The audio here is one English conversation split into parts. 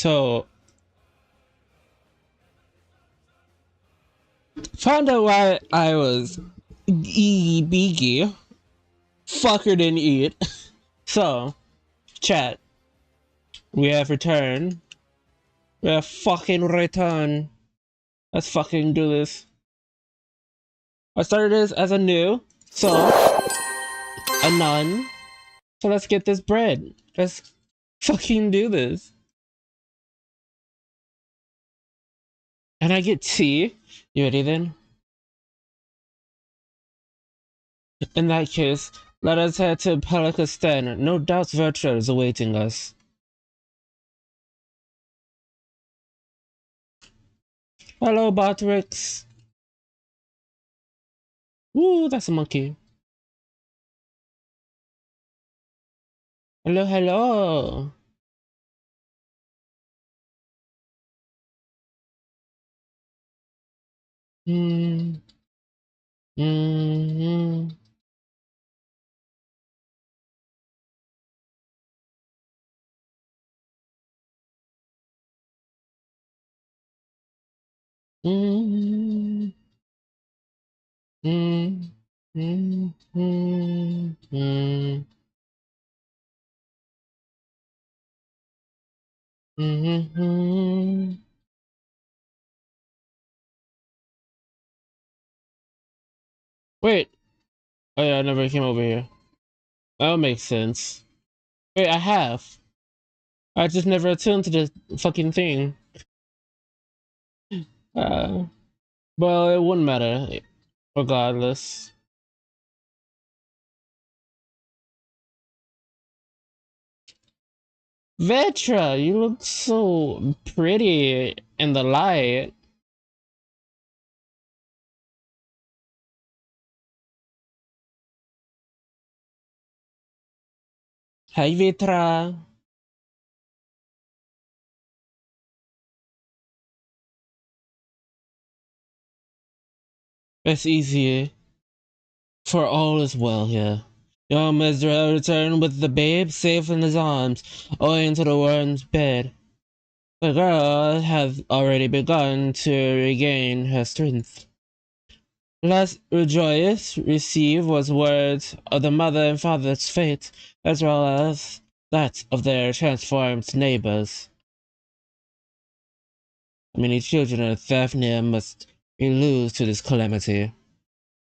So, found out why I was beaky. Fucker didn't eat. So, chat, we have returned. We have fucking returned. Let's fucking do this. I started this as a new, so, a nun. So let's get this bread. Let's fucking do this. And I get tea. You ready then? In that case, let us head to Pelikastan. No doubt Virtua is awaiting us. Hello, Botrix. Woo, that's a monkey. Hello, hello. Hmm. Hmm. Hmm. Hmm. Hmm. Hmm. Hmm. Hmm. Wait. Oh yeah, I never came over here. That makes sense. Wait, I have. I just never attuned to the fucking thing. Uh, well, it wouldn't matter, regardless. Vetra, you look so pretty in the light. Hi, Vetra. It's easy, for all is well here. Young Mizra returned with the babe safe in his arms, owing to the worm's bed. The girl has already begun to regain her strength. Last Rejoice received was word of the mother and father's fate, as well as that of their transformed neighbors. Many children of Thafnir must be lose to this calamity.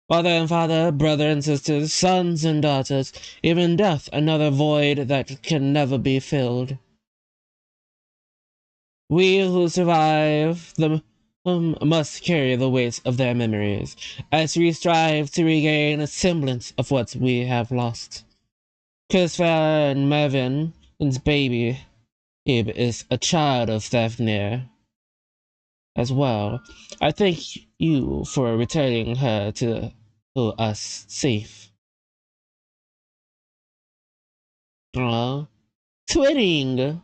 Mother and father, brother and sisters, sons and daughters, even death, another void that can never be filled. We who survive them must carry the weight of their memories, as we strive to regain a semblance of what we have lost. Kisfar and Mervin's baby, Ib, is a child of Thafnir as well. I thank you for returning her to us safe. Twitting!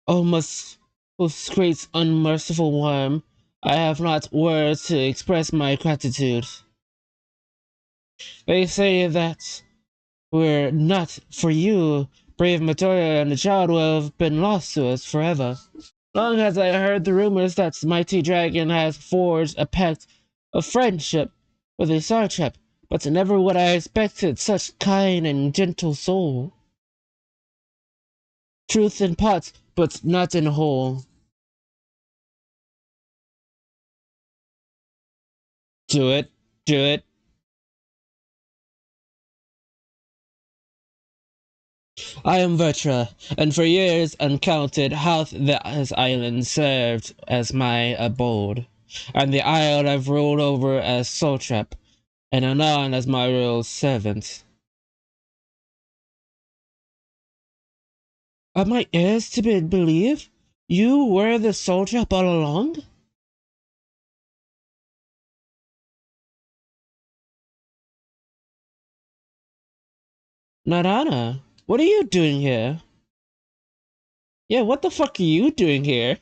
Oh, most great unmerciful worm, I have not words to express my gratitude. They say that were not for you, brave Matoya and the child would have been lost to us forever. Long as I heard the rumors that mighty dragon has forged a pact of friendship with a satrap, but never would I expected such kind and gentle soul. Truth in part, but not in whole. Do it, do it. I am Vertra, and for years uncounted hath this island served as my abode, and the isle I've ruled over as satrap, and anon as my royal servant. Are my ears to be believed? You were the satrap all along? Narana, what are you doing here? Yeah, what the fuck are you doing here?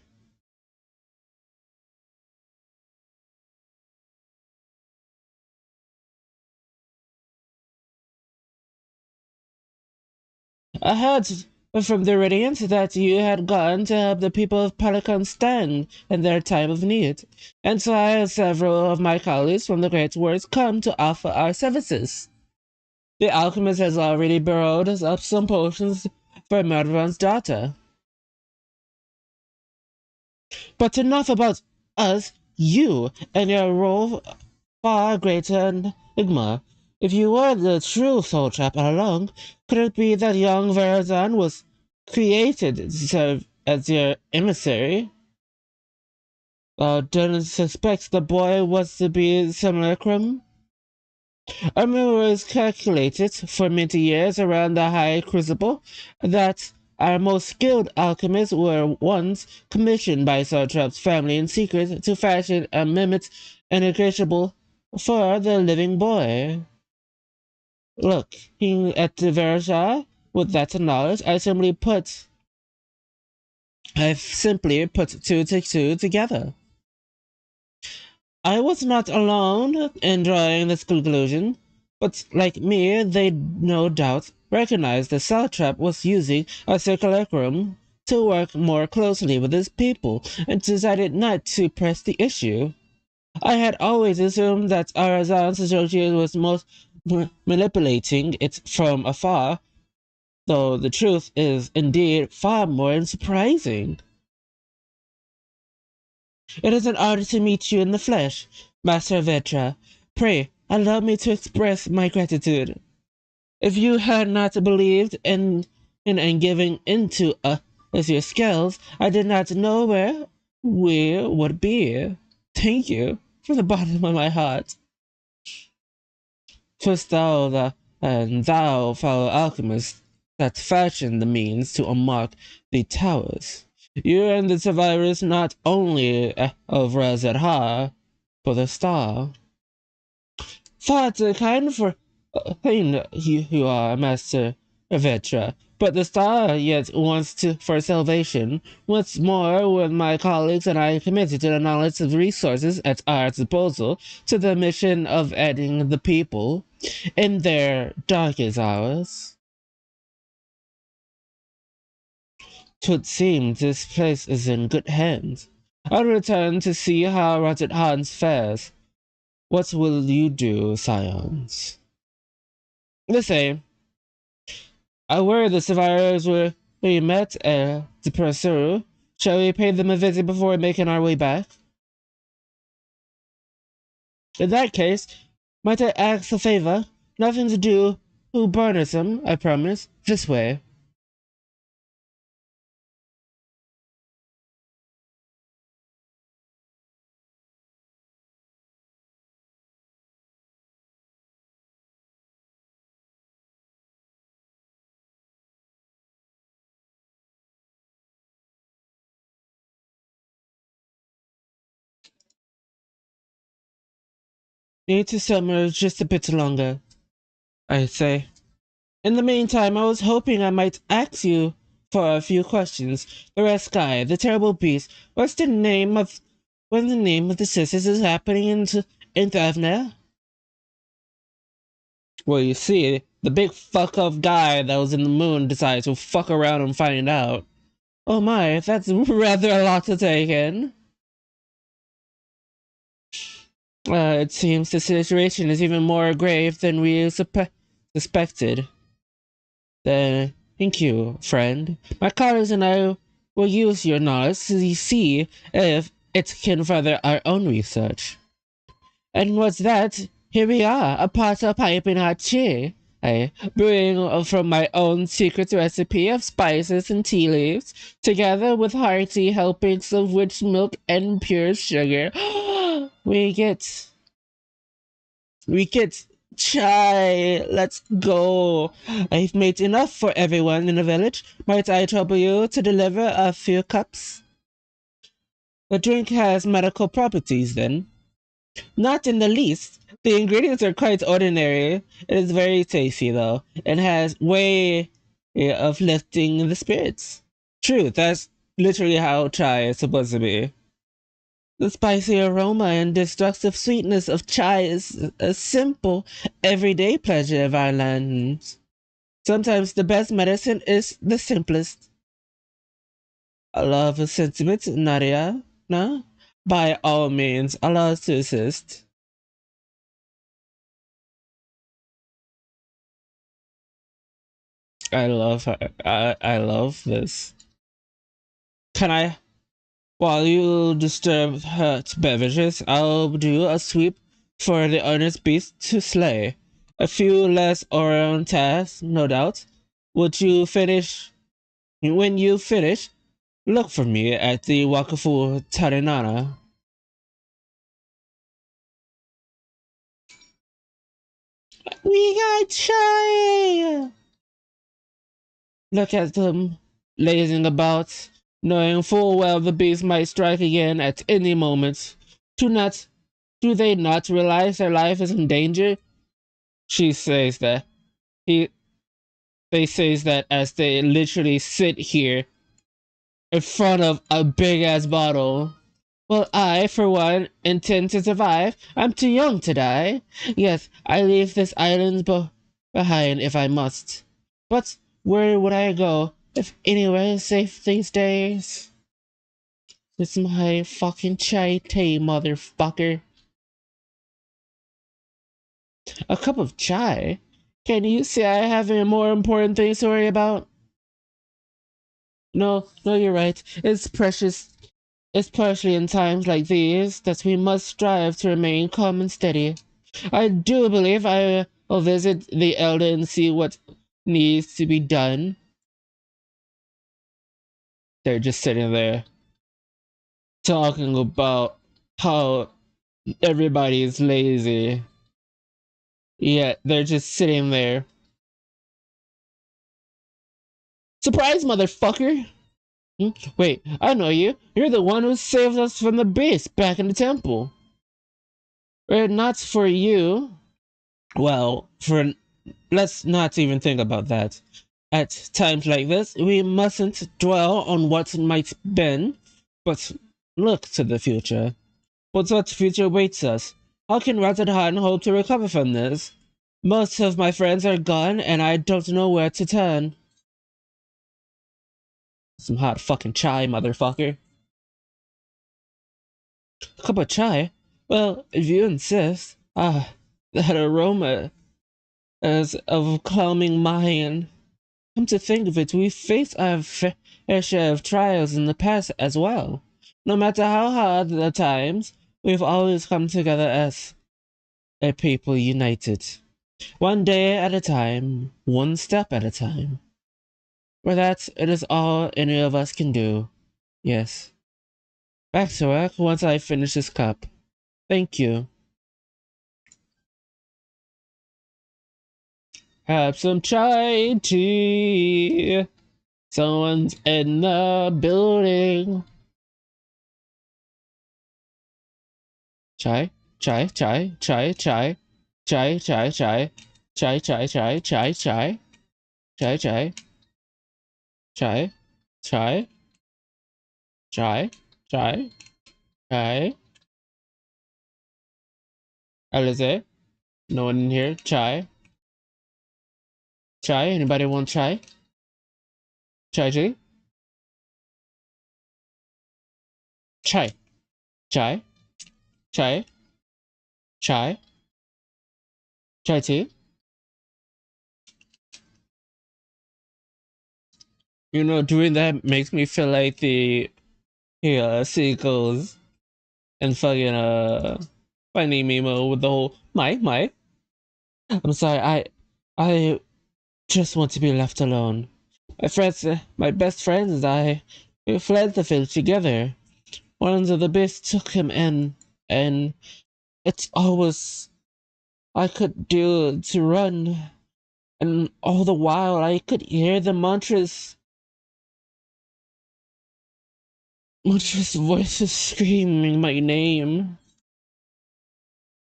I heard from the radiance that you had gotten to help the people of Pelican stand in their time of need. And so I and several of my colleagues from the Great Words come to offer our services. The alchemist has already borrowed us up some potions for Murderon's daughter. But enough about us, you, and your role far greater enigma. If you were the true soul trap all along, could it be that young Verazan was created to serve as your emissary? Didn't suspect the boy was to be simulacrum? Armor was calculated for many years around the high crucible that our most skilled alchemists were once commissioned by Sartrap's family in secret to fashion a mimic integratable for the living boy. Looking at the Verja with that knowledge, I've simply put two to two together. I was not alone in drawing this conclusion, but like me, they no doubt recognized the cell trap was using a circulacrum to work more closely with his people and decided not to press the issue. I had always assumed that Arazan's associate was most manipulating it from afar, though the truth is indeed far more surprising. It is an honor to meet you in the flesh, Master Vetra. Pray, allow me to express my gratitude. If you had not believed in giving into as your skills, I did not know where we would be. Thank you from the bottom of my heart. 'Twas thou, fellow alchemist, that fashioned the means to unmark the towers. You and the survivors not only of Razadha, but the star. Thought kind for you are, Master Vetra, but the star yet wants for salvation. Once more, with my colleagues and I committed to the knowledge of resources at our disposal to the mission of aiding the people in their darkest hours. 'Twould seem this place is in good hands. I'll return to see how Roger Hans fares. What will you do, scions? The same. I worry the survivors we met at the Pursuit. Shall we pay them a visit before making our way back? In that case, might I ask a favor? Nothing to do who burnersome, I promise. This way. Need to simmer just a bit longer, I say. In the meantime, I was hoping I might ask you for a few questions. The Red Guy, the terrible beast, what's the name of the sisters is happening in Thavner? Well, you see, the big fuck-up guy that was in the moon decided to fuck around and find out. Oh my, that's rather a lot to take in. It seems the situation is even more grave than we suspected. Then, thank you, friend. My colleagues and I will use your knowledge to see if it can further our own research. And what's that? Here we are, a pot of piping hot tea. Brewing from my own secret recipe of spices and tea leaves, together with hearty helpings of rich milk and pure sugar. We get chai. Let's go. I've made enough for everyone in the village. Might I trouble you to deliver a few cups? The drink has medical properties, then. Not in the least. The ingredients are quite ordinary. It is very tasty, though, and has way of lifting the spirits. True, that's literally how chai is supposed to be. The spicy aroma and destructive sweetness of chai is a simple, everyday pleasure of our lands. 'Tis a pleasure to be able to share it with you, my fellow alchemists. But I must confess, I am a Sometimes the best medicine is the simplest. I love a sentiment, Nadia. No? By all means, allow us to assist. I love her. I love this. Can I? While you disturb her beverages, I'll do a sweep for the honest beast to slay. A few less oral tasks, no doubt. Would you finish? When you finish, look for me at the Wakafu Tarinana. We got shy! Look at them, lazing about, knowing full well the beast might strike again at any moment. Do they not realize their life is in danger? She says that. He, they says that as they literally sit here in front of a big ass bottle. Well, I, for one, intend to survive. I'm too young to die. Yes, I leave this island behind if I must. But where would I go if anywhere is safe these days? It's my fucking chai tea, motherfucker. A cup of chai? Can you see I have more important things to worry about? No, you're right. It's precious. It's partially in times like these that we must strive to remain calm and steady. I do believe I will visit the elder and see what needs to be done. They're just sitting there talking about how everybody is lazy. Yeah, they're just sitting there. Surprise, motherfucker! Wait, I know you. You're the one who saved us from the beast back in the temple. Not for you. Well, let's not even think about that. At times like this, we mustn't dwell on what might been, but look to the future. But what future awaits us? How can Ratadhan hope to recover from this? Most of my friends are gone, and I don't know where to turn. Some hot fucking chai, motherfucker. A cup of chai? Well, if you insist. Ah, that aroma is of calming mind. Come to think of it, we've faced our fair share of trials in the past as well. No matter how hard the times, we've always come together as a people united. One day at a time, one step at a time. For that, it is all any of us can do. Yes. Back to work once I finish this cup. Thank you. Have some chai tea. Someone's in the building. Chai, chai, chai, chai, chai, chai, chai, chai, chai, chai, chai, chai, chai, chai, chai, chai, chai, chai, chai, chai. Alize, no one in here. Chai, chai. Anybody want chai? Chai tea? Chai, chai, chai, chai, chai tea. You know, doing that makes me feel like the seagulls and fucking Finding Nemo with the whole my. I'm sorry, I just want to be left alone. My friends, my best friends and I, we fled the village together. One of the beasts took him in, and it's always I could do to run, and all the while I could hear the mantras voices screaming my name.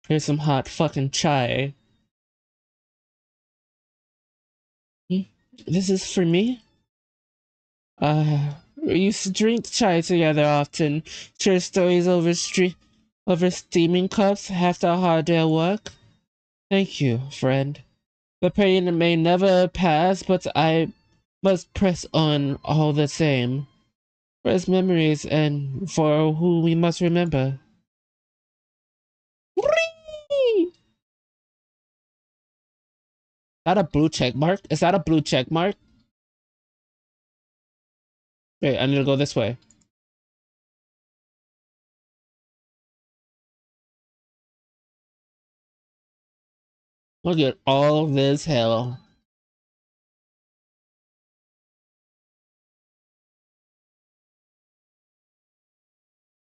Here's some hot fucking chai. This is for me? We used to drink chai together often, share stories over steaming cups after a hard day at work. Thank you, friend. The pain may never pass, but I must press on all the same. For his memories and for who we must remember. Whee! Is that a blue check mark? Is that a blue check mark? Wait, I need to go this way. Look at all this hell.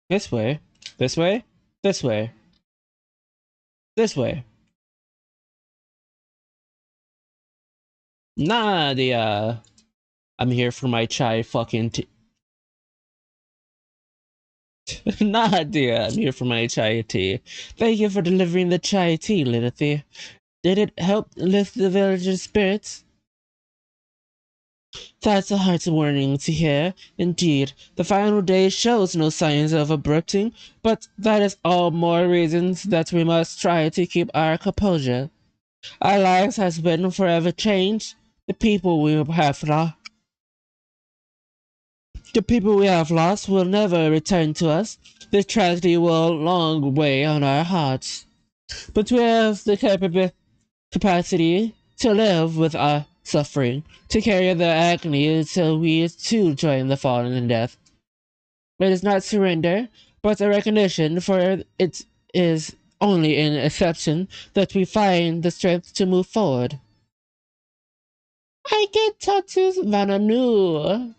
This way. This way. This way. This way. Nadia. I'm here for my chai fucking tea. Nadia, I'm here for my chai tea. Thank you for delivering the chai tea, Lilithy. Did it help lift the villagers' spirits? That's a heart warming to hear. Indeed, the final day shows no signs of abrupting, but that is all more reasons that we must try to keep our composure. Our lives has been forever changed. The people we have lost will never return to us. This tragedy will long weigh on our hearts. But we have the capacity to live with our suffering, to carry the agony until we too join the fallen in death. It is not surrender, but a recognition, for it is only in exception that we find the strength to move forward. I get tattoos, Vananu.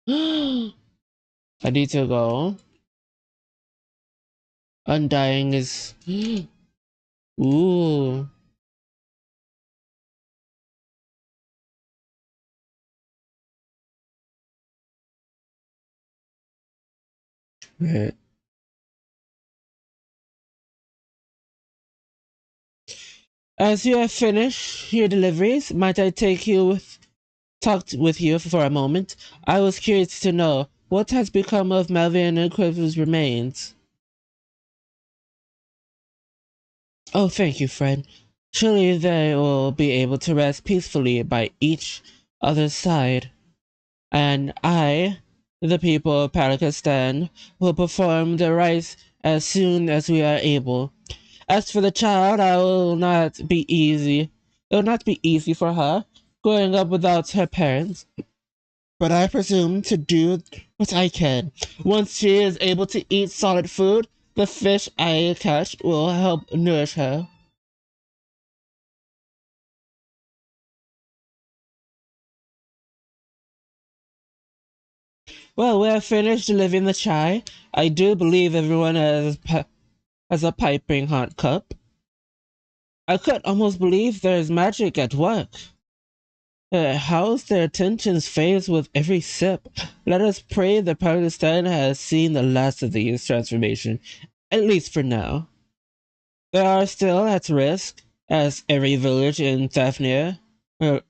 I need to go. Undying is... Ooh. Right. As you have finished your deliveries, might I talk with you for a moment? I was curious to know what has become of Melvin and Quiver's remains. Oh, thank you, friend. Surely they will be able to rest peacefully by each other's side. And I, the people of Pakistan, will perform the rites as soon as we are able. As for the child, it will not be easy. It will not be easy for her, growing up without her parents. But I presume to do what I can. Once she is able to eat solid food, the fish I catch will help nourish her. Well, we have finished delivering the chai. I do believe everyone has a piping hot cup. I could almost believe there is magic at work. How's their attentions phased with every sip? Let us pray that Pakistan has seen the last of these transformation, at least for now. They are still at risk, as every village in Daphnia,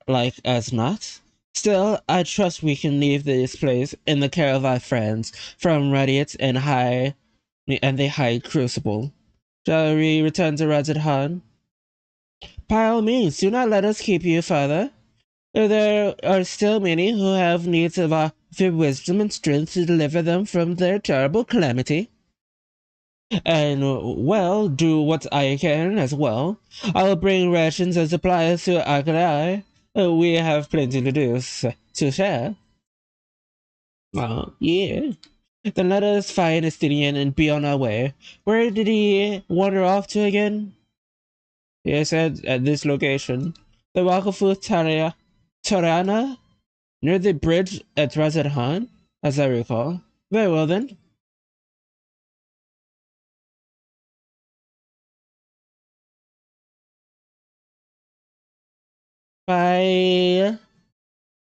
like as not. Still, I trust we can leave this place in the care of our friends from Radiant and the High Crucible. Shall we return to Rajadhan? By all means, do not let us keep you further. There are still many who have needs of your wisdom and strength to deliver them from their terrible calamity. And, well, do what I can as well. I will bring rations and supplies to Akalai. We have plenty to to share. Yeah. Then let us find Estinian and be on our way. Where did he wander off to again? He said at this location. The Wakafu Tarana? Near the bridge at Razadhan, as I recall. Very well then. Bye.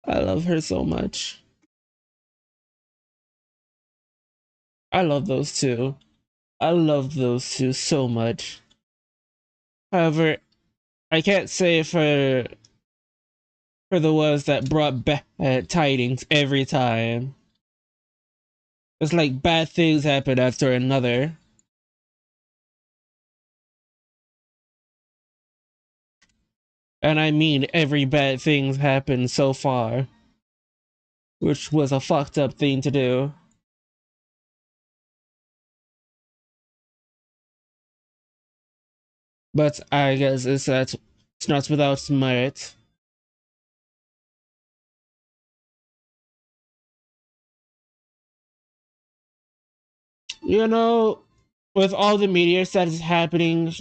I love her so much. I love those two. I love those two so much. However, I can't say for the ones that brought bad tidings every time. It's like bad things happen after another. And I mean every bad thing's happened so far. Which was a fucked up thing to do. But I guess it's not without merit. You know, with all the meteor that is happening,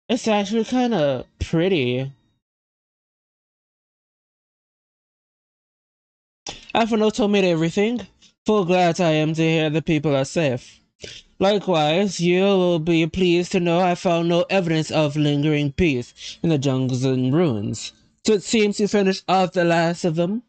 it's actually kind of pretty. Afano told me everything. Full glad I am to hear the people are safe. Likewise, you will be pleased to know I found no evidence of lingering peace in the jungles and ruins. So it seems you finished off the last of them.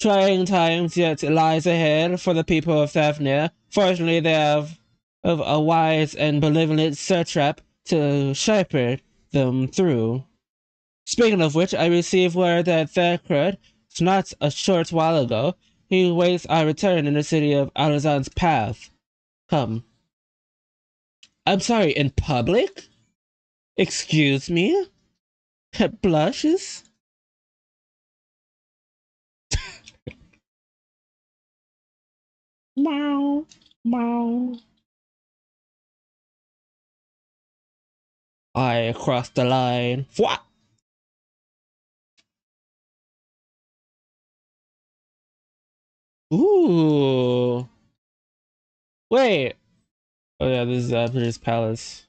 Trying times yet lies ahead for the people of Thavnia. Fortunately, they have a wise and benevolent satrap to shepherd them through. Speaking of which, I received word that Thackrad, not a short while ago, he waits our return in the city of Alazan's path. Come. I'm sorry, in public? Excuse me? Blushes? Meow, meow. I crossed the line. What? Ooh. Wait. Oh yeah, this is Abner's palace.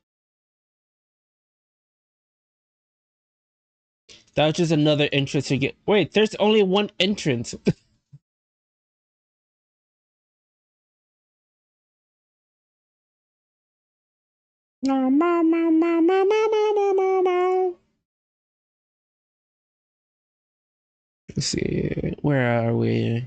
That was just another entrance to get. Wait, there's only one entrance. No, no, no, no, no, no, no, no, no. Let's see. Where are we?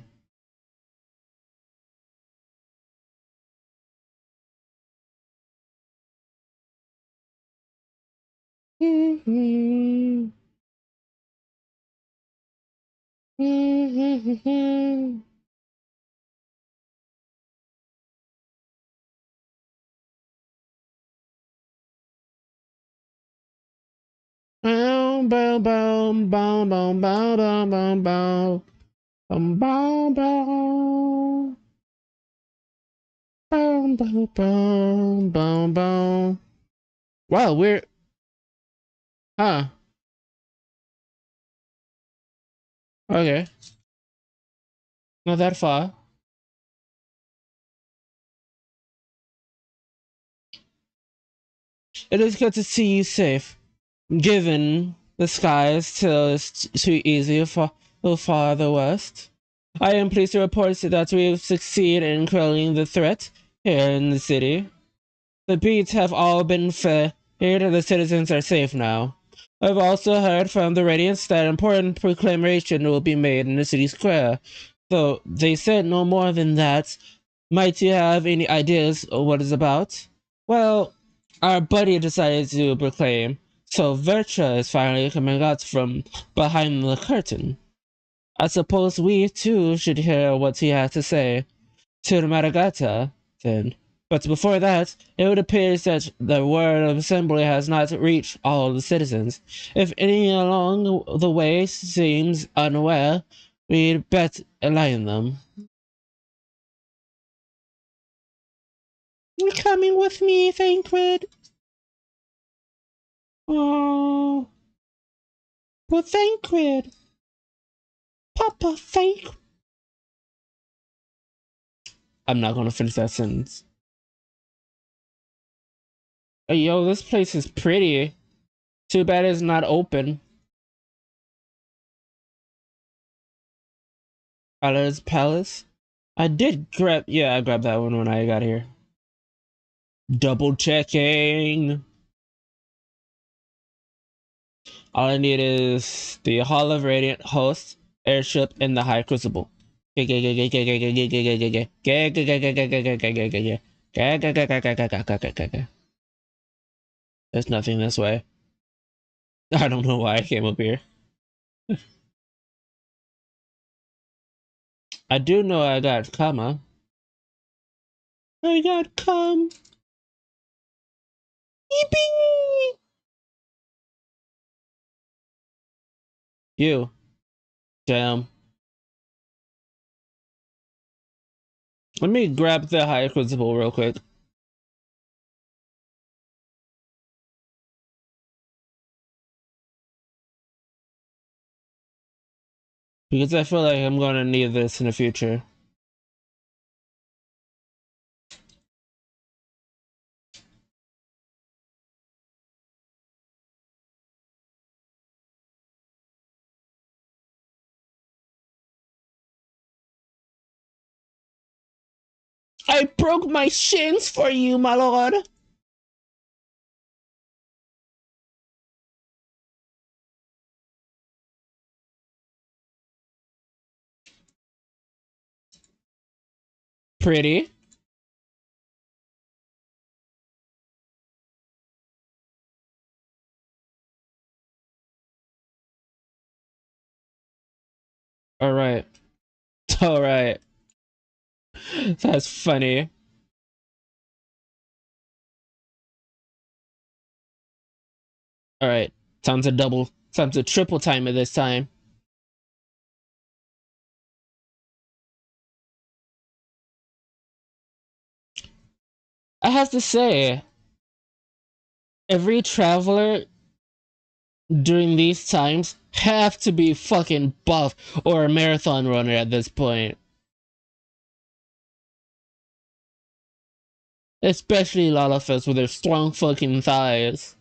Mm-hmm. Mm-hmm. Boom, boom, boom, boom, boom, boom, boom, boom, boom. Boom, boom, boom. Boom, boom, boom, boom, boom. Wow, we're... Huh. Okay. Not that far. It is good to see you safe. Given the skies till it's too easy for the farther west. I am pleased to report that we have succeeded in quelling the threat here in the city. The beats have all been fed, and the citizens are safe now. I've also heard from the Radiants that an important proclamation will be made in the city square, though they said no more than that. Might you have any ideas of what it's about? Well, our buddy decided to proclaim, so Vertra is finally coming out from behind the curtain. I suppose we too should hear what he has to say to the Maragata, then. But before that, it appears that the word of assembly has not reached all the citizens. If any along the way seems unaware, we'd best enlighten them. You're coming with me, Thancred. Oh, well, Thancred. Papa, thank. I'm not gonna finish that sentence. Hey, yo, this place is pretty. Too bad it's not open. Allah's Palace. I did grab. Yeah, I grabbed that one when I got here. Double checking. All I need is the Hall of Radiant Host, airship, and the High Crucible. There's nothing this way. I don't know why I came up here. I do know I got comma. I got come. Yippee! You. Damn. Let me grab the High Crucible real quick. Because I feel like I'm gonna need this in the future. I broke my shins for you, my lord! Pretty. Alright. Alright. That's funny. Alright. Time to triple time it this time. I have to say, every traveler during these times have to be fucking buff or a marathon runner at this point. Especially Lalafest with their strong fucking thighs.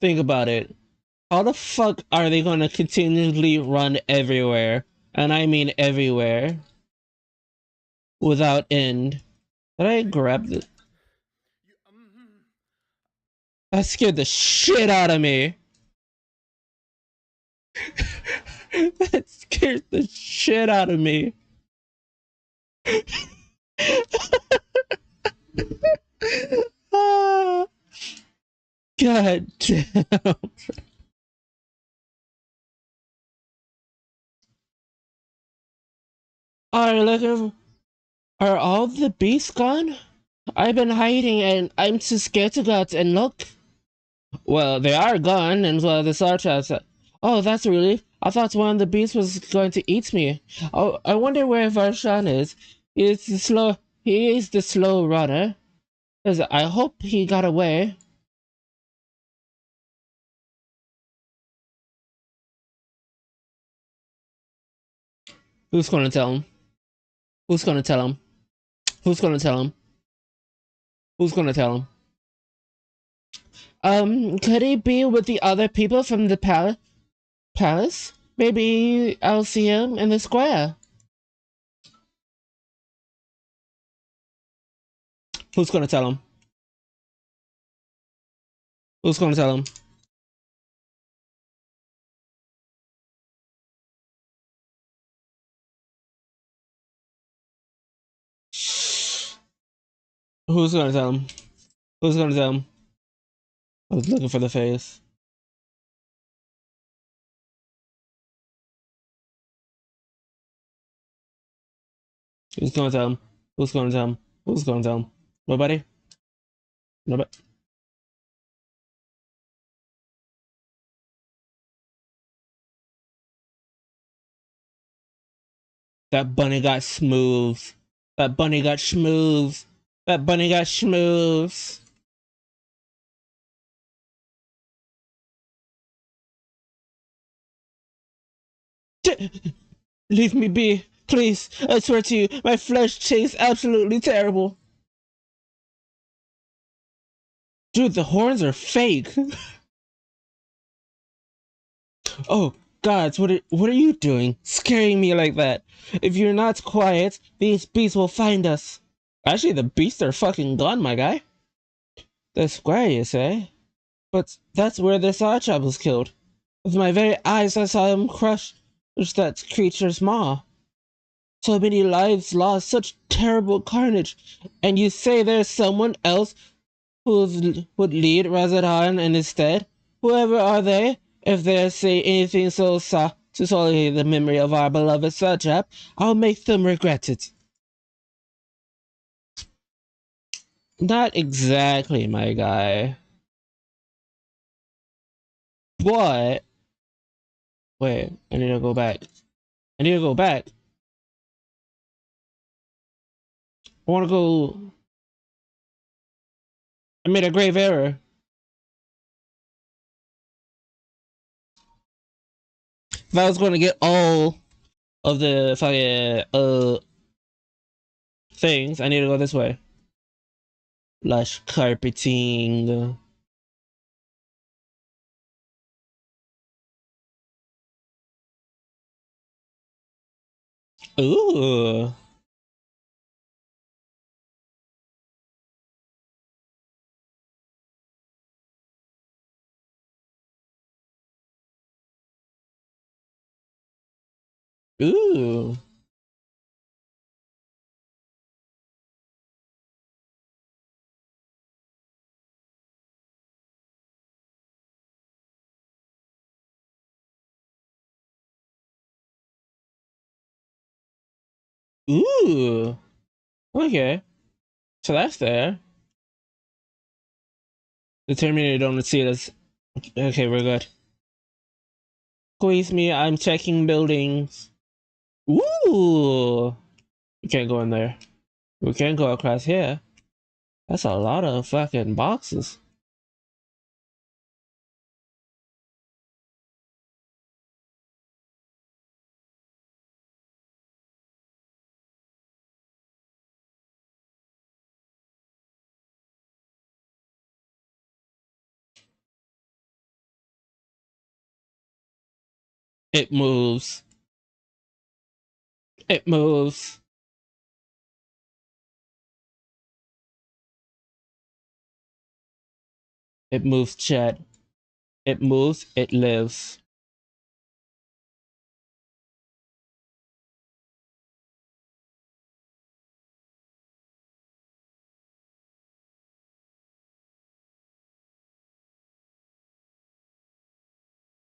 Think about it. How the fuck are they gonna continually run everywhere? And I mean everywhere. Without end. Did I grab this? That scared the shit out of me. That scared the shit out of me. God damn. Are all the beasts gone? I've been hiding and I'm too scared to go out and look. Well, they are gone, and well, the Sartre. Oh, that's a relief. I thought one of the beasts was going to eat me. Oh, I wonder where Varshan is. He is the slow runner. I hope he got away. Who's gonna tell him? Who's gonna tell him? Who's gonna tell him? Who's gonna tell him? Could he be with the other people from the palace? Maybe I'll see him in the square. Who's gonna tell him? Who's gonna tell him? Who's gonna tell him? Who's gonna tell him? I was looking for the face. Who's gonna tell him? Who's gonna tell him? Who's gonna tell him? Nobody? Nobody? That bunny got smooth. That bunny got smooth. That bunny got smooth. Leave me be, please. I swear to you, my flesh tastes absolutely terrible. Dude, the horns are fake. Oh, gods, what are you doing? Scaring me like that. If you're not quiet, these beasts will find us. Actually, the beasts are fucking gone, my guy. The square, you say? But that's where this Archab was killed. With my very eyes, I saw him crush that creature's maw. So many lives lost, such terrible carnage. And you say there's someone else who would lead Razadhan in his stead? Whoever are they? If they say anything so to sully the memory of our beloved Sajab, I'll make them regret it. Not exactly, my guy. But Wait, I need to go back. I need to go back. I want to go. I made a grave error. If I was going to get all of the fucking things, I need to go this way. Lush carpeting. Ooh. Ooh. Ooh. Okay. So that's there. The Terminator don't see us. Okay, we're good. Squeeze me, I'm checking buildings. Ooh. We can't go in there. We can't go across here. That's a lot of fucking boxes. It moves. It moves. It moves, Chad. It moves, it lives.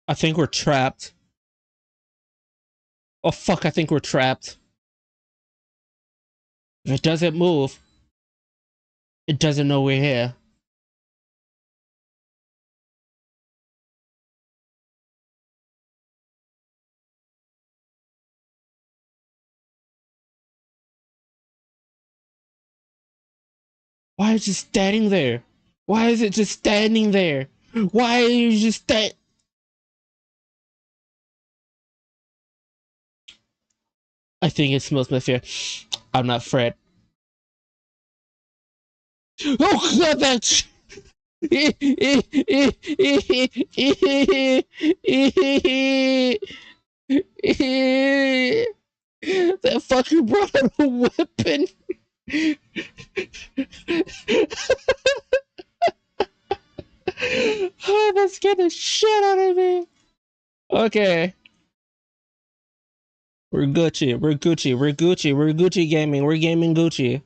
I think we're trapped. Oh fuck, I think we're trapped. If it doesn't move, it doesn't know we're here. Why is it just standing there? Why is it just standing there? Why are you just that? I think it smells my fear. I'm not Fred. Oh god, that's that fucker brought out a weapon. Oh, that scared the shit out of me. Okay. We're Gucci. We're Gucci. We're Gucci. We're Gucci gaming. We're gaming Gucci.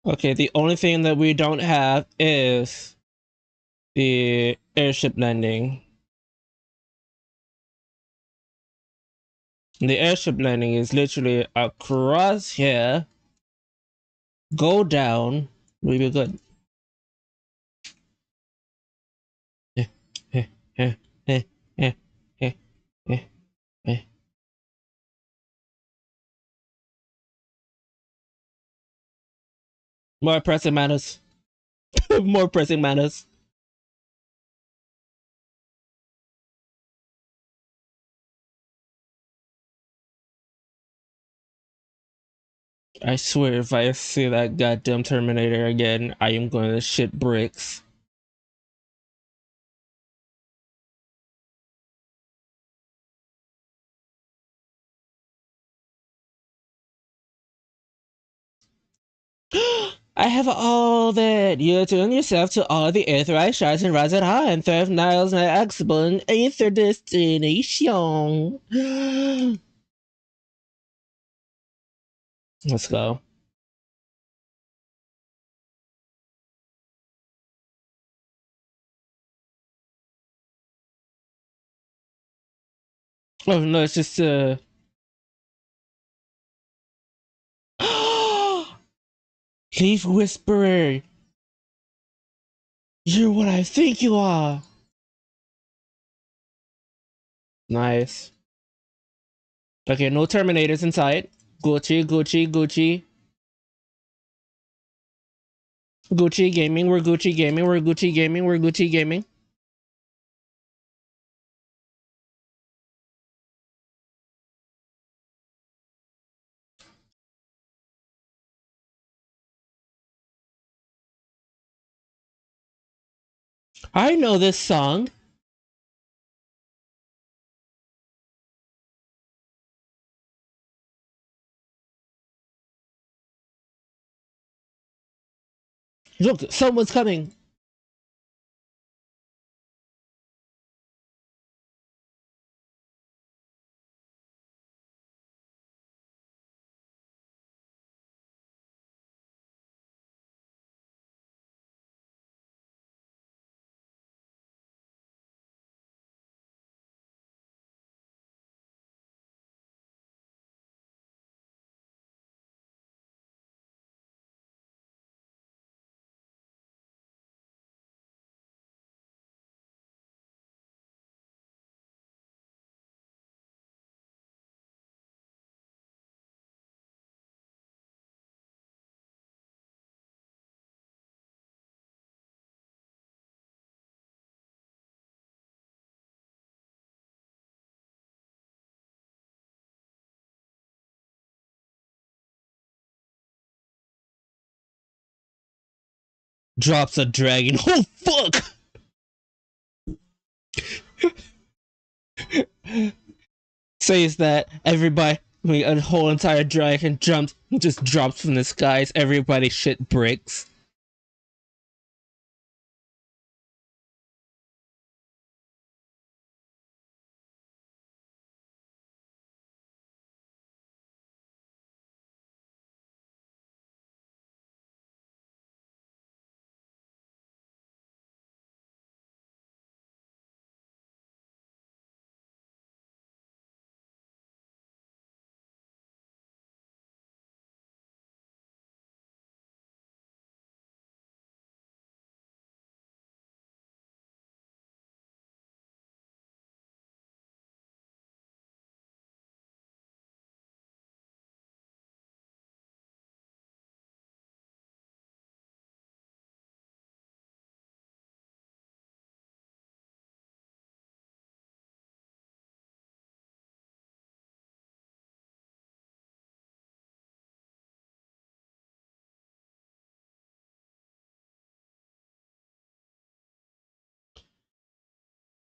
Okay, the only thing that we don't have is the airship landing. The airship landing is literally across here. Go down. We'll be good. More pressing matters. More pressing matters. I swear, if I see that goddamn Terminator again, I am going to shit bricks. I have all that. You attune yourself to all the authorized shards and rise at high and thrive Niles and Axbun Aether Destination. Let's go. Oh no, it's just Leaf Whisperer. You're what I think you are. Nice. Okay, no Terminators in sight. Gucci, Gucci, Gucci. Gucci gaming, we're Gucci gaming, we're Gucci gaming, we're Gucci gaming. I know this song. Look, someone's coming. Drops a dragon. Oh, fuck! Says that everybody, I mean, a whole entire dragon jumps, just drops from the skies. Everybody shit bricks.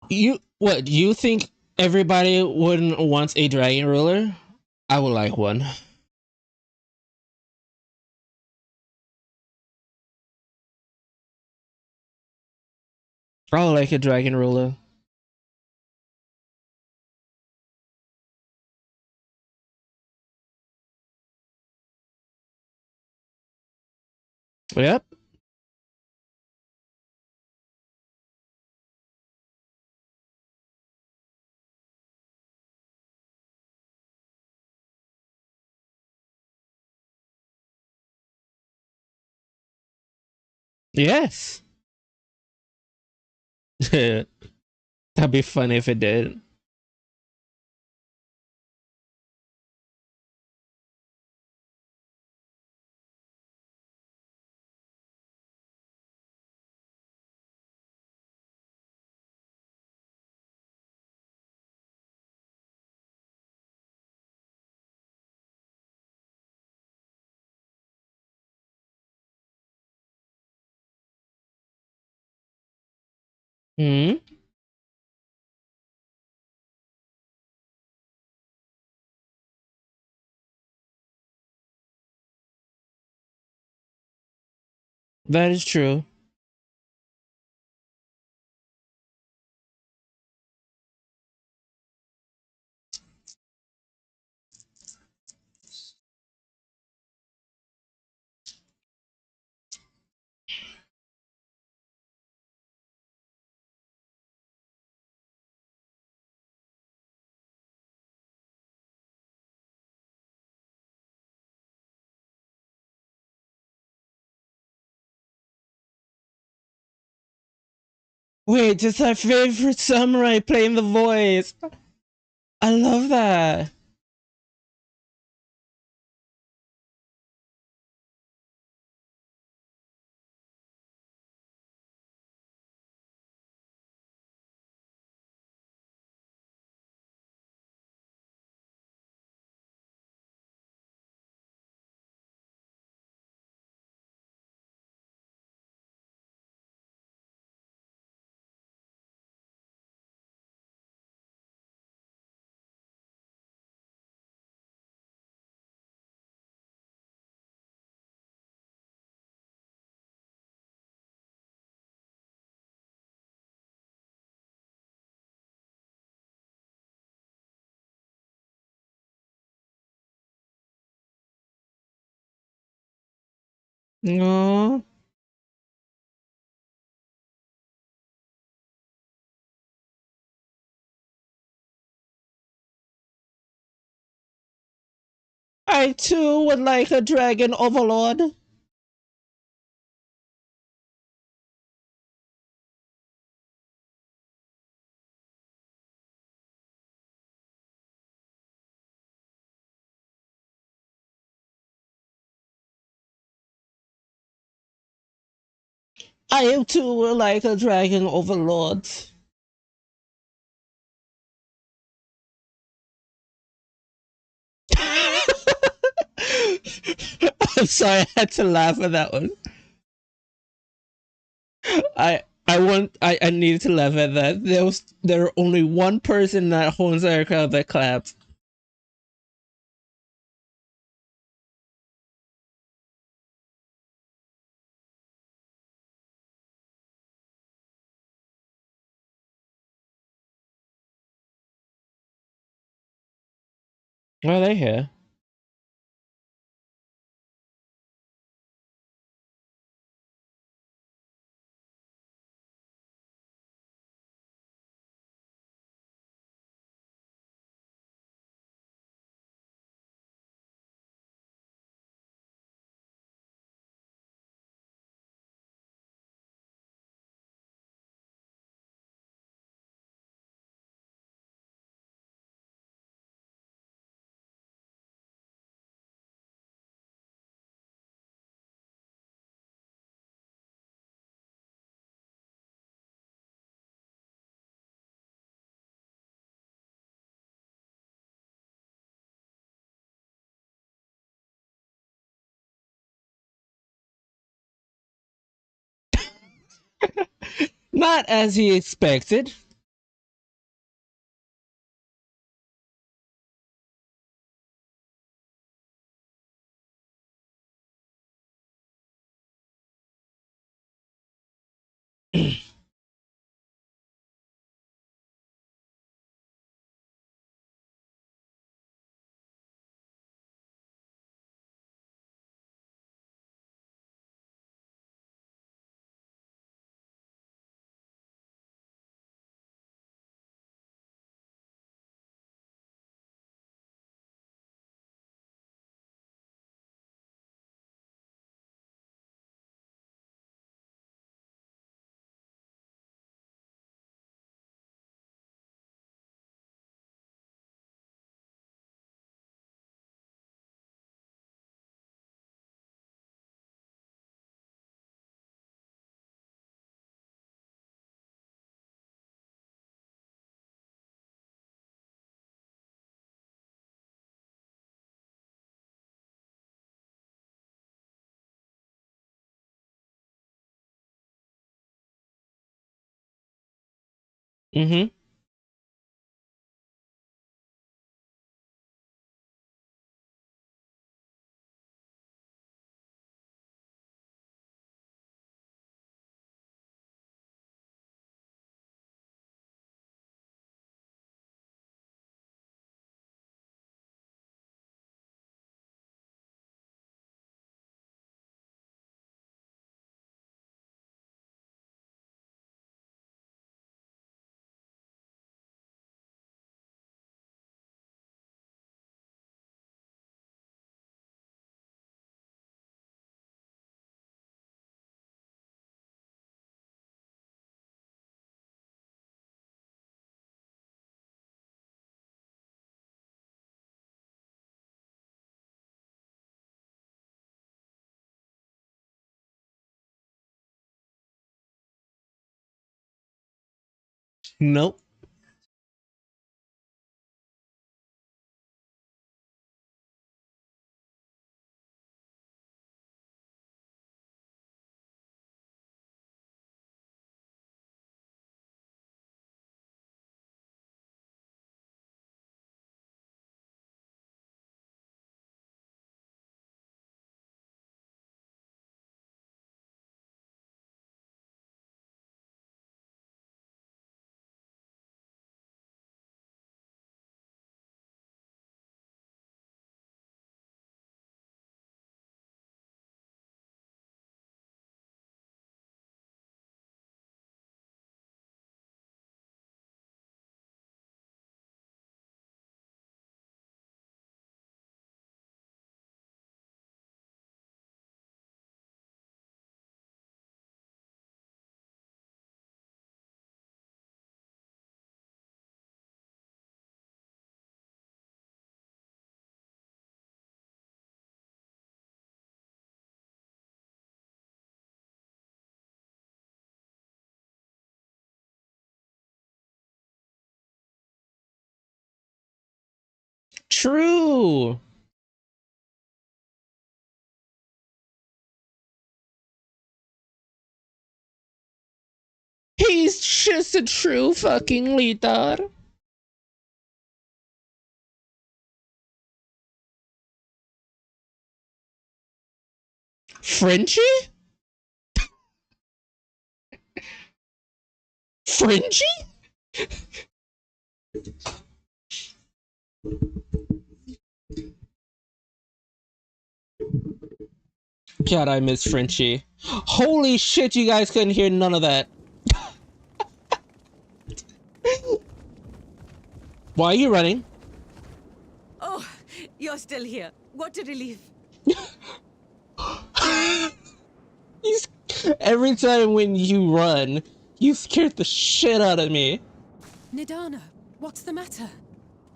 You what? You think everybody wouldn't want a dragon ruler? I would like one. I would like a dragon ruler. Yep. Yes. That'd be funny if it did. Hmm. That is true. Wait, it's our favorite samurai playing the voice. I love that. No, I too would like a dragon overlord. I too would like a dragon overlord. I'm sorry, I had to laugh at that one. I needed to laugh at that. There only one person that owns our crowd that clapped. Are they here? Not as he expected. Mm-hmm. Nope. True. He's just a true fucking leader. Frenchie? Frenchie? God, I miss Frenchie. Holy shit, you guys couldn't hear none of that. Why are you running? Oh, you're still here. What a relief. Every time when you run, you scared the shit out of me. Nidana, what's the matter?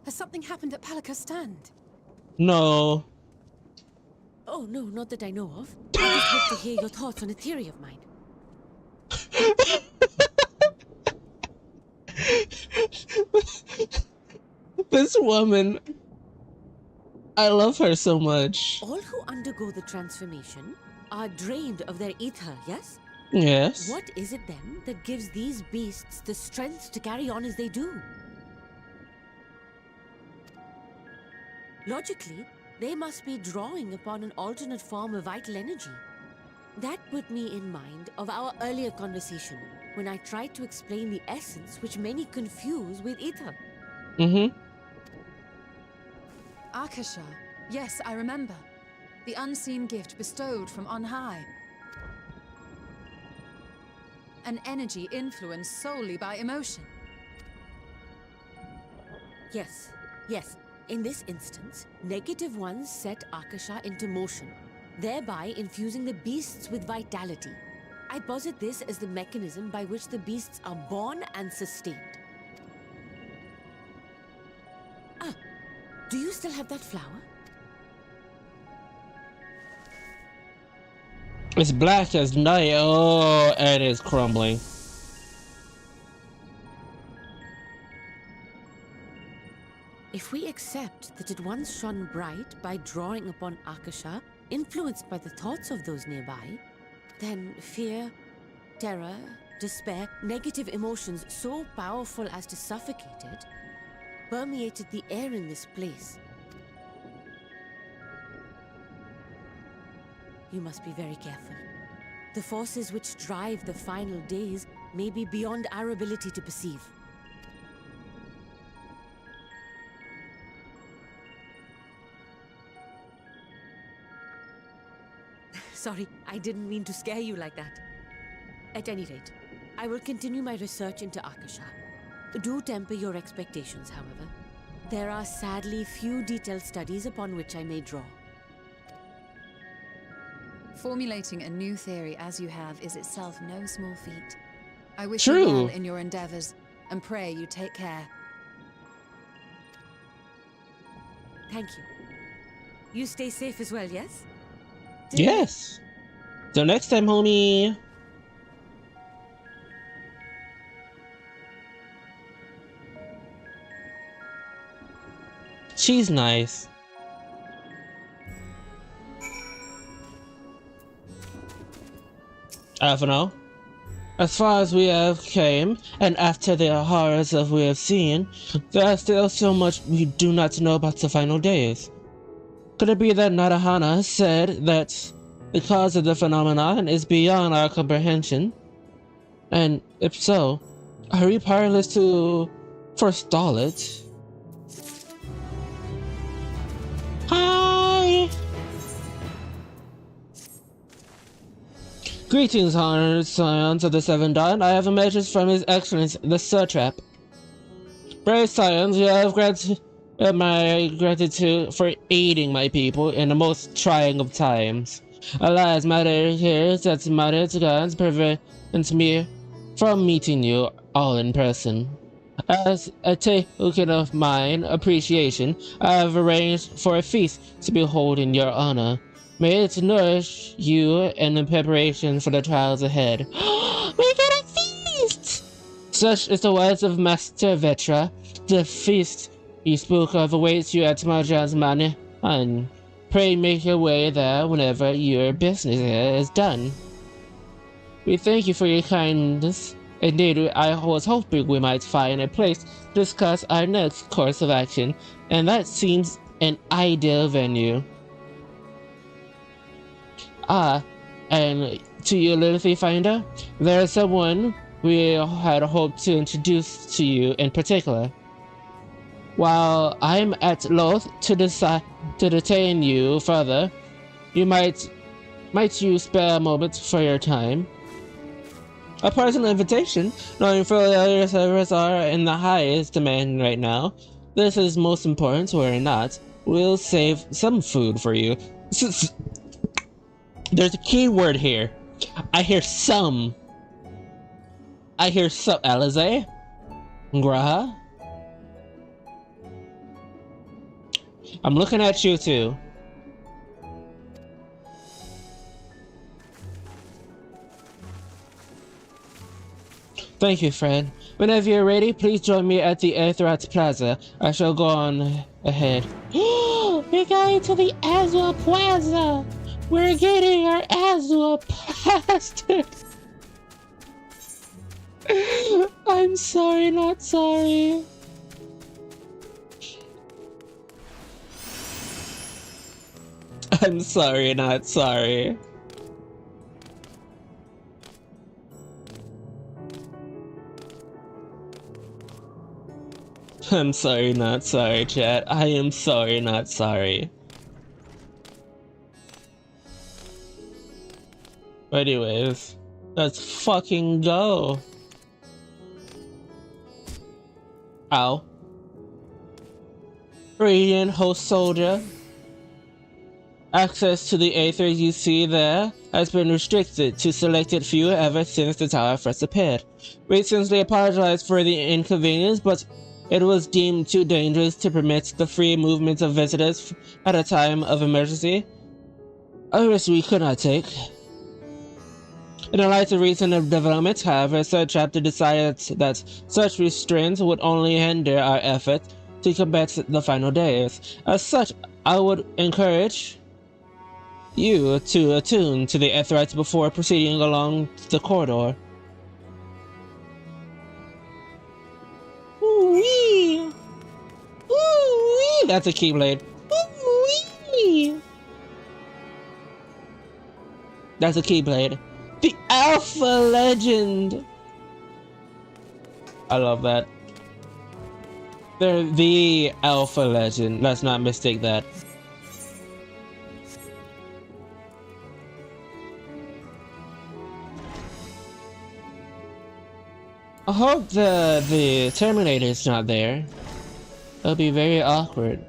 Has something happened at Palika's stand? No. Oh, no, not that I know of. I just hope to hear your thoughts on a theory of mine. This woman, I love her so much. All who undergo the transformation are drained of their ether, yes? Yes. What is it then that gives these beasts the strength to carry on as they do? Logically, they must be drawing upon an alternate form of vital energy. That put me in mind of our earlier conversation, when I tried to explain the essence which many confuse with ether. Mm-hmm. Akasha. Yes, I remember. The unseen gift bestowed from on high. An energy influenced solely by emotion. Yes, yes. In this instance, negative ones set Akasha into motion, thereby infusing the beasts with vitality. I posit this as the mechanism by which the beasts are born and sustained. Ah, do you still have that flower? It's black as night. Oh, and it's crumbling. If we accept that it once shone bright by drawing upon Akasha, influenced by the thoughts of those nearby, then fear, terror, despair, negative emotions so powerful as to suffocate it, permeated the air in this place. You must be very careful. The forces which drive the final days may be beyond our ability to perceive. Sorry, I didn't mean to scare you like that. At any rate, I will continue my research into Akasha. Do temper your expectations, however. There are sadly few detailed studies upon which I may draw. Formulating a new theory as you have is itself no small feat. I wish True. you well in your endeavors, and pray you take care. Thank you. You stay safe as well, yes? Yes. Till next time, homie. She's nice. Avano, as far as we have came, and after the horrors of we have seen, there is still so much we do not know about the final days. Could it be that Narahana said that the cause of the phenomenon is beyond our comprehension? And if so, are we powerless to forestall it? Hi! Greetings, honored scions of the Seven Dawn. I have a message from His Excellency, the Satrap. Brave scions, you have granted my gratitude for aiding my people in the most trying of times. Alas, matter here that matter to guns prevents me from meeting you all in person. As a token of mine appreciation, I have arranged for a feast to be held in your honor. May it nourish you in the preparation for the trials ahead. We get a feast! Such is the words of Master Vetra. The feast he spoke of awaits you at Marjan's Manor, and pray make your way there whenever your business here is done. We thank you for your kindness. Indeed, I was hoping we might find a place to discuss our next course of action, and that seems an ideal venue. Ah, and to you, little thief finder, there is someone we had hoped to introduce to you in particular. While I'm at loath to detain you further, you might you spare a moment for your time? A personal invitation, knowing your servers are in the highest demand right now. This is most important, or not. We'll save some food for you. There's a key word here. I hear some. Alize? Graha? I'm looking at you too. Thank you, friend. Whenever you're ready, please join me at the Aetherat Plaza. I shall go on ahead. We're going to the Azure Plaza! We're getting our Azure plastered! I'm sorry, not sorry. I'm sorry, not sorry. I'm sorry, not sorry, chat. I am sorry, not sorry. Anyways, let's fucking go. Ow. Radiant host soldier. Access to the Aether you see there has been restricted to selected few ever since the tower first appeared. We sincerely apologize for the inconvenience, but it was deemed too dangerous to permit the free movement of visitors at a time of emergency. A risk we could not take. In the light of recent developments, however, Sir Chapter decided that such restraints would only hinder our effort to combat the final days. As such, I would encourage you to attune to the Aetherites before proceeding along the corridor. Ooh-wee! Ooh-wee! That's a Keyblade. Ooh-wee! That's a Keyblade. The Alpha Legend! I love that. They're the Alpha Legend. Let's not mistake that. I hope the Terminator's not there. That'll be very awkward.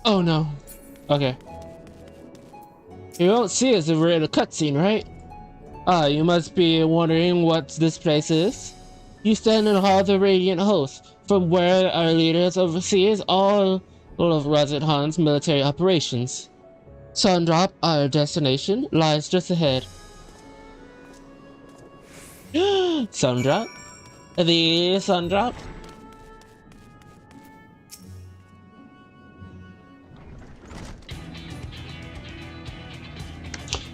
Oh no. Okay. You won't see us if we're in a cutscene, right? Ah, you must be wondering what this place is. You stand in the Hall of the Radiant Host, from where our leaders oversees all of Razet Han's military operations. Sundrop, our destination, lies just ahead. Sundrop? The Sundrop?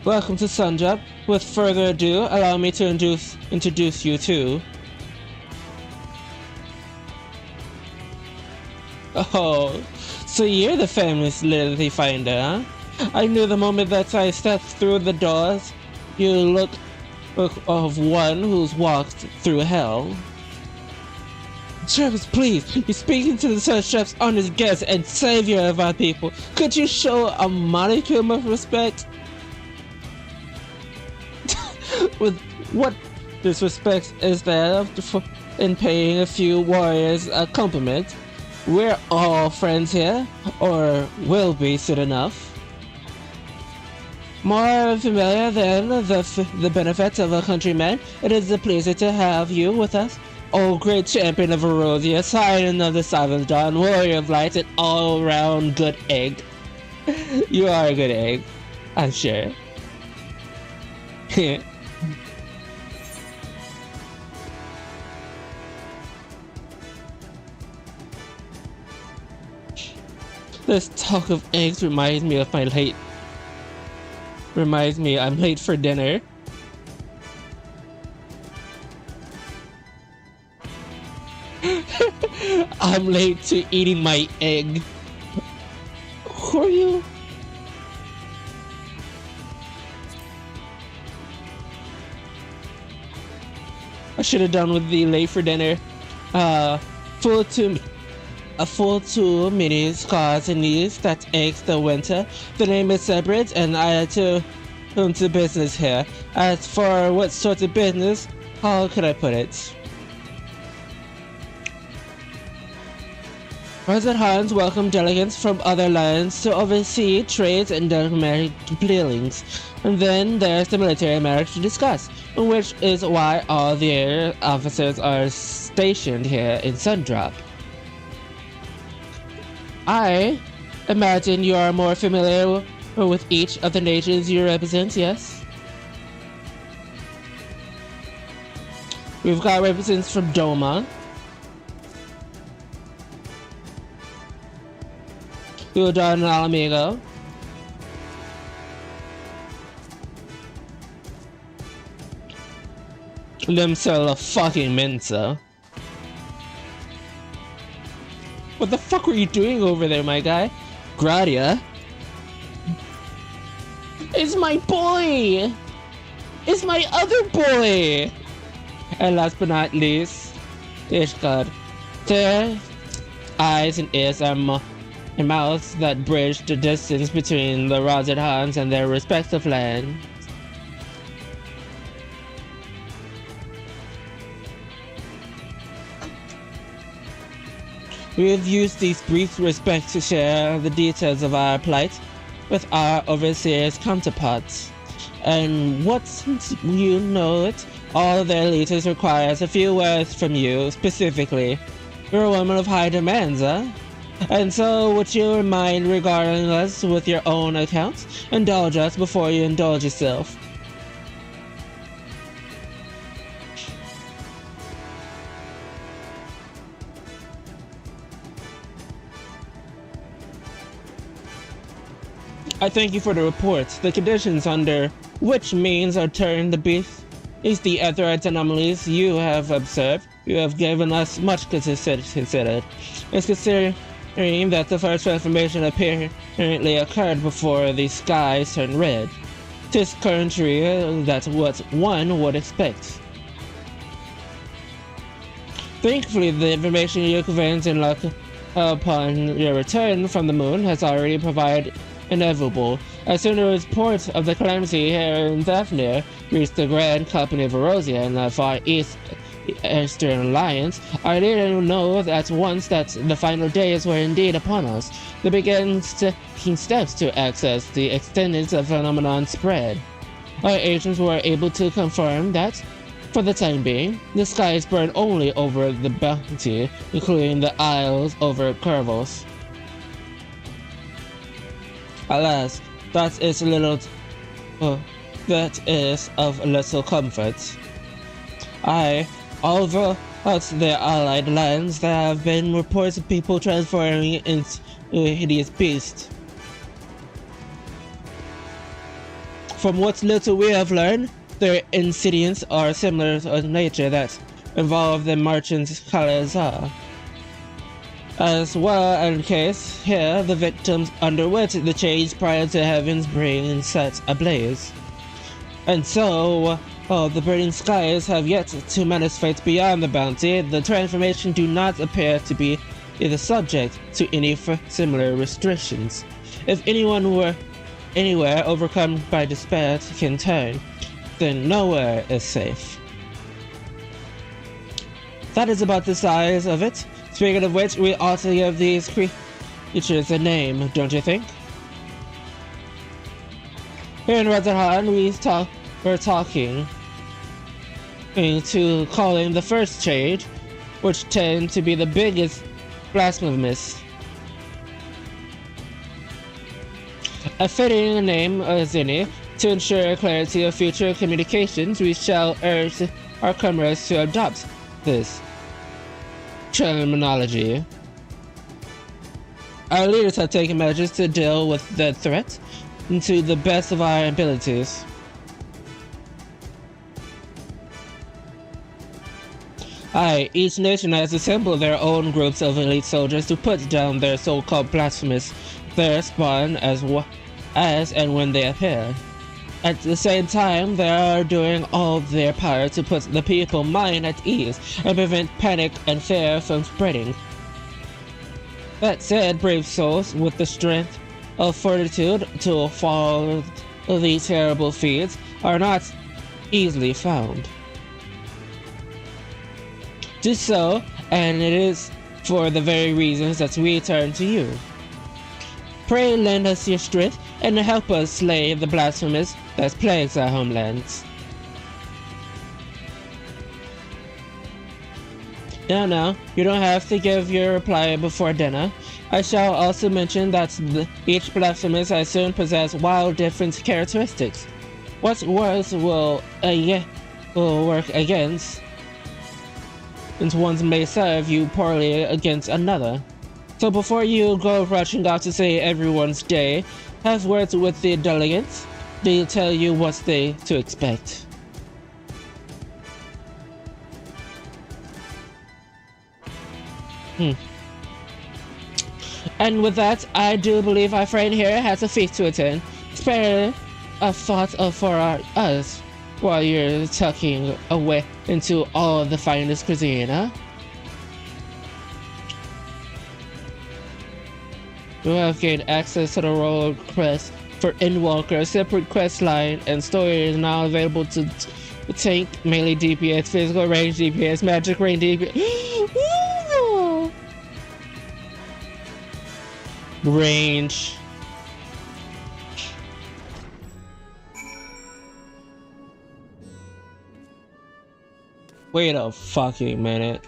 Welcome to Sundrop. With further ado, allow me to introduce you to... Oh, so you're the famous Lily Finder, huh? I knew the moment that I stepped through the doors, you look of one who's walked through hell. Travis, please, you're speaking to the Sir Chef's honored guest and savior of our people. Could you show a modicum of respect? With what disrespect is there in paying a few warriors a compliment? We're all friends here, or will be soon enough. More familiar than the benefits of a countryman, it is a pleasure to have you with us. Oh, great champion of Erosia, scion of the Silent Dawn, warrior of light, and all-round good egg. You are a good egg, I'm sure. This talk of eggs reminds me of I'm late for dinner. I'm late to eating my egg. Who are you? I should have done with the late for dinner. A full 2 minis cars and these that eggs the winter. The name is separate and I had to come to business here. As for what sort of business, how could I put it? President Hans welcomed delegates from other lands to oversee trades and diplomatic dealings. And then there's the military matter to discuss, which is why all the officers are stationed here in Sundrop. I imagine you are more familiar with each of the nations you represent, yes? We've got representatives from Doma, Udon and Alamigo, Limsel fucking Mensa. What the fuck were you doing over there, my guy? Gradia? It's my boy! It's my other boy! And last but not least, Ishgard. Their eyes and ears are and mouths that bridge the distance between the Rosed Hans and their respective lands. We have used these brief respects to share the details of our plight with our overseers counterparts. And once you know it, all their leaders requires a few words from you specifically. You're a woman of high demands, huh? And so would you mind regarding us with your own accounts? Indulge us before you indulge yourself. I thank you for the reports. The conditions under which means are turned the beast is the other anomalies you have observed. You have given us much to consider. It's considering that the first transformation apparently occurred before the skies turned red. Tis contrary that's what one would expect. Thankfully, the information you conveyed in luck upon your return from the moon has already provided inevitable. As soon as reports of the calamity here in Daphne reached the Grand Company of Erosia in the Far Eastern Alliance, I didn't know at once that the final days were indeed upon us. They began taking steps to access the extent the phenomenon spread. Our agents were able to confirm that, for the time being, the skies burn only over the bounty, including the isles over Curvos. Alas, that is of little comfort. Although the Allied lands, there have been reports of people transforming into a hideous beast. From what little we have learned, their incidents are similar in nature that involve the merchant's Kalazar. As well, in case here, the victims underwent the change prior to heaven's being set ablaze. And so, the burning skies have yet to manifest beyond the bounty. The transformation do not appear to be either subject to any similar restrictions. If anyone were anywhere overcome by despair can turn, then nowhere is safe. That is about the size of it. Speaking of which, we ought to give these creatures a name, don't you think? Here in Razarhan, we're talking to calling the first change, which tend to be the biggest blasphemous. A fitting name as any. To ensure clarity of future communications, we shall urge our comrades to adopt this terminology. Our leaders have taken measures to deal with the threat to the best of our abilities. Each nation has assembled their own groups of elite soldiers to put down their so-called blasphemous, their spawn as and when they appear. At the same time, they are doing all their power to put the people's mind at ease and prevent panic and fear from spreading. That said, brave souls with the strength of fortitude to follow these terrible feats are not easily found. Just so, and it is for the very reasons that we turn to you. Pray lend us your strength and help us slay the blasphemous that plagues our homelands. No, you don't have to give your reply before dinner. I shall also mention that each blasphemous I soon possess wild different characteristics. What words will work against, and one may serve you poorly against another. So before you go rushing out to say everyone's day, have words with the delegates. They'll tell you what to expect. And with that, I do believe our friend here has a feast to attend. Spare a thought for us while you're tucking away into all the finest cuisine, huh? You have gained access to the role quest for Endwalker. Separate quest line and story is now available to tank, melee DPS, physical range DPS, magic range DPS. Range. Wait a fucking minute.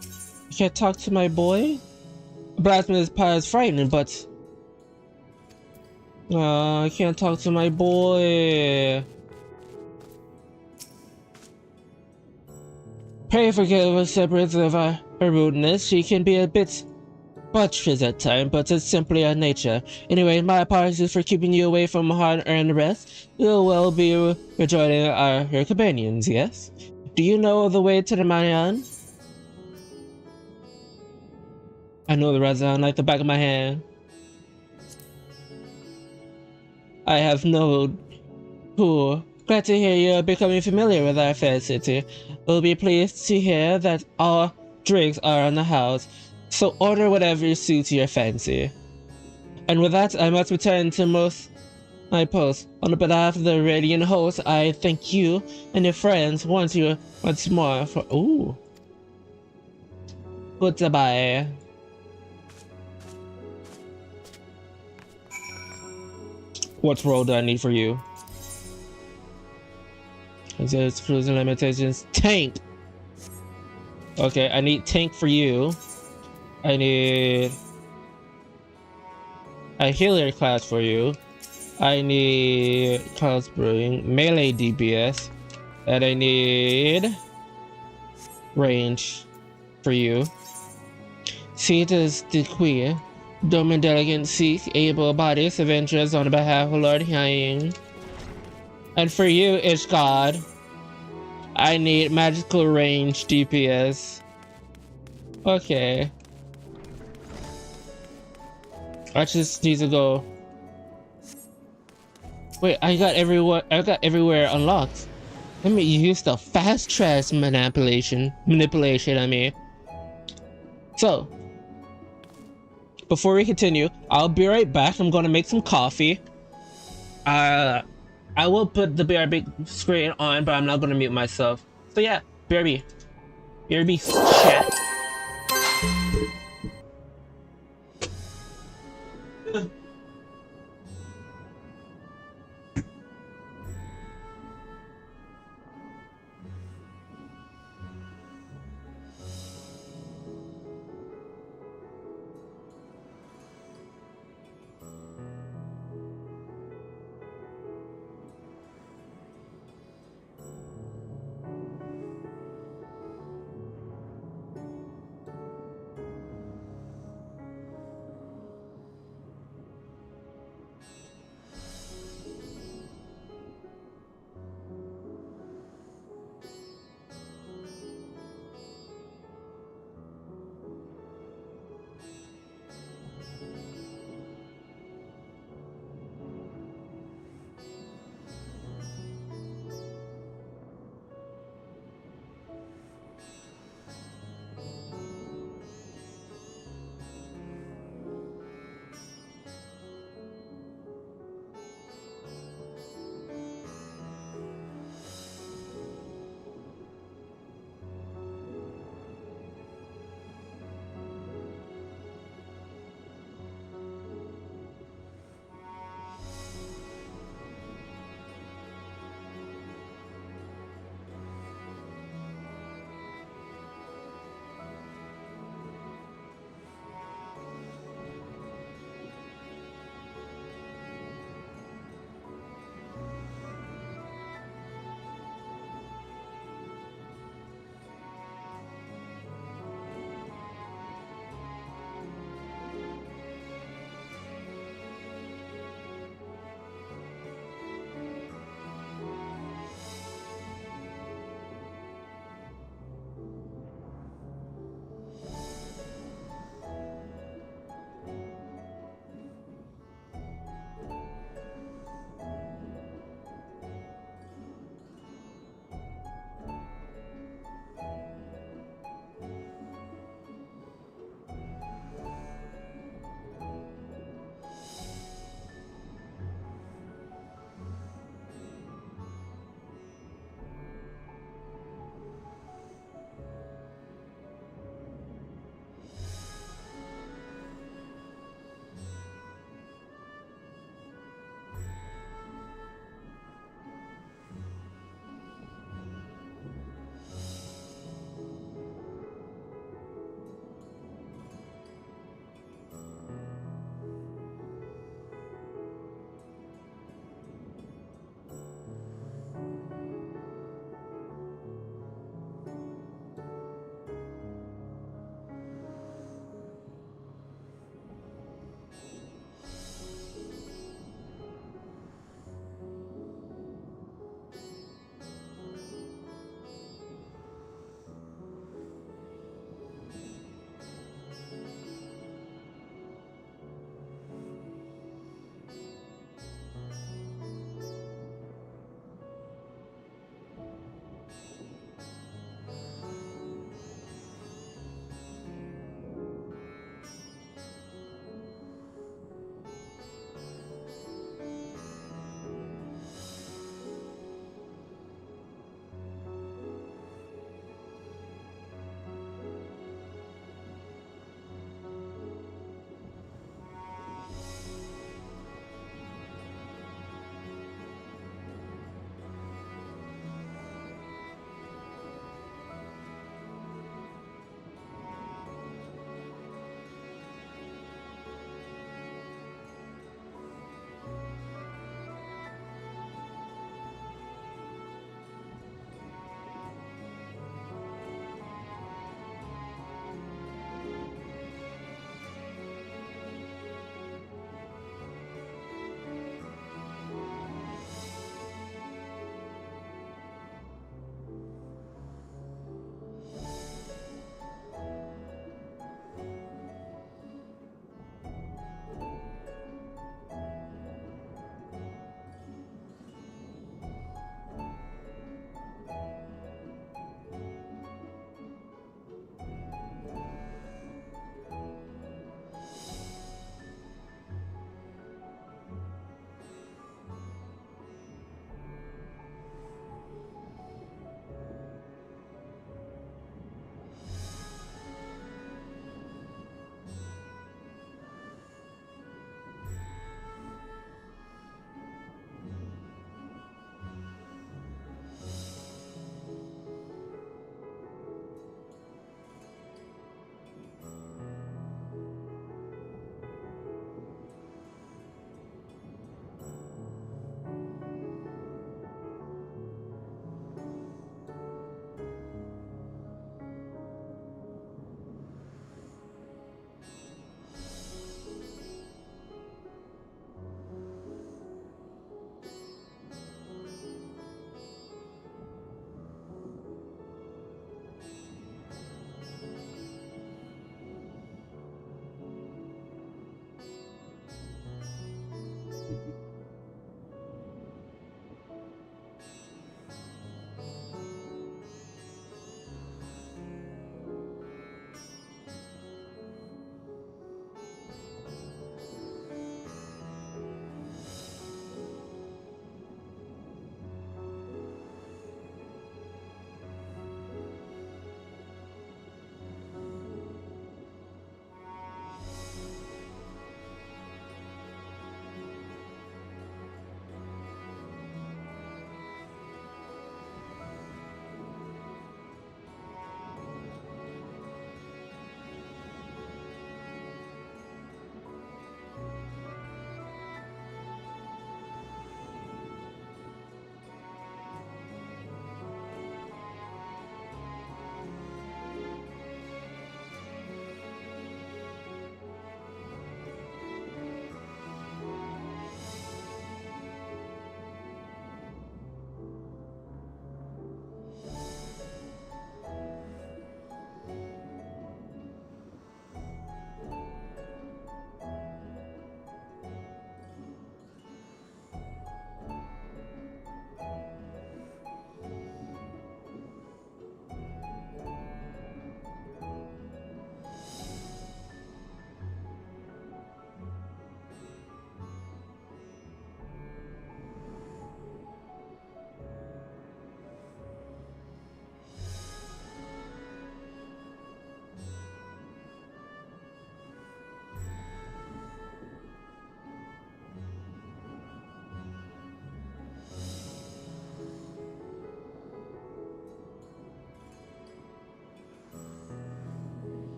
You can't talk to my boy? Blasphemous power is frightening, but I can't talk to my boy. Pray forgive us separate of her rudeness. She can be a bit buttress at times, but it's simply her nature. Anyway, my apologies for keeping you away from hard-earned rest. You'll well be rejoining your companions, yes? Do you know the way to the Mayan? I know the Razan like the back of my hand. I have no clue. Glad to hear you're becoming familiar with our fair city. We'll be pleased to hear that all drinks are in the house, so order whatever suits your fancy. And with that, I must return to my post. On behalf of the Radiant host, I thank you and your friends once more for goodbye. What role do I need for you? There's cruising limitations. Tank! Okay, I need tank for you. I need a healer class for you. I need Carl's Brewing, melee DPS, and I need range for you. Cetus the Queer, Domin Delegate seek able-bodied adventurers on behalf of Lord Hying. And for you, it's God. I need magical range DPS. Okay. I just need to go. Wait, I got everywhere unlocked. Let me use the fast trash manipulation, I mean. So, before we continue, I'll be right back. I'm gonna make some coffee. I will put the BRB screen on, but I'm not gonna mute myself. So yeah, BRB chat.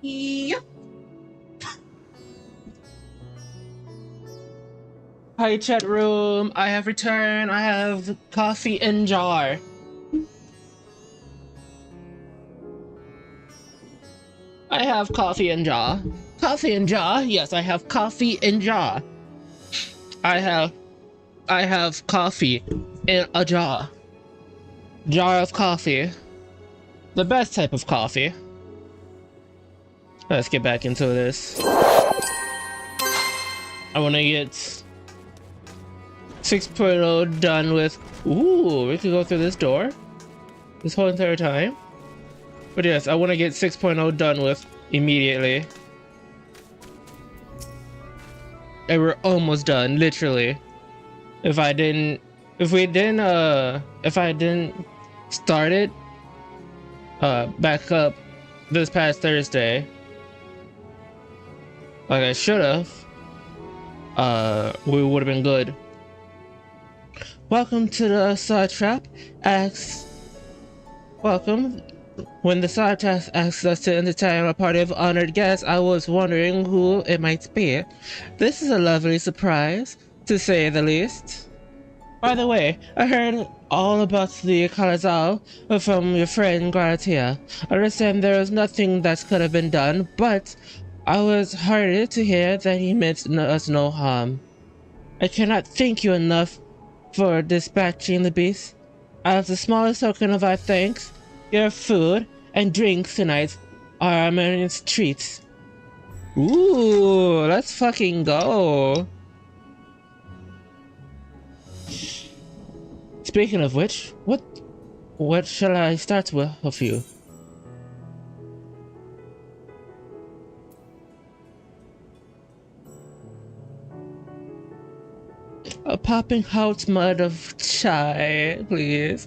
Yep. Hi, chat room. I have returned. I have coffee in jar. I have coffee in jar. Coffee in jar? Yes, I have coffee in jar. I have coffee in a jar. Jar of coffee. The best type of coffee. Let's get back into this. I want to get 6.0 done with. Ooh, we could go through this door this whole entire time. But yes, I want to get 6.0 done with immediately. And we're almost done, literally. If I didn't start it back up this past Thursday, like I should have, we would have been good. Welcome to the Side Trap. Welcome. When the Side Trap asked us to entertain a party of honored guests, I was wondering who it might be. This is a lovely surprise, to say the least. By the way, I heard all about the Kalazal from your friend Gratia. I understand there was nothing that could have been done, but I was heartened to hear that he meant us no harm. I cannot thank you enough for dispatching the beast. As the smallest token of our thanks, your food and drinks tonight are our immense treats. Ooh, let's fucking go. Speaking of which, what shall I start with you? A popping hot mud of chai, please.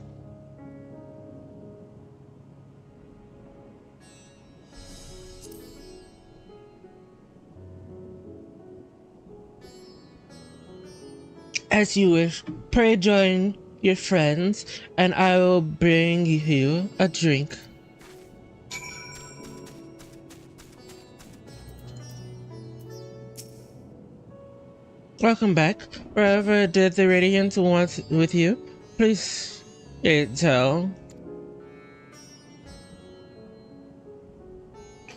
As you wish, pray join your friends, and I will bring you a drink. Welcome back. Wherever did the Radiant want with you? Please tell.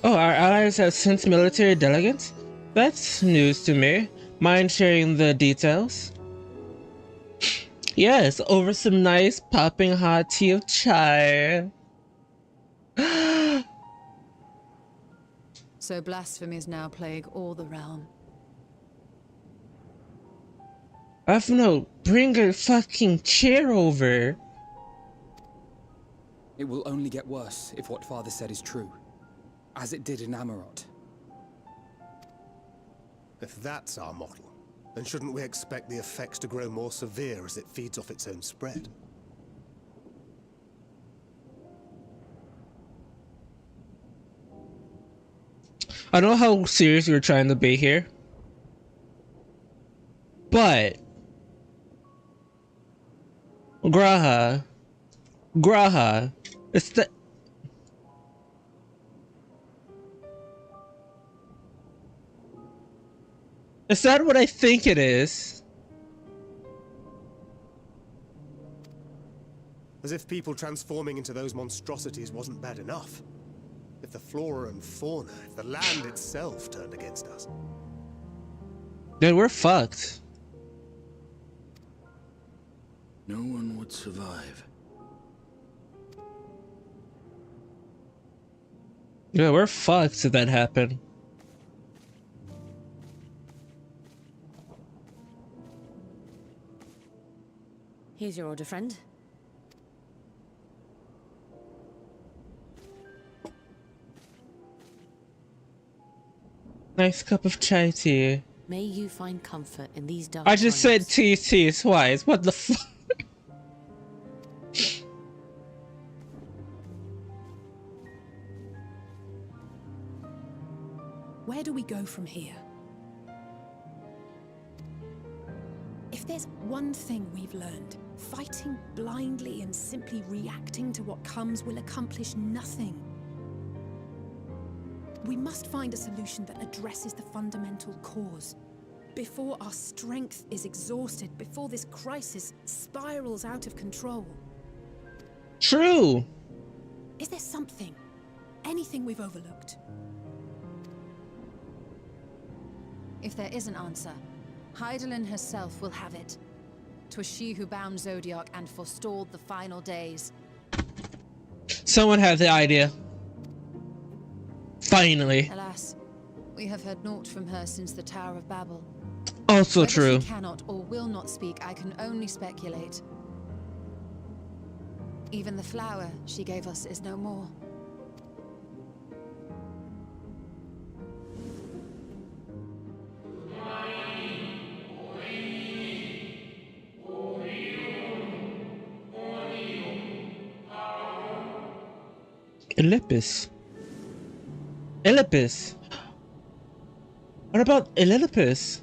Oh, our allies have sent military delegates? That's news to me. Mind sharing the details? Yes, over some nice popping hot tea of chai. So blasphemies now plague all the realm. No, bring a fucking chair over. It will only get worse if what Father said is true, as it did in Amarot. If that's our model, then shouldn't we expect the effects to grow more severe as it feeds off its own spread? I know how serious you're trying to be here, but Graha, it's the. Is that what I think it is? As if people transforming into those monstrosities wasn't bad enough. If the flora and fauna, if the land itself turned against us. Then we're fucked. No one would survive. Yeah, we're fucked if that happened. Here's your order, friend. Nice cup of chai tea. May you find comfort in these dark I just said times. tea twice. What the fuck? Where do we go from here? If there's one thing we've learned, fighting blindly and simply reacting to what comes will accomplish nothing. We must find a solution that addresses the fundamental cause. Before our strength is exhausted, before this crisis spirals out of control. True. Is there something, anything we've overlooked? If there is an answer, Hydaelyn herself will have it. 'Twas she who bound Zodiac and forestalled the final days. Someone had the idea. Finally. Alas, we have heard naught from her since the Tower of Babel. Also Whether true. she cannot or will not speak, I can only speculate. Even the flower she gave us is no more. Elipis. Elipis. What about Elipis?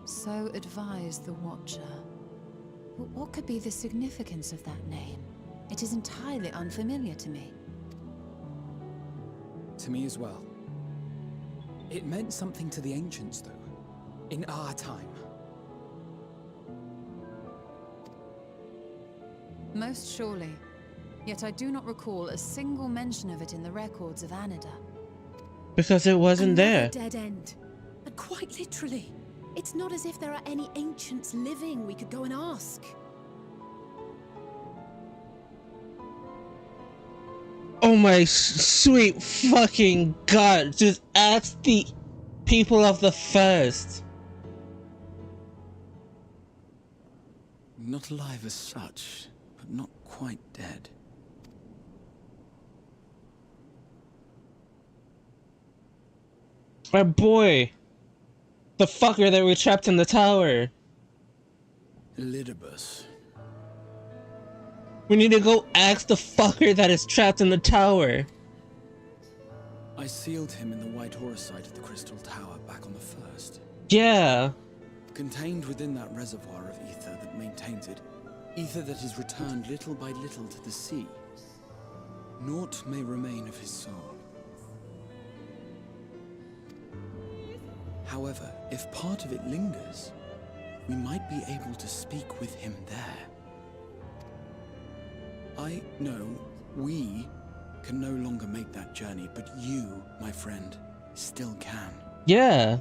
So advised the Watcher. What could be the significance of that name? It is entirely unfamiliar to me. To me as well. It meant something to the ancients, though. In our time. Most surely. Yet I do not recall a single mention of it in the records of Anida. Because it wasn't Another there. dead end. And quite literally. It's not as if there are any ancients living we could go and ask. Oh my sweet fucking god. Just ask the people of the first. Not alive as such, but not quite dead. My boy. The fucker that we trapped in the tower. Elidibus. We need to go ask the fucker that is trapped in the tower. I sealed him in the White Horus site of the Crystal Tower back on the first. Yeah. Contained within that reservoir of ether that maintains it, ether that is returned little by little to the sea. Naught may remain of his soul. However, if part of it lingers, we might be able to speak with him there. I know we can no longer make that journey, but you, my friend, still can. Yeah.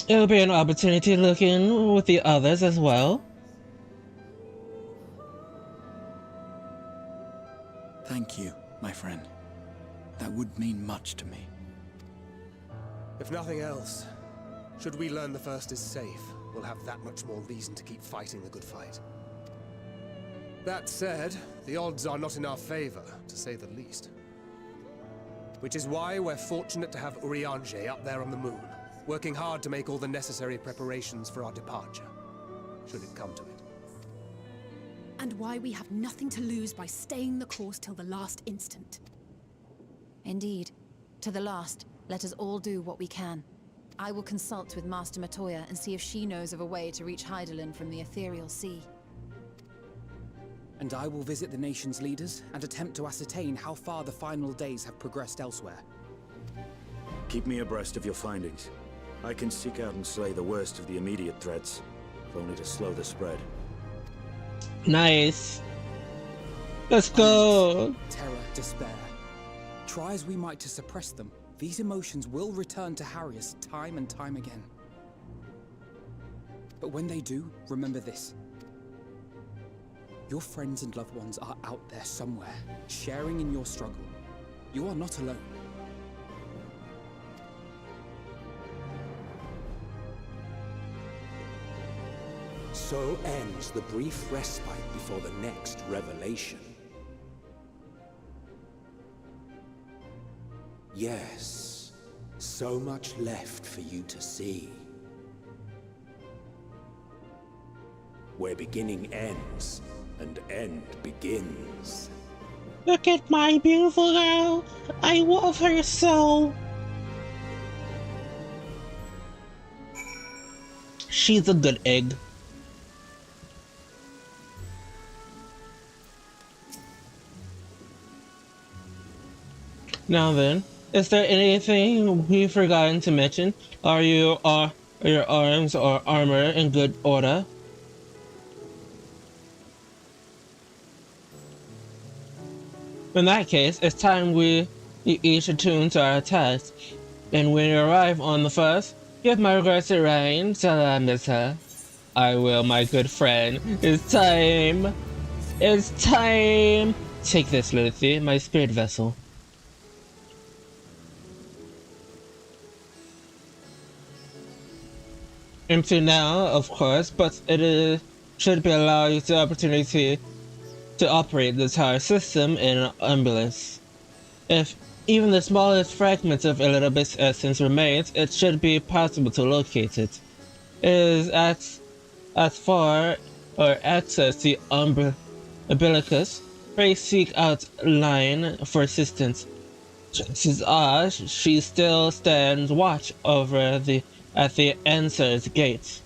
It'll be an opportunity to look in with the others as well. Thank you, my friend. That would mean much to me. If nothing else, should we learn the first is safe, we'll have that much more reason to keep fighting the good fight. That said, the odds are not in our favor, to say the least. Which is why we're fortunate to have Urianger up there on the moon, working hard to make all the necessary preparations for our departure, should it come to it. And why we have nothing to lose by staying the course till the last instant. Indeed. To the last, let us all do what we can. I will consult with Master Matoya and see if she knows of a way to reach Hydaelyn from the ethereal sea. And I will visit the nation's leaders and attempt to ascertain how far the final days have progressed elsewhere. Keep me abreast of your findings. I can seek out and slay the worst of the immediate threats, if only to slow the spread. Nice. Let's go. Terror, despair. Try as we might to suppress them, these emotions will return to harry us time and time again. But when they do, remember this. Your friends and loved ones are out there somewhere, sharing in your struggle. You are not alone. So ends the brief respite before the next revelation. Yes, so much left for you to see. Where beginning ends, and end begins. Look at my beautiful girl. I love her so. She's a good egg. Now then, is there anything we've forgotten to mention? Are your arms or armor in good order? In that case, it's time we each attune to our tasks. And when you arrive on the first, give my regards to Rain, tell her I miss her. I will, my good friend. It's time! It's time! Take this, Lucy, my spirit vessel. Empty now, of course, but should be allow you the opportunity to operate the entire system in an ambulance. If even the smallest fragment of Elizabeth's essence remains, it should be possible to locate it. It is as far or access the umbilicus. Pray seek out line for assistance. Chances are she still stands watch over at the Answer's gate.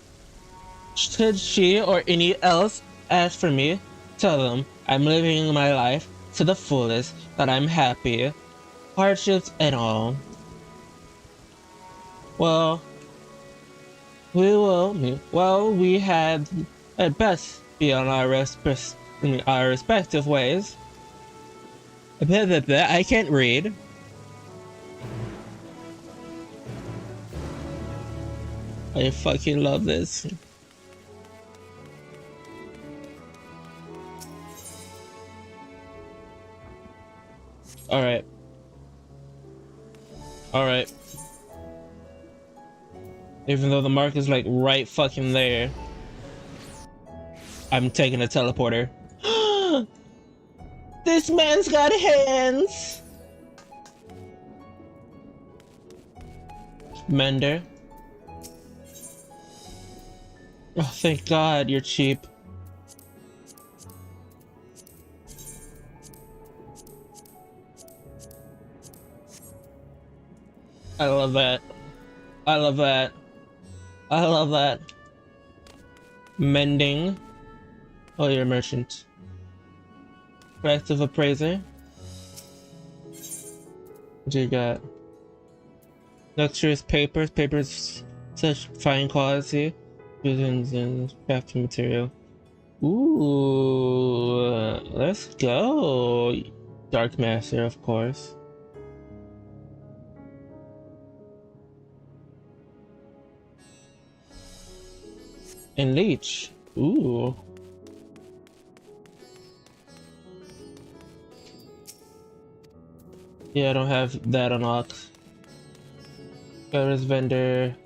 Should she or any else ask for me, tell them I'm living my life to the fullest, that I'm happy, hardships and all. Well, we had at best be on our respective ways. I can't read. I fucking love this. Alright. Alright. Even though the mark is like right fucking there, I'm taking a teleporter. This man's got hands! Mender. Oh, thank God, you're cheap. I love that. I love that. I love that. Mending. Oh, you're a merchant. Proactive appraiser. What do you got? Luxurious papers. Papers such fine quality. Using and crafting material. Ooh, let's go. Dark Master, of course. And Leech. Ooh. Yeah, I don't have that unlocked. Where's vendor?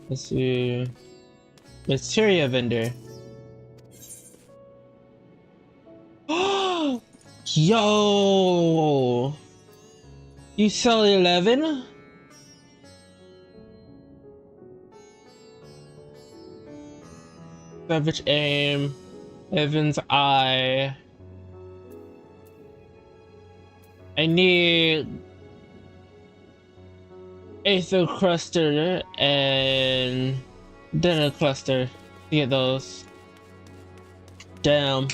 Let's see. Materia vendor. Yo! You sell 11? Savage aim. Evan's eye. I need Aether cluster and Dinner cluster to get those. Damn.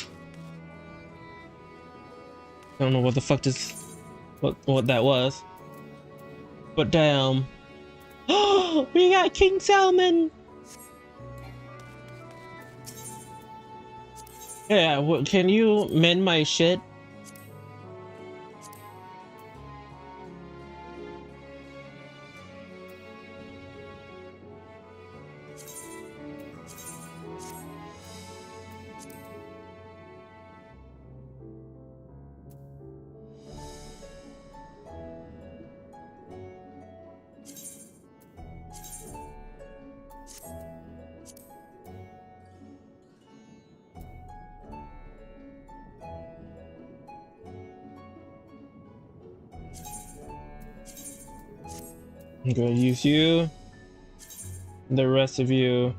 I don't know what the fuck this, what that was, but damn. We got King Salmon. Yeah, can you mend my shit? I'm gonna use you, the rest of you.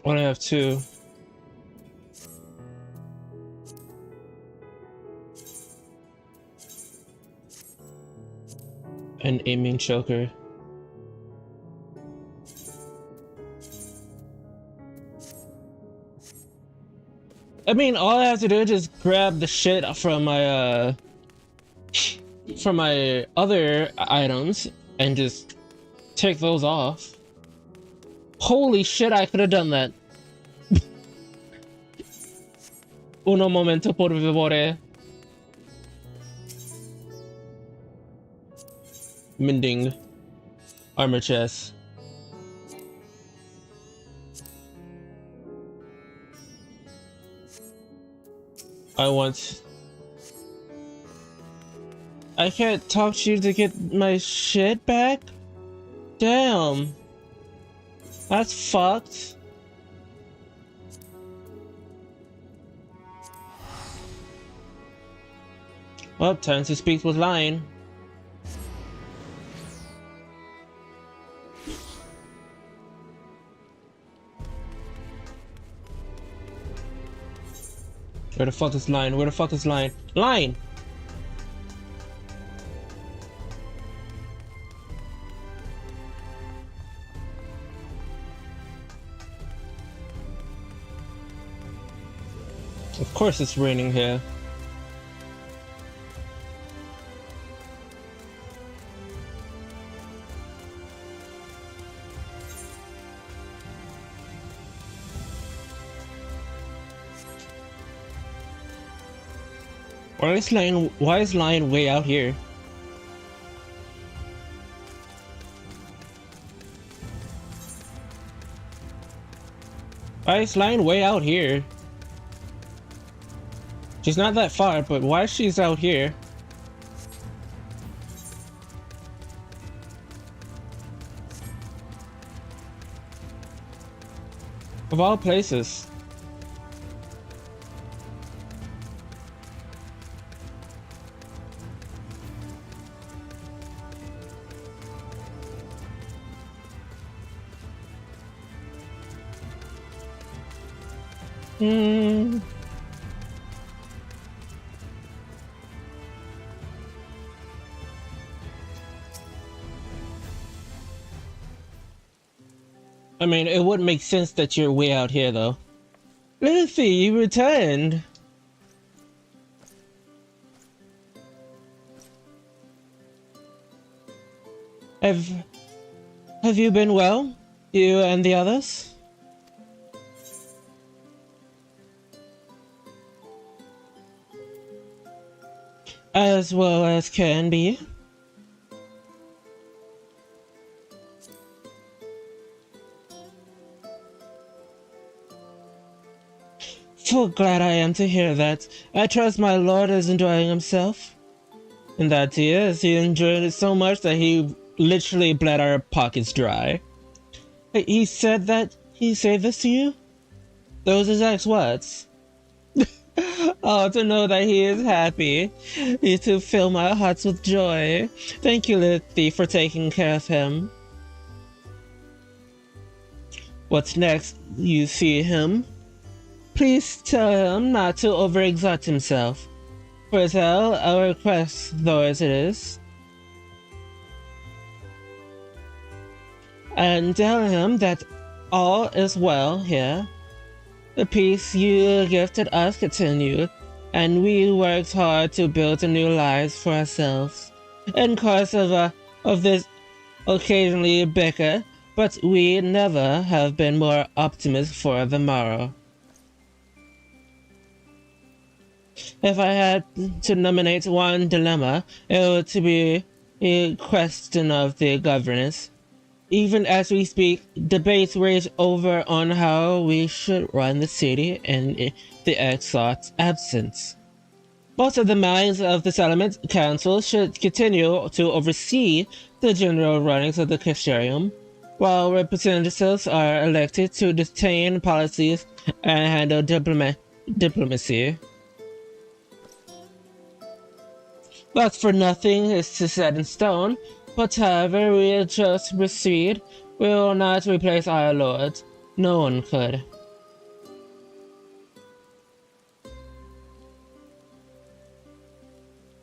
Only have 2. An aiming choker. I mean, all I have to do is just grab the shit from my other items and just take those off. Holy shit, I could have done that. Uno momento, por favore. Mending armor chest. I can't talk to you to get my shit back? Damn. That's fucked. Well, time to speak with Lion. Where the fuck is Lion? Where the fuck is Lion? Lion! Of course it's raining here. Why is Lion way out here? Why is Lion way out here? She's not that far, but why she's out here? Of all places. I mean, it would make sense that you're way out here, though. Luffy, you returned! Have you been well? You and the others? As well as can be. So glad I am to hear that. I trust my lord is enjoying himself. And that he is. He enjoyed it so much that he literally bled our pockets dry. He said that he said this to you? Those exact words. Oh, to know that he is happy. You two fill my hearts with joy. Thank you, Luffy, for taking care of him. What's next? You see him? Please tell him not to overexert himself. For tell our request, though as it is. And tell him that all is well here. The peace you gifted us continued, and we worked hard to build a new lives for ourselves. In course of this occasionally bicker, but we never have been more optimistic for the morrow. If I had to nominate one dilemma, it would to be a question of the governance. Even as we speak, debates rage over on how we should run the city in the Exarch's absence. Most of the minds of the settlement council should continue to oversee the general runnings of the Castellarium, while representatives are elected to detain policies and handle diplomacy. But for nothing is set in stone. But however we just proceed, we will not replace our lord, No one could.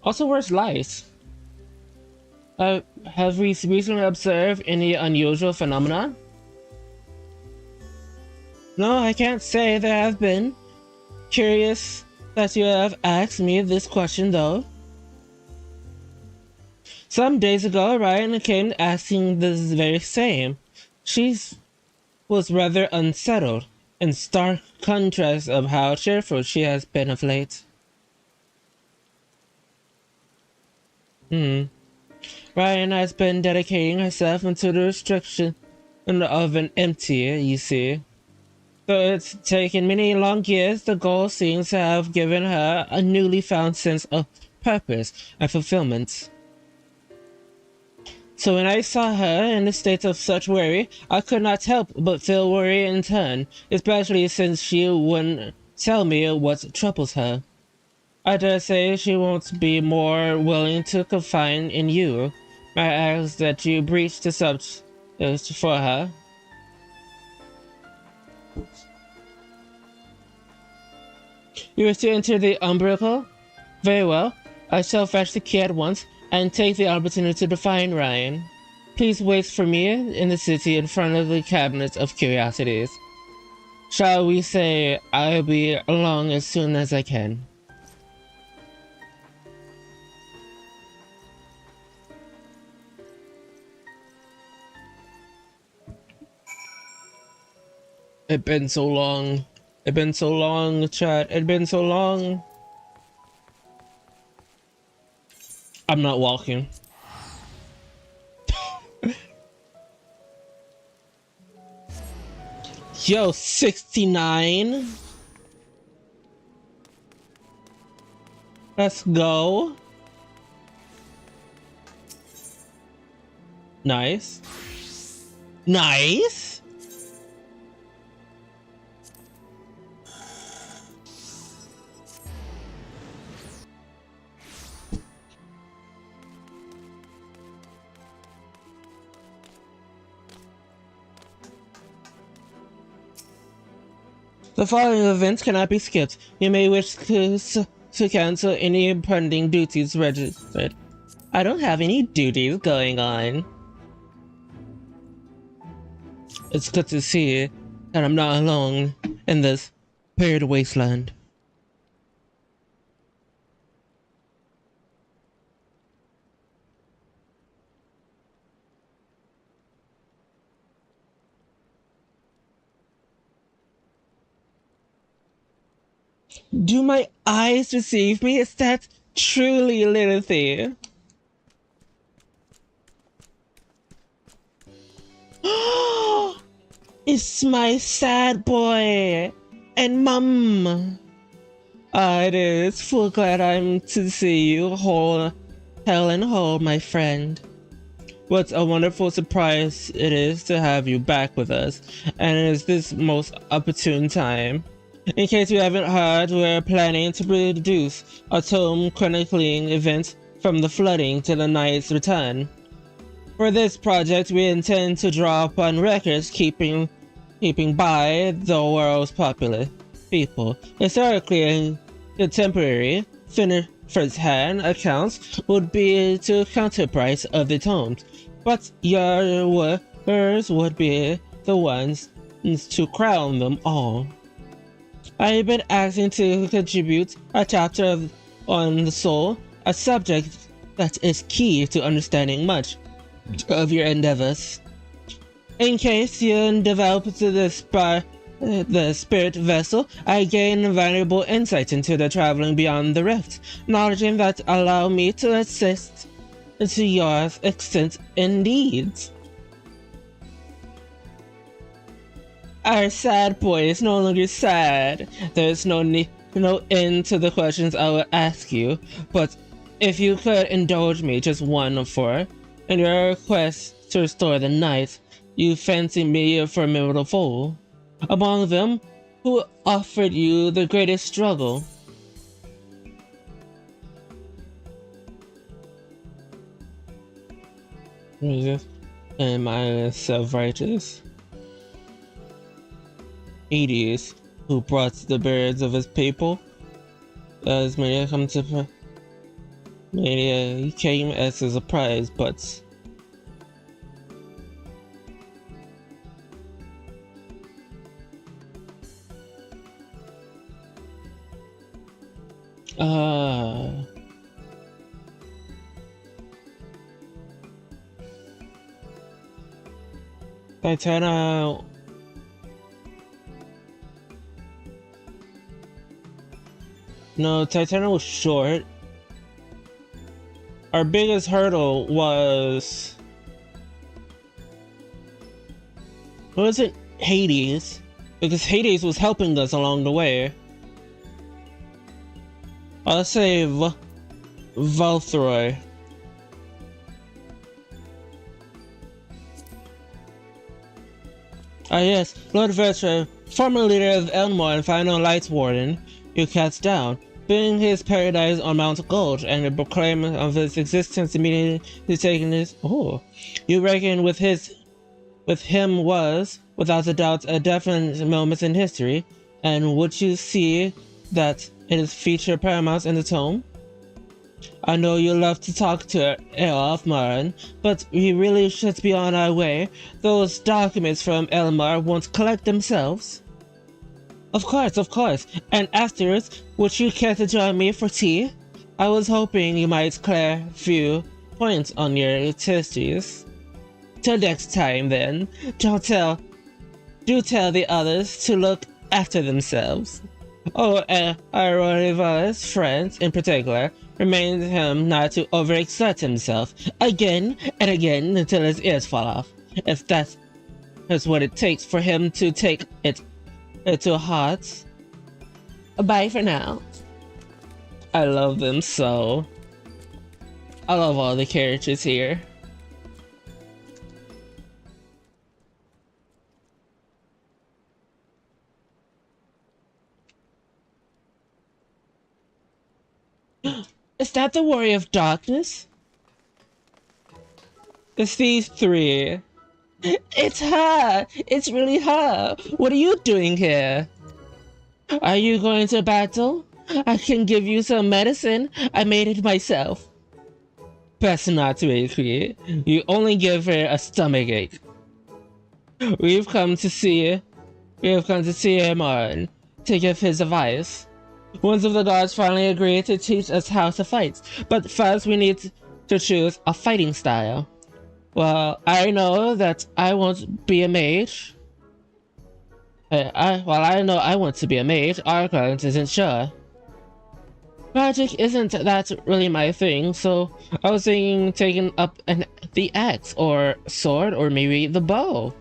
Also, where's Lice? Have we recently observed any unusual phenomena? No, I can't say there have been. Curious that you have asked me this question, though. Some days ago, Ryan came asking this very same. She was rather unsettled, in stark contrast of how cheerful she has been of late. Ryan has been dedicating herself into the restriction of an empty, you see. Though it's taken many long years, the goal seems to have given her a newly found sense of purpose and fulfillment. So when I saw her in a state of such worry, I could not help but feel worry in turn, especially since she wouldn't tell me what troubles her. I dare say she won't be more willing to confide in you. I ask that you breach the subject for her. You wish to enter the umbilical? Very well. I shall fetch the key at once and take the opportunity to find Ryan. Please wait for me in the city in front of the Cabinet of Curiosities. Shall we say I'll be along as soon as I can? It's been so long. It's been so long, chat. It's been so long. I'm not walking. Yo, 69. Let's go. Nice. Nice. The following events cannot be skipped. You may wish to cancel any pending duties registered. I don't have any duties going on. It's good to see that I'm not alone in this weird wasteland. Do my eyes deceive me? Is that truly Lilith? It's my sad boy and mum. It is full glad I'm to see you whole, hell and whole, my friend. What a wonderful surprise it is to have you back with us, and it is this most opportune time. In case you haven't heard, we're planning to produce a tome chronicling events from the flooding to the knight's return. For this project, we intend to draw upon records keeping by the world's popular people. Historically, contemporary, first-hand accounts would be to counterprice of the tomes, but yours would be the ones to crown them all. I've been asking to contribute a chapter on the soul, a subject that is key to understanding much of your endeavors. In case you develop the spirit vessel, I gain valuable insight into the traveling beyond the rift, knowledge that allow me to assist to your extent in needs. Our sad boy is no longer sad. There is no end to the questions I will ask you, but if you could indulge me just one of four, in your quest to restore the night, you fancy me a formidable foe. Among them, who offered you the greatest struggle? Am I self-righteous? Hades, who brought the birds of his people. As Mania come to Mania, he came as a surprise, but Titana. No, Titana was short. Our biggest hurdle wasn't Hades, because Hades was helping us along the way. I'll say Valthroy. Ah yes, Lord Vertra, former leader of Elmore and final Light Warden, you cast down, building his paradise on Mount Gold, and the proclaiming of his existence immediately taking his. Oh, you reckon with him was, without a doubt, a definite moment in history, and would you see that it is feature paramount in the tome? I know you love to talk to Eof Marin, but we really should be on our way. Those documents from Elmar won't collect themselves. Of course. And afterwards, would you care to join me for tea? I was hoping you might clear a few points on your histories. Till next time, then. Do tell the others to look after themselves. Oh, and Auroriva's friends in particular, remind him not to overexert himself again and again until his ears fall off. If that's what it takes for him to take it to heart. Bye for now. I love them so. I love all the characters here. Is that the Warrior of Darkness? It's these three. It's her! It's really her! What are you doing here? Are you going to battle? I can give you some medicine. I made it myself. Best not to, Akri. You only give her a stomachache. We've come to see him on to give his advice. One of the gods finally agreed to teach us how to fight, but first we need to choose a fighting style. Well, I know that I won't be a mage. I know I want to be a mage. Archon isn't sure. Magic isn't that really my thing, so I was thinking taking up the axe or sword or maybe the bow.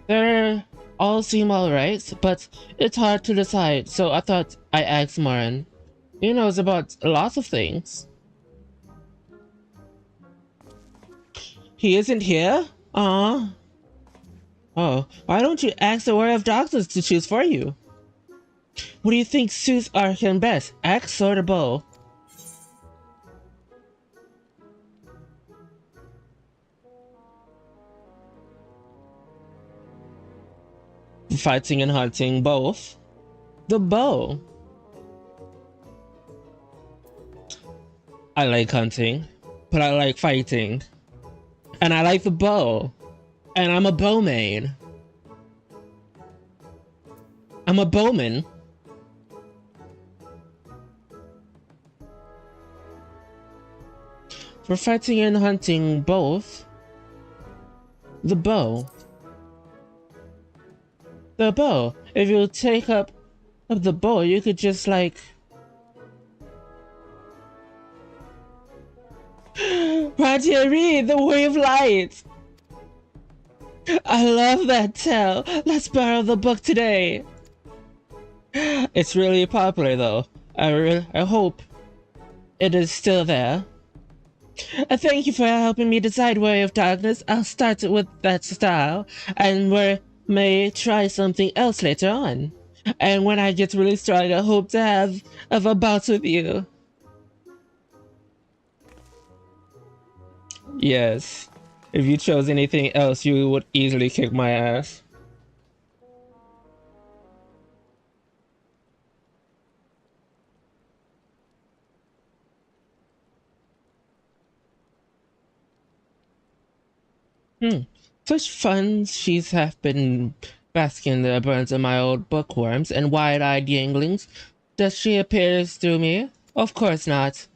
They all seem alright, but it's hard to decide, so I thought I asked Marin. He knows about lots of things. He isn't here? Oh, why don't you ask the Warrior of Darkness to choose for you? What do you think suits Archon best? Axe, sword, or bow? Fighting and hunting, both. The bow. I like hunting, but I like fighting. And I like the bow. And I'm a bowman. I'm a bowman. For fighting and hunting both. The bow. The bow. If you take up the bow, you could just like... Rajiri, the Way of Light! I love that tale. Let's borrow the book today. It's really popular though. I hope it is still there. Thank you for helping me decide Way of Darkness. I'll start with that style, and we may try something else later on. And when I get really strong, I hope to have a bout with you. Yes. If you chose anything else, you would easily kick my ass. Such fun she's have been basking in the burns of my old bookworms and wide-eyed yanglings. Does she appears through me? Of course not.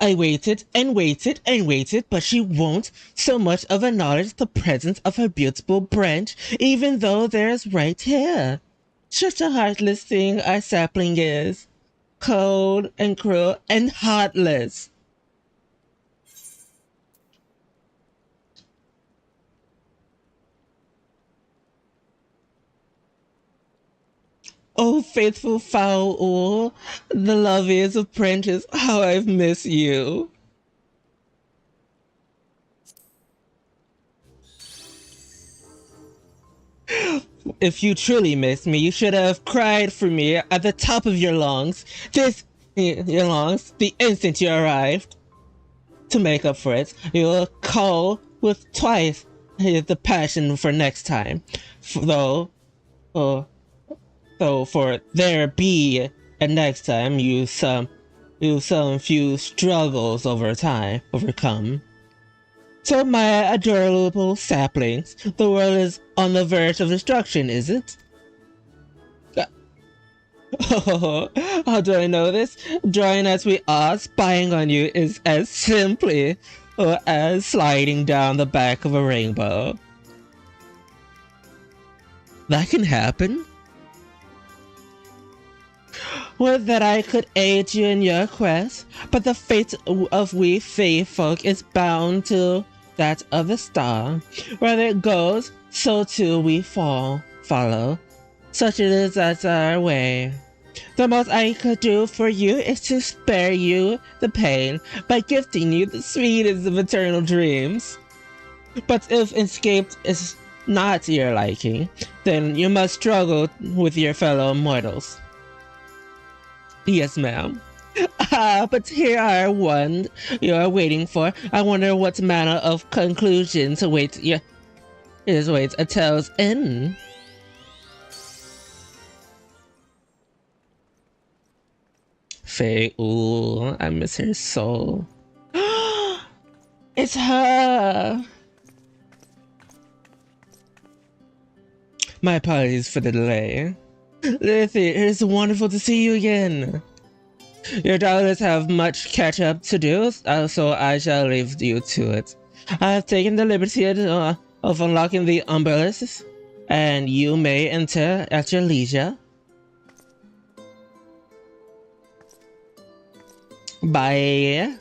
I waited and waited and waited, but she won't so much of acknowledge the presence of her beautiful branch, even though there's right here. Such a heartless thing a sapling is. Cold and cruel and heartless. Oh, faithful fowl, the loveliest of apprentice, how I've missed you. If you truly miss me, you should have cried for me at the top of your lungs. Your lungs, the instant you arrived. To make up for it, you'll call with twice the passion for next time. Though for there be a next time you some few struggles overcome. So my adorable saplings, the world is on the verge of destruction, is it? Oh, how do I know this? Drawing as we are, spying on you is as simply as sliding down the back of a rainbow. That can happen. Would that I could aid you in your quest, but the fate of we Fey folk is bound to that of the star. Where it goes, so too we follow. Such it is as our way. The most I could do for you is to spare you the pain by gifting you the sweetest of eternal dreams. But if escape is not your liking, then you must struggle with your fellow mortals. Yes, ma'am. But here are one you are waiting for. I wonder what manner of conclusions awaits a tale's end. Faye, ooh, I miss her so. It's her! My apologies for the delay. Lizzie, it is wonderful to see you again. Your daughters have much catch up to do, so I shall leave you to it. I have taken the liberty of unlocking the umbrellas, and you may enter at your leisure. Bye.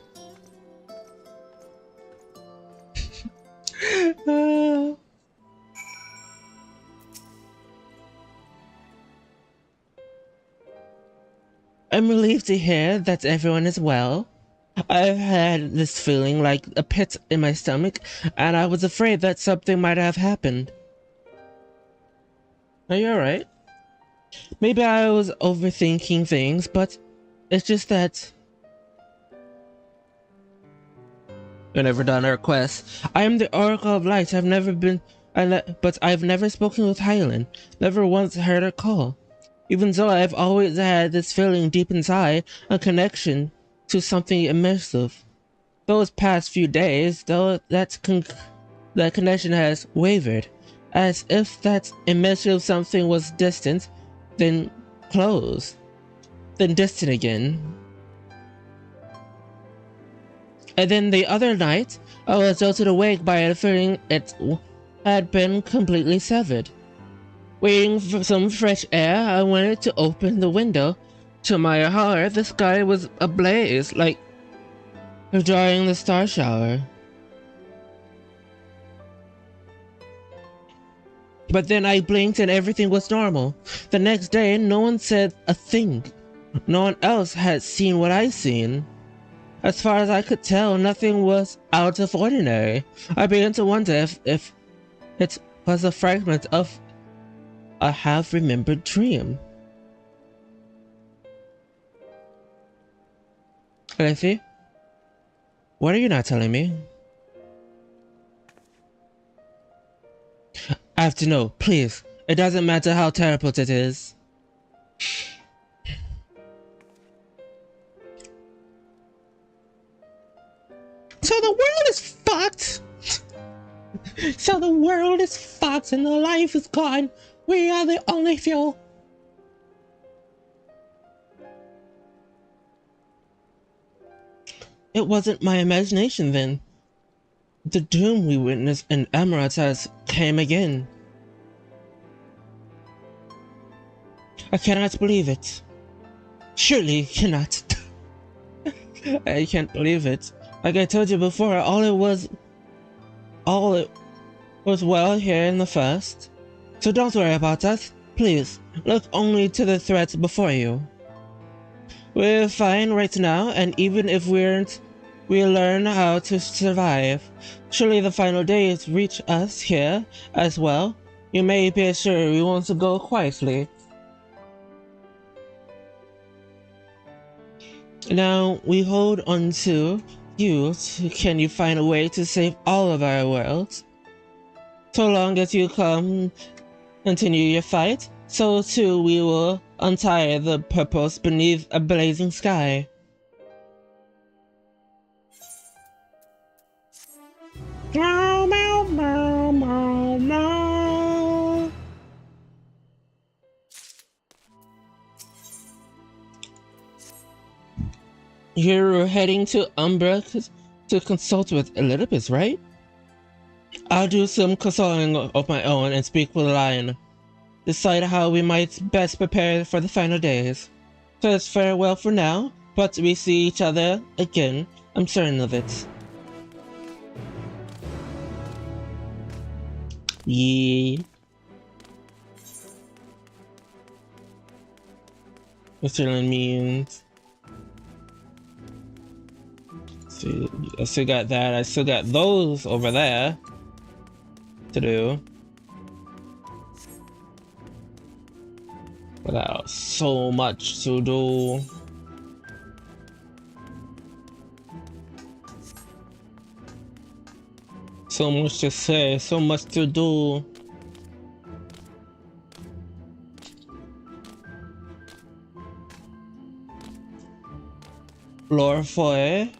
I'm relieved to hear that everyone is well. I've had this feeling like a pit in my stomach, and I was afraid that something might have happened. Are you alright? Maybe I was overthinking things, but it's just that I've never done a request. I am the Oracle of Light. But I've never spoken with Hyland. Never once heard her call. Even so, I've always had this feeling deep inside, a connection to something immersive. Those past few days, though, that connection has wavered, as if that immersive something was distant, then close, then distant again. And then the other night, I was jolted awake by a feeling it had been completely severed. Waiting for some fresh air, I wanted to open the window. To my horror, the sky was ablaze, like during the star shower. But then I blinked and everything was normal. The next day, no one said a thing. No one else had seen what I seen. As far as I could tell, nothing was out of ordinary. I began to wonder if it was a fragment of a half-remembered dream. Letty, what are you not telling me? I have to know, please. It doesn't matter how terrible it is. So the world is fucked and the life is gone. We are the only few. It wasn't my imagination then. The doom we witnessed in Amaratas came again. I cannot believe it. Surely you cannot. I can't believe it. Like I told you before, all it was well here in the first. So don't worry about us. Please, look only to the threats before you. We're fine right now, and even if we'll learn how to survive. Surely the final days reach us here as well. You may be sure we want to go quietly. Now we hold on to you. Can you find a way to save all of our worlds? So long as you continue your fight, so too we will untie the purpose beneath a blazing sky. Meow, meow, meow, meow, meow. You're heading to Umbra to consult with Elizabeth, right? I'll do some consulting of my own and speak with Lion. Decide how we might best prepare for the final days. So it's farewell for now, but we see each other again. I'm certain of it. Yeah. What certainly means. See, I still got that. I still got those over there to do. Without so much to do. So much to say, so much to do. Lorfoy.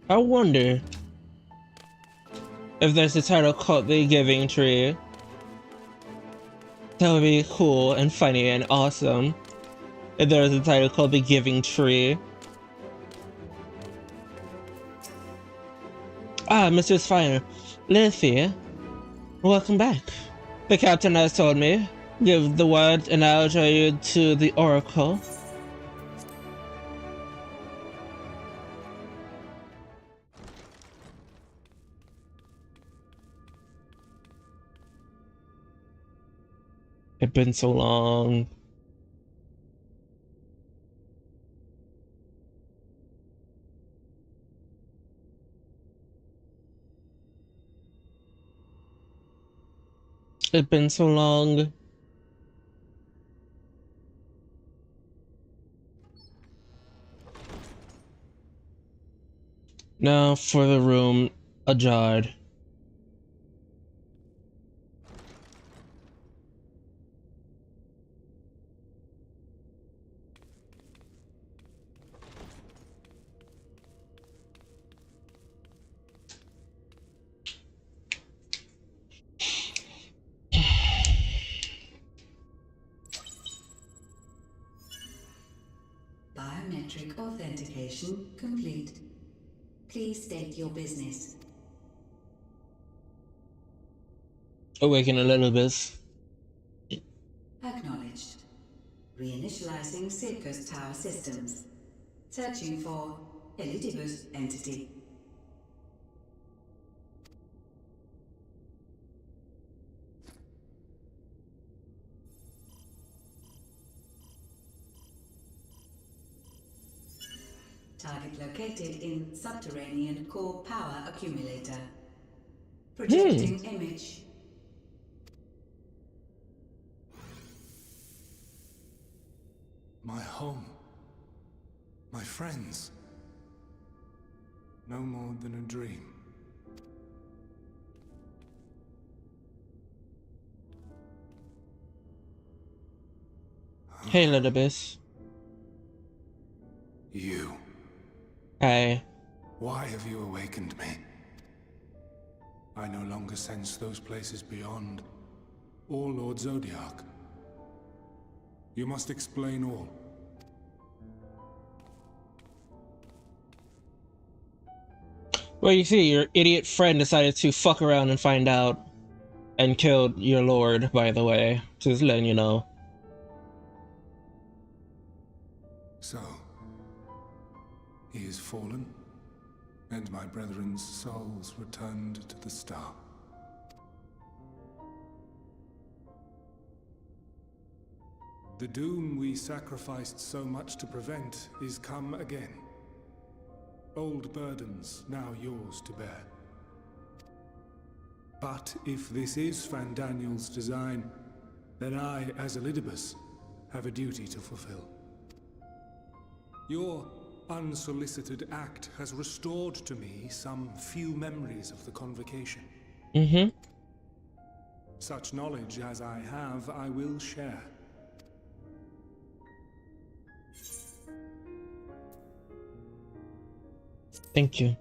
I wonder if there's a title called The Giving Tree. That would be cool and funny and awesome. If there was a title called The Giving Tree. Ah, Mr. Finer. Lithia, welcome back. The captain has told me. Give the word and I'll show you to the Oracle. It's been so long. It's been so long. Now for the room ajar. Biometric authentication complete. Please state your business. Awaken a little bit. Acknowledged. Reinitializing Circus Tower systems. Searching for Elidibus entity. Target located in subterranean core power accumulator. Projecting image. My home. My friends. No more than a dream. Hey, little bit. You. Hi. Why have you awakened me? I no longer sense those places beyond, or Lord Zodiac. You must explain all. Well, you see, your idiot friend decided to fuck around and find out, and killed your lord, by the way. Just letting you know. So, he is fallen, and my brethren's souls returned to the star. The doom we sacrificed so much to prevent is come again. Old burdens now yours to bear. But if this is Fandaniel's design, then I, as Elidibus, have a duty to fulfill. Your unsolicited act has restored to me some few memories of the convocation. Mm-hmm. Such knowledge as I have, I will share. Thank you.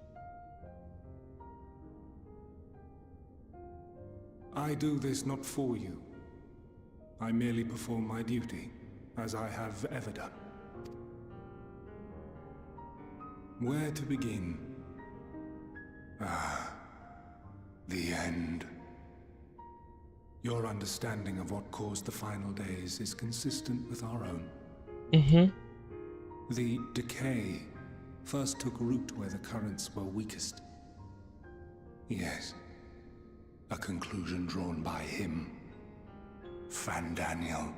I do this not for you. I merely perform my duty, as I have ever done. Where to begin? Ah, the end. Your understanding of what caused the final days is consistent with our own. Mm-hmm. The decay first took root where the currents were weakest. Yes, a conclusion drawn by him, Fandaniel.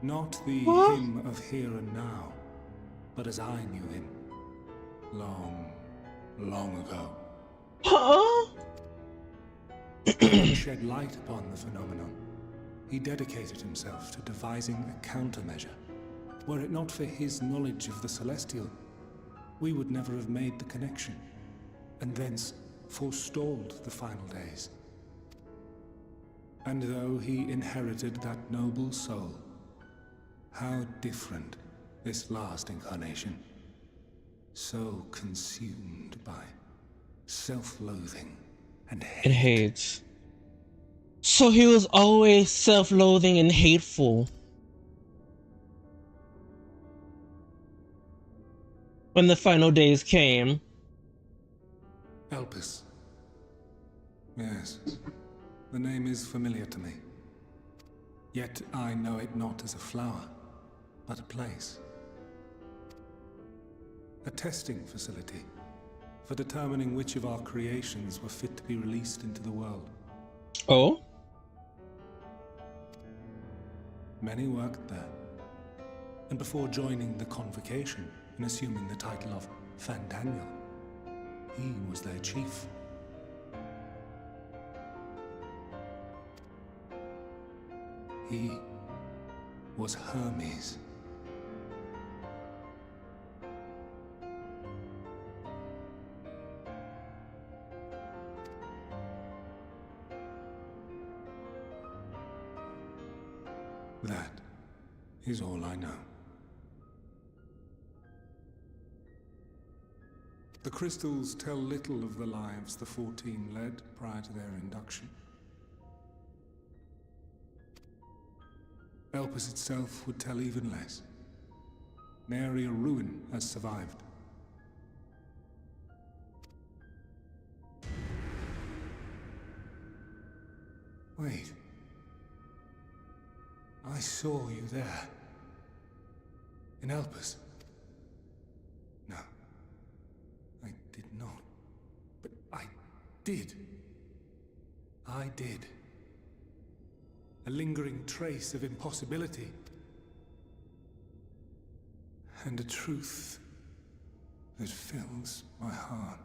Not the him of here and now, but as I knew him, long, long ago. Huh? Having shed light upon the phenomenon, he dedicated himself to devising a countermeasure. Were it not for his knowledge of the Celestial, we would never have made the connection, and thence forestalled the final days. And though he inherited that noble soul, how different this last incarnation, so consumed by self-loathing and hate. And hates. So he was always self-loathing and hateful. When the final days came. Elpis. Yes, the name is familiar to me. Yet I know it not as a flower, but a place. A testing facility for determining which of our creations were fit to be released into the world. Oh? Many worked there. And before joining the convocation and assuming the title of Fandaniel, he was their chief. He was Hermes. That is all I know. The crystals tell little of the lives the 14 led prior to their induction. Elpis itself would tell even less. Nary a ruin has survived. Wait. I saw you there. In Elpis. No. I did not. But I did. I did. A lingering trace of impossibility. And a truth that fills my heart.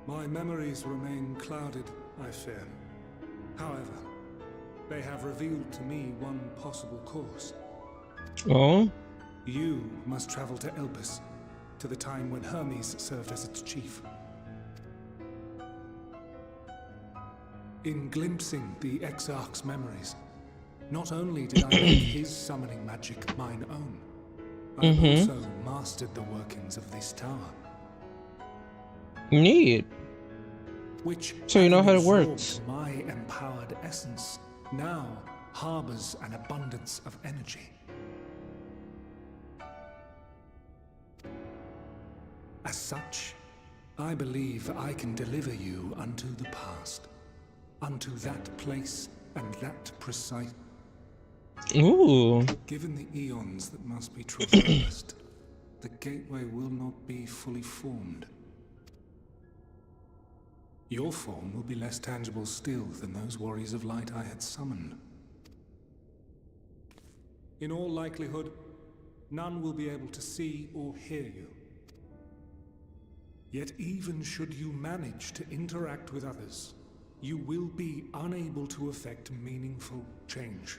My memories remain clouded, I fear. However, they have revealed to me one possible course. Oh? You must travel to Elpis, to the time when Hermes served as its chief. In glimpsing the Exarch's memories, not only did I make his summoning magic mine own, I also mastered the workings of this tower. Neat. Which, So you know how it absorbed works. my empowered essence, now harbors an abundance of energy. As such, I believe I can deliver you unto the past, unto that place and that precise. Ooh. Given the eons that must be traversed, the gateway will not be fully formed. Your form will be less tangible still than those warriors of light I had summoned. In all likelihood, none will be able to see or hear you. Yet even should you manage to interact with others, you will be unable to effect meaningful change.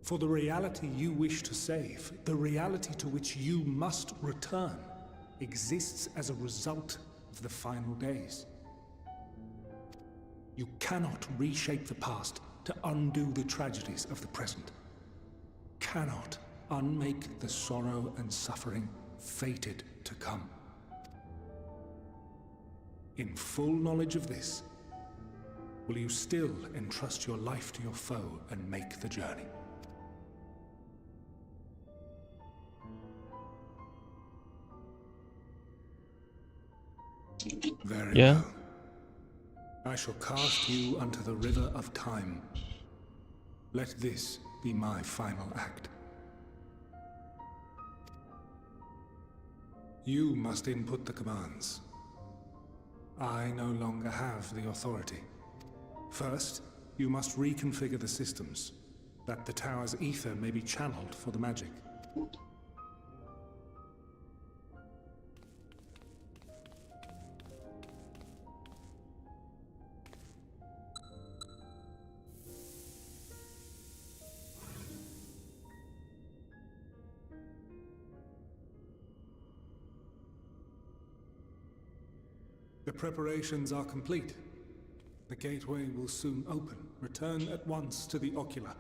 For the reality you wish to save, the reality to which you must return, exists as a result of the final days. You cannot reshape the past to undo the tragedies of the present. Cannot unmake the sorrow and suffering fated to come. In full knowledge of this, will you still entrust your life to your foe and make the journey? Very well. I shall cast you unto the river of time. Let this be my final act. You must input the commands. I no longer have the authority. First, you must reconfigure the systems, that the tower's ether may be channeled for the magic. The preparations are complete. The gateway will soon open. Return at once to the ocular.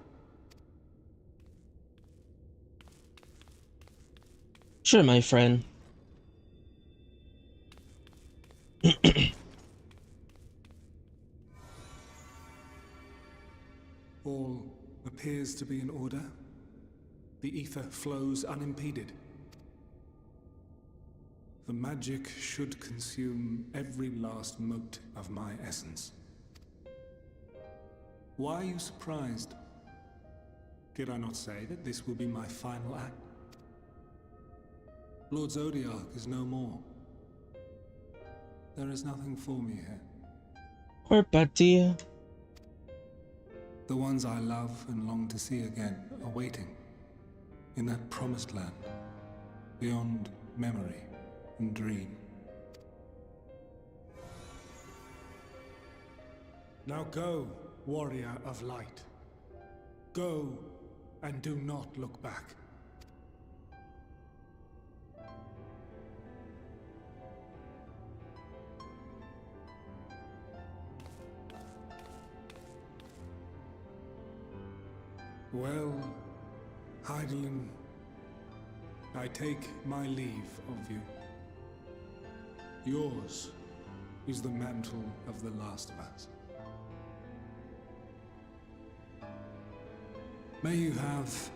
Sure, my friend. All appears to be in order. The ether flows unimpeded. The magic should consume every last mote of my essence. Why are you surprised? Did I not say that this will be my final act? Lord Zodiac is no more. There is nothing for me here. Poor Batia. The ones I love and long to see again are waiting. In that promised land, beyond memory and dream. Now go, warrior of light. Go, and do not look back. Well, Hydaelyn, I take my leave of you. Yours is the mantle of the last of us. May you have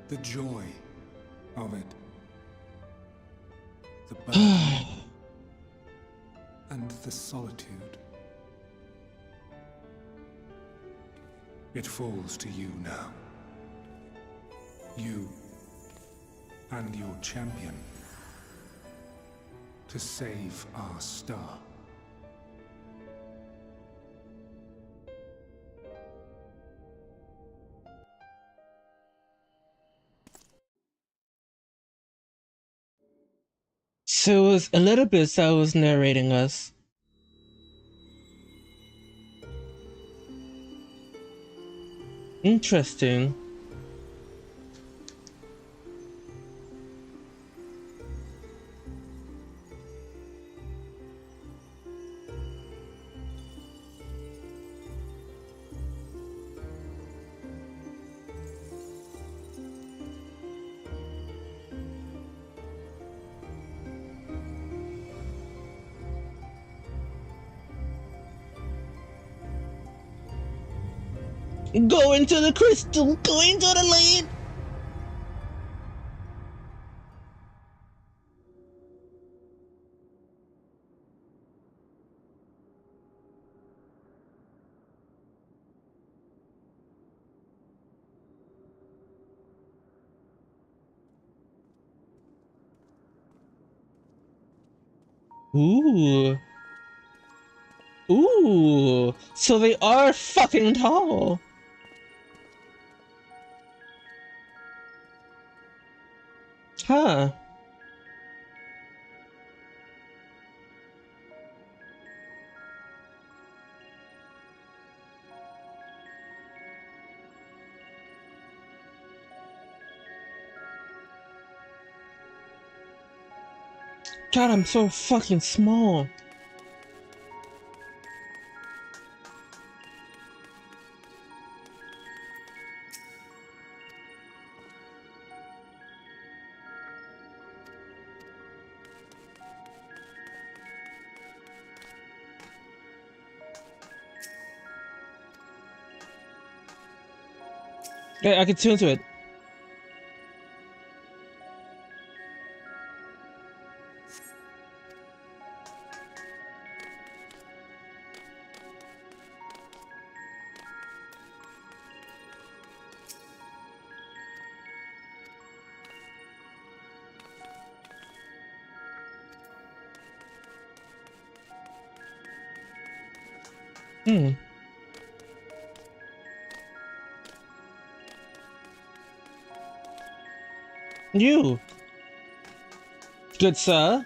the joy of it, the burden, and the solitude. It falls to you now. You and your champion to save our star. So it was a little bit so was narrating us. Interesting. Go into the crystal. Go into the lane. Ooh. Ooh. So they are fucking tall. Huh. God, I'm so fucking small. Yeah, I can tune to it. You. Good sir.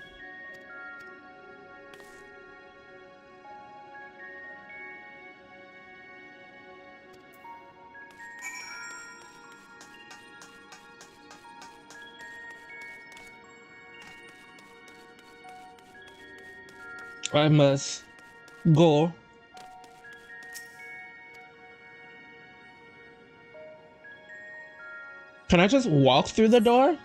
I must go. Can I just walk through the door?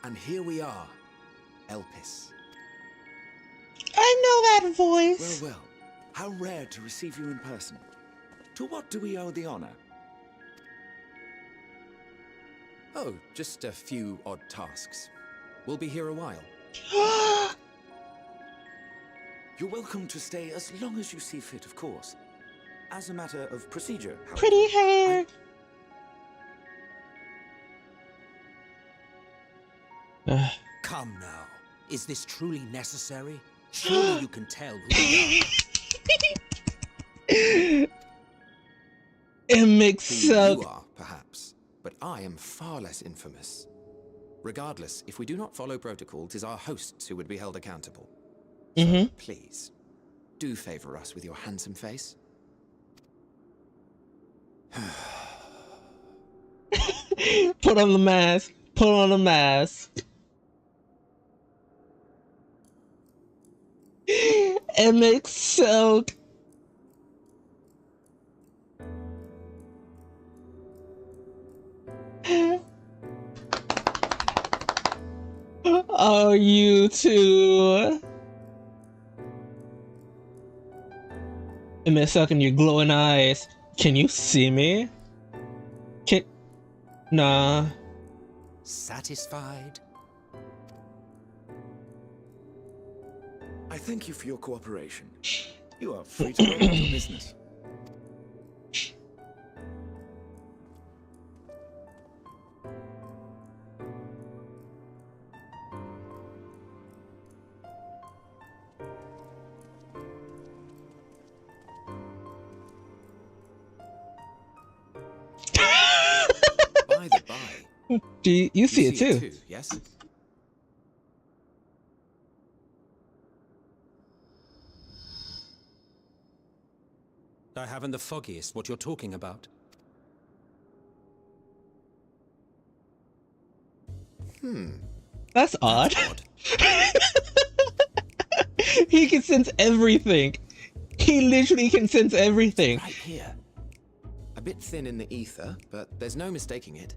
And here we are, Elpis. I know that voice. Well, how rare to receive you in person. To what do we owe the honor? Oh, just a few odd tasks. We'll be here a while. You're welcome to stay as long as you see fit, of course. As a matter of procedure, however, Pretty hair. Come now. Is this truly necessary? Surely you can tell who we are. It makes Who sense. you are, perhaps, but I am far less infamous. Regardless, if we do not follow protocol, 'tis our hosts who would be held accountable. So, please, do favor us with your handsome face. Put on the mask. Put on the mask. It makes sense. Oh, you two. It may suck in your glowing eyes. Can you see me? Nah. Satisfied? I thank you for your cooperation. You are free to go about your business. By the by, Do you see it too? Yes? I haven't the foggiest what you're talking about. That's odd. He can sense everything. He literally can sense everything. Right here. A bit thin in the ether, but there's no mistaking it.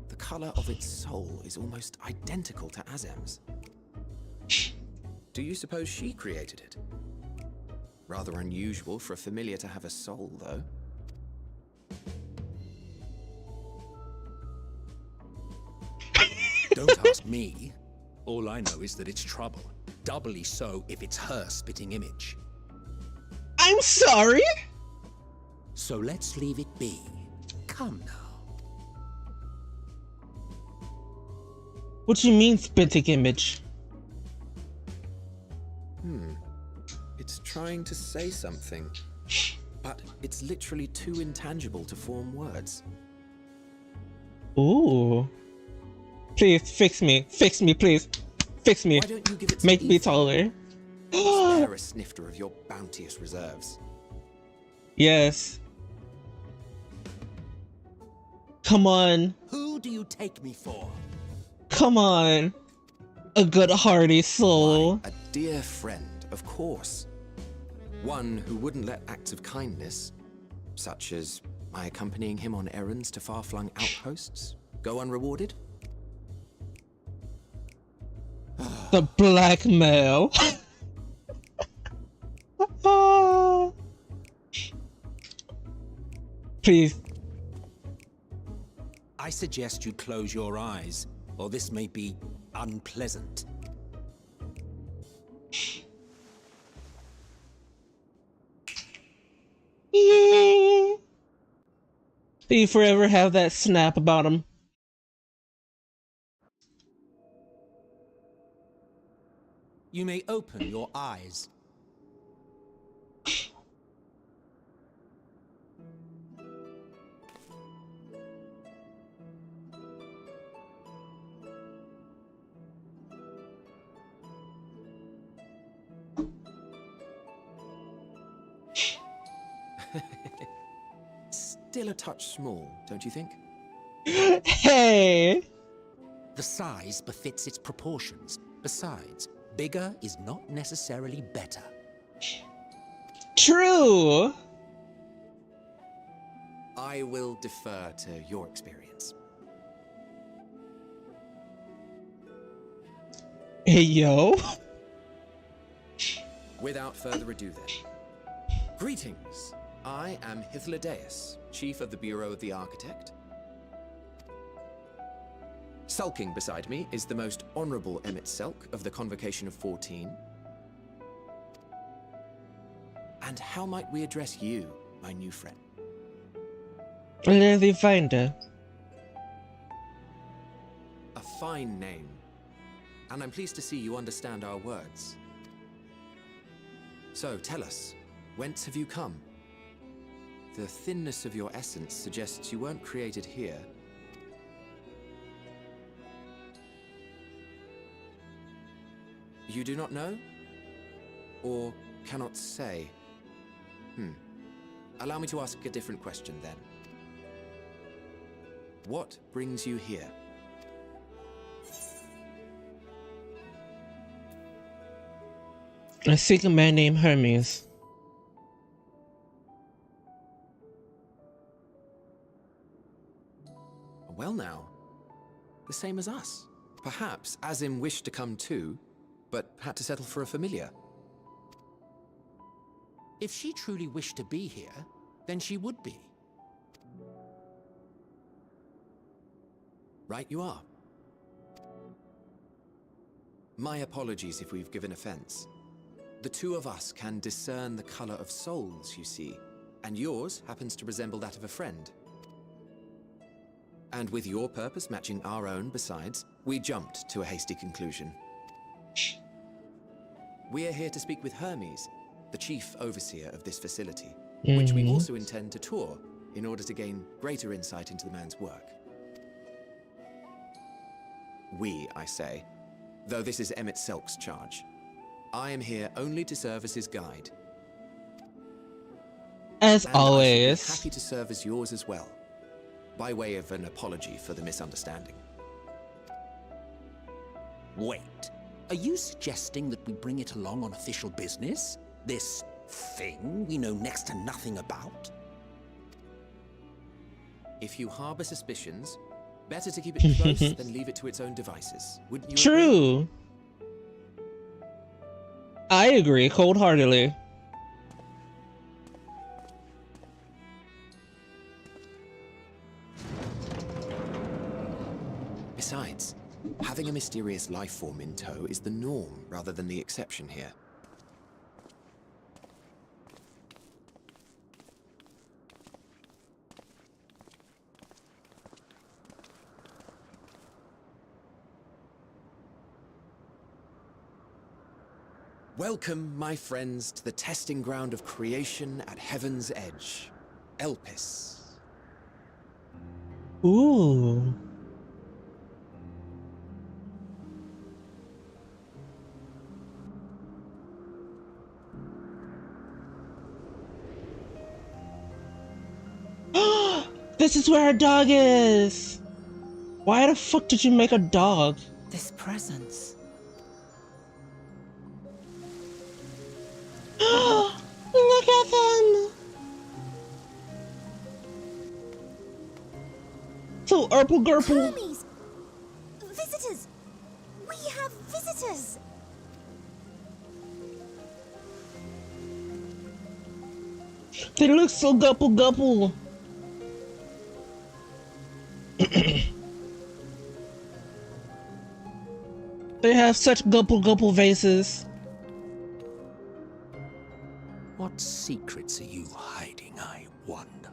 The color of its soul is almost identical to Azem's. Do you suppose she created it? Rather unusual for a familiar to have a soul, though. Don't ask me. All I know is that it's trouble. Doubly so if it's her spitting image. I'm sorry? So let's leave it be. Come now. What you mean, spitting image? It's trying to say something, but it's literally too intangible to form words. Ooh. Please, fix me. Fix me, please. Fix me. Why don't you give it some Make me ether? taller. Spare a snifter of your bounteous reserves. Yes. Come on. Who do you take me for? Come on. A good hearty soul. A dear friend, of course. One who wouldn't let acts of kindness, such as my accompanying him on errands to far-flung outposts, go unrewarded. The blackmail. Please. I suggest you close your eyes, or this may be unpleasant. Do you forever have that snap about him? You may open your eyes. Still a touch small, don't you think? Hey! The size befits its proportions. Besides, bigger is not necessarily better. True! I will defer to your experience. Hey, yo. Without further ado then. Greetings. I am Hythlodaeus, Chief of the Bureau of the Architect. Sulking beside me is the most honorable Emmett Selk of the Convocation of 14. And how might we address you, my new friend? Lily Finder. A fine name. And I'm pleased to see you understand our words. So, tell us, whence have you come? The thinness of your essence suggests you weren't created here. You do not know? Or cannot say? Allow me to ask a different question then. What brings you here? I seek a man named Hermes. Well now, the same as us. Perhaps Azim wished to come too, but had to settle for a familiar. If she truly wished to be here, then she would be. Right you are. My apologies if we've given offense. The two of us can discern the color of souls, you see, and yours happens to resemble that of a friend. And with your purpose matching our own besides, we jumped to a hasty conclusion. We are here to speak with Hermes, the chief overseer of this facility, which we also intend to tour in order to gain greater insight into the man's work. We, I say, though this is Emmett Selk's charge. I am here only to serve as his guide. As and always. I should be happy to serve as yours as well, by way of an apology for the misunderstanding. Wait, are you suggesting that we bring it along on official business? This thing we know next to nothing about? If you harbor suspicions, better to keep it close than leave it to its own devices. Wouldn't you True. agree? I agree cold-heartedly. Besides, having a mysterious life form in tow is the norm rather than the exception here. Welcome, my friends, to the testing ground of creation at Heaven's Edge, Elpis. Ooh. This is where our dog is! Why the fuck did you make a dog? This presence. Look at them! So Urple Gurple. Hermes! Visitors! We have visitors! They look so gupple gupple. They have such gupple gupple faces. What secrets are you hiding, I wonder?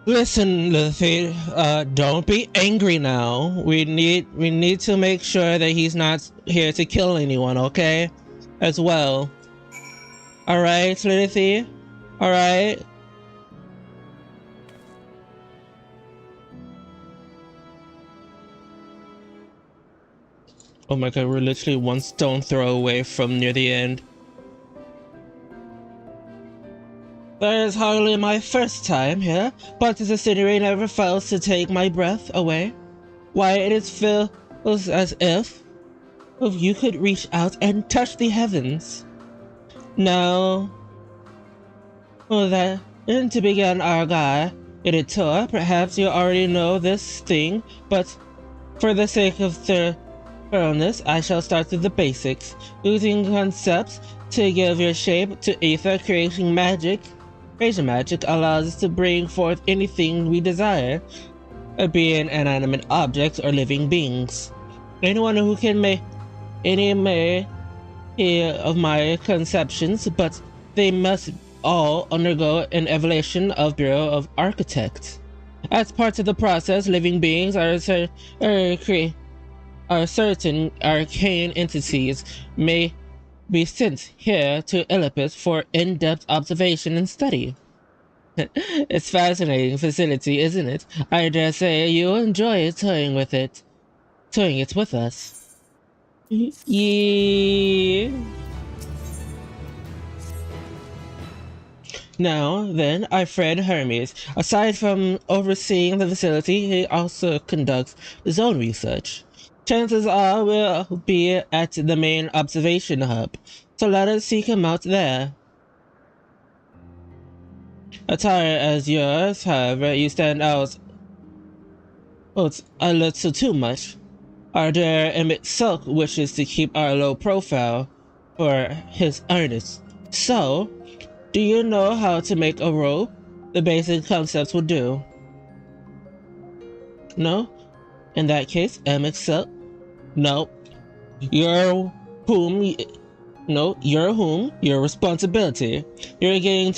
Listen, Luffy, don't be angry now. We need to make sure that he's not here to kill anyone, okay? As well. Alright, Luffy? Alright? Oh my god, we're literally one stone throw away from near the end. That is hardly my first time here, but the scenery never fails to take my breath away. Why, it feels as if you could reach out and touch the heavens. Now, and to begin our guide in a tour, perhaps you already know this thing, but for the sake of thoroughness, I shall start with the basics, using concepts to give your shape to ether. Creation magic allows us to bring forth anything we desire, be it inanimate objects or living beings. Anyone who can make any of my conceptions, but they must all undergo an evaluation of Bureau of Architects. As part of the process, living beings are certain arcane entities may be sent here to Elpis for in-depth observation and study. It's a fascinating facility, isn't it? I dare say you'll enjoy touring it with us. Yeah. Now, then, our friend Hermes. Aside from overseeing the facility, he also conducts his own research. Chances are we'll be at the main observation hub, so let us seek him out there. Attire as yours, however, you stand out a little too much. Our dear Emmett Silk wishes to keep our low profile for his earnest. So, do you know how to make a rope? The basic concepts will do. No? In that case, Emmett Silk? No. Your responsibility. You're getting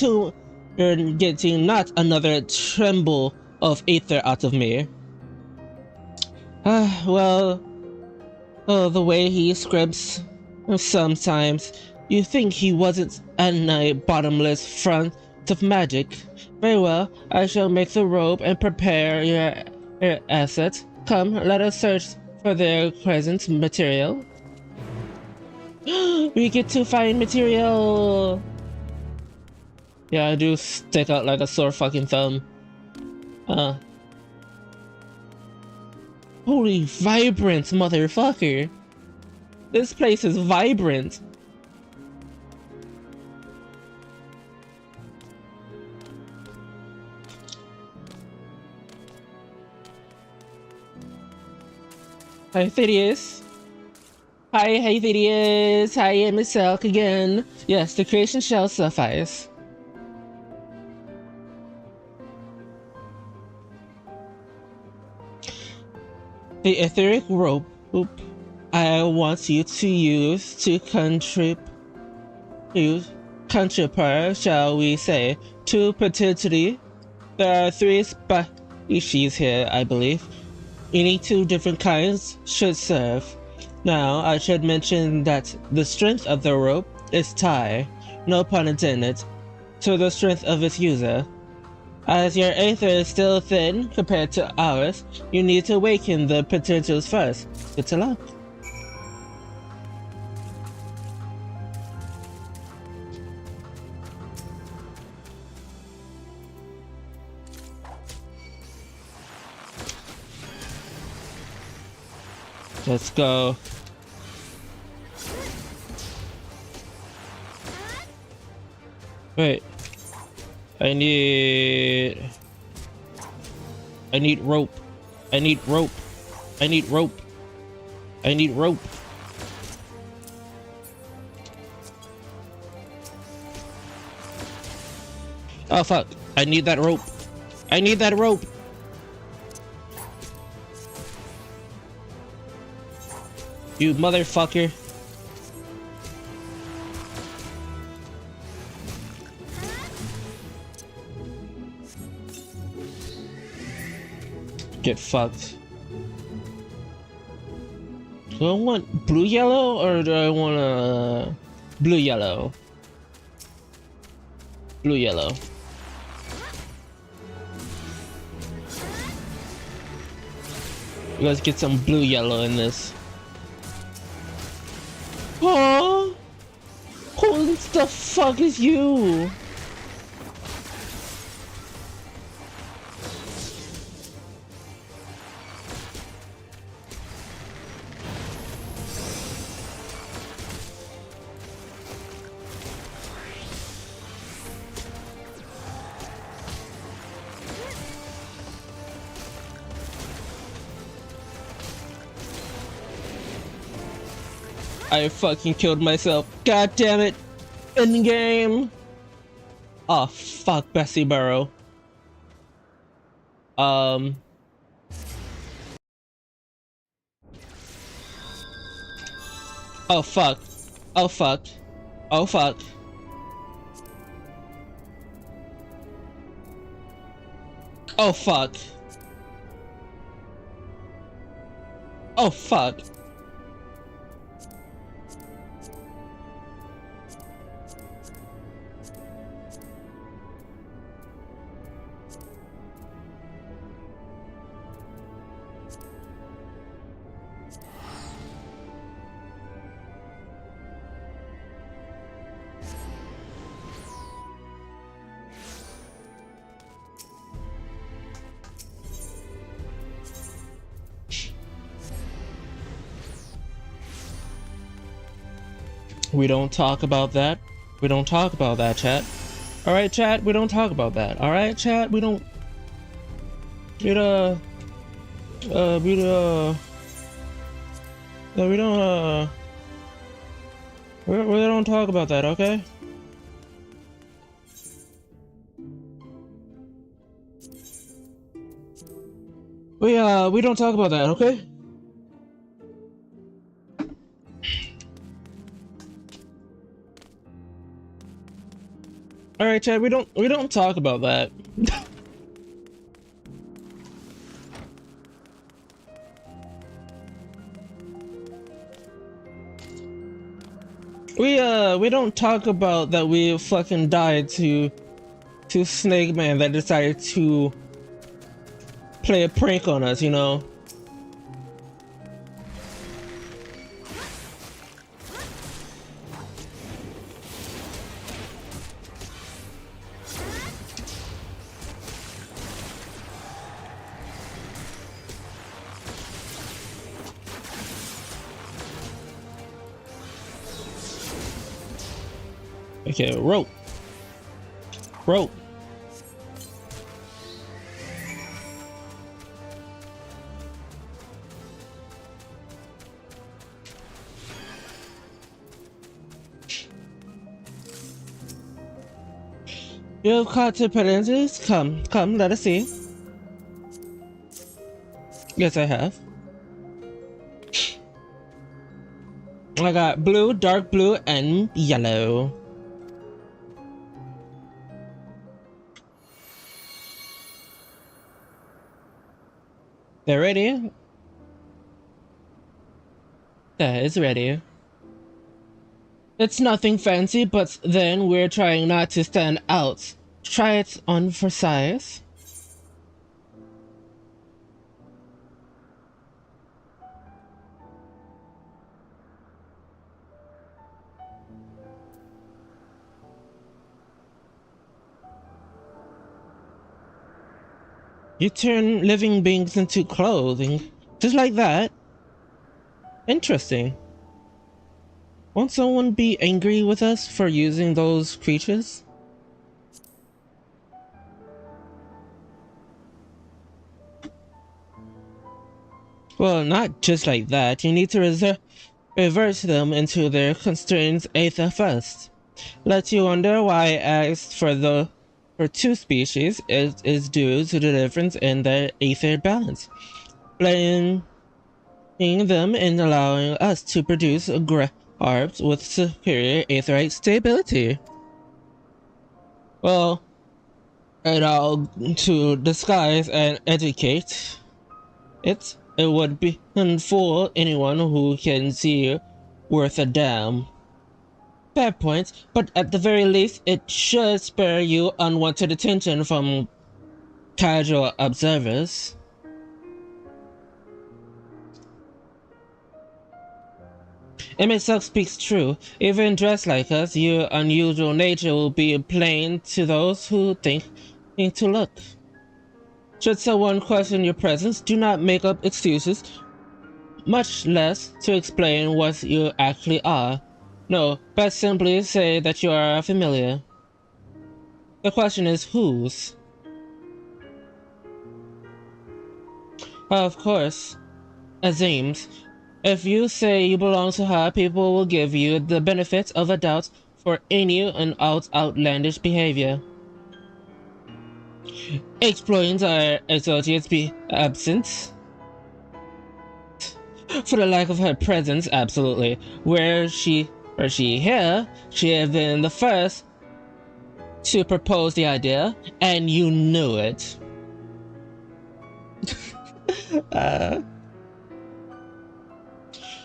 not another tremble of ether out of me. Well, the way he scripts, sometimes you think he wasn't a bottomless front of magic. Very well, I shall make the robe and prepare your assets. Come, let us search for their present material. We get to find material! Yeah, I do stick out like a sore fucking thumb. Holy vibrant motherfucker! This place is vibrant! Hi, Thaddeus. Hi, Thaddeus. Hi, MSQ again. Yes, the creation shall suffice. The etheric rope I want you to use to contribute, shall we say, to potentially. There are 3 species here, I believe. Any 2 different kinds should serve. Now, I should mention that the strength of the rope is tie, no pun intended, to the strength of its user. As your aether is still thin compared to ours, you need to awaken the potentials first. Good luck. Let's go. Wait. I need rope. I need rope. I need rope. I need rope. Oh fuck. I need that rope. I need that rope. You motherfucker. Get fucked. Do I want blue yellow or do I want blue yellow? Blue yellow. Let's get some blue yellow in this. Oh, who the fuck is you? I fucking killed myself. God damn it. In game. Oh fuck, Bessie Burrow. Oh fuck. Oh fuck. Oh fuck. Oh fuck. Oh fuck. We don't talk about that. We don't talk about that, chat. Alright, chat, we don't talk about that. Alright, chat, we don't... we don't talk about that, okay? We don't talk about that, okay? All right, Chad, we don't talk about that. We don't talk about that we fucking died to Snake Man that decided to play a prank on us, you know? Okay, rope. Rope. You've caught the penalties? Come, let us see. Yes, I have. I got blue, dark blue, and yellow. They're ready. That is ready. It's nothing fancy, but then we're trying not to stand out. Try it on for size. You turn living beings into clothing, just like that. Interesting. Won't someone be angry with us for using those creatures? Well, not just like that. You need to reverse them into their constrained aether first. Let you wonder why I asked for two species is due to the difference in their aether balance. Blaming them and allowing us to produce arbs with superior aetherite stability. Well, and all to disguise and educate it would be fool anyone who can see worth a damn. Fair point, but at the very least, it should spare you unwanted attention from casual observers. MSQ speaks true. Even dressed like us, your unusual nature will be plain to those who think to look. Should someone question your presence, do not make up excuses, much less to explain what you actually are. No, but simply say that you are familiar. The question is whose? Of course, Azim's. If you say you belong to her, people will give you the benefit of a doubt for any and outlandish behavior. Explains our associates be absent. For the lack of her presence, absolutely. Were she here, she had been the first to propose the idea, and you knew it.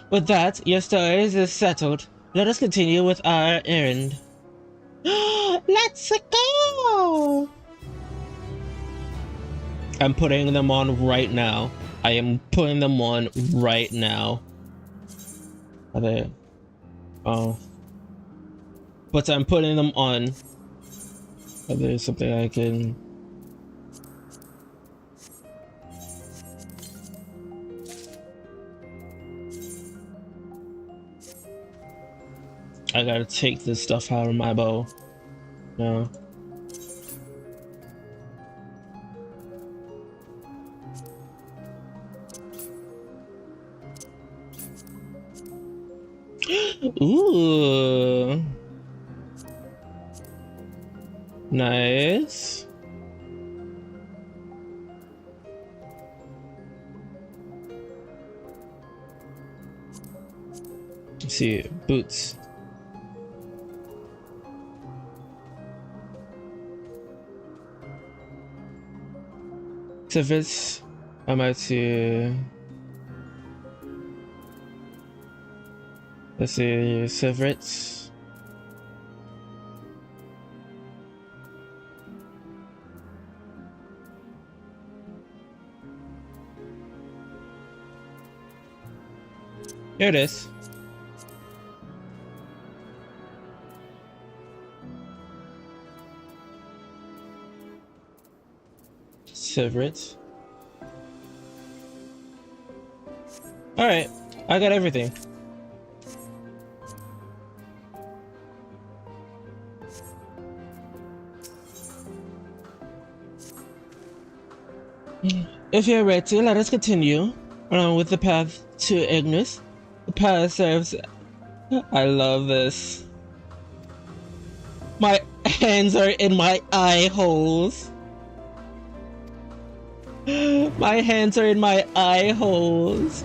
With that, your stories is settled. Let us continue with our errand. Let's go! I'm putting them on right now. I am putting them on right now. Are they? Oh. But I'm putting them on. Are there something I can... I gotta take this stuff out of my bow. No. Ooh. Nice. Let's see, boots. Civets, I might see. Let's see, Civets. Here it is. Civets. Alright, I got everything. If you're ready, let us continue along with the path to Ignis. The path serves... I love this. My hands are in my eye holes. My hands are in my eye holes.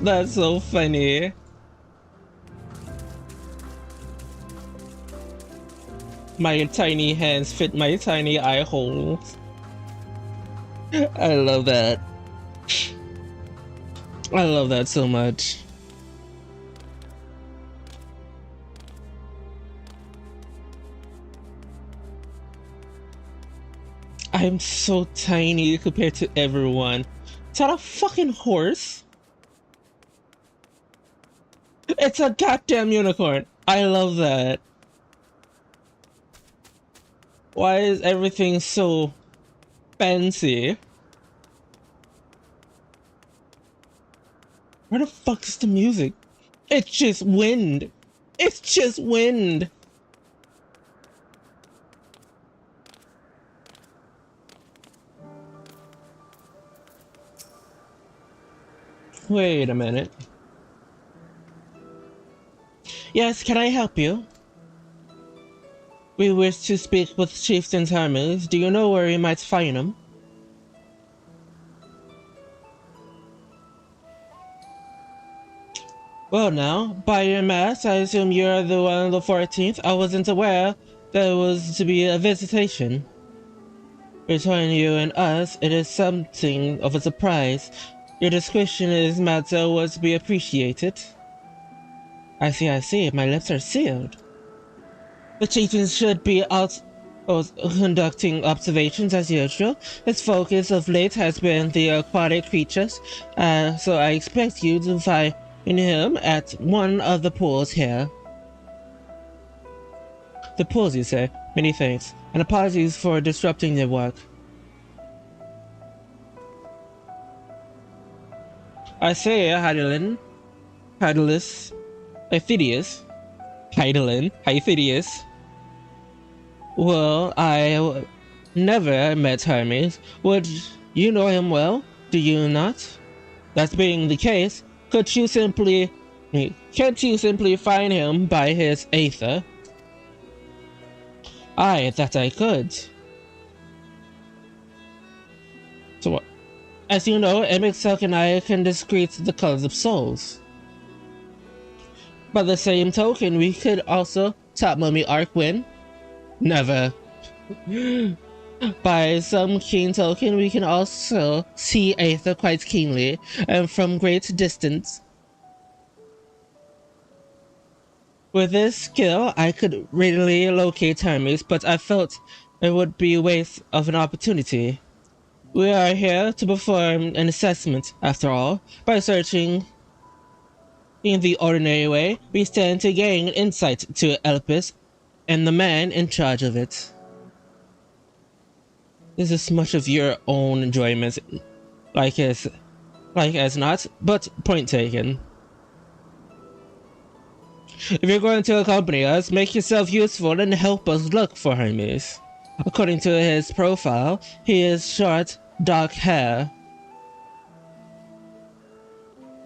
That's so funny. My tiny hands fit my tiny eye holes. I love that. I love that so much. I'm so tiny compared to everyone. Is that a fucking horse? It's a goddamn unicorn. I love that. Why is everything so fancy? Where the fuck is the music? It's just wind. It's just wind. Wait a minute. Yes, can I help you? We wish to speak with Chieftain Hermes. Do you know where we might find him? Well now, by your math, I assume you're the one on the 14th. I wasn't aware there was to be a visitation. Between you and us, it is something of a surprise. Your discretion in this matter was to be appreciated. I see, my lips are sealed. The chieftain should be out conducting observations as usual. His focus of late has been the aquatic creatures, so I expect you to find him at one of the pools here. The pools, you say? Many thanks, and apologies for disrupting their work. I say, Hydaelyn, Hydaelyn. Well, I never met Hermes. Would you know him well? Do you not? That being the case, can't you simply find him by his aether? Aye, that I could. So what? As you know, MSQ and I can discrete the colors of souls. By the same token, we could also top Mummy Arkwin. Never. By some keen token, we can also see Aether quite keenly, and from great distance. With this skill, I could readily locate Hermes, but I felt it would be a waste of an opportunity. We are here to perform an assessment, after all. By searching in the ordinary way, we stand to gain insight to Elpis and the man in charge of it. This is much of your own enjoyment, like as not, but point taken. If you're going to accompany us, make yourself useful and help us look for Hermes. According to his profile, he has short, dark hair.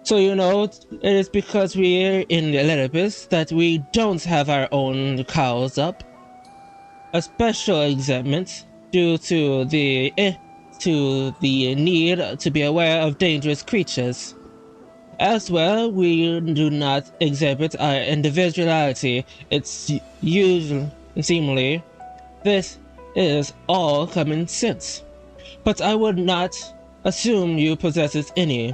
So you know, it is because we're in Elpis that we don't have our own cows up. A special exemption due to the need to be aware of dangerous creatures. As well, we do not exhibit our individuality. It's seemingly this is all common sense. But I would not assume you possess any.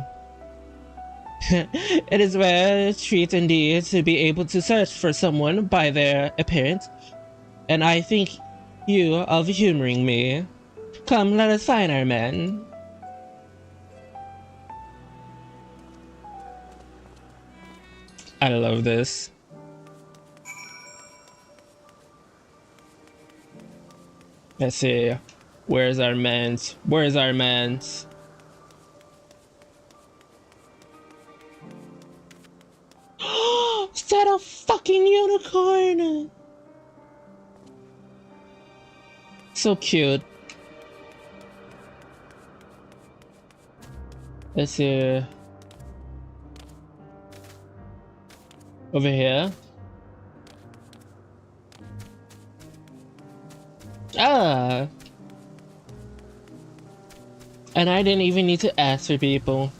It is a rare treat indeed to be able to search for someone by their appearance, and I think you of humoring me. Come, let us find our man. I love this. Let's see. Where's our mans? Where's our mans? Is that a fucking unicorn? So cute. Let's see. Over here. Ah. And I didn't even need to ask for people.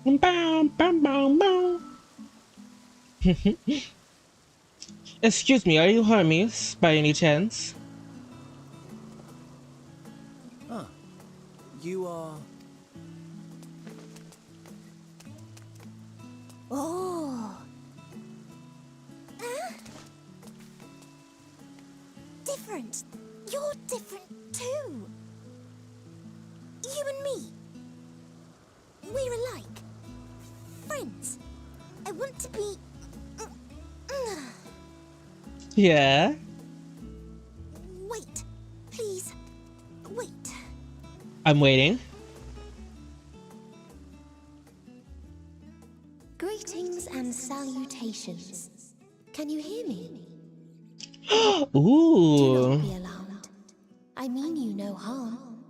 Bow, bow, bow, bow. Excuse me, are you Hermes by any chance? Ah, you are... Oh. Different. You're different too. You and me. We're alike. Friends. I want to be... Yeah? Wait. Please. Wait. I'm waiting. Greetings and salutations. Can you hear me? Ooh. Do not be alarmed. I mean you no harm.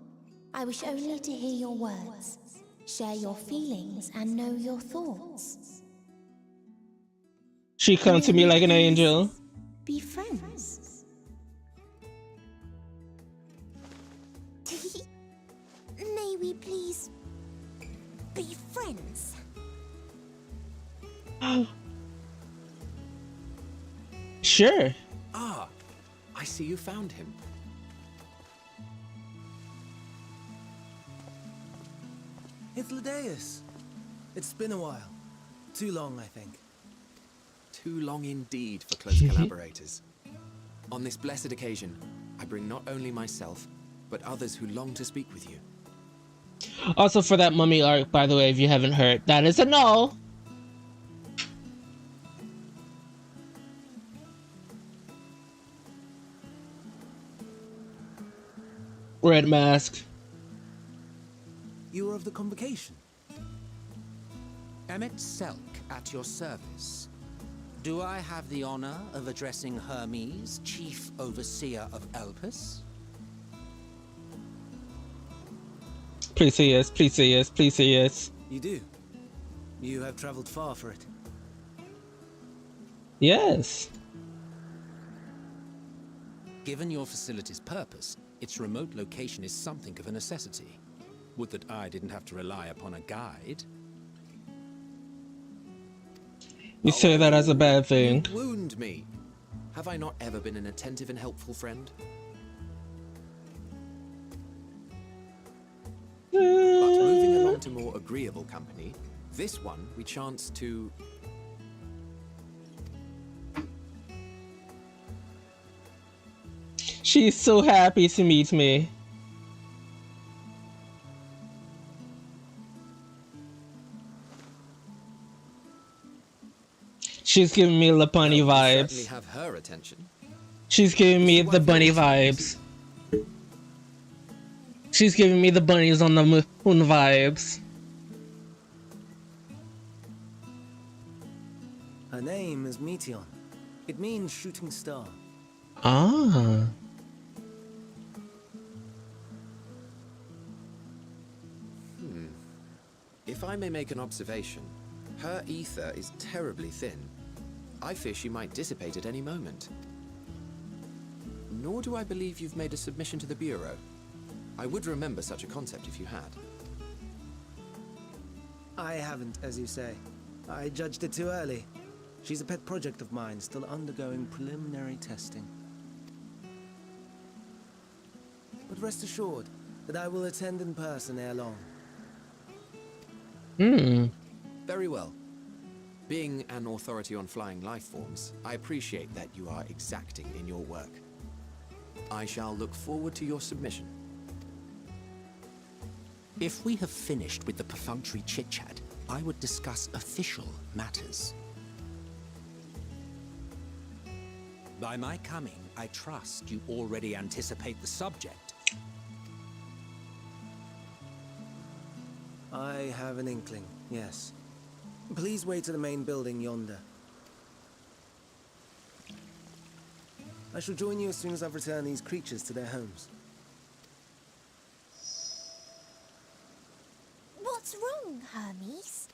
I wish only to hear your words, share your feelings, and know your thoughts. She comes to me like an angel. Be friends. May we please be friends? Sure. Ah, I see you found him. It's Ladeus. It's been a while. Too long, I think. Too long indeed for close collaborators. On this blessed occasion, I bring not only myself, but others who long to speak with you. Also, for that mummy arc, by the way, if you haven't heard, that is a no. Red mask. You were of the convocation. Emmett Selk at your service. Do I have the honor of addressing Hermes, Chief Overseer of Elpis? Please say yes, please say yes, please say yes. You do. You have traveled far for it. Yes. Given your facility's purpose, its remote location is something of a necessity. Would that I didn't have to rely upon a guide. You say that as a bad thing. You wound me. Have I not ever been an attentive and helpful friend? But moving along to more agreeable company, this one we chance to... She's so happy to meet me. She's giving me the bunny vibes. Certainly have her attention. She's giving me the bunny vibes. She's giving me the bunnies on the moon vibes. Her name is Meteon. It means shooting star. Ah. If I may make an observation, her ether is terribly thin. I fear she might dissipate at any moment. Nor do I believe you've made a submission to the Bureau. I would remember such a concept if you had. I haven't, as you say. I judged it too early. She's a pet project of mine, still undergoing preliminary testing. But rest assured that I will attend in person ere long. Very well. Being an authority on flying life forms, I appreciate that you are exacting in your work. I shall look forward to your submission. If we have finished with the perfunctory chit-chat, I would discuss official matters. By my coming, I trust you already anticipate the subject. I have an inkling, yes. Please wait to the main building yonder. I shall join you as soon as I've returned these creatures to their homes. What's wrong, Hermes?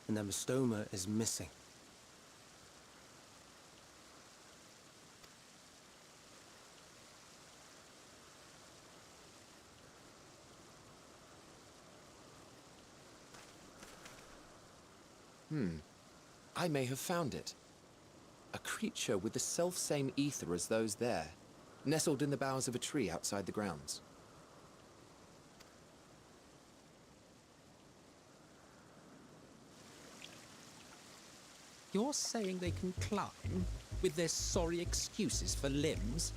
and Amistoma is missing. I may have found it. A creature with the self-same ether as those there, nestled in the boughs of a tree outside the grounds. You're saying they can climb with their sorry excuses for limbs?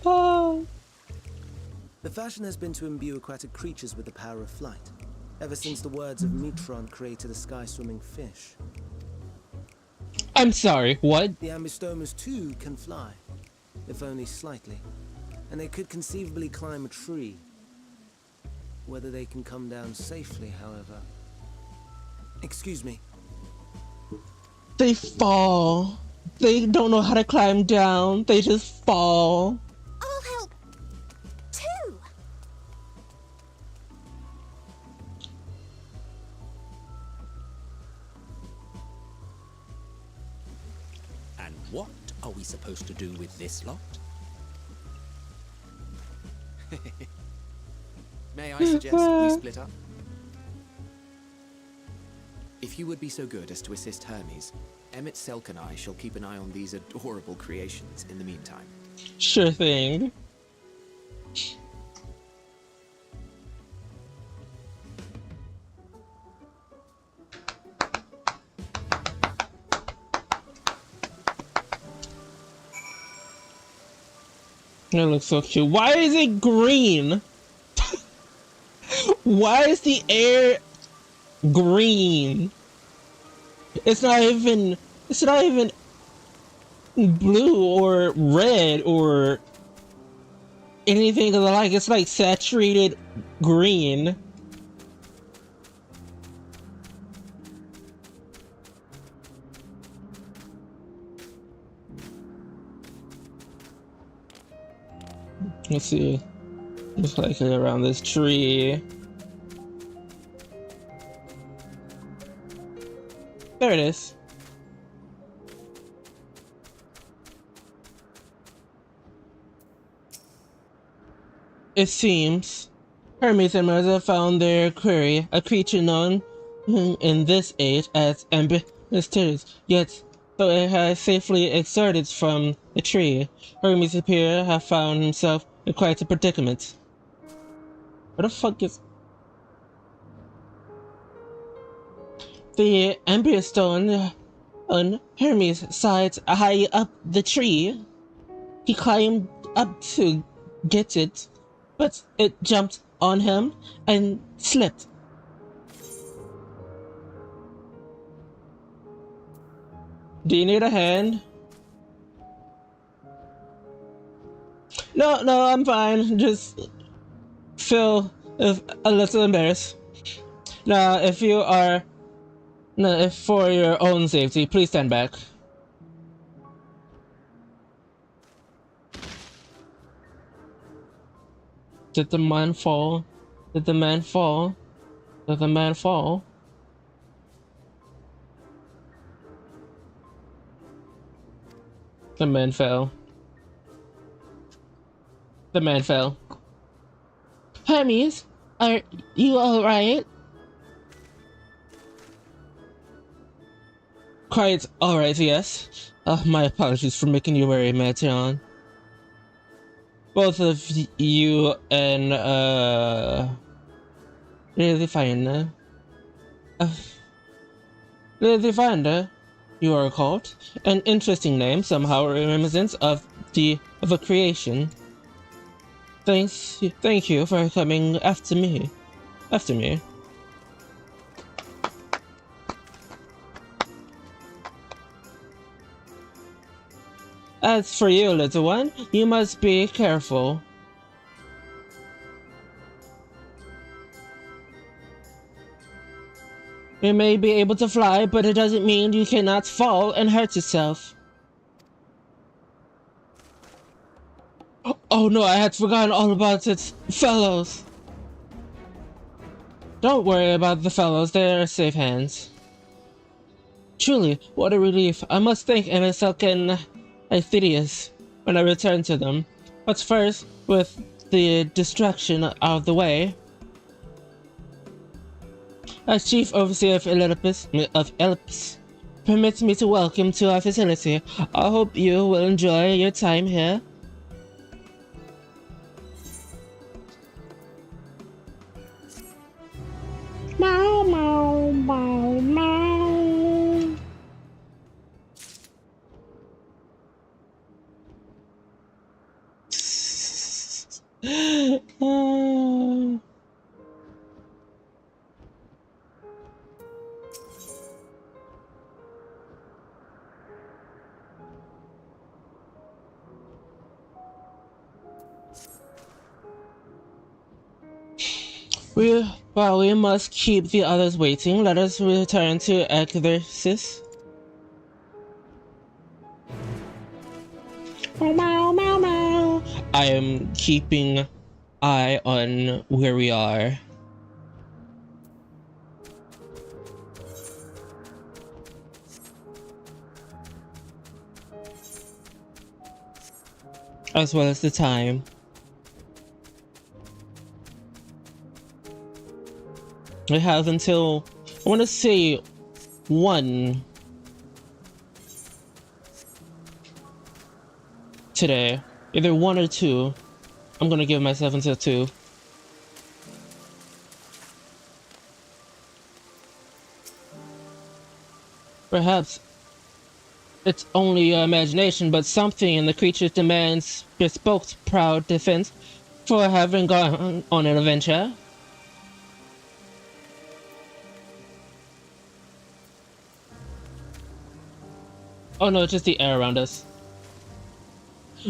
The fashion has been to imbue aquatic creatures with the power of flight, ever since the words of Mitron created a sky-swimming fish. I'm sorry, what? The Amistomas too can fly, if only slightly, and they could conceivably climb a tree. Whether they can come down safely, however. Excuse me. They fall. They don't know how to climb down. They just fall. I'll help too. And what are we supposed to do with this lot? May I suggest we split up? If you would be so good as to assist Hermes, Emmett Selk and I shall keep an eye on these adorable creations in the meantime. Sure thing. It looks so cute. Why is it green? Why is the air green? It's not even blue or red or anything of the like. It's like saturated green. Let's see. Looks like it's around this tree. There it is. It seems Hermes and Mirza found their quarry, a creature known in this age as mysterious, yet though it has safely exerted from the tree, Hermes appears to have found himself in quite a predicament. What the fuck is... The Embryo Stone on Hermes' side high up the tree. He climbed up to get it, but it jumped on him and slipped. Do you need a hand? No, I'm fine. Just feel a little embarrassed. Now, if for your own safety, please stand back. Did the man fall? Did the man fall? Did the man fall? The man fell. The man fell. Hermes, are you alright? Quite alright, yes. My apologies for making you worry, Matron. Both of you and, Lady Finder. Lady Finder, you are called. An interesting name, somehow reminiscent of a creation. Thank you for coming after me. As for you, little one, you must be careful. You may be able to fly, but it doesn't mean you cannot fall and hurt yourself. Oh no, I had forgotten all about it, fellows. Don't worry about the fellows, they're in safe hands. Truly, what a relief. I must thank MSQ and Aethidius when I return to them. But first, with the distraction out of the way, as Chief Overseer of Elpis permits me to welcome to our facility. I hope you will enjoy your time here. Meow, meow, meow, meow. While we must keep the others waiting, let us return to Exercis. Meow, meow, meow. I am keeping eye on where we are. As well as the time. We have until, I want to say, 1 today. Either 1 or 2. I'm gonna give myself until 2. Perhaps it's only your imagination, but something in the creature demands bespoke proud defense for having gone on an adventure. Oh no, it's just the air around us.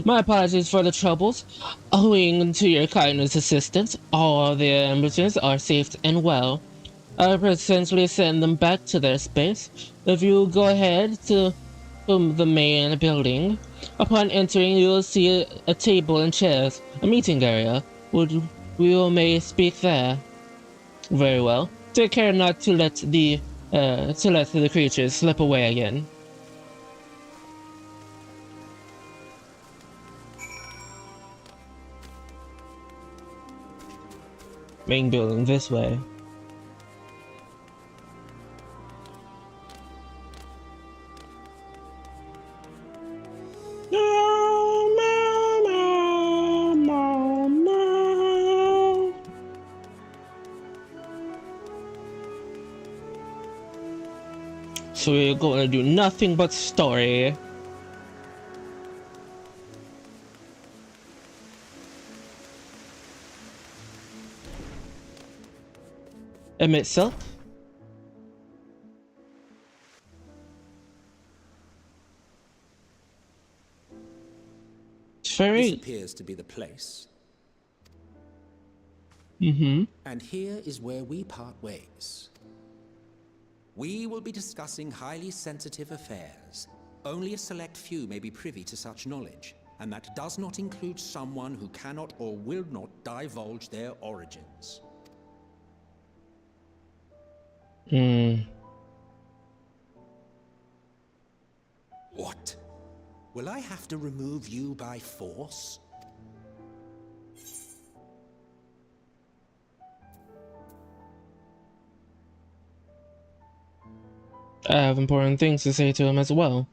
My apologies for the troubles. Owing to your kindness assistance, all the ambulances are safe and well. I'll presently send them back to their space. If you go ahead to the main building, upon entering you will see a table and chairs, a meeting area. We may speak there. Very well. Take care not to let the creatures slip away again. Main building this way. So we're gonna do nothing but story. Itself. It's very. This appears to be the place. And here is where we part ways. We will be discussing highly sensitive affairs. Only a select few may be privy to such knowledge, and that does not include someone who cannot or will not divulge their origins. What? Will I have to remove you by force? I have important things to say to him as well.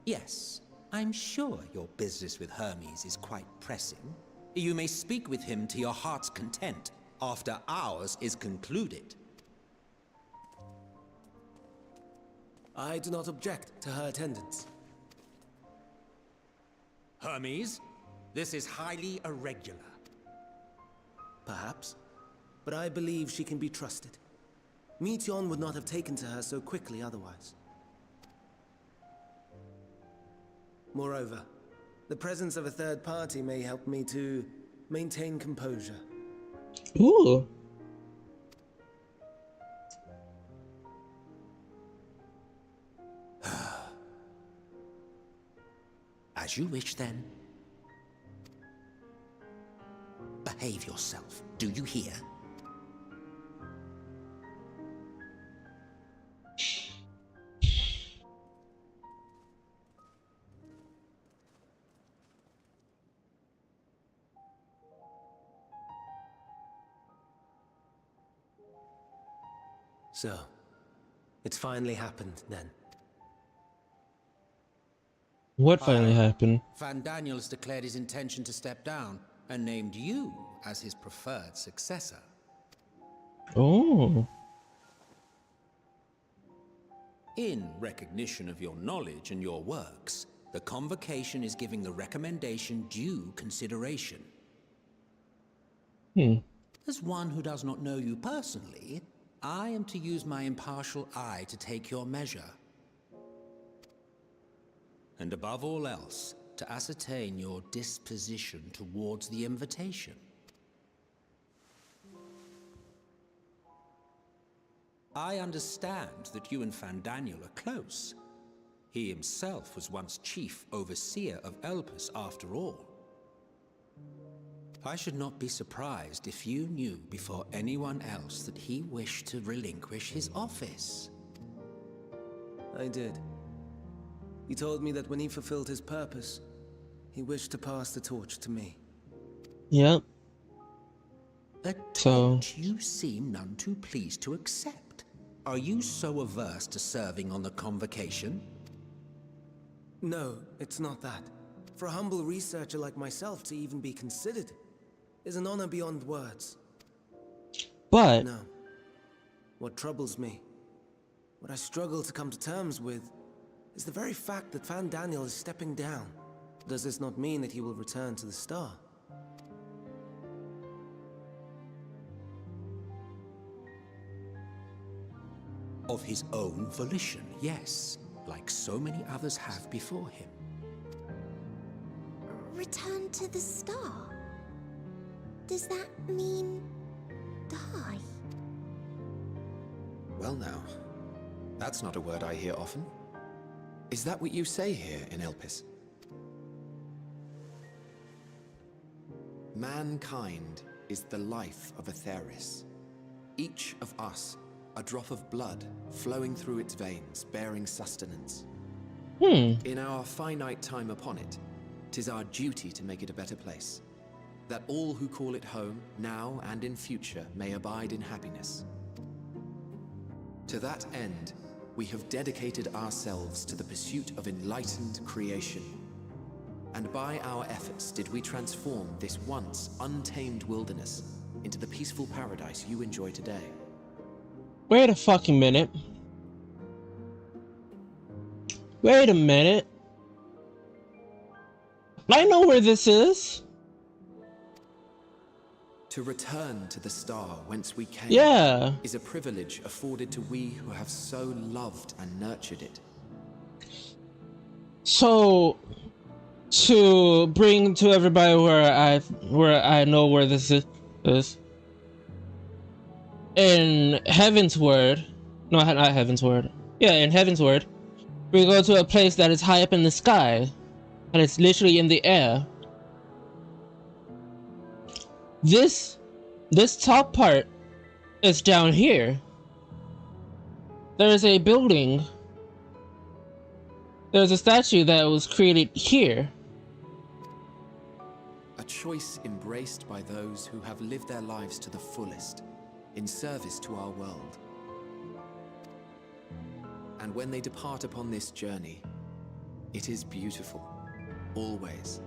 Yes, I'm sure your business with Hermes is quite pressing. You may speak with him to your heart's content after ours is concluded. I do not object to her attendance. Hermes, this is highly irregular. Perhaps, but I believe she can be trusted. Meteon would not have taken to her so quickly otherwise. Moreover, the presence of a third party may help me to maintain composure. Ooh. As you wish, then. behave yourself. Do you hear? So, it's finally happened then. What finally happened? Van Daniels declared his intention to step down and named you as his preferred successor. Oh. In recognition of your knowledge and your works, the convocation is giving the recommendation due consideration. As one who does not know you personally, I am to use my impartial eye to take your measure. And above all else, to ascertain your disposition towards the invitation. I understand that you and Van Daniel are close. He himself was once chief overseer of Elpis after all. I should not be surprised if you knew before anyone else that he wished to relinquish his office. I did. He told me that when he fulfilled his purpose, he wished to pass the torch to me. Yep. A torch you seem none too pleased to accept. Are you so averse to serving on the convocation? No, it's not that. For a humble researcher like myself to even be considered is an honor beyond words. But... No. What troubles me, what I struggle to come to terms with, is the very fact that Van Daniel is stepping down. Does this not mean that he will return to the Star? Of his own volition, yes, like so many others have before him. Return to the Star? Does that mean die? Well now, that's not a word I hear often. Is that what you say here in Elpis? Mankind is the life of Atheris. Each of us, a drop of blood flowing through its veins, bearing sustenance. In our finite time upon it, 'tis our duty to make it a better place, that all who call it home, now and in future, may abide in happiness. To that end, we have dedicated ourselves to the pursuit of enlightened creation. And by our efforts did we transform this once untamed wilderness into the peaceful paradise you enjoy today. Wait a fucking minute. Wait a minute. I know where this is. To return to the star whence we came is a privilege afforded to we who have so loved and nurtured it. So, to bring to everybody where I know where this is. In Heaven's Word, no, not Heaven's Word. Yeah, in Heaven's Word, we go to a place that is high up in the sky, and it's literally in the air. This top part is down here. There's a building. There's a statue that was created here. A choice embraced by those who have lived their lives to the fullest, in service to our world. And when they depart upon this journey, it is beautiful, always.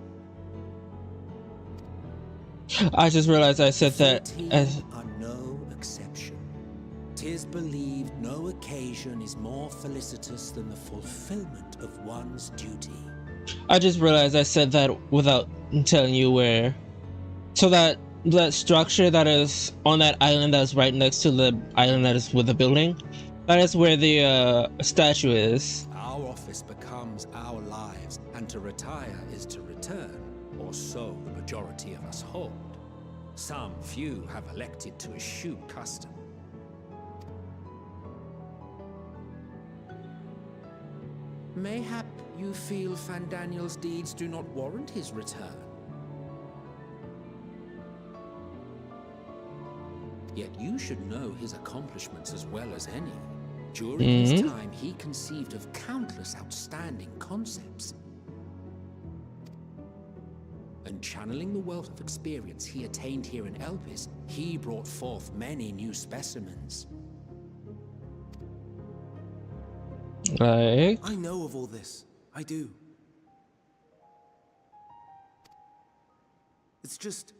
I just realized I said that as are no exception. 'Tis believed no occasion is more felicitous than the fulfillment of one's duty. I just realized I said that without telling you where. So that structure that is on that island that is right next to the island that is with the building, that is where the statue is. Our office becomes our lives, and to retire is to return, or so the majority of us hold. Some few have elected to eschew custom. Mayhap you feel Van Daniel's deeds do not warrant his return. Yet you should know his accomplishments as well as any. During his time, he conceived of countless outstanding concepts. And channeling the wealth of experience he attained here in Elpis, he brought forth many new specimens. Like? I know of all this. I do. It's just,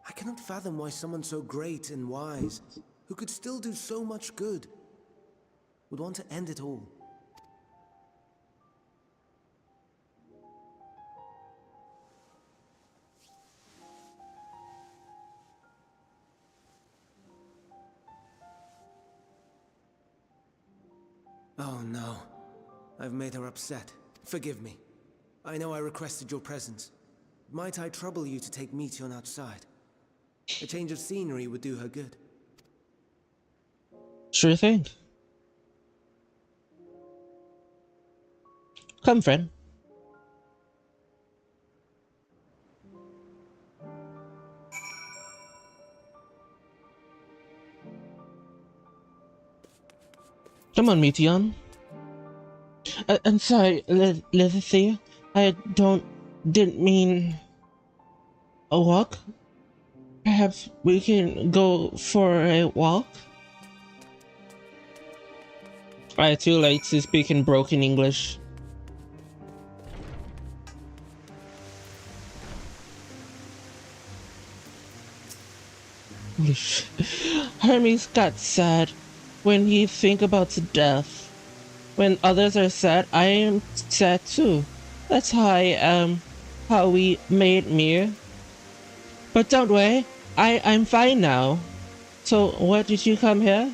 I cannot fathom why someone so great and wise, who could still do so much good, would want to end it all. Oh no. I've made her upset. Forgive me. I know I requested your presence. Might I trouble you to take Meteon outside? A change of scenery would do her good. Sure thing. Come, friend. Come on, Meteon. I'm sorry, Lizzie. I didn't mean a walk. Perhaps we can go for a walk? I too late to speak in broken English. Hermes got sad when he think about death. When others are sad, I am sad too. That's how I am, how we made me. But don't worry, I'm fine now. So what did you come here?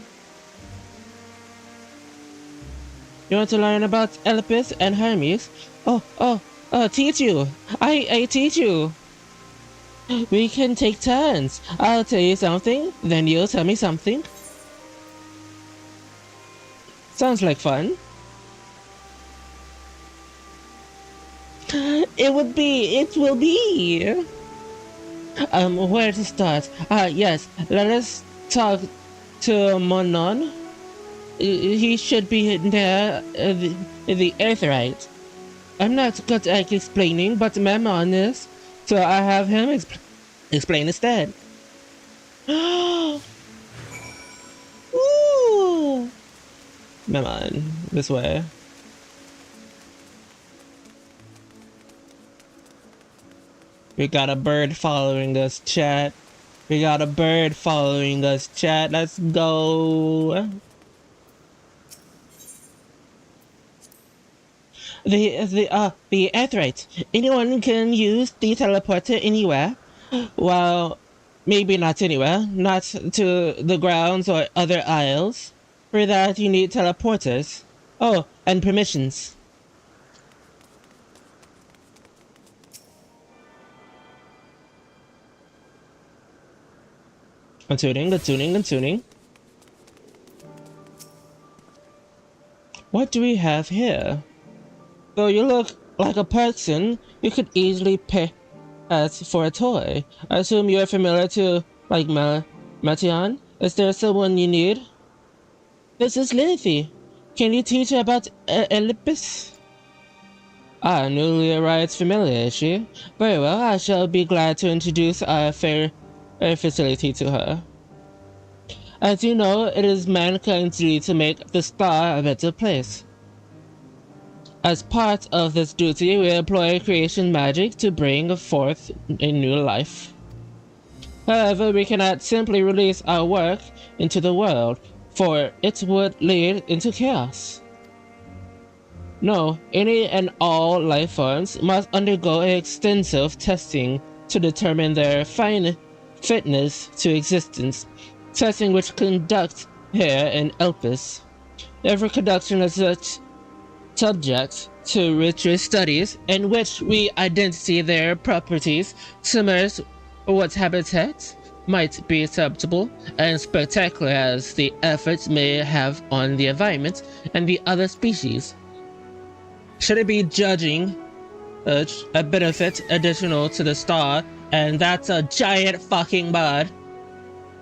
You want to learn about Elpis and Hermes? Teach you. I teach you. We can take turns. I'll tell you something, then you'll tell me something. Sounds like fun. It will be. Where to start? Yes, let us talk to Monon. He should be near the Aetherite. I'm not good at explaining, but Memon is, so I have him explain instead. Ooh! Memon, this way. We got a bird following us, chat. We got a bird following us, chat. Let's go. The Aetherite. Anyone can use the teleporter anywhere. Well, maybe not anywhere. Not to the grounds or other isles. For that, you need teleporters. Oh, and permissions. I'm tuning. What do we have here? Though you look like a person, you could easily pay us for a toy. I assume you're familiar to, like, Meteon? Is there someone you need? This is Lizzie. Can you teach her about Elpis? Newly arrived familiar, is she? Very well, I shall be glad to introduce our fair facility to her. As you know, it is mankind's duty to make the star a better place. As part of this duty, we employ creation magic to bring forth a new life. However, we cannot simply release our work into the world, for it would lead into chaos. No, any and all life forms must undergo extensive testing to determine their fitness to existence, testing which conduct here in Elpis. Every conduction is such subject to rigorous studies in which we identify their properties, similar to what habitat might be acceptable and spectacular as the efforts may have on the environment and the other species. Should it be judging a benefit additional to the star, and that's a giant fucking bird.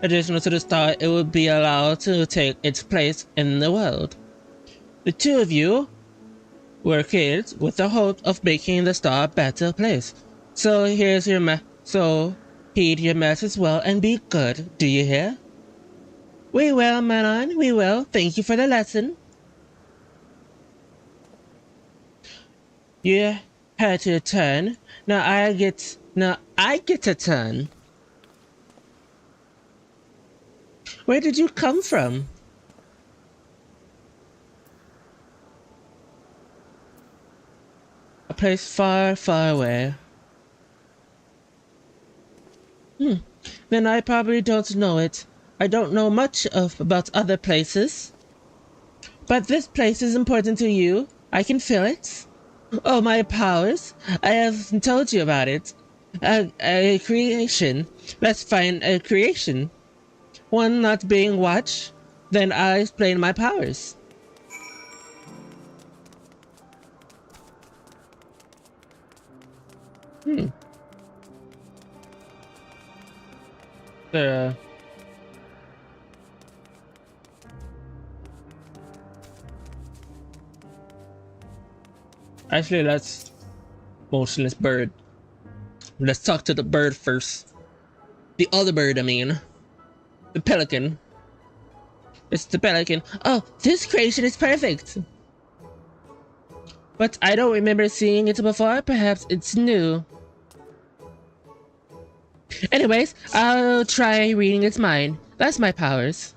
additional to the star, it would be allowed to take its place in the world. The two of you were created with the hope of making the star a better place. So here's your so heed your message well and be good. Do you hear? We will, Manon, we will. Thank you for the lesson. You had your turn. Now I get a turn. Where did you come from? A place far, far away. Then I probably don't know it. I don't know much about other places. But this place is important to you. I can feel it. Oh, my powers. I have told you about it. A creation. Let's find a creation. One not being watched. Then I'll explain my powers. Actually, that's motionless bird. Let's talk to the bird first. The other bird, I mean. The pelican. It's the pelican. Oh, this creation is perfect. But I don't remember seeing it before. Perhaps it's new. Anyways, I'll try reading its mind. That's my powers.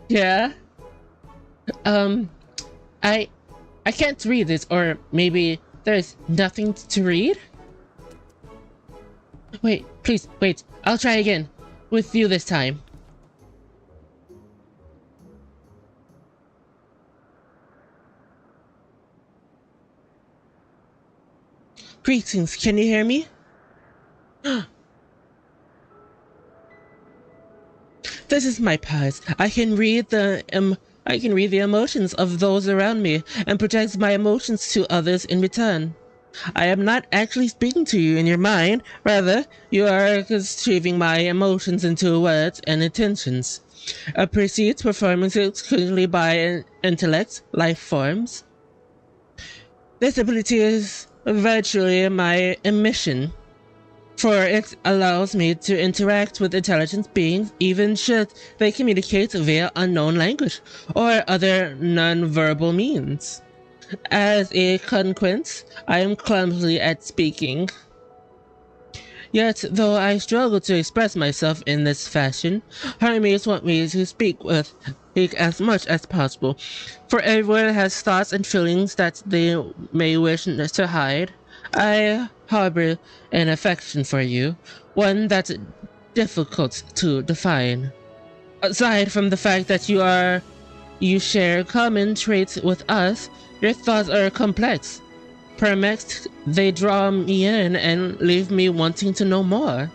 Yeah. I can't read this, or maybe there's nothing to read? Wait, please, wait. I'll try again. With you this time. Greetings, can you hear me? This is my powers. I can read the emotions of those around me and project my emotions to others in return. I am not actually speaking to you in your mind. Rather, you are conceiving my emotions into words and intentions. I proceed performance exclusively by intellect, life forms. This ability is virtually my mission, for it allows me to interact with intelligent beings even should they communicate via unknown language or other non-verbal means. As a consequence, I am clumsy at speaking. Yet, though I struggle to express myself in this fashion, Hermes want me to speak as much as possible, for everyone has thoughts and feelings that they may wish to hide. I harbor an affection for you, one that's difficult to define. Aside from the fact that you share common traits with us, your thoughts are complex. Perplexed, they draw me in and leave me wanting to know more.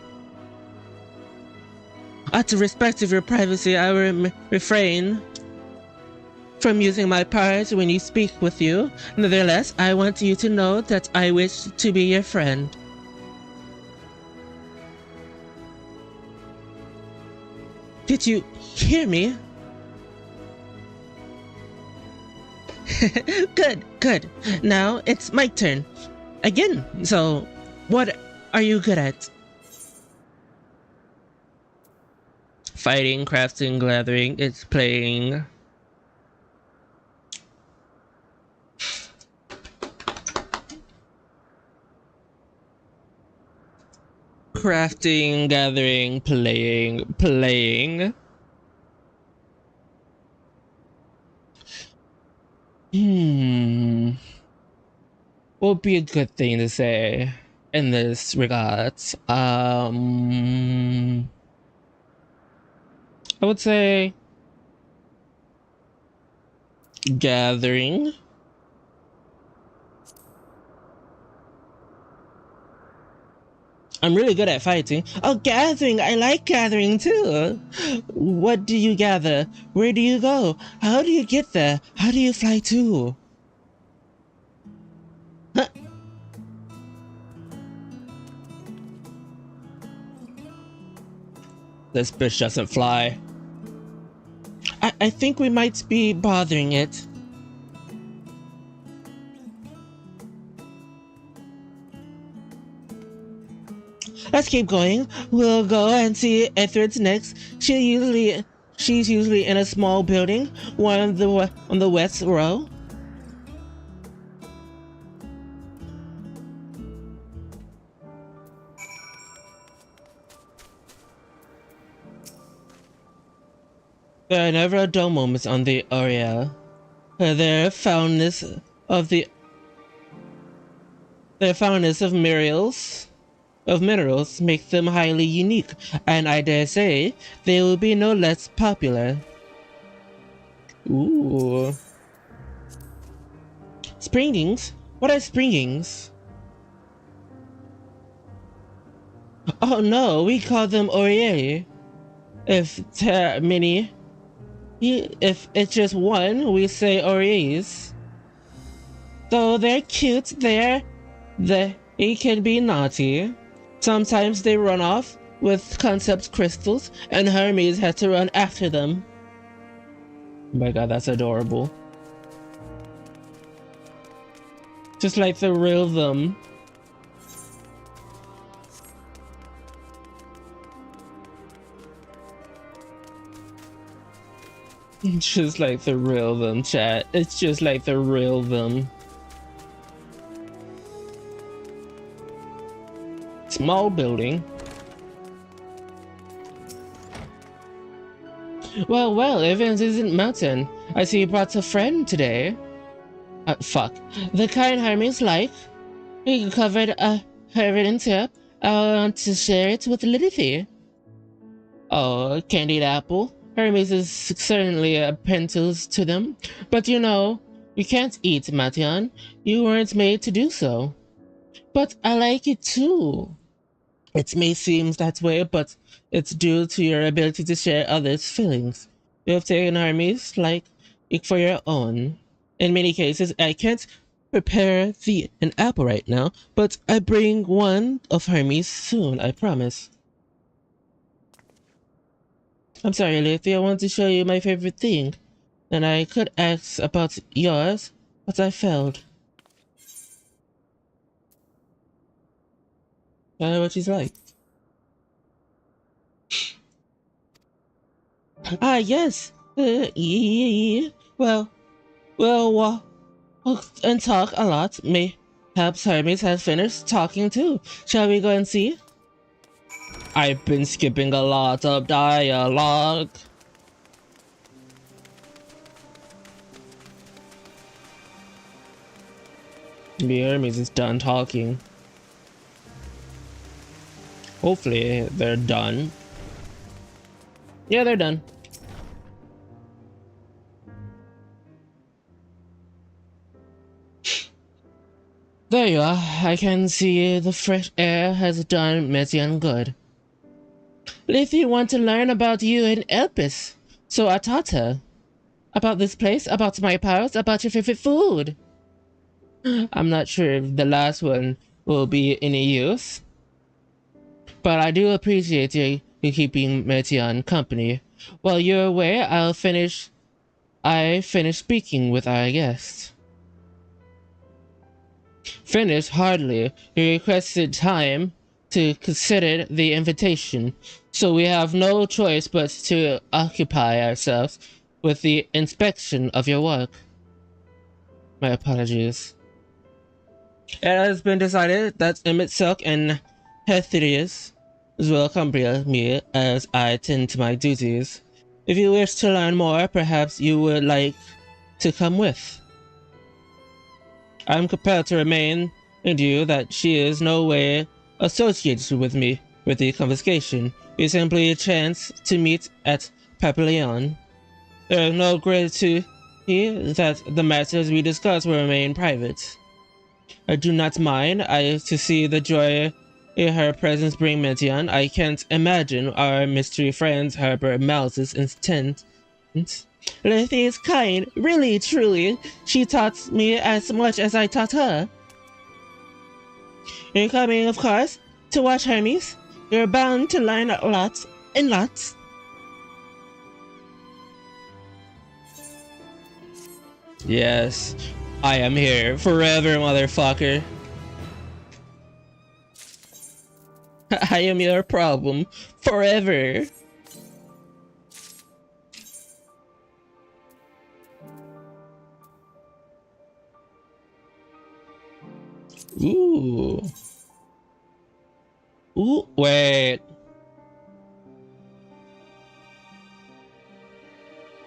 Out of respect of your privacy, I will refrain from using my powers when you speak with you. Nevertheless, I want you to know that I wish to be your friend. Did you hear me? Good, good. Now it's my turn. Again, so what are you good at? Fighting, crafting, gathering, it's playing. Crafting, gathering, playing. What would be a good thing to say in this regards? I would say gathering. I'm really good at fighting. Oh, gathering! I like gathering too! What do you gather? Where do you go? How do you get there? How do you fly too? Huh. This bitch doesn't fly. I think we might be bothering it. Let's keep going. We'll go and see Ethrid's next. She's usually in a small building, one on the west row. There are never dull moments on the Oriel. Their foundness of minerals make them highly unique, and I dare say they will be no less popular. Ooh. Springings? What are springings? Oh no, we call them Oriel. If it's just one, we say Oriels. Though they're cute, they can be naughty. Sometimes they run off with concept crystals, and Hermes had to run after them. Oh my god, that's adorable. Just like the real them. Just like the real them, chat. It's just like the real them. Small building. Well, Evans isn't Mountain. I see you brought a friend today. Fuck. The kind Hermes like. We covered her in tip. I want to share it with Liddy. Oh, candied apple. Hermes is certainly a apprentice to them. But you know, you can't eat, Mathion. You weren't made to do so. But I like it too. It may seem that way, but it's due to your ability to share others' feelings. You have taken Hermes like it for your own. In many cases, I can't prepare an apple right now, but I bring one of Hermes soon, I promise. I'm sorry, Letty, I want to show you my favorite thing. And I could ask about yours, but I failed. I know what she's like. Ah, yes. Well, and talk a lot. Perhaps Hermes has finished talking too. Shall we go and see? I've been skipping a lot of dialogue. The Hermes is done talking. Hopefully they're done. Yeah, they're done. There you are. I can see the fresh air has done Metian good. Letty want to learn about you and Elpis, so I taught her. About this place, about my powers, about your favorite food. I'm not sure if the last one will be any use. But I do appreciate you keeping Metian company. While you're away, I finish speaking with our guest. Finish hardly. You requested time to consider the invitation, so we have no choice but to occupy ourselves with the inspection of your work. My apologies. It has been decided that Emmett Silk and Hethrius will accompany me as I attend to my duties. If you wish to learn more, perhaps you would like to come with. I am compelled to remind you that she is no way associated with me with the confiscation. We simply chance to meet at Papillon. There is no guarantee that the matters we discuss will remain private. I do not mind to see the joy In her presence bring Meteon, I can't imagine our mystery friend Herbert Mouse's intent. Lethe is kind, really, truly. She taught me as much as I taught her. You're coming, of course, to watch Hermes. You're bound to learn lots and lots. Yes, I am here forever, motherfucker. I am your problem forever. Ooh. Ooh, wait.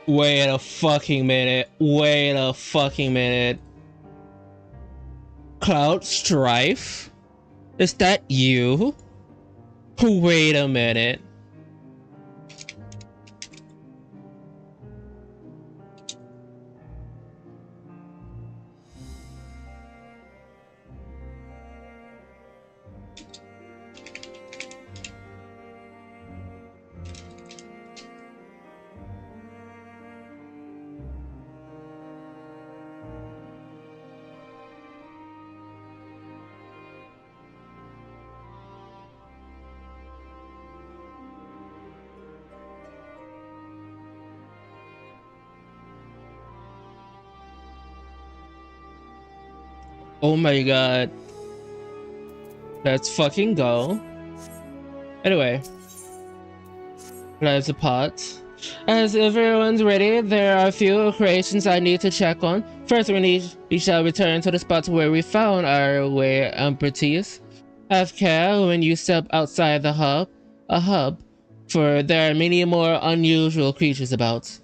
Wait a fucking minute. Wait a fucking minute. Cloud Strife? Is that you? Wait a minute. Oh my god. Let's fucking go. Anyway. Lives apart. As everyone's ready, there are a few creations I need to check on. First, we shall return to the spot where we found our way amputees. Have care when you step outside the hub, for there are many more unusual creatures about.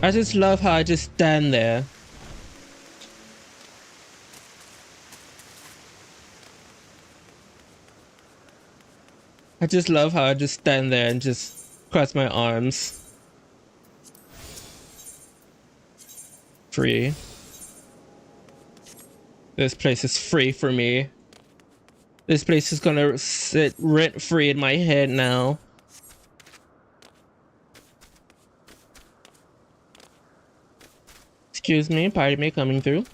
I just love how I just stand there. I just love how I just stand there and just cross my arms. Free. This place is free for me. This place is gonna sit rent free in my head now. Excuse me, pardon me, coming through.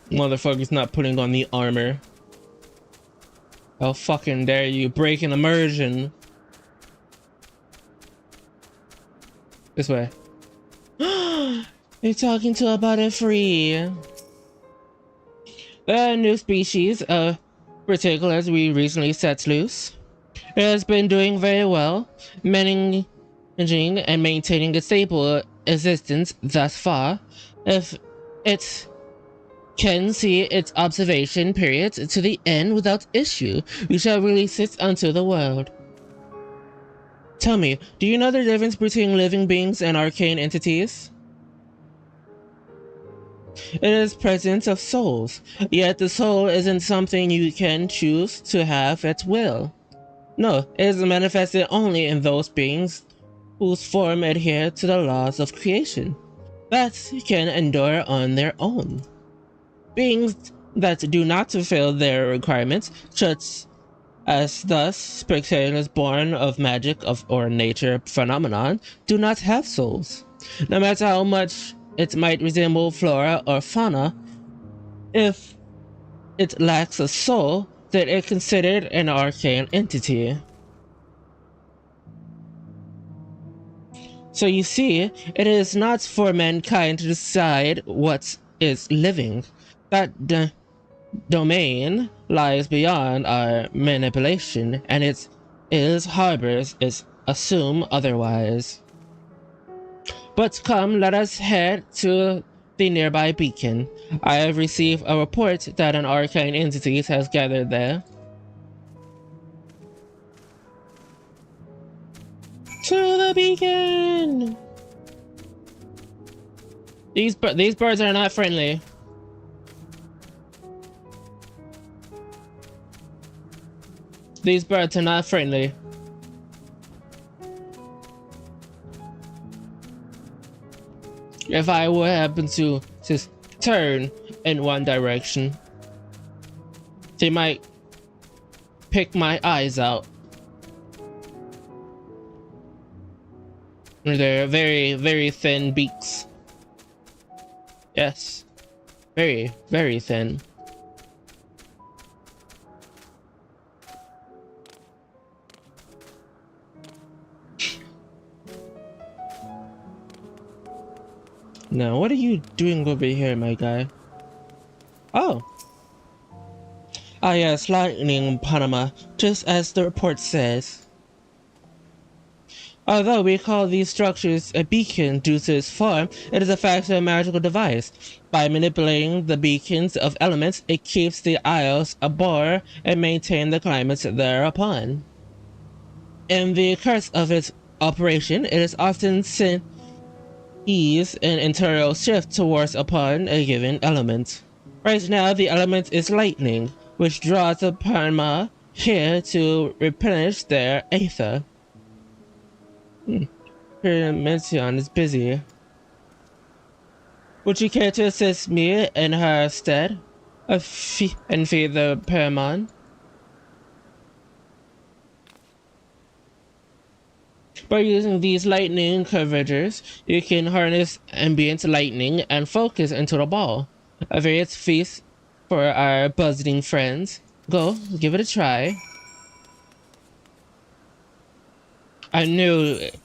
Motherfucker's not putting on the armor. How fucking dare you break an immersion. This way. You're talking to a butterfree. A new species of particulars we recently set loose. It has been doing very well, managing and maintaining a stable existence thus far. If it can see its observation period to the end without issue, we shall release it unto the world. Tell me, do you know the difference between living beings and arcane entities? It is presence of souls, yet the soul isn't something you can choose to have at will. No, it is manifested only in those beings whose form adhere to the laws of creation, that can endure on their own. Beings that do not fulfill their requirements, such as thus spectators born of magic or nature phenomenon, do not have souls. No matter how much it might resemble flora or fauna, if it lacks a soul, then it is considered an arcane entity. So you see, it is not for mankind to decide what is living. That domain lies beyond our manipulation, and it is harbors is assume otherwise. But come, let us head to the nearby beacon. I have received a report that an arcane entity has gathered there. To the beacon! These birds are not friendly. These birds are not friendly. if I would happen to just turn in one direction, they might pick my eyes out. They're very, very thin beaks. Yes. Very, very thin. Now, what are you doing over here, my guy? Oh. Ah, yes, lightning in Panama, just as the report says. Although we call these structures a beacon due to its form, it is in fact a magical device. By manipulating the beacons of elements, it keeps the isles aboard and maintains the climate thereupon. In the course of its operation, it is often sent ease an internal shift towards upon a given element. Right now, the element is lightning, which draws the Parma here to replenish their aether. Mention is busy. Would you care to assist me in her stead? And feed the Paramon? By using these lightning converters, you can harness ambient lightning and focus into the ball. A various feast for our buzzing friends. Go, give it a try. I knew it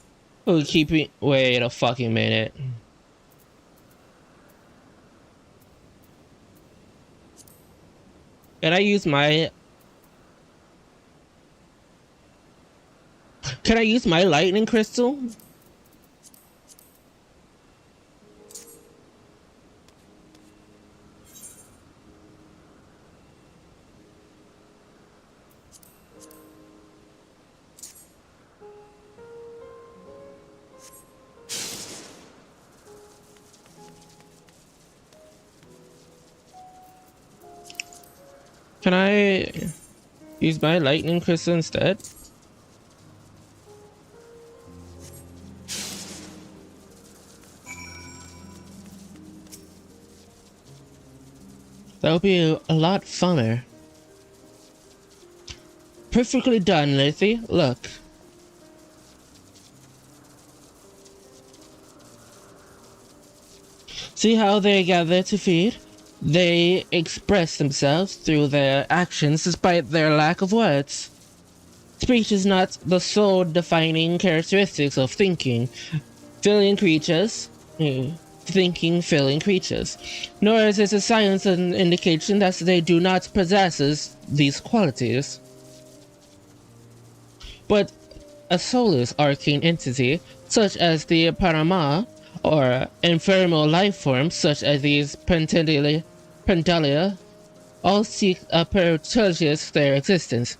would keep me. Wait a fucking minute. Can I use my lightning crystal? Can I use my lightning crystal instead? That would be a lot funner. Perfectly done, Lethy. Look. See how they gather to feed? They express themselves through their actions despite their lack of words. Speech is not the sole defining characteristics of thinking, feeling creatures, nor is it a science an indication that they do not possess these qualities. But a soulless arcane entity, such as the Parama, or infernal life forms such as these Pendalia, all seek a purchase their existence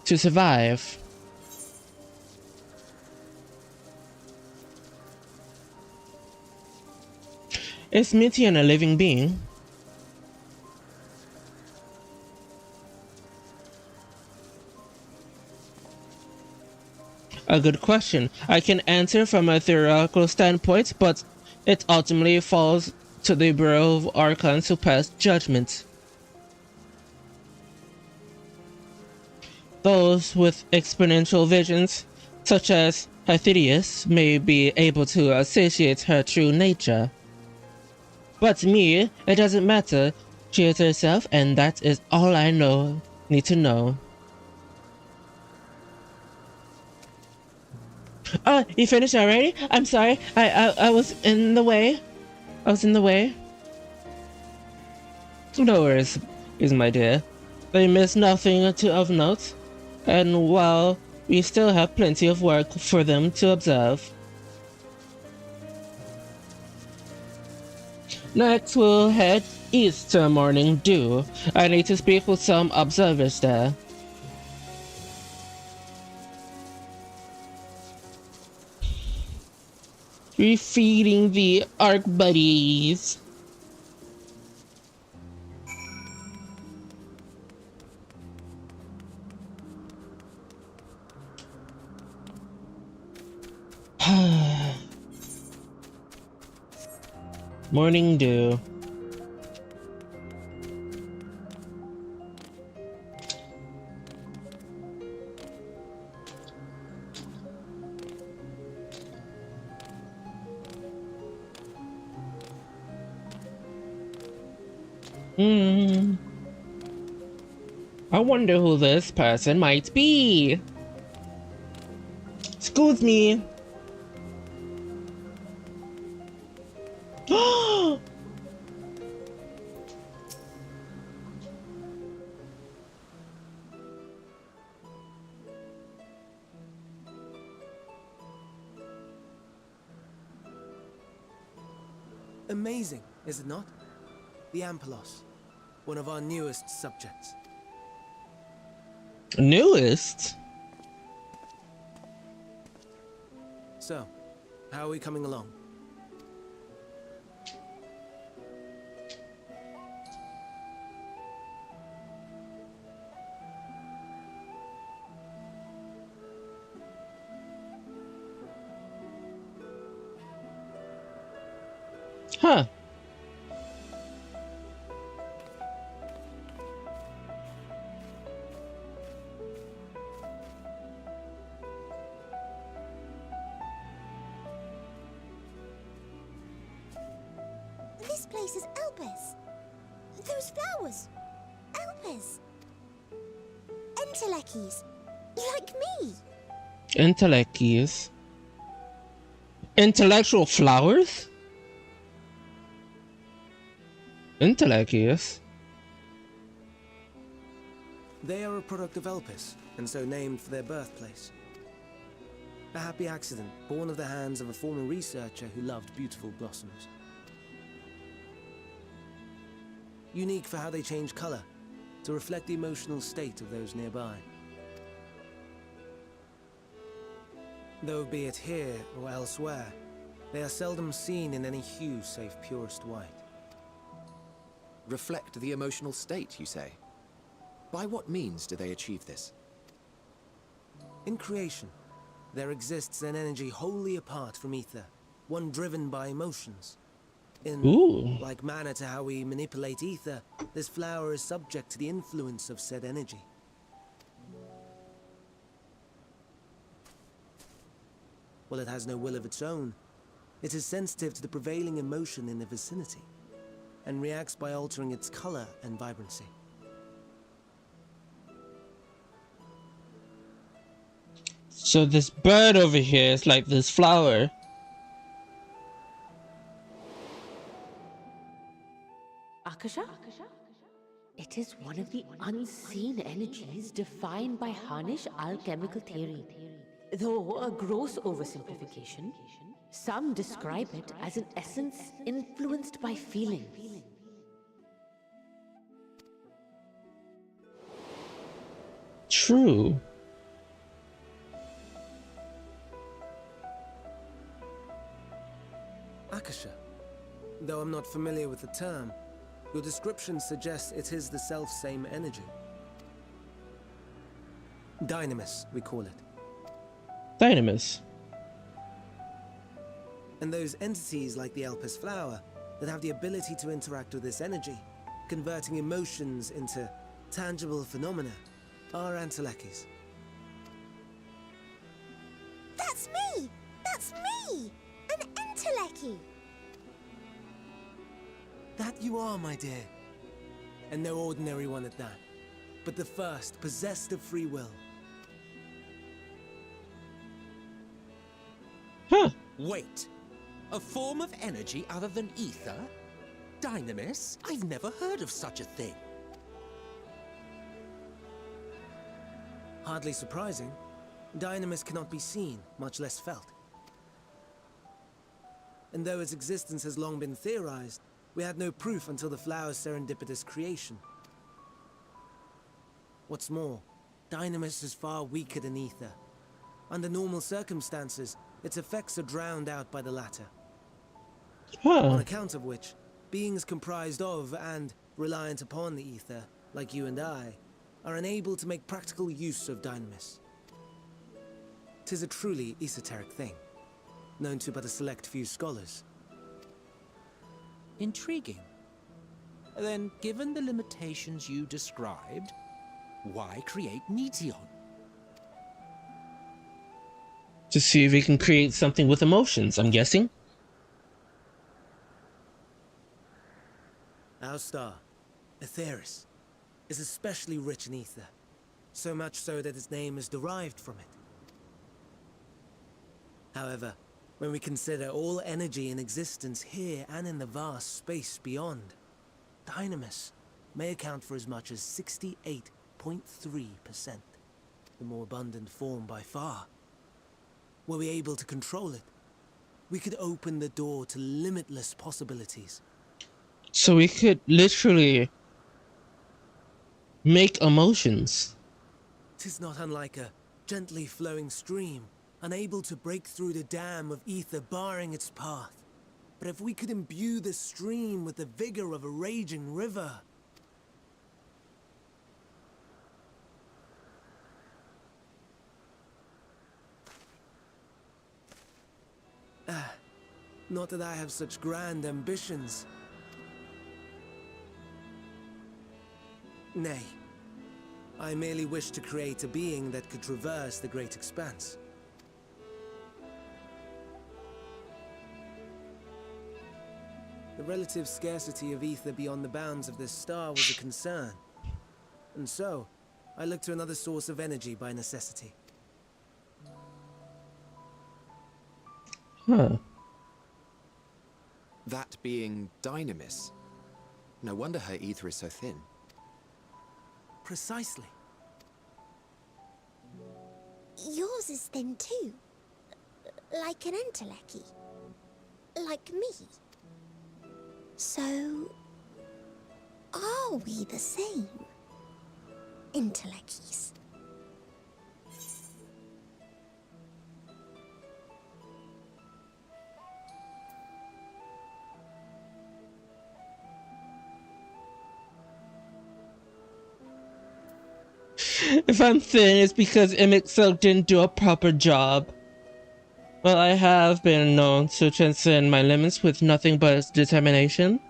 to survive. Is Mithian a living being? A good question. I can answer from a theoretical standpoint, but it ultimately falls to the Bureau of Archons to pass judgment. Those with exponential visions, such as Hythidius, may be able to associate her true nature. But me, it doesn't matter. She is herself, and that is all I need to know. Oh, you finished already? I'm sorry. I was in the way. No worries, my dear. They miss nothing of note, and while we still have plenty of work for them to observe. Next, we'll head east to Morning Dew. I need to speak with some observers there. Refeeding the Arc Buddies. Morning dew. I wonder who this person might be. Excuse me. Amazing, is it not? The Ampelos, one of our newest subjects. Newest? So, how are we coming along? Huh. This place is Elpis. Those flowers. Elpis. Entelekis. Like me. Intellectuals. Intellectual flowers? Intellectuals. They are a product of Elpis, and so named for their birthplace. A happy accident, born of the hands of a former researcher who loved beautiful blossoms. Unique for how they change color, to reflect the emotional state of those nearby. Though be it here or elsewhere, they are seldom seen in any hue save purest white. Reflect the emotional state, you say? By what means do they achieve this? In creation, there exists an energy wholly apart from ether, one driven by emotions. In like manner to how we manipulate ether, this flower is subject to the influence of said energy. While it has no will of its own, it is sensitive to the prevailing emotion in the vicinity, and reacts by altering its color and vibrancy. So this bird over here is like this flower. Akasha? It is one of the unseen energies defined by Harnish alchemical theory. Though a gross oversimplification, some describe it as an essence influenced by feelings. True. Akasha. Though I'm not familiar with the term, your description suggests it is the self-same energy. Dynamis, we call it. Dynamis. And those entities like the Elpis flower that have the ability to interact with this energy, converting emotions into tangible phenomena, are Antelekis. That's me! That's me! An Enteleki! That you are, my dear. And no ordinary one at that, but the first possessed of free will. Huh. Wait. A form of energy other than ether? Dynamis? I've never heard of such a thing. Hardly surprising. Dynamis cannot be seen, much less felt. And though its existence has long been theorized, we had no proof until the flower's serendipitous creation. What's more, Dynamis is far weaker than ether. Under normal circumstances, its effects are drowned out by the latter. Huh. On account of which, beings comprised of and reliant upon the ether, like you and I, are unable to make practical use of Dynamis. 'Tis a truly esoteric thing, known to but a select few scholars. Intriguing. Then, given the limitations you described, why create Meteon? To see if we can create something with emotions, I'm guessing. Our star, Aetheris, is especially rich in ether. So much so that its name is derived from it. However, when we consider all energy in existence here and in the vast space beyond, Dynamis may account for as much as 68.3%, the more abundant form by far. Were we able to control it, we could open the door to limitless possibilities. So we could literally make emotions. 'Tis not unlike a gently flowing stream, unable to break through the dam of ether barring its path. But if we could imbue the stream with the vigor of a raging river... not that I have such grand ambitions. Nay, I merely wish to create a being that could traverse the great expanse. The relative scarcity of ether beyond the bounds of this star was a concern. And so, I looked to another source of energy by necessity. Huh. That being Dynamis. No wonder her ether is so thin. Precisely. Yours is thin too. Like an entelechy. Like me. So, are we the same? Intelleckies. If I'm thin, it's because MSQ didn't do a proper job. Well, I have been known to transcend my limits with nothing but determination.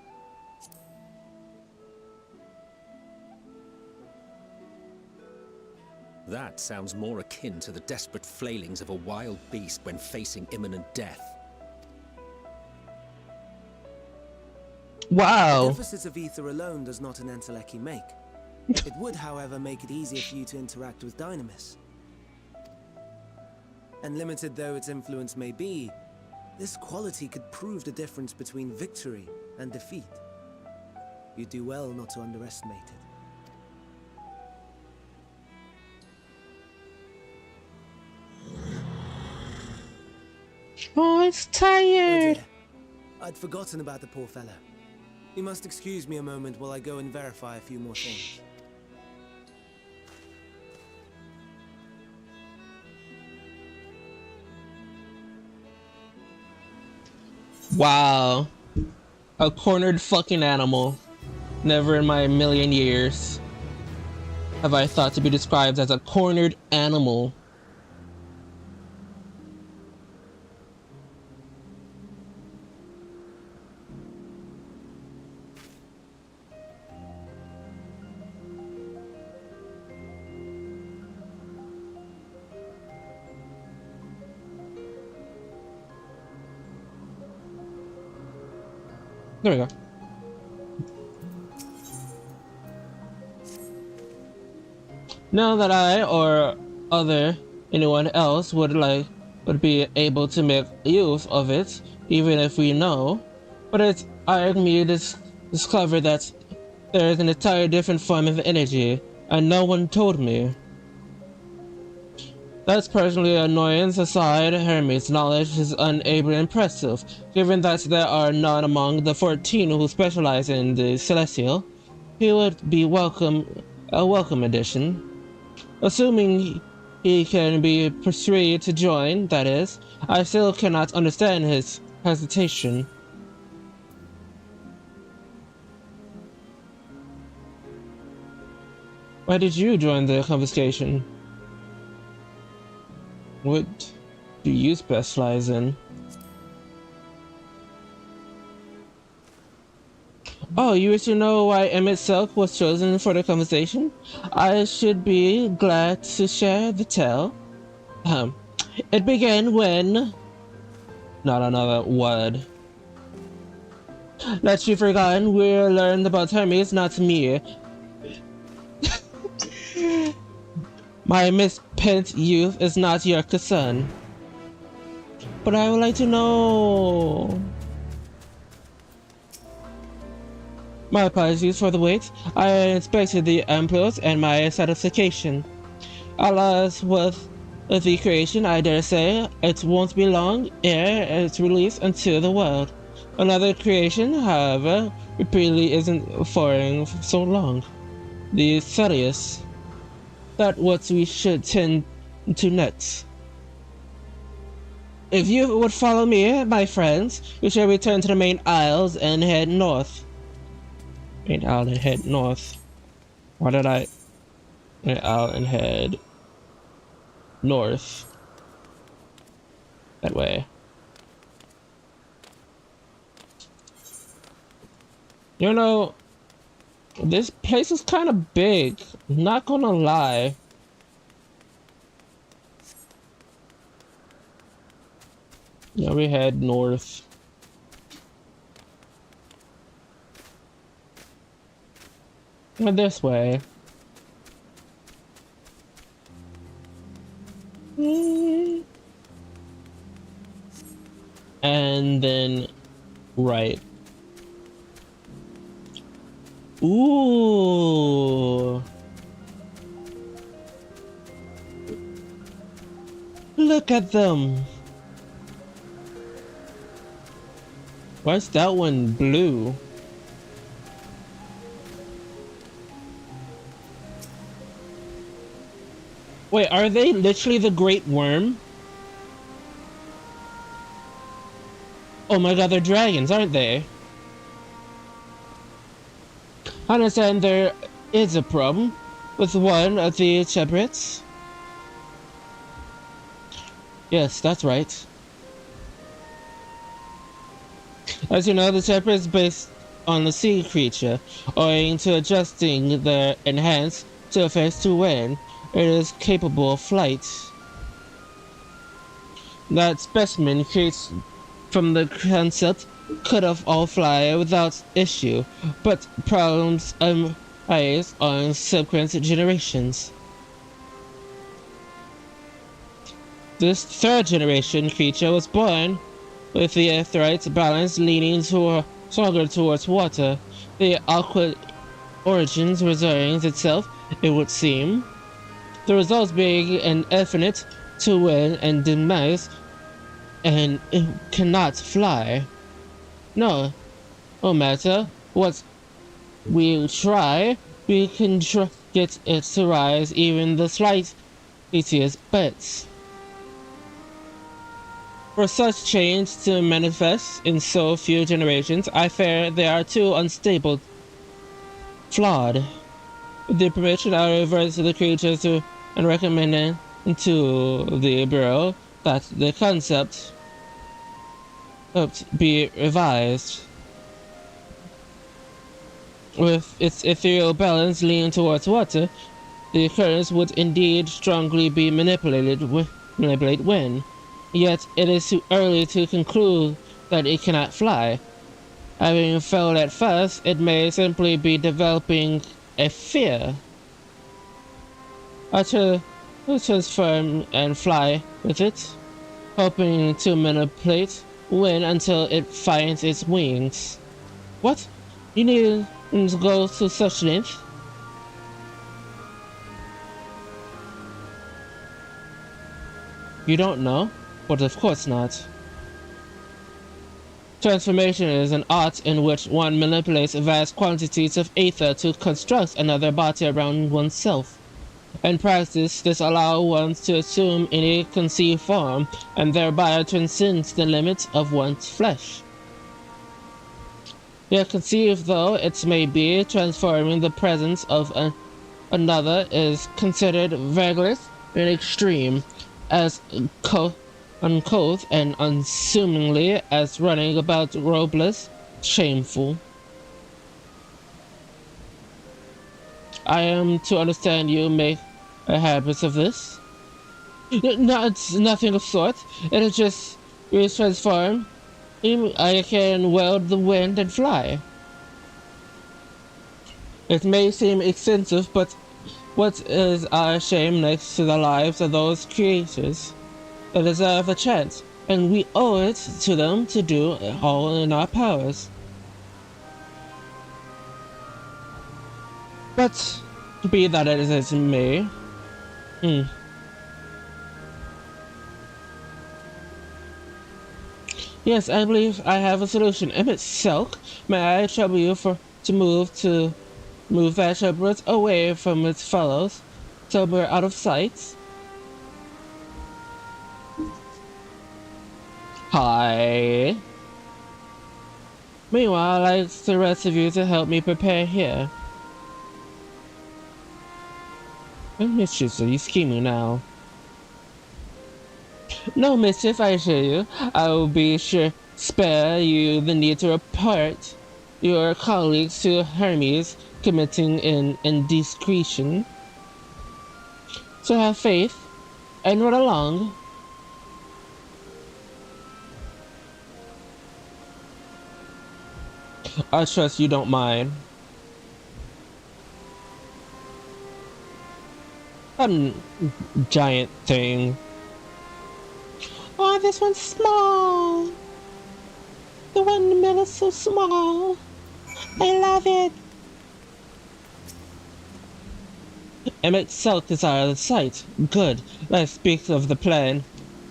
That sounds more akin to the desperate flailings of a wild beast when facing imminent death. Wow. The deficit of ether alone does not an entelechy make. It would, however, make it easier for you to interact with Dynamis. And limited though its influence may be, this quality could prove the difference between victory and defeat. You do well not to underestimate it. Oh, it's tired. Oh dear. I'd forgotten about the poor fellow. You must excuse me a moment while I go and verify a few more things. Wow. A cornered fucking animal. Never in my million years have I thought to be described as a cornered animal. There we go. Now that I or anyone else would be able to make use of it, even if we know, but it's me discover that there is an entirely different form of energy, and no one told me. That's personally annoyance aside, Hermes' knowledge is unable impressive, given that there are none among the 14 who specialize in the Celestial. He would be a welcome addition. Assuming he can be persuaded to join, that is, I still cannot understand his hesitation. Why did you join the conversation? What do you specialize in? Oh, you wish to know why MSQ was chosen for the conversation? I should be glad to share the tale. It began when... Not another word. Lest you forgotten, we learned about Hermes, not me. My misspent youth is not your concern. But I would like to know... My apologies for the wait. I inspected the ampules and my satisfaction. Alas, with the creation, I dare say, it won't be long ere it's released into the world. Another creation, however, repeatedly isn't foreign for so long. The Thaddeus. That's what we should tend to next. If you would follow me, my friends, we shall return to the main aisles and head north. Main aisle and head north. Why did I... Main aisle and head... north. That way. You know, this place is kind of big. Not gonna lie. Now we head north. And this way. And then right. Ooh. Look at them. Why is that one blue? Wait, are they literally the Great Worm? Oh my god, they're dragons, aren't they? I understand there is a problem with one of the shepherds. Yes, that's right. As you know, the shepherd is based on the sea creature, owing to adjusting their enhanced surface to wind. It is capable of flight. That specimen creates from the concept could have all fly without issue, but problems arise on subsequent generations. This third generation creature was born with the aetheryte balance leaning stronger towards water. The awkward origins reserves itself, it would seem. The results being an infinite to wind and demise, and it cannot fly. No matter what we try, we can get it to rise even the slightest bits. For such change to manifest in so few generations, I fear they are too unstable, flawed. With the permission, I revert to the creatures and recommend to the Bureau that the concept be revised. With its ethereal balance leaning towards water, the occurrence would indeed strongly be manipulate wind. Yet it is too early to conclude that it cannot fly. Having failed at first, it may simply be developing a fear. I transform and fly with it, hoping to manipulate wind until it finds its wings. What? You need to go to such length? You don't know? But of course not. Transformation is an art in which one manipulates vast quantities of ether to construct another body around oneself. In practice, this allows one to assume any conceived form, and thereby transcends the limits of one's flesh. Yet conceived though it may be, transforming the presence of another is considered reckless and extreme, as uncouth and unassumingly as running about robeless, shameful. I am to understand you make a habit of this? No, it's nothing of sort. It is just transform. I can wield the wind and fly. It may seem extensive, but what is our shame next to the lives of those creatures that deserve a chance, and we owe it to them to do all in our powers. But be that as it may, Yes, I believe I have a solution. Emmett Silk, may I trouble you to move that shepherd away from its fellows, so we're out of sight? Hi. Meanwhile, I'd like the rest of you to help me prepare here. What mischief are you scheming now? No mischief, I assure you. I will be sure spare you the need to report your colleagues to Hermes committing an indiscretion. So have faith and run along. I trust you don't mind. Giant thing. Oh, this one's small. The one in the middle is so small. I love it. Emmett Silk is out of sight. Good. Let's speak of the plan.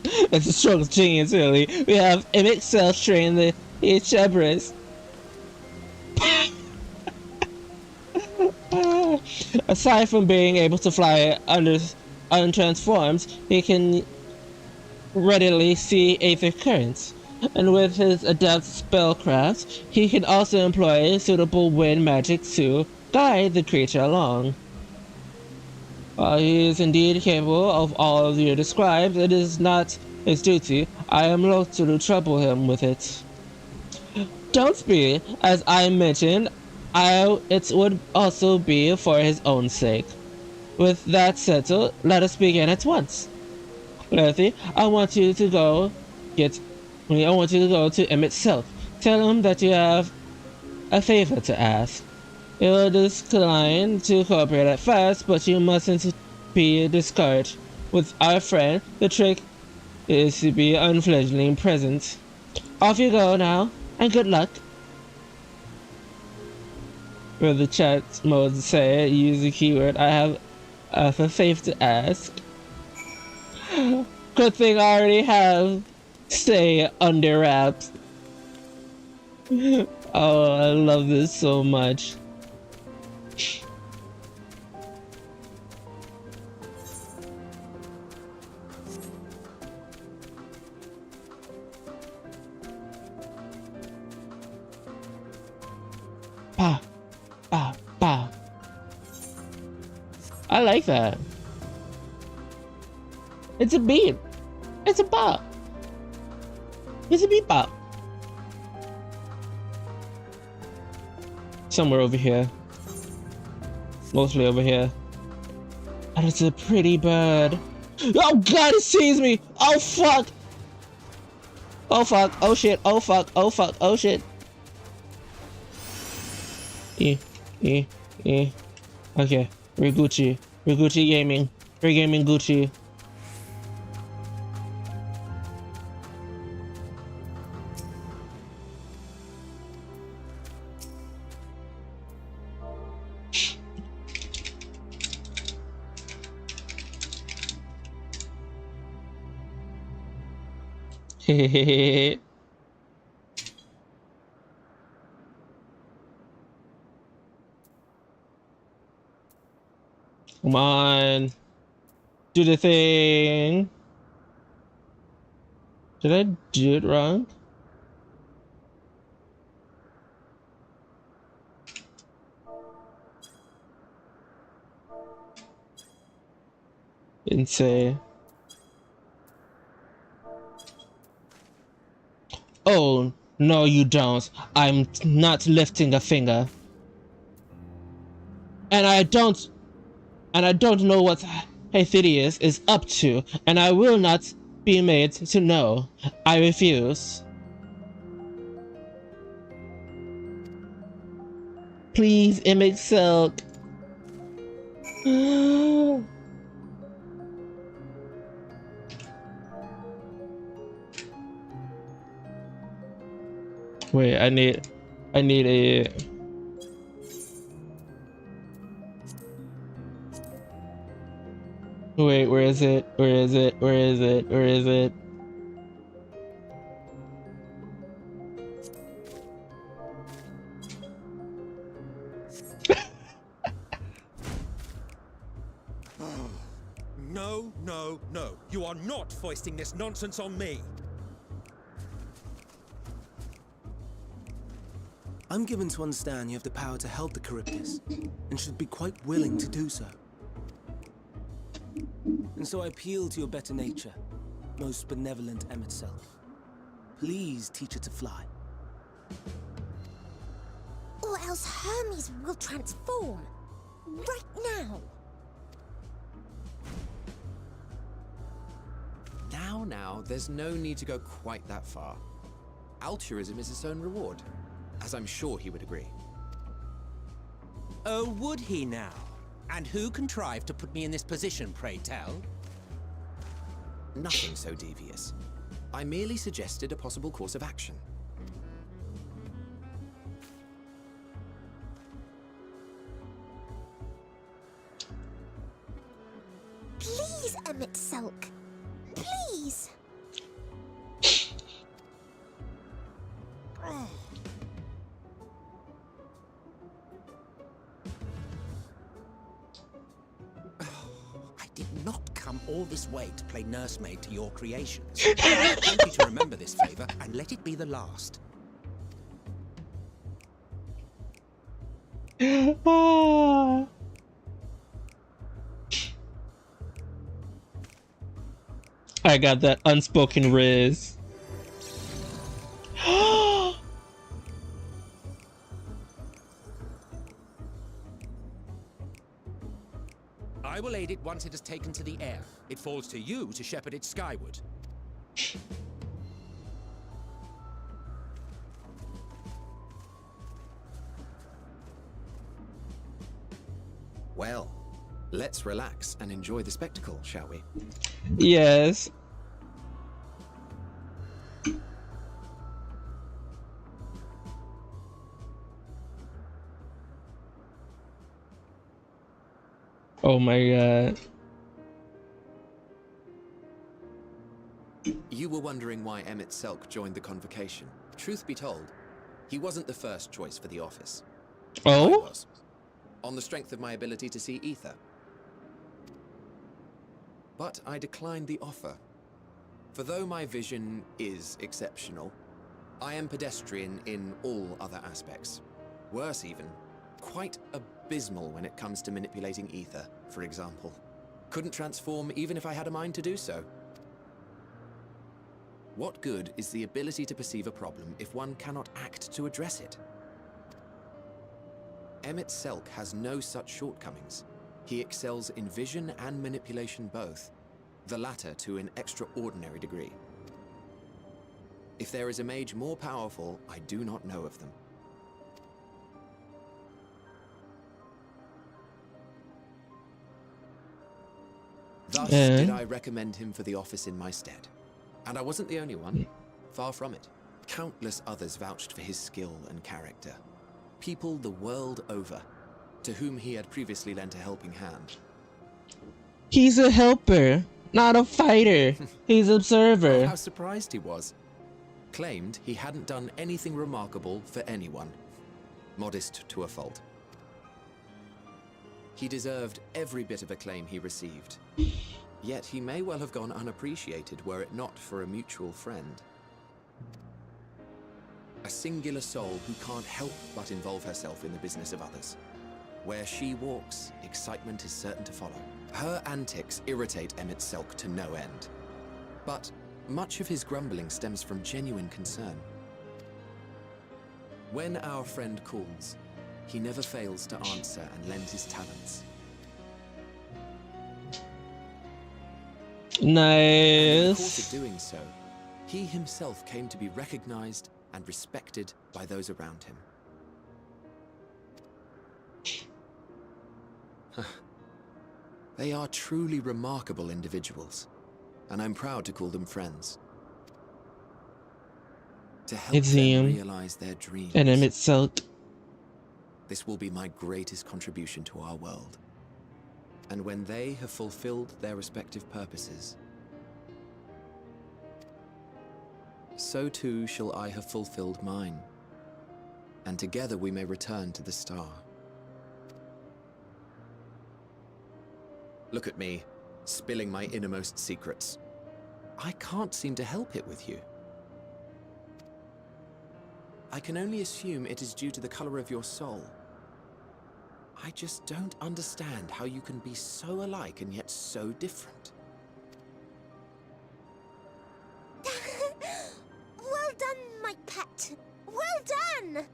It's a stroke of genius, really. We have Emmett Silk train the Chebrus. Aside from being able to fly untransformed, he can readily see aether currents, and with his adept spellcraft, he can also employ suitable wind magic to guide the creature along. While he is indeed capable of all you described, it is not his duty. I am loath to trouble him with it. Don't be, as I mentioned, it would also be for his own sake. With that settled, let us begin at once. Letty, I want you to go to Emmett Silk. Tell him that you have a favor to ask. He will decline to cooperate at first, but you mustn't be discouraged. With our friend, the trick is to be unfledgling present. Off you go now, and good luck. For the chat mode say, use the keyword I have a favor to ask. Good thing I already have stay under wraps. Oh, I love this so much. Bah, bah, bah. I like that. It's a beat. It's a bop. It's a beat bop. Somewhere over here. Mostly over here. And it's a pretty bird. Oh god, it sees me! Oh fuck! Oh fuck, oh shit, oh fuck, oh fuck, oh shit. Okay, we're Gucci. We're Gucci gaming. We're gaming Gucci. Hehehe. Come on. Do the thing. Did I do it wrong? Didn't say. Oh, no you don't. I'm not lifting a finger. and I don't know what Hythidius is up to, and I will not be made to know. I refuse. Please, Emmett Silk. Wait, I need a. Wait, where is it? Where is it? Where is it? Where is it? No, no, no. You are not foisting this nonsense on me. I'm given to understand you have the power to help the Charybdis, and should be quite willing to do so. And so I appeal to your better nature, most benevolent Emmett Self. Please teach her to fly. Or else Hermes will transform. Right now. Now, there's no need to go quite that far. Altruism is its own reward, as I'm sure he would agree. Oh, would he now? And who contrived to put me in this position, pray tell? Nothing so devious. I merely suggested a possible course of action. Please, Emmett Selk. Please. I did not come all this way to play nursemaid to your creations. I want you to remember this favor and let it be the last. I got that unspoken riz. I will aid it once it has taken to the air. It falls to you to shepherd it skyward. Well, let's relax and enjoy the spectacle, shall we? Yes. Oh my god. You were wondering why Emmett Selk joined the convocation. Truth be told, he wasn't the first choice for the office. Oh? I was. On the strength of my ability to see ether. But I declined the offer. For though my vision is exceptional, I am pedestrian in all other aspects. Worse even, quite abysmal when it comes to manipulating ether, for example. Couldn't transform even if I had a mind to do so. What good is the ability to perceive a problem if one cannot act to address it? Emmett Selk has no such shortcomings. He excels in vision and manipulation both, the latter to an extraordinary degree. If there is a mage more powerful, I do not know of them. Thus did I recommend him for the office in my stead. And I wasn't the only one. Far from it. Countless others vouched for his skill and character. People the world over, to whom he had previously lent a helping hand. He's a helper, not a fighter. He's an observer. Oh, how surprised he was. Claimed he hadn't done anything remarkable for anyone. Modest to a fault. He deserved every bit of acclaim he received. Yet he may well have gone unappreciated were it not for a mutual friend. A singular soul who can't help but involve herself in the business of others. Where she walks, excitement is certain to follow. Her antics irritate Emmett Selk to no end. But much of his grumbling stems from genuine concern. When our friend calls, He never fails to answer and lend his talents. Nice. And in the course of doing so, he himself came to be recognized and respected by those around him. They are truly remarkable individuals, and I'm proud to call them friends. To help them realize their dreams. And itself. This will be my greatest contribution to our world. And when they have fulfilled their respective purposes, so too shall I have fulfilled mine. And together we may return to the star. Look at me, spilling my innermost secrets. I can't seem to help it with you. I can only assume it is due to the color of your soul. I just don't understand how you can be so alike and yet so different. Well done, my pet. Well done!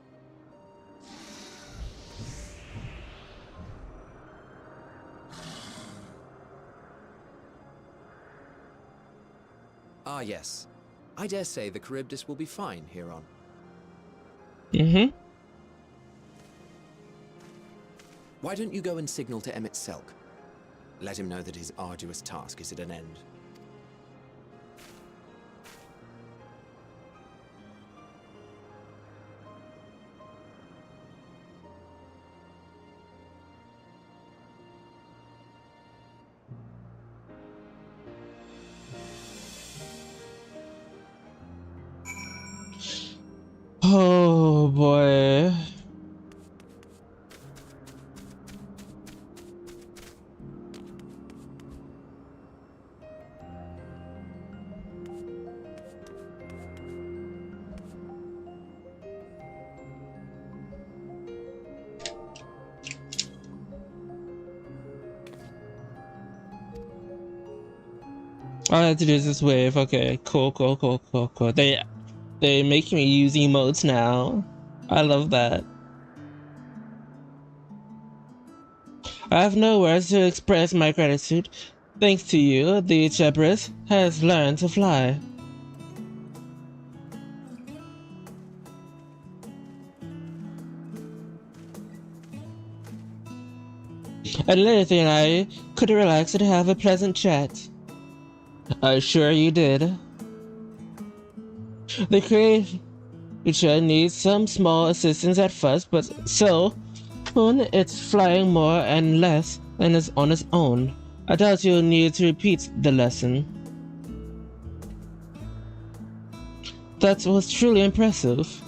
Ah, yes. I dare say the Charybdis will be fine here on. Mm-hmm. Why don't you go and signal to Emmett Selk? Let him know that his arduous task is at an end. Oh boy. All I have to do is this wave. Okay, cool. They make me use emotes now. I love that. I have no words to express my gratitude. Thanks to you, the Cerberus has learned to fly. And later tonight, I could relax and have a pleasant chat. Sure you did. The creature needs some small assistance at first, but soon it's flying more and less and is on its own. I doubt you'll need to repeat the lesson. That was truly impressive.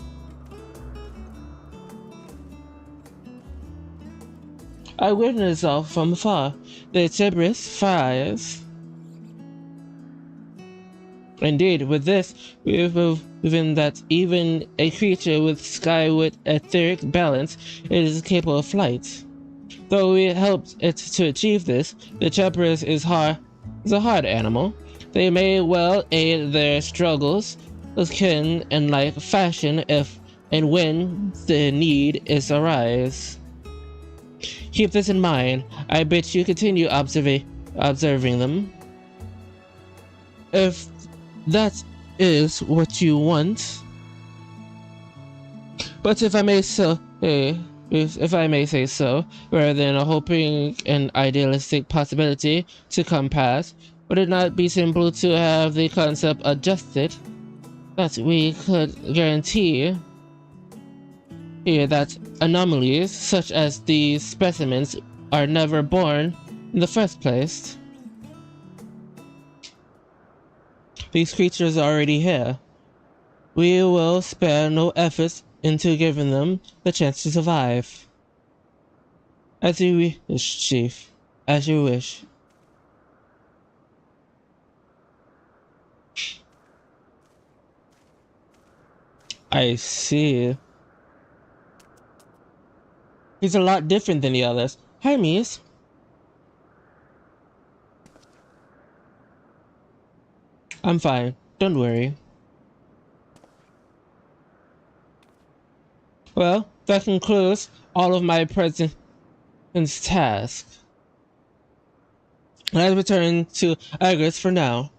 I witnessed it all from afar. The Cerberus fires. Indeed, with this, we have proven that even a creature with skyward etheric balance is capable of flight. Though we helped it to achieve this, the Cerberus is a hard animal. They may well aid their struggles in like fashion if and when the need is arise. Keep this in mind. I bet you continue observing them. If that is what you want. But if I may say so, rather than hoping an idealistic possibility to come past, would it not be simple to have the concept adjusted that we could guarantee here that anomalies such as these specimens are never born in the first place? These creatures are already here. We will spare no efforts into giving them the chance to survive. As you wish, Chief. As you wish. I see. He's a lot different than the others. Hermes. I'm fine. Don't worry. Well, that concludes all of my present tasks. Let's return to Agris for now.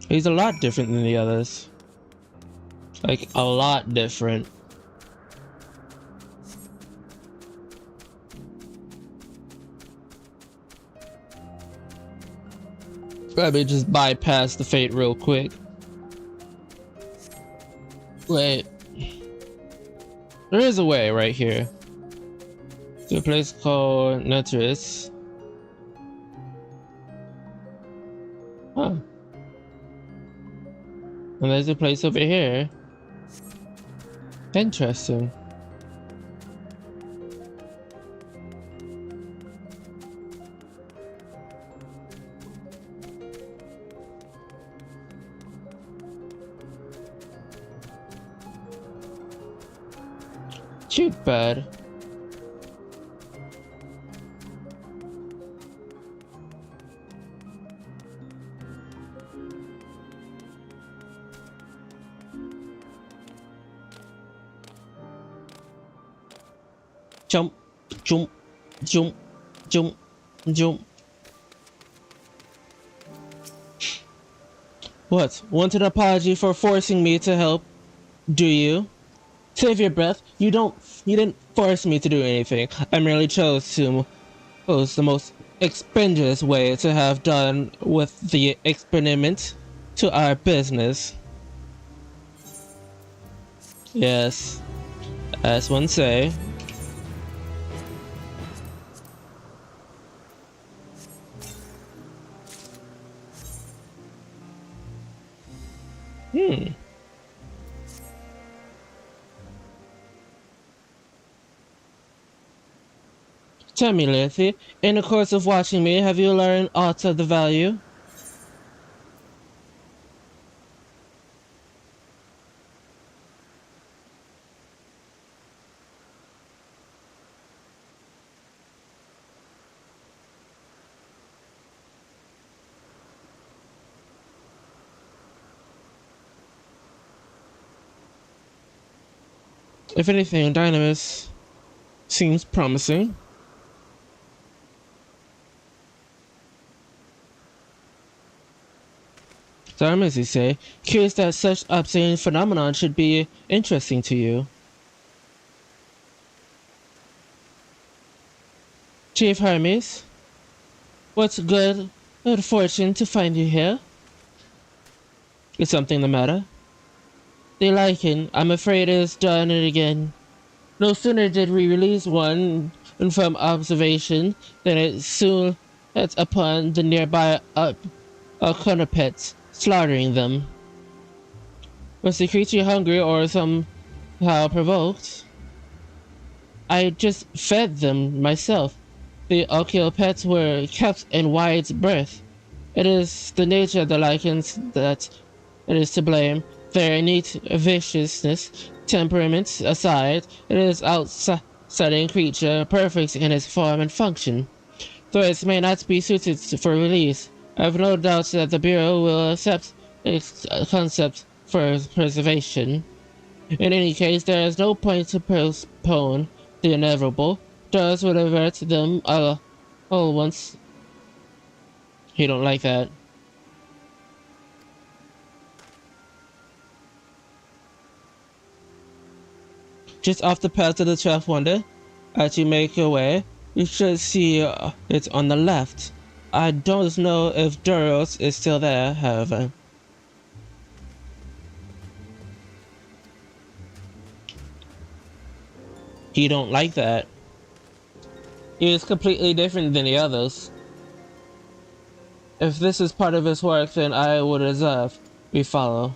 He's a lot different than the others. Like, a lot different. Let me just bypass the fate real quick. Wait. There is a way right here. To a place called Netris. Huh. And there's a place over here. Interesting. Too bad. Jump, jump, jump, jump, jump. What? Want an apology for forcing me to help? Do you? Save your breath. You didn't force me to do anything. I merely chose the most expeditious way to have done with the experiment to our business. Yes, as one say. Tell me, Lethe, in the course of watching me, have you learned aught of the value? If anything, Dynamis seems promising. Dynamis, you say? Curious that such obscene phenomenon should be interesting to you. Chief Hermes, what's good fortune to find you here? Is something the matter? The lichen, I'm afraid, is done it again. No sooner did we release one from observation than it soon hit upon the nearby quadrupeds, slaughtering them. Was the creature hungry or somehow provoked? I just fed them myself. The oculopets were kept in wide berth. It is the nature of the lichens that it is to blame. Their innate viciousness, temperament aside, it is outstanding creature, perfect in its form and function. Though it may not be suited for release, I have no doubt that the Bureau will accept its concept for preservation. In any case, there is no point to postpone the inevitable. Does will avert them all once. He don't like that. Just off the path to the 12th wonder, as you make your way, you should see it on the left. I don't know if Duros is still there, however. He don't like that. He is completely different than the others. If this is part of his work, then I would reserve we follow.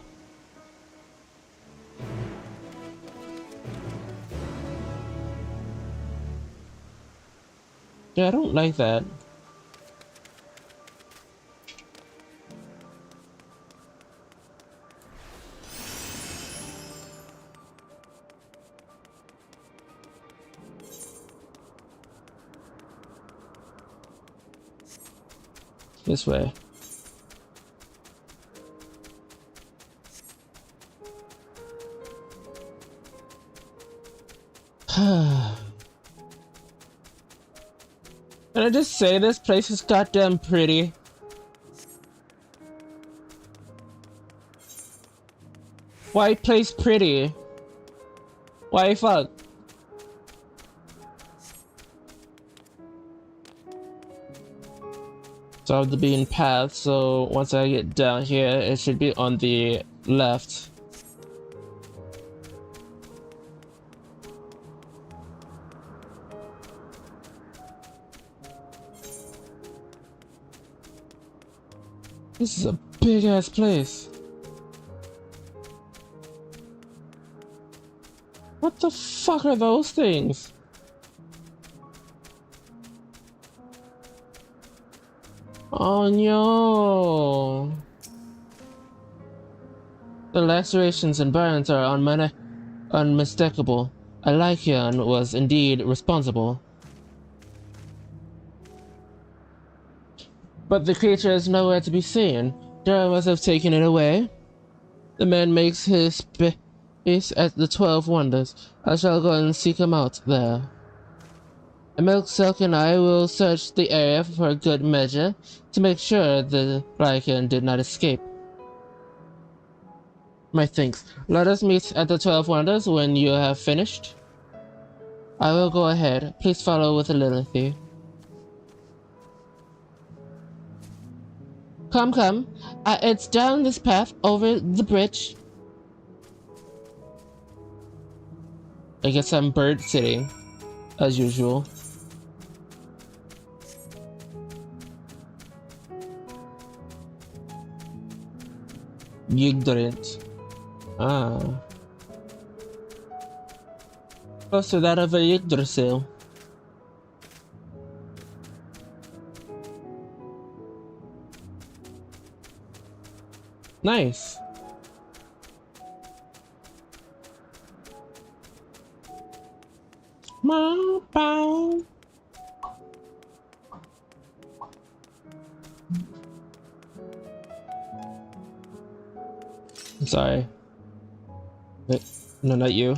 Yeah, I don't like that. This way. Can I just say this place is goddamn pretty? Why place pretty? Why fuck? So I have the beaten path, so once I get down here, it should be on the left. This is a big ass place. What the fuck are those things? Oh no. The lacerations and burns are unmistakable. A Lycian was indeed responsible. But the creature is nowhere to be seen. Dara must have taken it away. The man makes his base at the 12 Wonders. I shall go and seek him out there. A Milk Silk and I will search the area for a good measure to make sure the Lycan did not escape. My thanks. Let us meet at the 12 Wonders when you have finished. I will go ahead. Please follow with Lilithy. Come, come. It's down this path, over the bridge. I guess I'm bird sitting, as usual. Ignorant. Ah. Close to that of a Yggdrasil. Nice. Bow. I'm sorry. Wait, no, not you.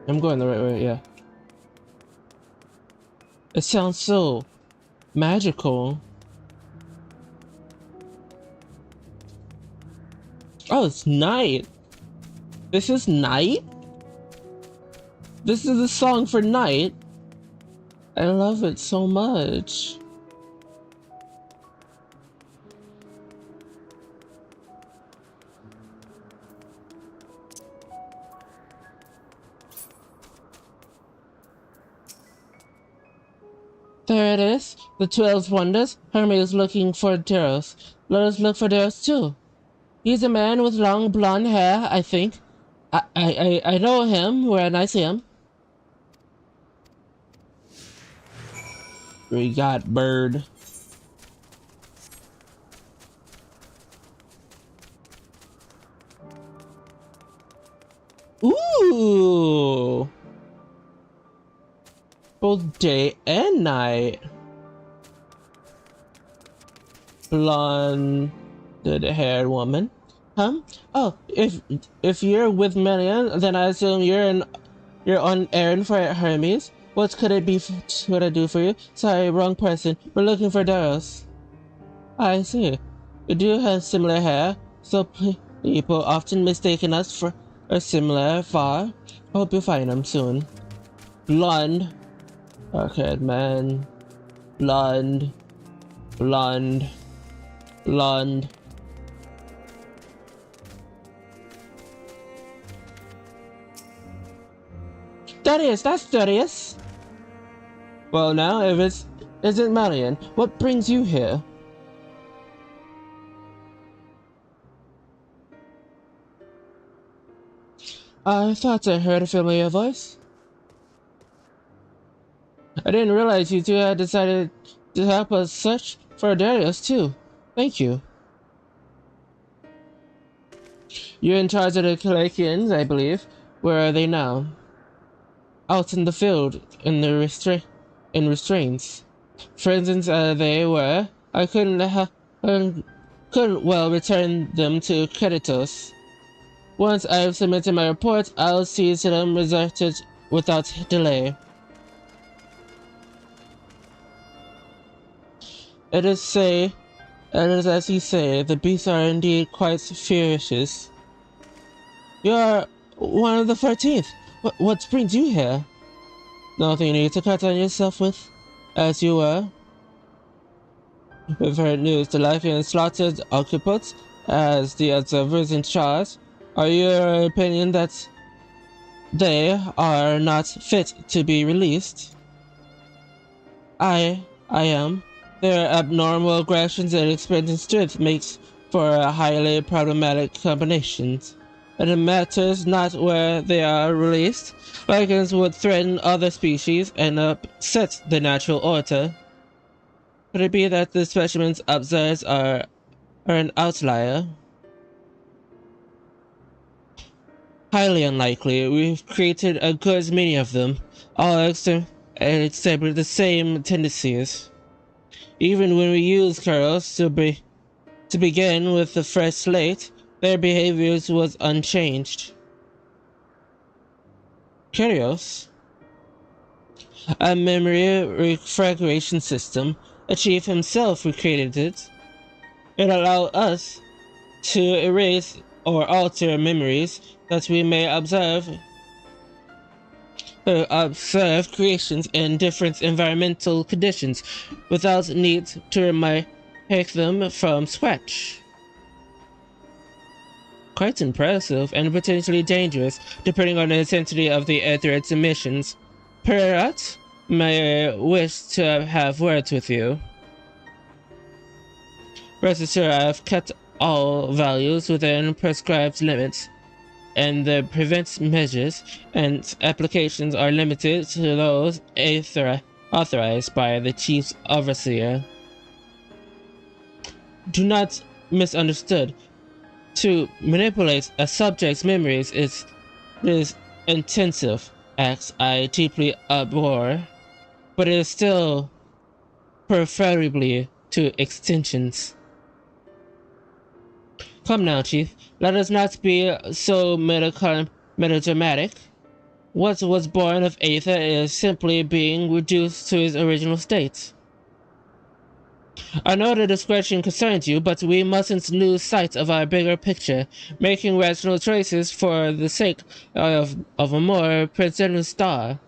I'm going the right way, yeah. It sounds so magical. Oh, it's night. This is night? This is a song for night. I love it so much. There it is, the 12 Wonders. Hermes is looking for Deros. Let us look for Deros too. He's a man with long blonde hair, I think. I know him when I see him. We got bird. Ooh! Both day and night. Blonde haired woman. Huh? Oh, if you're with Melian, then I assume you're on errand for Hermes. What could it be? What I do for you? Sorry, wrong person. We're looking for Daros. I see. We do have similar hair, so people often mistaken us for a similar far. Hope you find them soon. Blonde. Okay, man. Blonde. Blonde. Blonde. Darius, that's Darius. Well now, if it isn't Marion, what brings you here? I thought I heard a familiar voice. I didn't realize you two had decided to help us search for Darius too. Thank you. You're in charge of the Kalakians, I believe. Where are they now? Out in the field, in restraints. For instance, they were. I couldn't well return them to Creditos. Once I've submitted my report, I'll see to them resorted without delay. It is as you say, the beasts are indeed quite ferocious. You're one of the 13th. What brings you here? Nothing you need to cut on yourself with, as you were. We've heard news. The Lyfians slaughtered occupists as the observers in charge. Are your opinion that they are not fit to be released? I am. Their abnormal aggressions and expanding strength makes for a highly problematic combination. And it matters not where they are released. Lycans would threaten other species and upset the natural order. Could it be that the specimens observed are an outlier? Highly unlikely. We've created a good many of them, all exhibit the same tendencies. Even when we use Kuros to begin with a fresh slate, their behaviors was unchanged. Curios? A memory refragration system. A chief himself recreated it. It allowed us to erase or alter memories that we may observe creations in different environmental conditions without need to remake them from scratch. Quite impressive and potentially dangerous, depending on the intensity of the threat's emissions. Perat may wish to have words with you. Rest assured, I have kept all values within prescribed limits, and the prevent measures and applications are limited to those authorized by the Chief's Overseer. Do not misunderstood. To manipulate a subject's memories is intensive acts I deeply abhor, but it is still preferably to extensions. Come now, Chief. Let us not be so melodramatic. What was born of Aether is simply being reduced to its original state. I know the discretion concerns you, but we mustn't lose sight of our bigger picture, making rational choices for the sake of a more present star.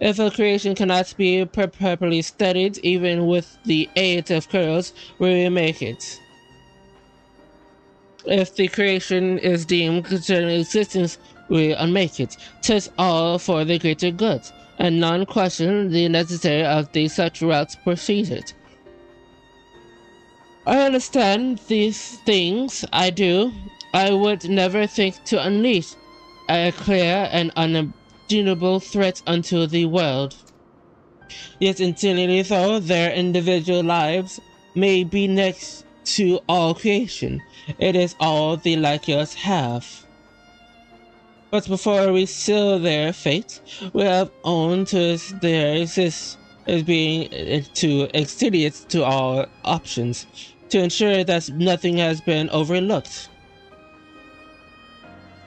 If a creation cannot be properly studied, even with the aid of Kuros, we will make it. If the creation is deemed concerning existence, we unmake it. 'Tis all for the greater good, and none question the necessity of the such routes proceeded. I understand these things, I do. I would never think to unleash a clear and unobtainable threat unto the world. Yet internally though their individual lives may be next to all creation, it is all the Lycios have. But before we seal their fate, we have owned to their existence as being too extenuous to all options, to ensure that nothing has been overlooked.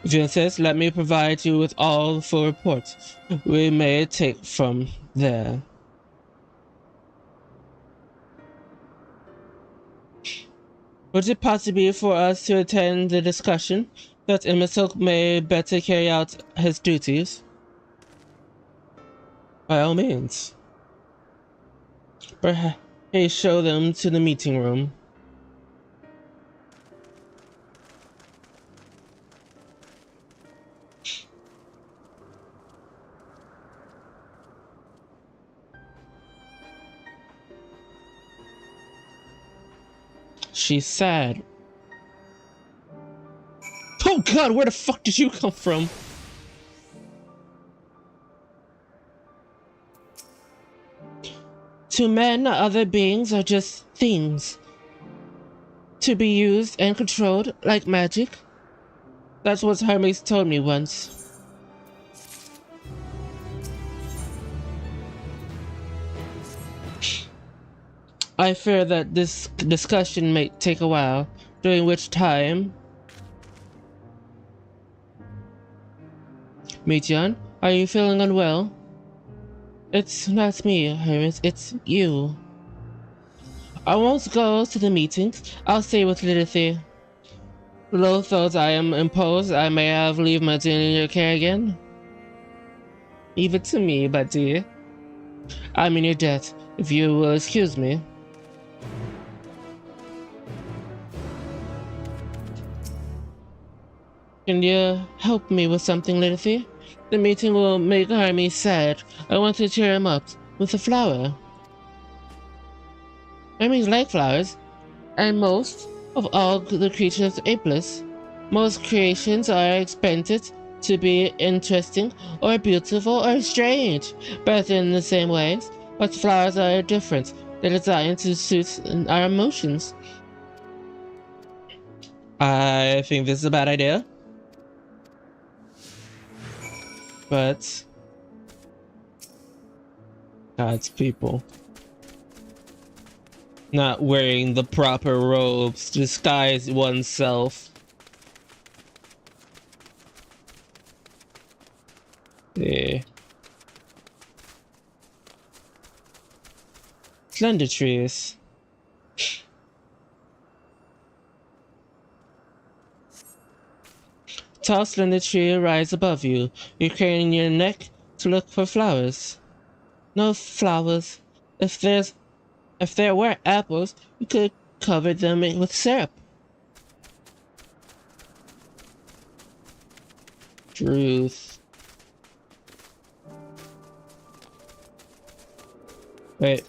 If you insist, let me provide you with all the full reports. We may take from there. Would it possibly be for us to attend the discussion, that MSQ may better carry out his duties? By all means. Perhaps show them to the meeting room. She's sad. Oh god, where the fuck did you come from? To men, other beings are just things, to be used and controlled like magic. That's what Hermes told me once. I fear that this discussion may take a while, during which time... Meitian, are you feeling unwell? It's not me, Hermes, it's you. I won't go to the meetings. I'll stay with Lilith. Low thought I am imposed, I may have leave my dear in your care again. Leave it to me, buddy. I'm in your debt, if you will excuse me. Can you help me with something, Lilith? The meeting will make Hermes sad. I want to cheer him up with a flower. Hermes like flowers, and most of all the creatures apeless. Most creations are expected to be interesting or beautiful or strange, both in the same ways, but flowers are different. They're designed to suit our emotions. I think this is a bad idea. But God's people not wearing the proper robes to disguise oneself. Yeah. Slender trees. Tall slender tree rise above you. You crane your neck to look for flowers. No flowers. If there were apples, you could cover them with syrup. Truth. Wait.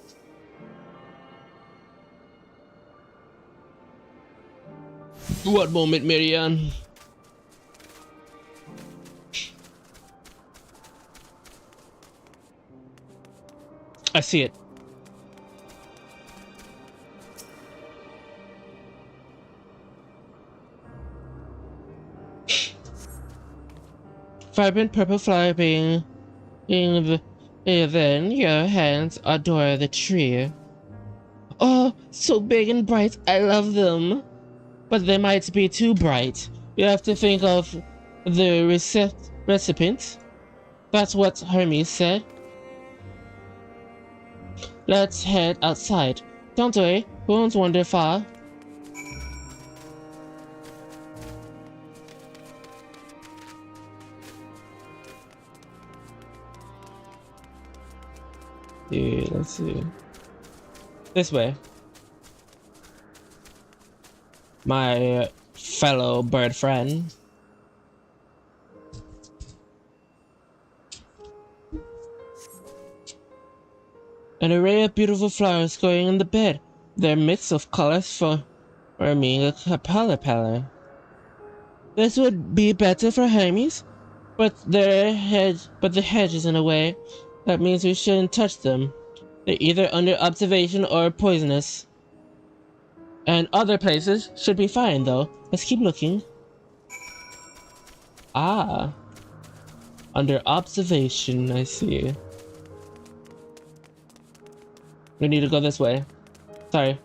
What moment, Miriam? I see it. Vibrant purple flower being then your hands adore the tree. Oh, so big and bright, I love them. But they might be too bright. You have to think of the recipient. That's what Hermes said. Let's head outside. Don't worry, we won't wander far. Yeah, let's see. This way. My fellow bird friend. An array of beautiful flowers growing in the bed. Their mix of colors forming a palette. This would be better for Hermes, but the hedge is in a way. That means we shouldn't touch them. They're either under observation or poisonous. And other places should be fine though. Let's keep looking. Ah. Under observation, I see. We need to go this way. Sorry.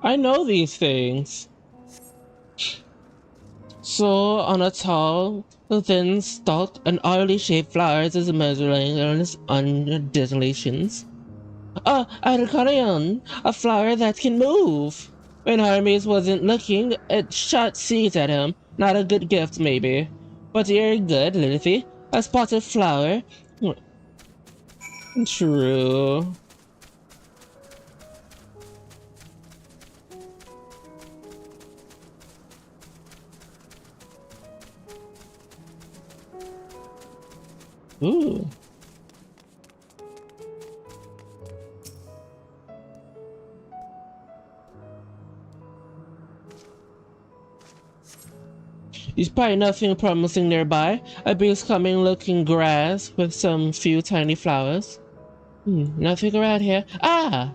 I know these things. So on a tall, thin stalk, an oddly shaped flowers is emerging on desolations. Oh, Arcanion, a flower that can move. When Hermes wasn't looking, it shot seeds at him. Not a good gift, maybe. But you're good, Lilith. A spotted flower. True. Ooh. There's probably nothing promising nearby. A breeze coming looking grass with some few tiny flowers. Nothing around here. Ah!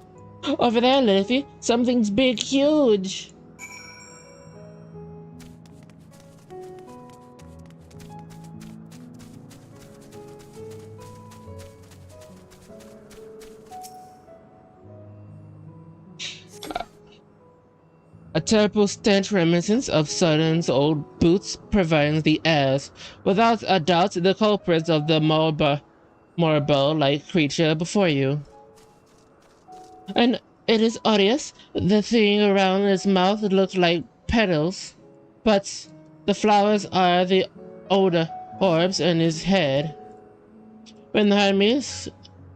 Over there, Liffy. Something's big, huge. A terrible stench reminiscent of Sutton's old boots pervades the airs. Without a doubt, the culprits of the marble-like creature before you. And it is obvious, the thing around his mouth looks like petals, but the flowers are the older orbs in his head. When Hermes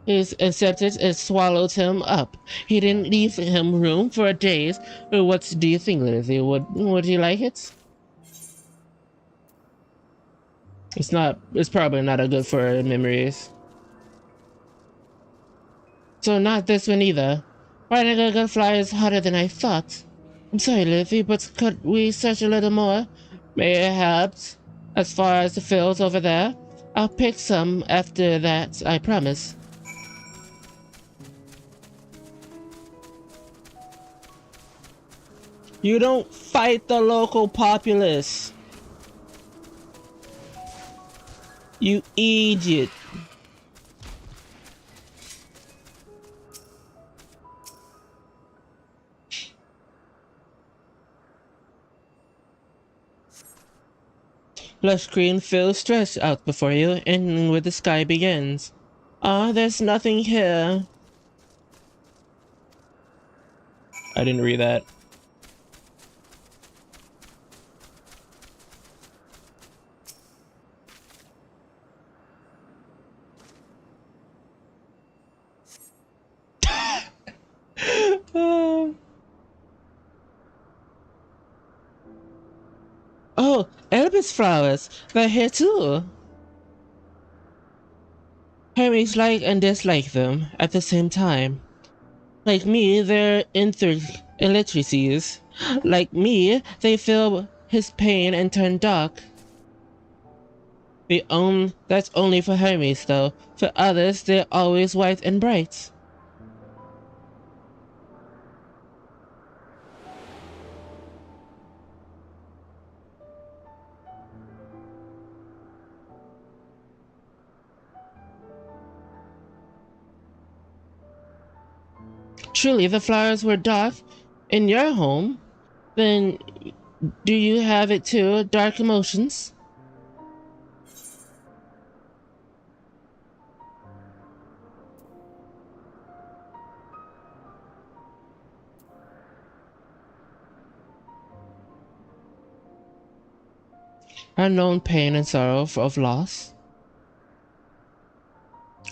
is accepted, it swallowed him up. He didn't leave him room for days. What do you think, Lizzie? Would you like it? It's probably not a good for memories. So not this one either. Riding a good fly is harder than I thought. I'm sorry, Lizzie, but could we search a little more? Mayhaps, as far as the fields over there. I'll pick some after that, I promise. You don't fight the local populace. You idiot. Lush green fields stretch out before you, ending where the sky begins. There's nothing here. I didn't read that. Oh, Elvis flowers. They're here too. Hermes like and dislike them at the same time. Like me, they're electrices. Like me, they feel his pain and turn dark. That's only for Hermes though. For others, they're always white and bright. Truly, the flowers were dark in your home. Then do you have it too? Dark emotions? Unknown pain and sorrow of loss?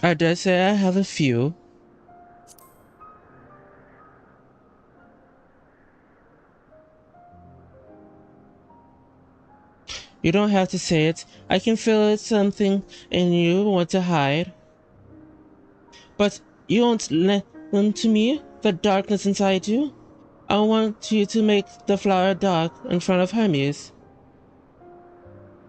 I dare say I have a few. You don't have to say it. I can feel it's something in you want to hide. But you won't let them to me, the darkness inside you. I want you to make the flower dark in front of Hermes.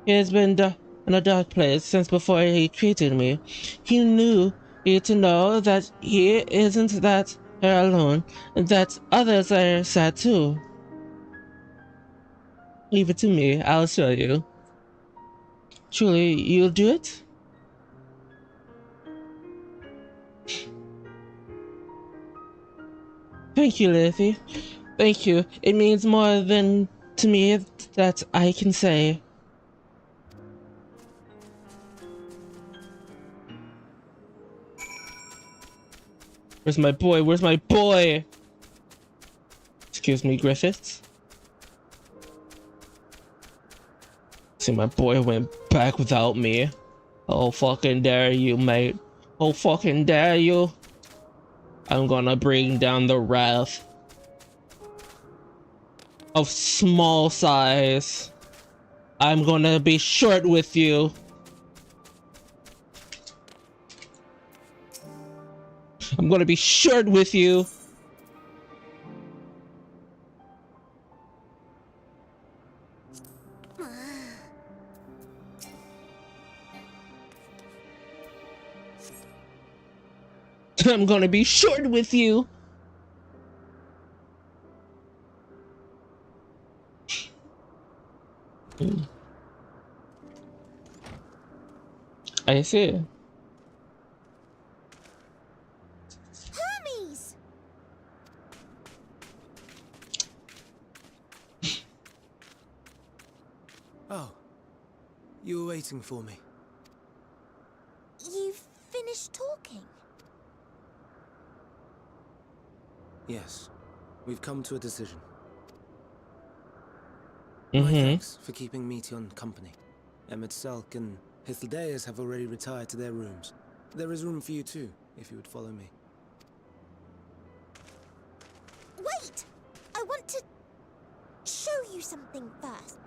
He has been in a dark place since before he created me. He knew you to know that he isn't that here alone, and that others are sad too. Leave it to me, I'll show you. Truly, you'll do it? Thank you, Liffy. Thank you. It means more than to me that I can say. Where's my boy? Where's my boy? Excuse me, Griffiths. See, my boy went back without me. Oh, fucking dare you, mate. Oh, fucking dare you. I'm gonna bring down the wrath of small size. I'm gonna be short with you. I'm gonna be short with you. I'm gonna be short with you. I see. Hermes! Oh, you were waiting for me. You've finished talking? Yes, we've come to a decision. Mm-hmm. My thanks for keeping Meteon company. Emmett Selk and Hythlodaeus have already retired to their rooms. There is room for you too, if you would follow me. Wait! I want to show you something first.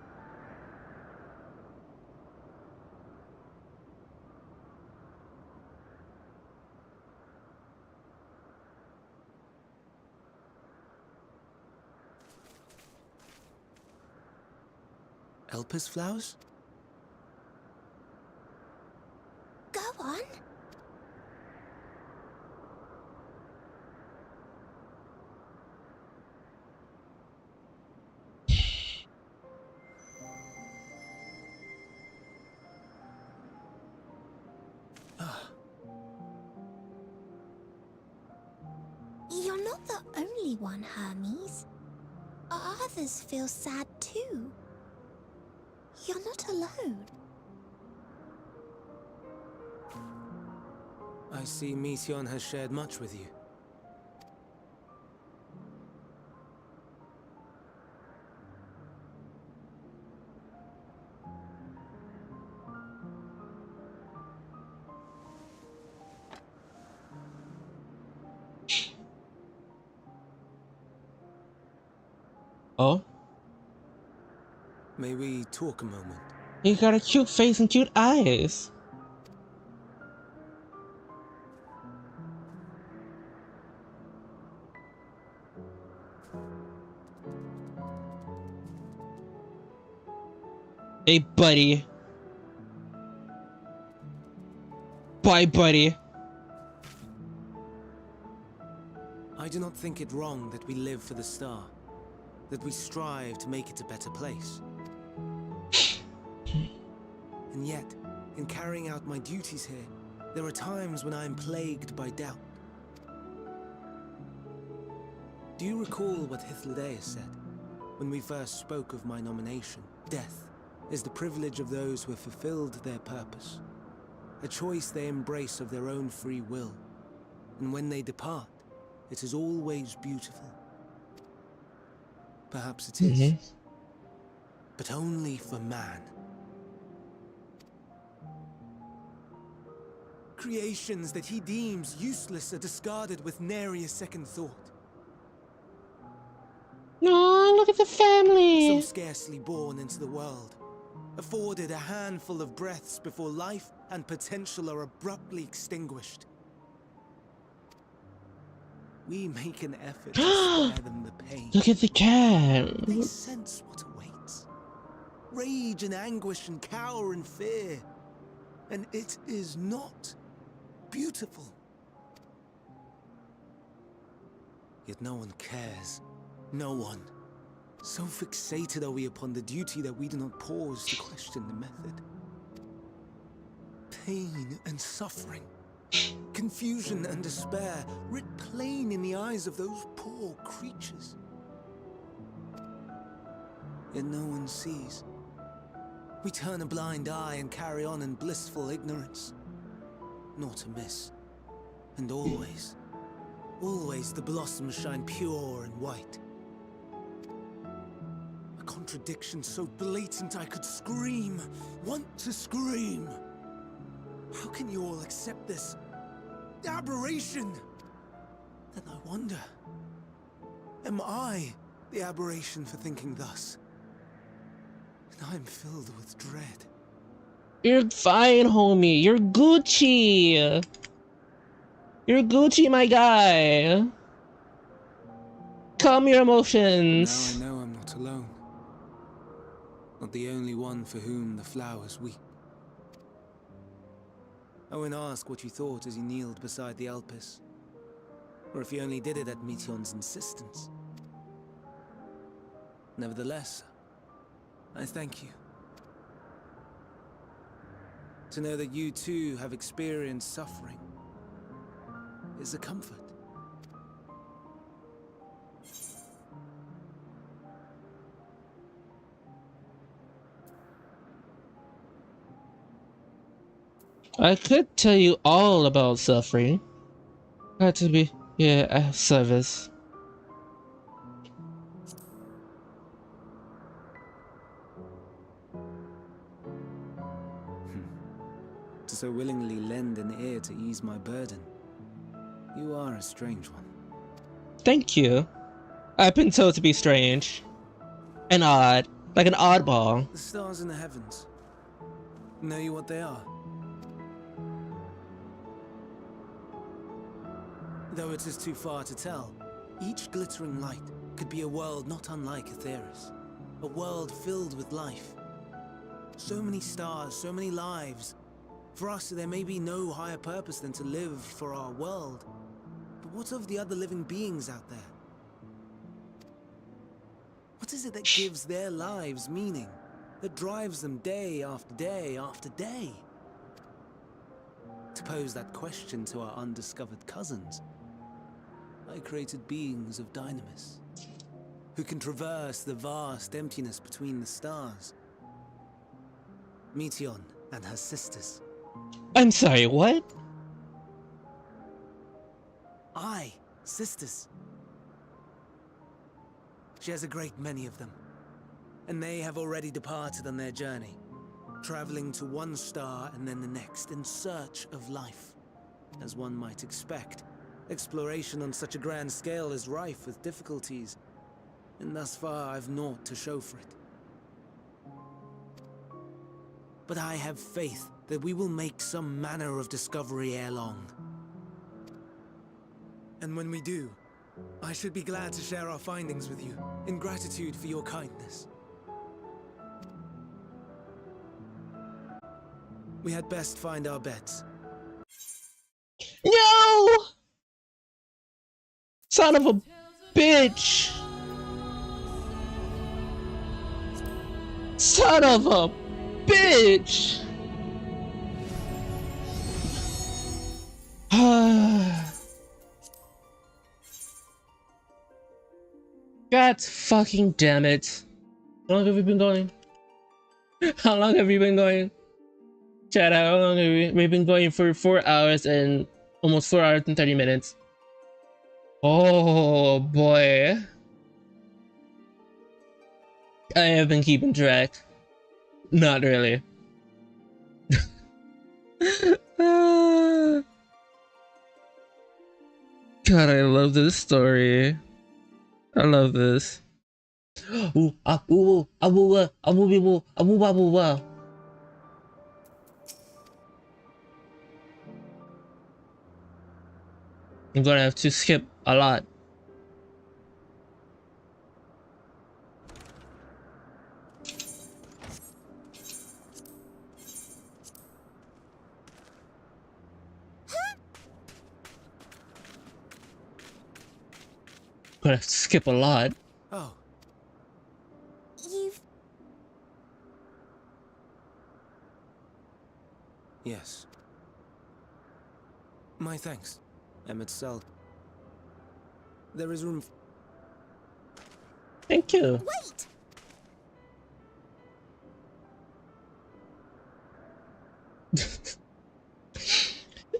Elpis flowers? Go on. You're not the only one, Hermes. Others feel sad too. You're not alone. I see Meteon has shared much with you. Oh? May we talk a moment? You got a cute face and cute eyes. Hey, buddy. Bye, buddy. I do not think it wrong that we live for the star, that we strive to make it a better place. And yet, in carrying out my duties here, there are times when I am plagued by doubt. Do you recall what Hythlodaeus said when we first spoke of my nomination? Death is the privilege of those who have fulfilled their purpose, a choice they embrace of their own free will, and when they depart, it is always beautiful. Perhaps it is, but only for man. Creations that he deems useless are discarded with nary a second thought. No, look at the family. Some scarcely born into the world, afforded a handful of breaths before life and potential are abruptly extinguished. We make an effort to spare them the pain. Look at the cat. They sense what awaits. Rage and anguish and cower and fear. And it is not beautiful. Yet no one cares. No one. So fixated are we upon the duty that we do not pause to question the method. Pain and suffering, confusion and despair, writ plain in the eyes of those poor creatures. Yet no one sees. We turn a blind eye and carry on in blissful ignorance. Not amiss. And always, always the blossoms shine pure and white. A contradiction so blatant I could scream, want to scream. How can you all accept this aberration? Then I wonder, am I the aberration for thinking thus? And I'm filled with dread. You're fine, homie. You're Gucci. You're Gucci, my guy. Calm your emotions. Now I know I'm not alone. not the only one for whom the flowers weep. I won't ask what you thought as you kneeled beside the Elpis, or if you only did it at Meteon's insistence. Nevertheless, I thank you. To know that you too have experienced suffering is a comfort. I could tell you all about suffering. Had to be, yeah, I have service. To so willingly lend an ear to ease my burden. You are a strange one. Thank you. I've been told to be strange. And odd. Like an oddball. The stars in the heavens. Know you what they are? Though it is too far to tell, each glittering light could be a world not unlike Aetheris. A world filled with life. So many stars, so many lives. For us, there may be no higher purpose than to live for our world. But what of the other living beings out there? What is it that gives their lives meaning? That drives them day after day after day? To pose that question to our undiscovered cousins, I created beings of dynamis, who can traverse the vast emptiness between the stars. Meteon and her sisters. I'm sorry, what? Sisters. She has a great many of them, and they have already departed on their journey, traveling to one star and then the next in search of life. As one might expect, exploration on such a grand scale is rife with difficulties, and thus far I've naught to show for it. But I have faith that we will make some manner of discovery ere long. And when we do, I should be glad to share our findings with you, in gratitude for your kindness. We had best find our beds. No! Son of a bitch! Son of a bitch! God fucking damn it. How long have we been going? How long have we been going? Chat, how long have we've been going for 4 hours and almost 4 hours and 30 minutes. Oh boy. I have been keeping track. Not really. God, I love this story. I love this. Ooh, ah, ooh, ah, ooh, ah, ah, ooh, ooh, ah, ooh, ah, ooh, ah. I'm gonna have to skip a lot. Gonna have to skip a lot. Oh. You've... Yes. My thanks, Emmett Sel. There is room. Thank you. Wait!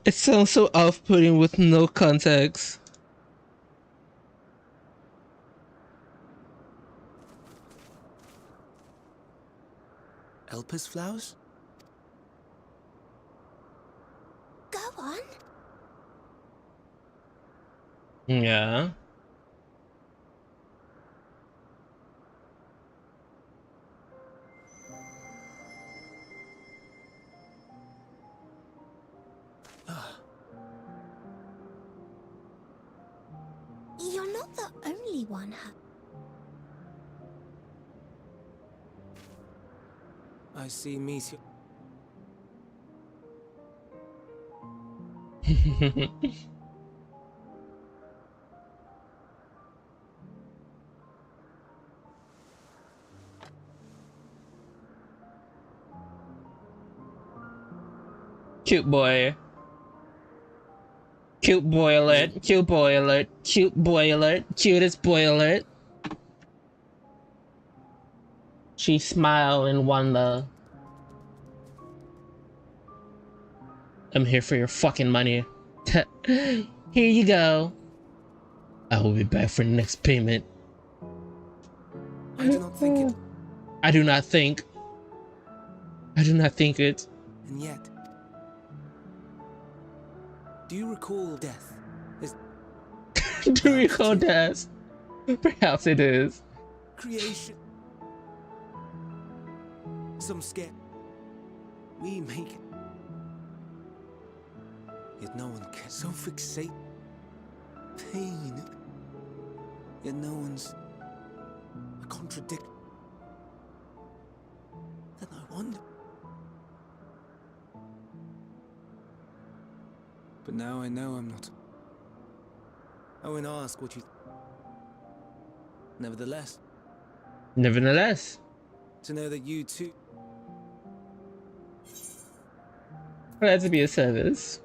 It sounds so off-putting with no context. Elpis flowers? Go on. Yeah. You're not the only one, I see Meteor. Cute boy. Cute boy alert. Cute boy alert. Cute boy alert. Cutest boy alert. She smiled in wonder. I'm here for your fucking money. Here you go. I will be back for the next payment. I do not think it. I do not think. I do not think it. And yet, do you recall death? Do you recall death? Perhaps it is. Creation. Some scare. We make it. Yet no one cares. So fixate. Pain. Yet no one's a contradiction. Then I wonder. But now I know I'm not. I won't ask what you. Nevertheless. Nevertheless. To know that you too. Glad to be of service.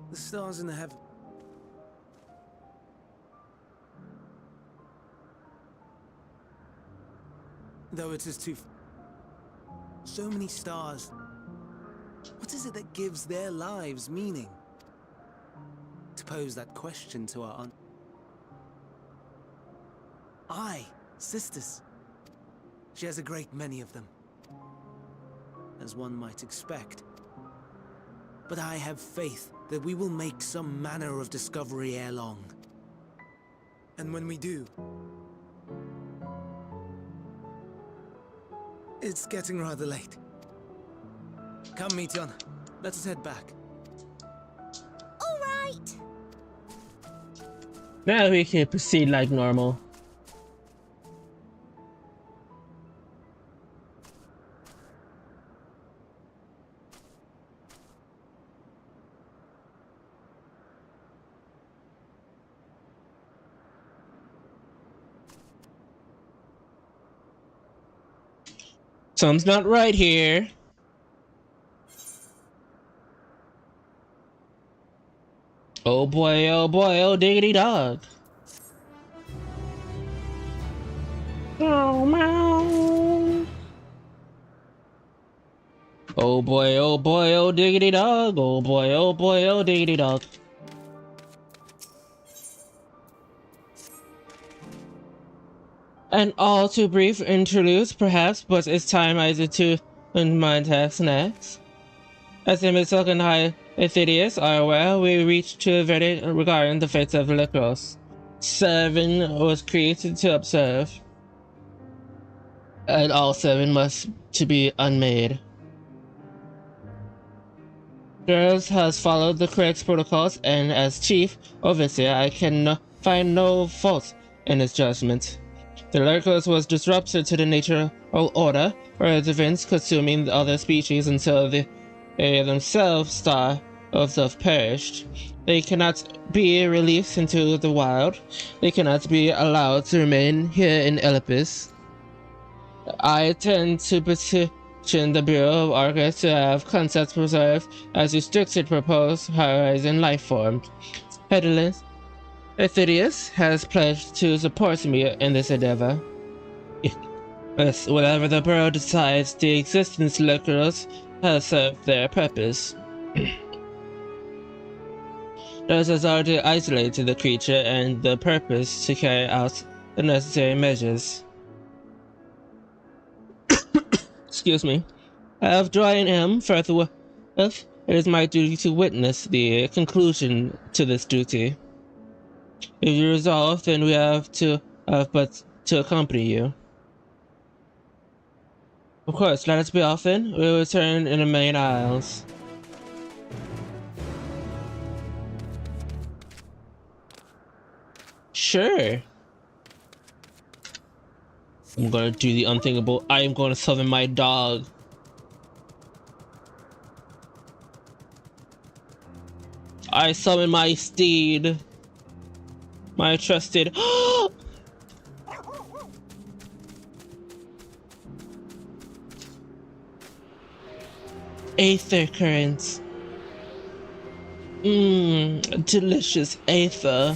The stars in the heaven. Though it is too. So many stars. What is it that gives their lives meaning? To pose that question to our aunt. Sisters. She has a great many of them. As one might expect. But I have faith that we will make some manner of discovery ere long. And when we do... It's getting rather late. Come, Meteon. Let us head back. All right. Now we can proceed like normal. Something's not right here. Oh boy, oh diggity dog. Oh meow. Oh boy, oh diggity dog. Oh boy, oh diggity dog. An all too brief interlude, perhaps, but it's time either to unwind tasks next. As MSQ and High Aethidius are aware, we reached to a verdict regarding the fate of Lycros. 7 was created to observe, and all 7 must to be unmade. Girls has followed the correct protocols, and as chief overseer, I can find no fault in his judgment. The Lycros was disrupted to the natural order, or events consuming the other species until they themselves starved of perished. They cannot be released into the wild. They cannot be allowed to remain here in Elpis. I intend to petition the Bureau of Archives to have concepts preserved as restricted proposed horizon life forms. Headless Aethidius has pledged to support me in this endeavor. Yes, whatever the Bureau decides, the existence of Lycros has served their purpose. Those has already isolated the creature and the purpose to carry out the necessary measures. Excuse me. I have joined him forthwith. It is my duty to witness the conclusion to this duty. If you resolve, then we have but to accompany you. Of course, let us be off then. We will return in the main aisles. Sure. I'm gonna do the unthinkable. I am going to summon my dog. I summon my steed. My trusted. Aether currents. Delicious aether.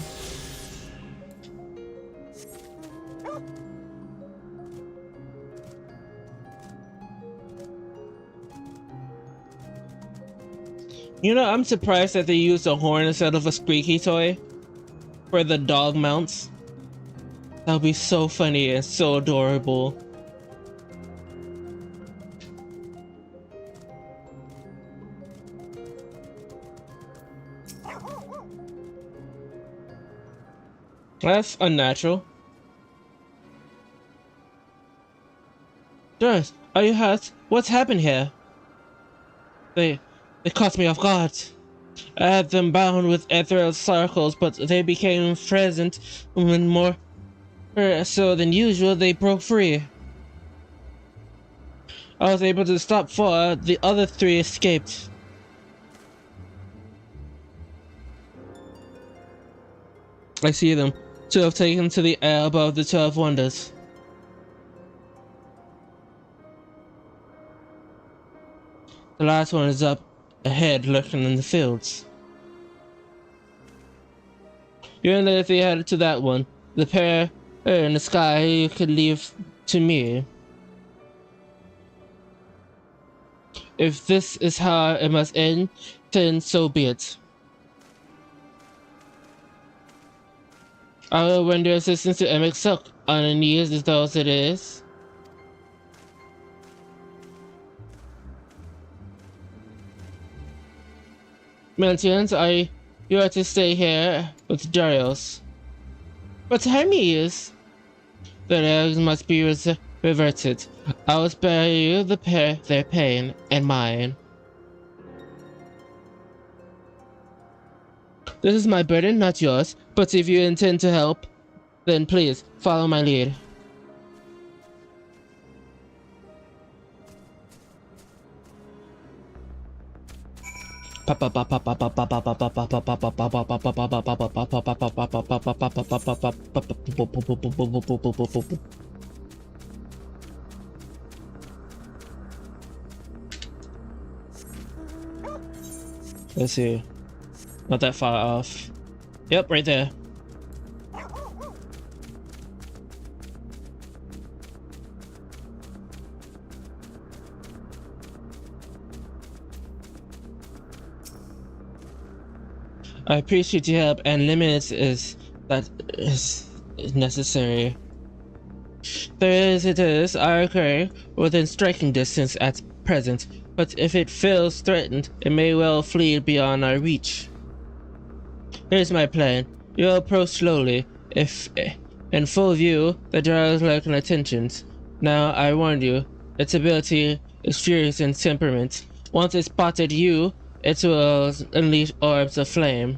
You know, I'm surprised that they used a horn instead of a squeaky toy for the dog mounts. That would be so funny and so adorable. That's unnatural. Doris, are you hurt? What's happened here? They caught me off guard. I had them bound with ethereal circles, but they became present when more so than usual. They broke free. I was able to stop 4. The other 3 escaped. I see them. 2 have taken to the air above the 12 wonders. The last one is up ahead, lurking in the fields. You and Lizzie headed to that one. The pair in the sky you could leave to me. If this is how it must end, then so be it. I will render assistance to MSQ on the knees as though it is. Mantians, you are to stay here with Darius. But Hermes, the legs must be reverted. I will spare you their pain and mine. This is my burden, not yours, but if you intend to help, then please follow my lead. Let's see. Not that far off. Yep, right there. I appreciate your help, and limits is necessary. It is, I agree, within striking distance at present, but if it feels threatened, it may well flee beyond our reach. Here's my plan. You'll approach slowly, if in full view, the Gyro's lurking attentions. Now, I warn you, its ability is furious in temperament. Once it spotted you, it will unleash orbs of flame.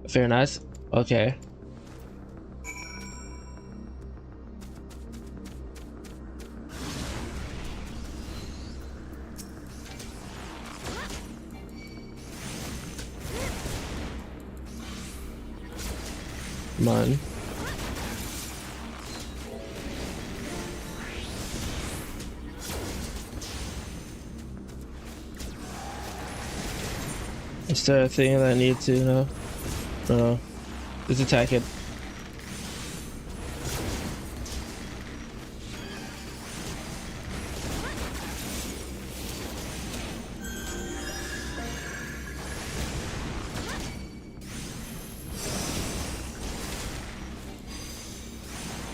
Very nice. Okay. Come on. Is there a thing that I need to know? No. Just attack it.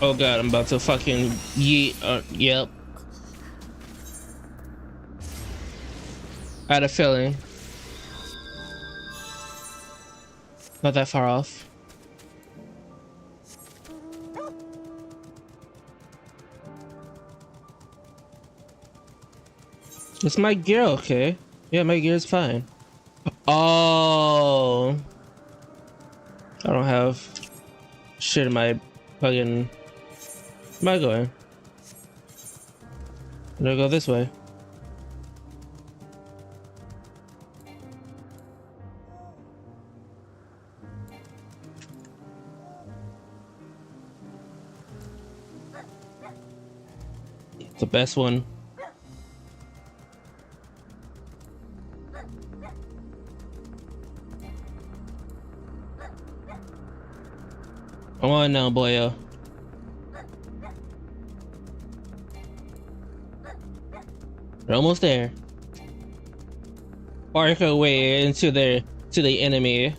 Oh god, I'm about to fucking yeet. Yep. I had a feeling. Not that far off. Is my gear okay? Yeah, my gear is fine. Oh. I don't have shit am I fucking... Am I going? I'm gonna go this way. It's the best one. Come on now, boyo. We're almost there. Arc our way into the enemy.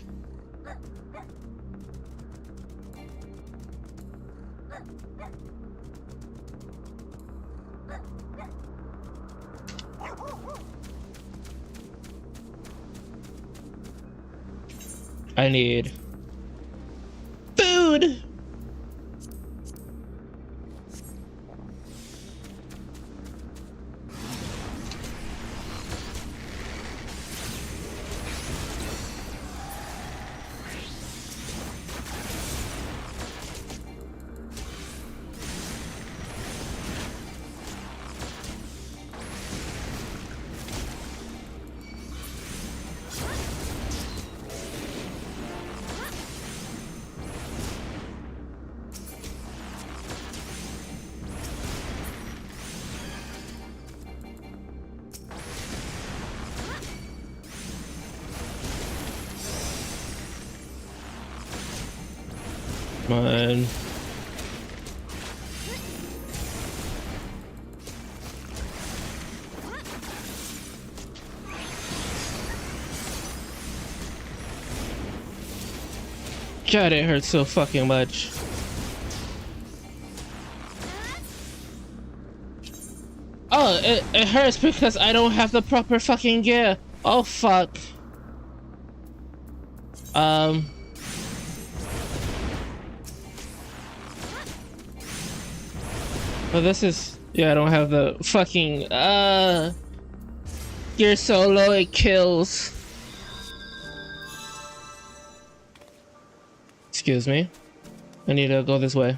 I need food. Come on. God, it hurts so fucking much. Oh, it hurts because I don't have the proper fucking gear. Oh, fuck. But this is... Yeah, I don't have the fucking... Gear so low it kills. Excuse me. I need to go this way.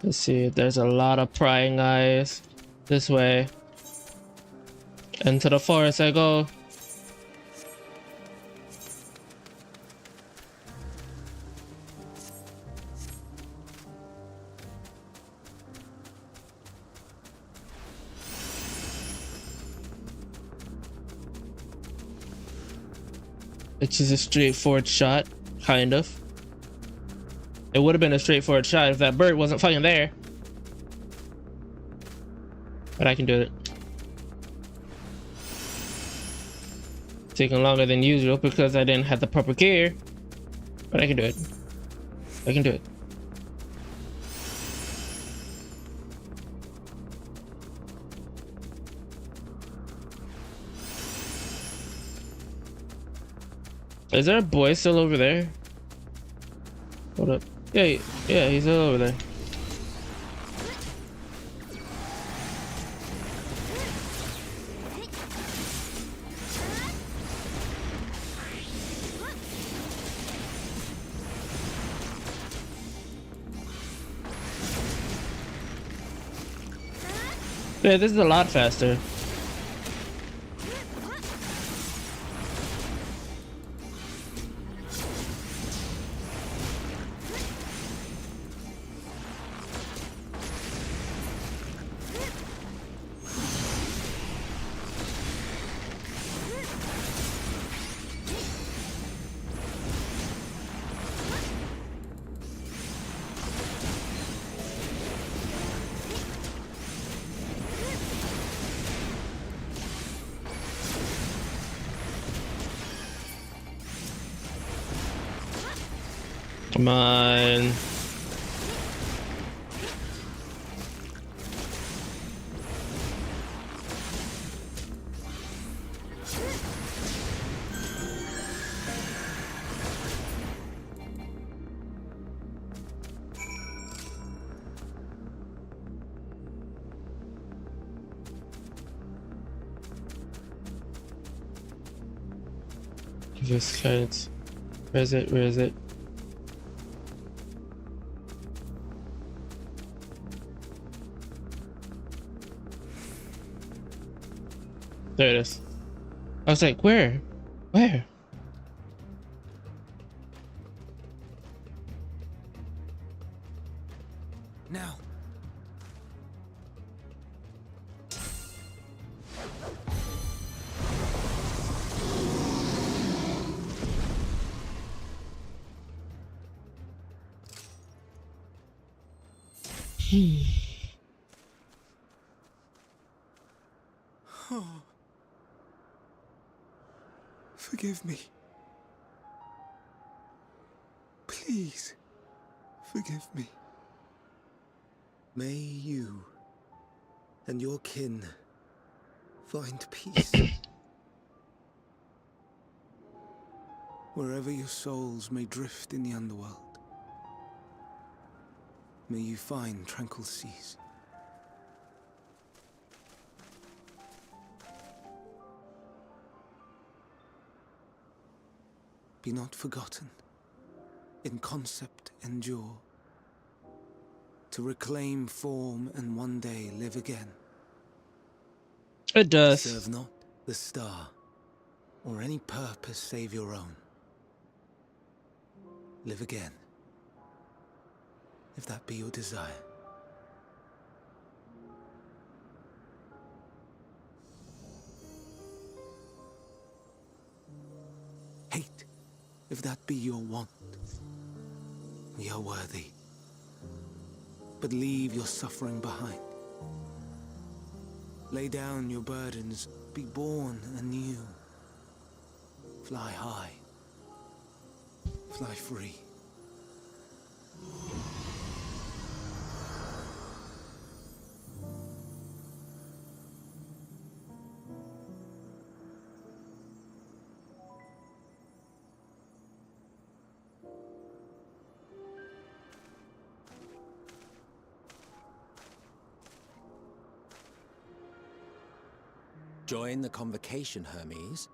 Let's see, there's a lot of prying eyes. This way. Into the forest I go. It's just a straightforward shot, kind of. It would have been a straightforward shot if that bird wasn't fucking there. But I can do it. Taking longer than usual because I didn't have the proper gear. But I can do it. I can do it. Is there a boy still over there? Hold up. Yeah, he's still over there. Yeah, this is a lot faster. Come on. just can't. Where is it? Where is it? There it is. I was like, where? Where? Now. Forgive me. Please, forgive me. May you and your kin find peace. Wherever your souls may drift in the underworld, may you find tranquil seas. Be not forgotten. In concept endure. To reclaim form and one day live again. It does. Serve not the star, or any purpose save your own. Live again, if that be your desire. Hate, if that be your want. We are worthy. But leave your suffering behind. Lay down your burdens, be born anew. Fly high, fly free. Join the convocation, Hermes.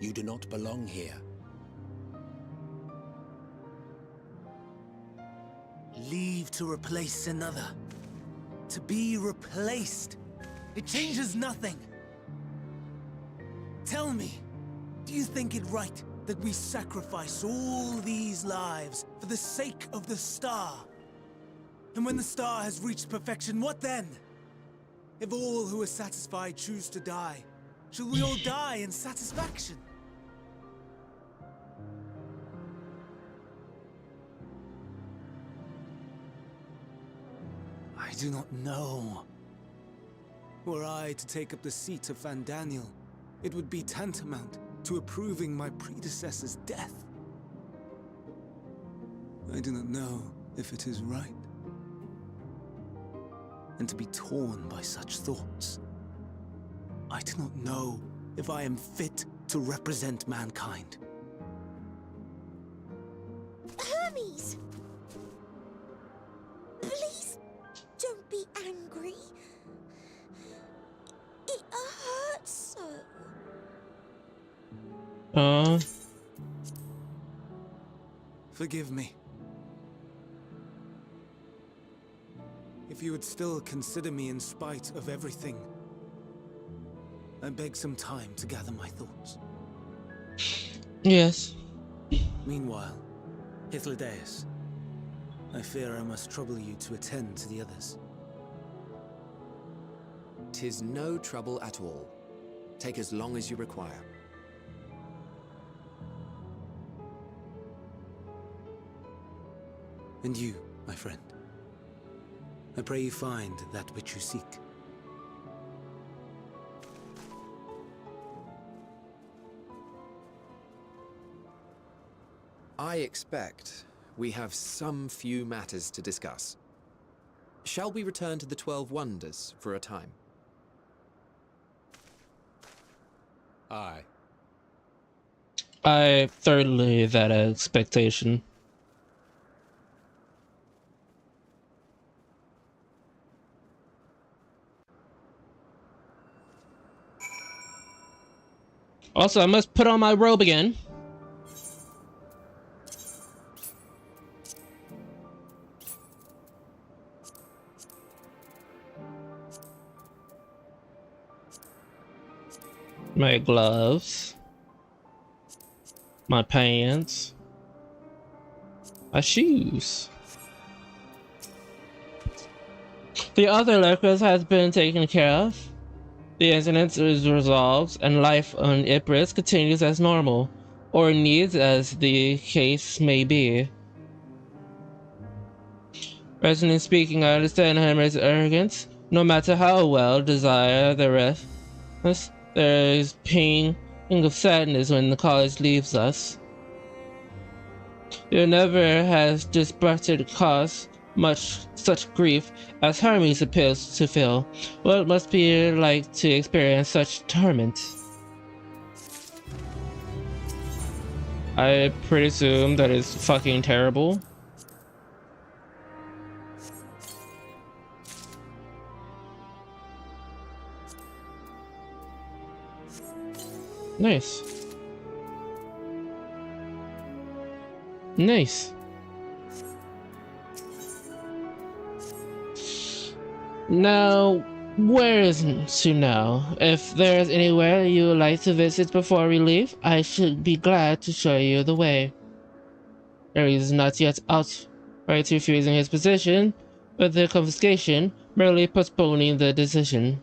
You do not belong here. Leave to replace another. To be replaced. It changes nothing. Tell me, do you think it right that we sacrifice all these lives for the sake of the star? And when the star has reached perfection, what then? If all who are satisfied choose to die, shall we all die in satisfaction? I do not know. Were I to take up the seat of Fandaniel, it would be tantamount to approving my predecessor's death. I do not know if it is right. And to be torn by such thoughts. I do not know if I am fit to represent mankind. Hermes! Please don't be angry. It hurts so. Forgive me. If you would still consider me in spite of everything, I beg some time to gather my thoughts. Yes. Meanwhile, Hythlodaeus, I fear I must trouble you to attend to the others. 'Tis no trouble at all. Take as long as you require. And you, my friend, I pray you find that which you seek. I expect we have some few matters to discuss. Shall we return to the 12 Wonders for a time? Aye. I thoroughly that expectation. Also, I must put on my robe again. My gloves. My pants. My shoes. The other lurkers has been taken care of. The incident is resolved, and life on Ypres continues as normal, or needs as the case may be. Rationally speaking, I understand Hammer's arrogance. No matter how well desire the rest, there is pain of sadness when the college leaves us. It never has disparted cause much such grief as Hermes appears to feel. What it must be like to experience such torment. I presume that is fucking terrible. Nice. Nice. Now, where is to now? If there is anywhere you would like to visit before we leave, I should be glad to show you the way. Ares is not yet outright refusing his position, but the confiscation merely postponing the decision.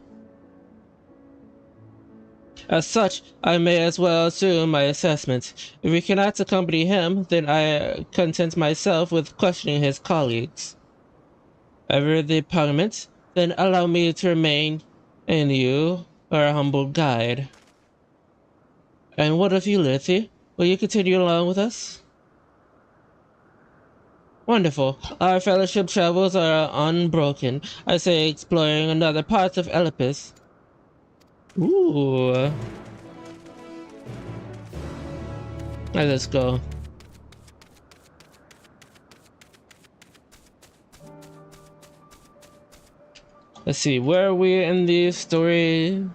As such, I may as well assume my assessment. If we cannot accompany him, then I content myself with questioning his colleagues. Ever the Parliament, then allow me to remain in you, our humble guide. And what of you, Lithie? Will you continue along with us? Wonderful. Our fellowship travels are unbroken. I say exploring another part of Olympus. Ooh. Let's go. Let's see, where are we in the story?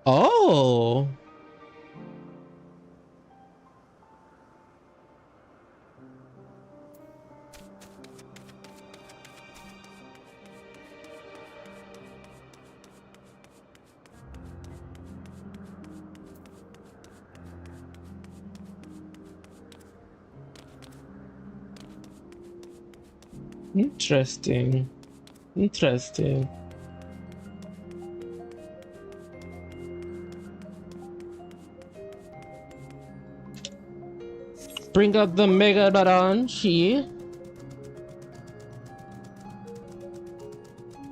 Oh! Interesting. Interesting. Bring up the Megalodon, she.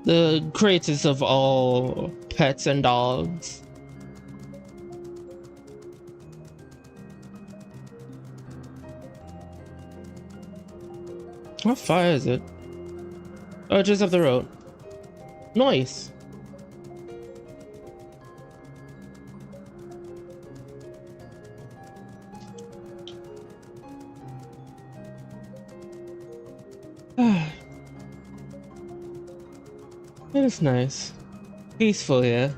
The greatest of all pets and dogs. How far is it? Oh, just up the road. Nice. It is nice. Peaceful here.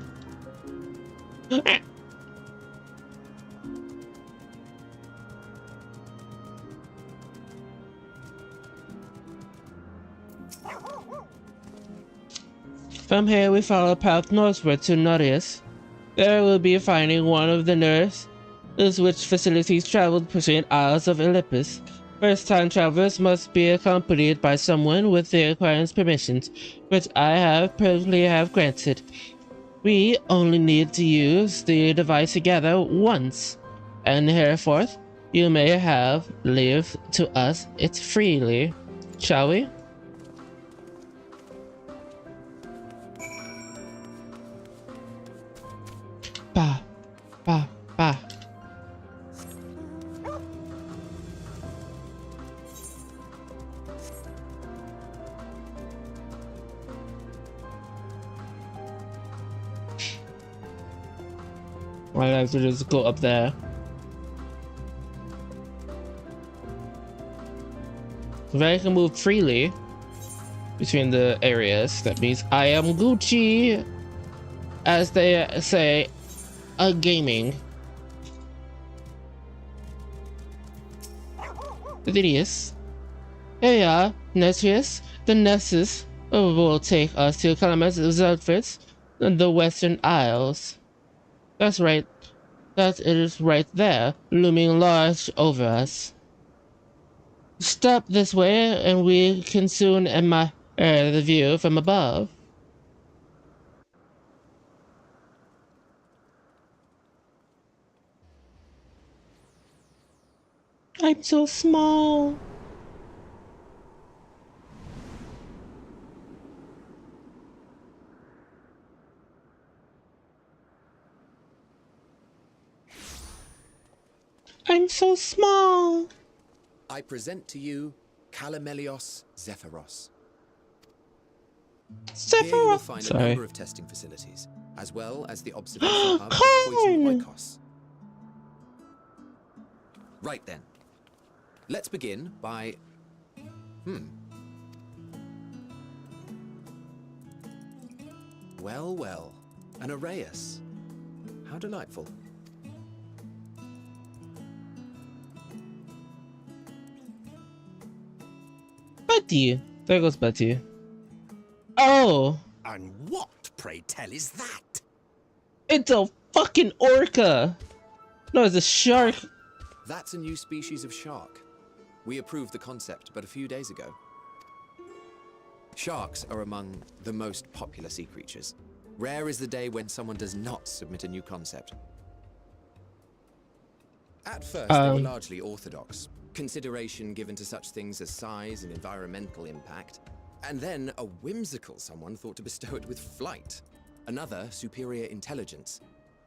From here we follow a path northward to Norius. There we'll be finding one of the nurses which facilities traveled between Isles of Olympus. First-time travelers must be accompanied by someone with the required permissions, which I personally have granted. We only need to use the device together once, and henceforth you may have leave to us it freely. Shall we? Ba, ba, ba. I have to just go up there. If I can move freely, between the areas. That means I am Gucci, as they say, gaming. Delirious. Here we are, Netrius. The Nessus will take us to Calamus' outfits in the Western Isles. That's right. That it is right there, looming large over us. Step this way, and we can soon admire the view from above. I'm so small. I'm so small. I present to you Calamelios Zephyros. Here you will find a number of testing facilities, as well as the observation hub of Poitou Oikos. Right then. Let's begin by... Well, well. An Arraius. How delightful. Betty. There goes Betty. Oh. And what, pray tell, is that? It's a fucking orca. No, it's a shark. That's a new species of shark. We approved the concept but a few days ago. Sharks are among the most popular sea creatures. Rare is the day when someone does not submit a new concept. At first, they were largely orthodox. Consideration given to such things as size and environmental impact. And then a whimsical someone thought to bestow it with flight. Another, superior intelligence.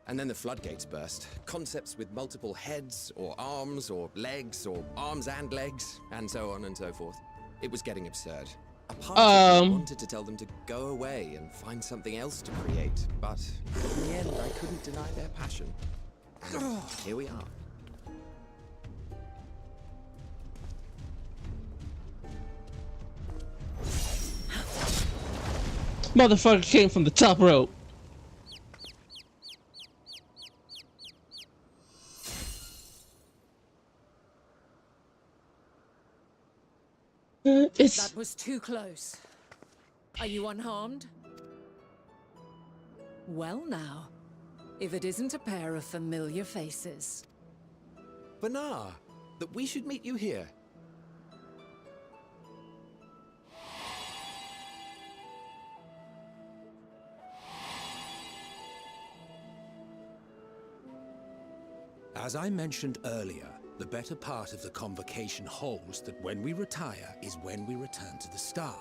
And then the floodgates burst. Concepts with multiple heads, or arms and legs, and so on and so forth. It was getting absurd. A part of me wanted to tell them to go away and find something else to create, but in the end I couldn't deny their passion. And here we are. Motherfucker came from the top rope. That was too close. Are you unharmed? Well now, if it isn't a pair of familiar faces. Benar, that we should meet you here. As I mentioned earlier, the better part of the convocation holds that when we retire is when we return to the star.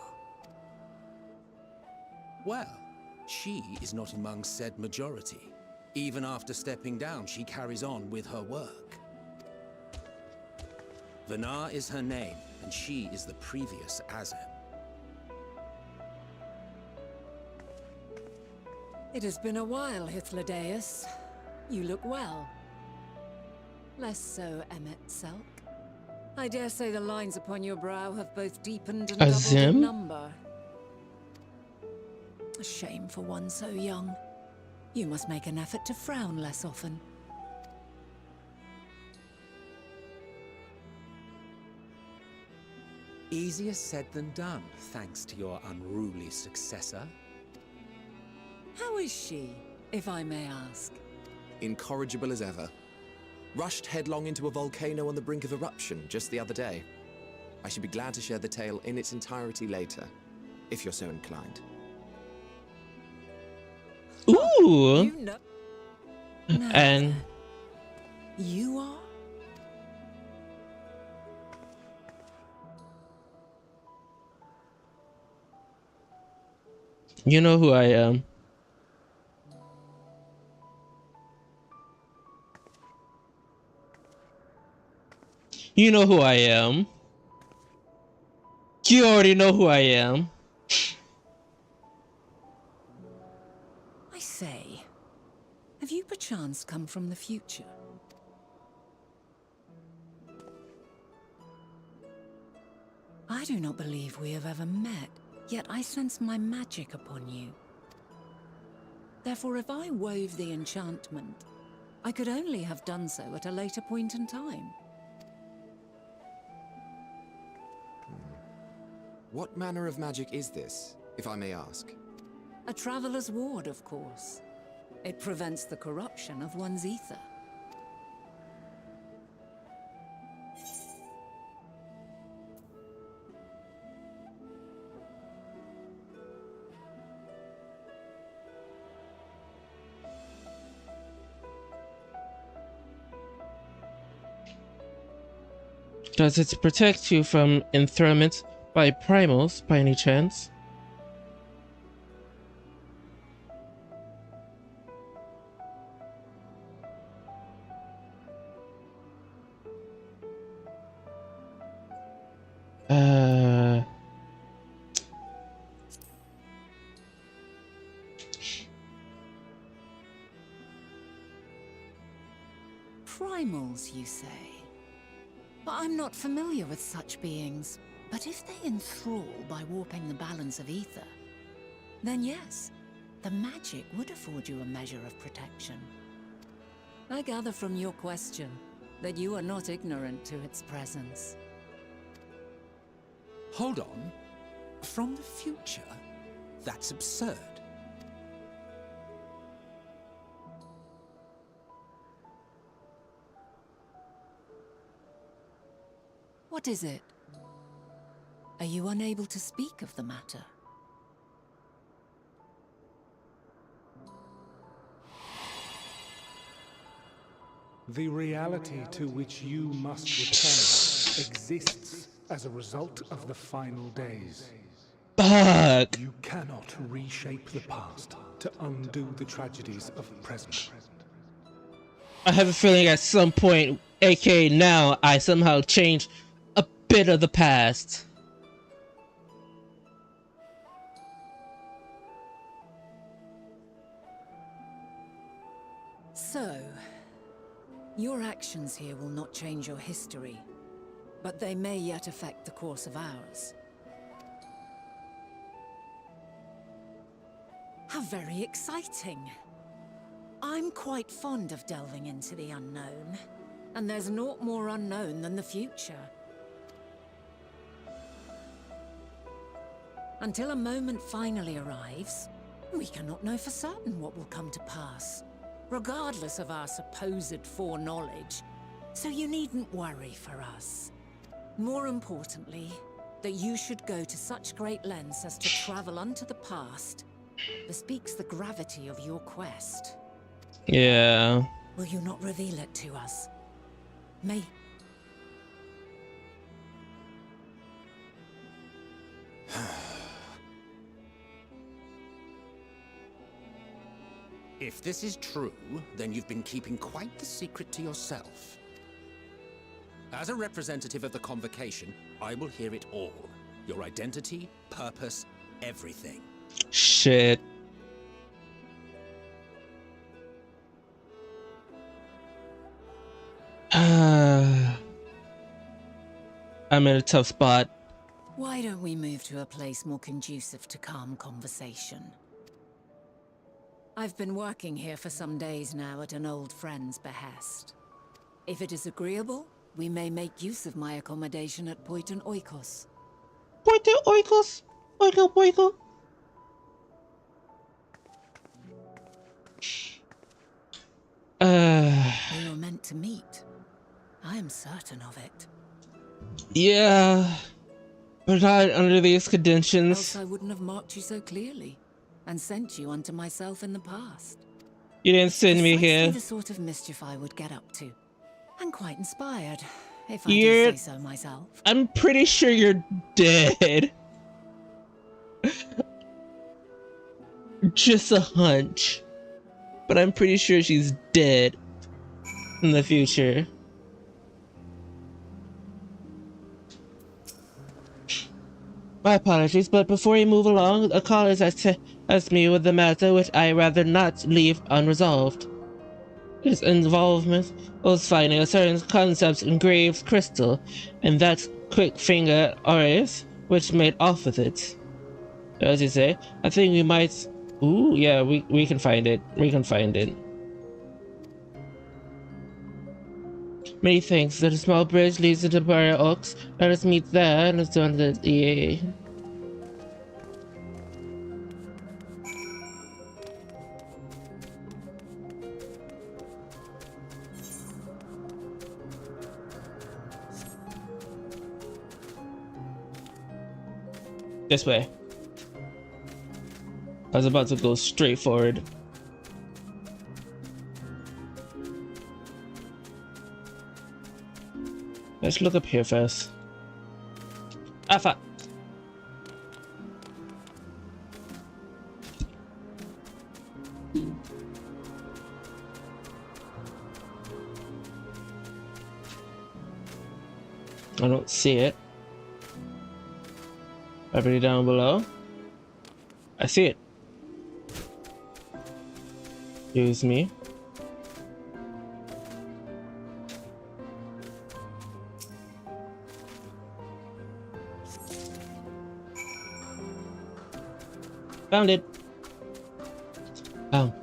Well, she is not among said majority. Even after stepping down, she carries on with her work. Benar is her name, and she is the previous Azem. It has been a while, Hythlodaeus. You look well. Less so, Emmet Selk. I dare say the lines upon your brow have both deepened and doubled in number. A shame for one so young. You must make an effort to frown less often. Easier said than done, thanks to your unruly successor. How is she, if I may ask? Incorrigible as ever. Rushed headlong into a volcano on the brink of eruption just the other day. I should be glad to share the tale in its entirety later, if you're so inclined. Ooh! You know. And you are? you know who I am. You know who I am. You already know who I am. I say, have you perchance come from the future? I do not believe we have ever met. yet I sense my magic upon you. Therefore, if I wove the enchantment, I could only have done so at a later point in time. What manner of magic is this, if I may ask? A traveler's ward, of course. It prevents the corruption of one's ether. Does it protect you from enthronement by primals, by any chance? Primals, you say? But I'm not familiar with such beings. But if they enthrall by warping the balance of ether, then yes, the magic would afford you a measure of protection. I gather from your question that you are not ignorant to its presence. Hold on. From the future? That's absurd. What is it? Are you unable to speak of the matter? The reality to which you must return exists as a result of the final days. Fuck! You cannot reshape the past to undo the tragedies of the present. I have a feeling at some point, aka now, I somehow changed a bit of the past. So, your actions here will not change your history, but they may yet affect the course of ours. How very exciting! I'm quite fond of delving into the unknown, and there's naught more unknown than the future. Until a moment finally arrives, we cannot know for certain what will come to pass, regardless of our supposed foreknowledge, so you needn't worry for us. More importantly, that you should go to such great lengths as to travel unto the past bespeaks the gravity of your quest. Yeah. Will you not reveal it to us? May... If this is true, then you've been keeping quite the secret to yourself. As a representative of the Convocation, I will hear it all. Your identity, purpose, everything. Shit. I'm in a tough spot. Why don't we move to a place more conducive to calm conversation? I've been working here for some days now at an old friend's behest. If it is agreeable, we may make use of my accommodation at Poiton Oikos. Poiton Oikos? Oiko. We were meant to meet. I am certain of it. Yeah, but not under these conditions. Else I wouldn't have marked you so clearly, and sent you unto myself in the past. You didn't send me here. The sort of mischief I would get up to, and quite inspired, if I do say so myself. I'm pretty sure you're dead. Just a hunch, but I'm pretty sure she's dead in the future. My apologies, but before you move along, a caller has asked me with the matter which I rather not leave unresolved. His involvement was finding a certain concepts engraved crystal, and that quick finger auras which made off with it. As you say, I think we might. Ooh, yeah, we can find it. We can find it. Many thanks. The small bridge leads into Barrier Oaks. Let us meet there and let's do the EA. This way. I was about to go straight forward. Let's look up here first. Ah, fuck. I don't see it. Everybody down below. I see it. Excuse me. Found it. Bam.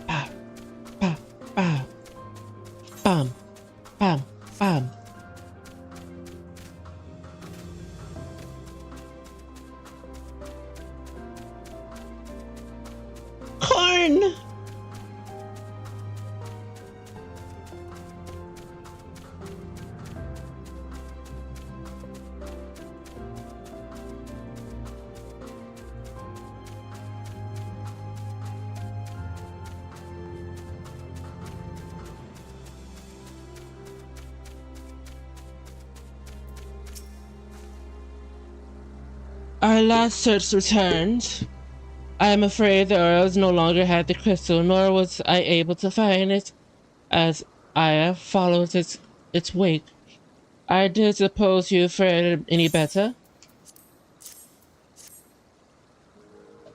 Bam. Bam. Bam. Bam. Bam. Bam. Corn. Our last search returned. I am afraid the Earls no longer had the crystal, nor was I able to find it as I followed its wake. I did suppose you fared any better?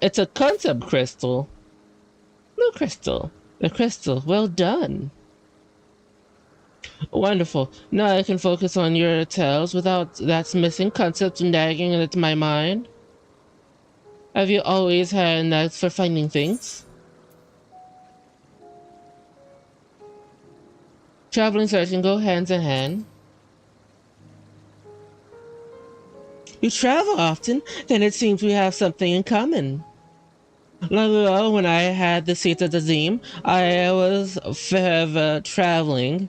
It's a concept crystal. Blue crystal. The crystal. Well done. Wonderful. Now I can focus on your tales without that missing concept nagging at my mind. Have you always had a knack for finding things? Travel and searching go hands in hand. You travel often? Then it seems we have something in common. Long ago, when I had the seat of the Zim, I was forever traveling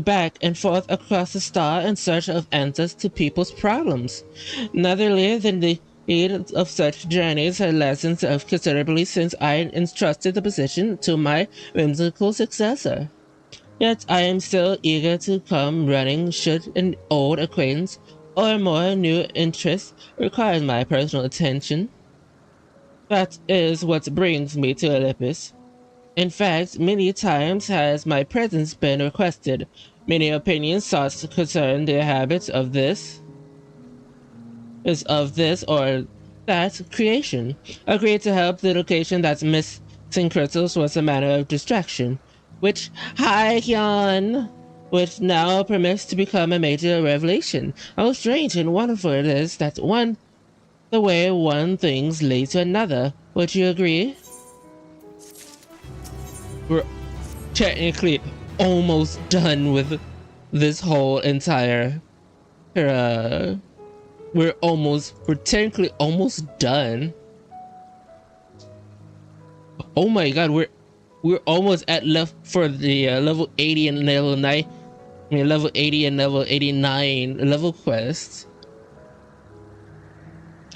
back and forth across the star in search of answers to people's problems. Neither than the need of such journeys had lessened of considerably since I entrusted the position to my whimsical successor. Yet I am still eager to come running should an old acquaintance or more new interest require my personal attention. That is what brings me to Olympus. In fact, many times has my presence been requested. Many opinions sought to concern the habits of this or that creation. Agreed to help the location that's missing crystals was a matter of distraction, which which now permits to become a major revelation. How strange and wonderful it is that the way one things lead to another. Would you agree? We're technically almost done with this whole entire we're technically almost done. Oh my god, we're almost at level 80 and level 9. Level 80 and level 89 level quests.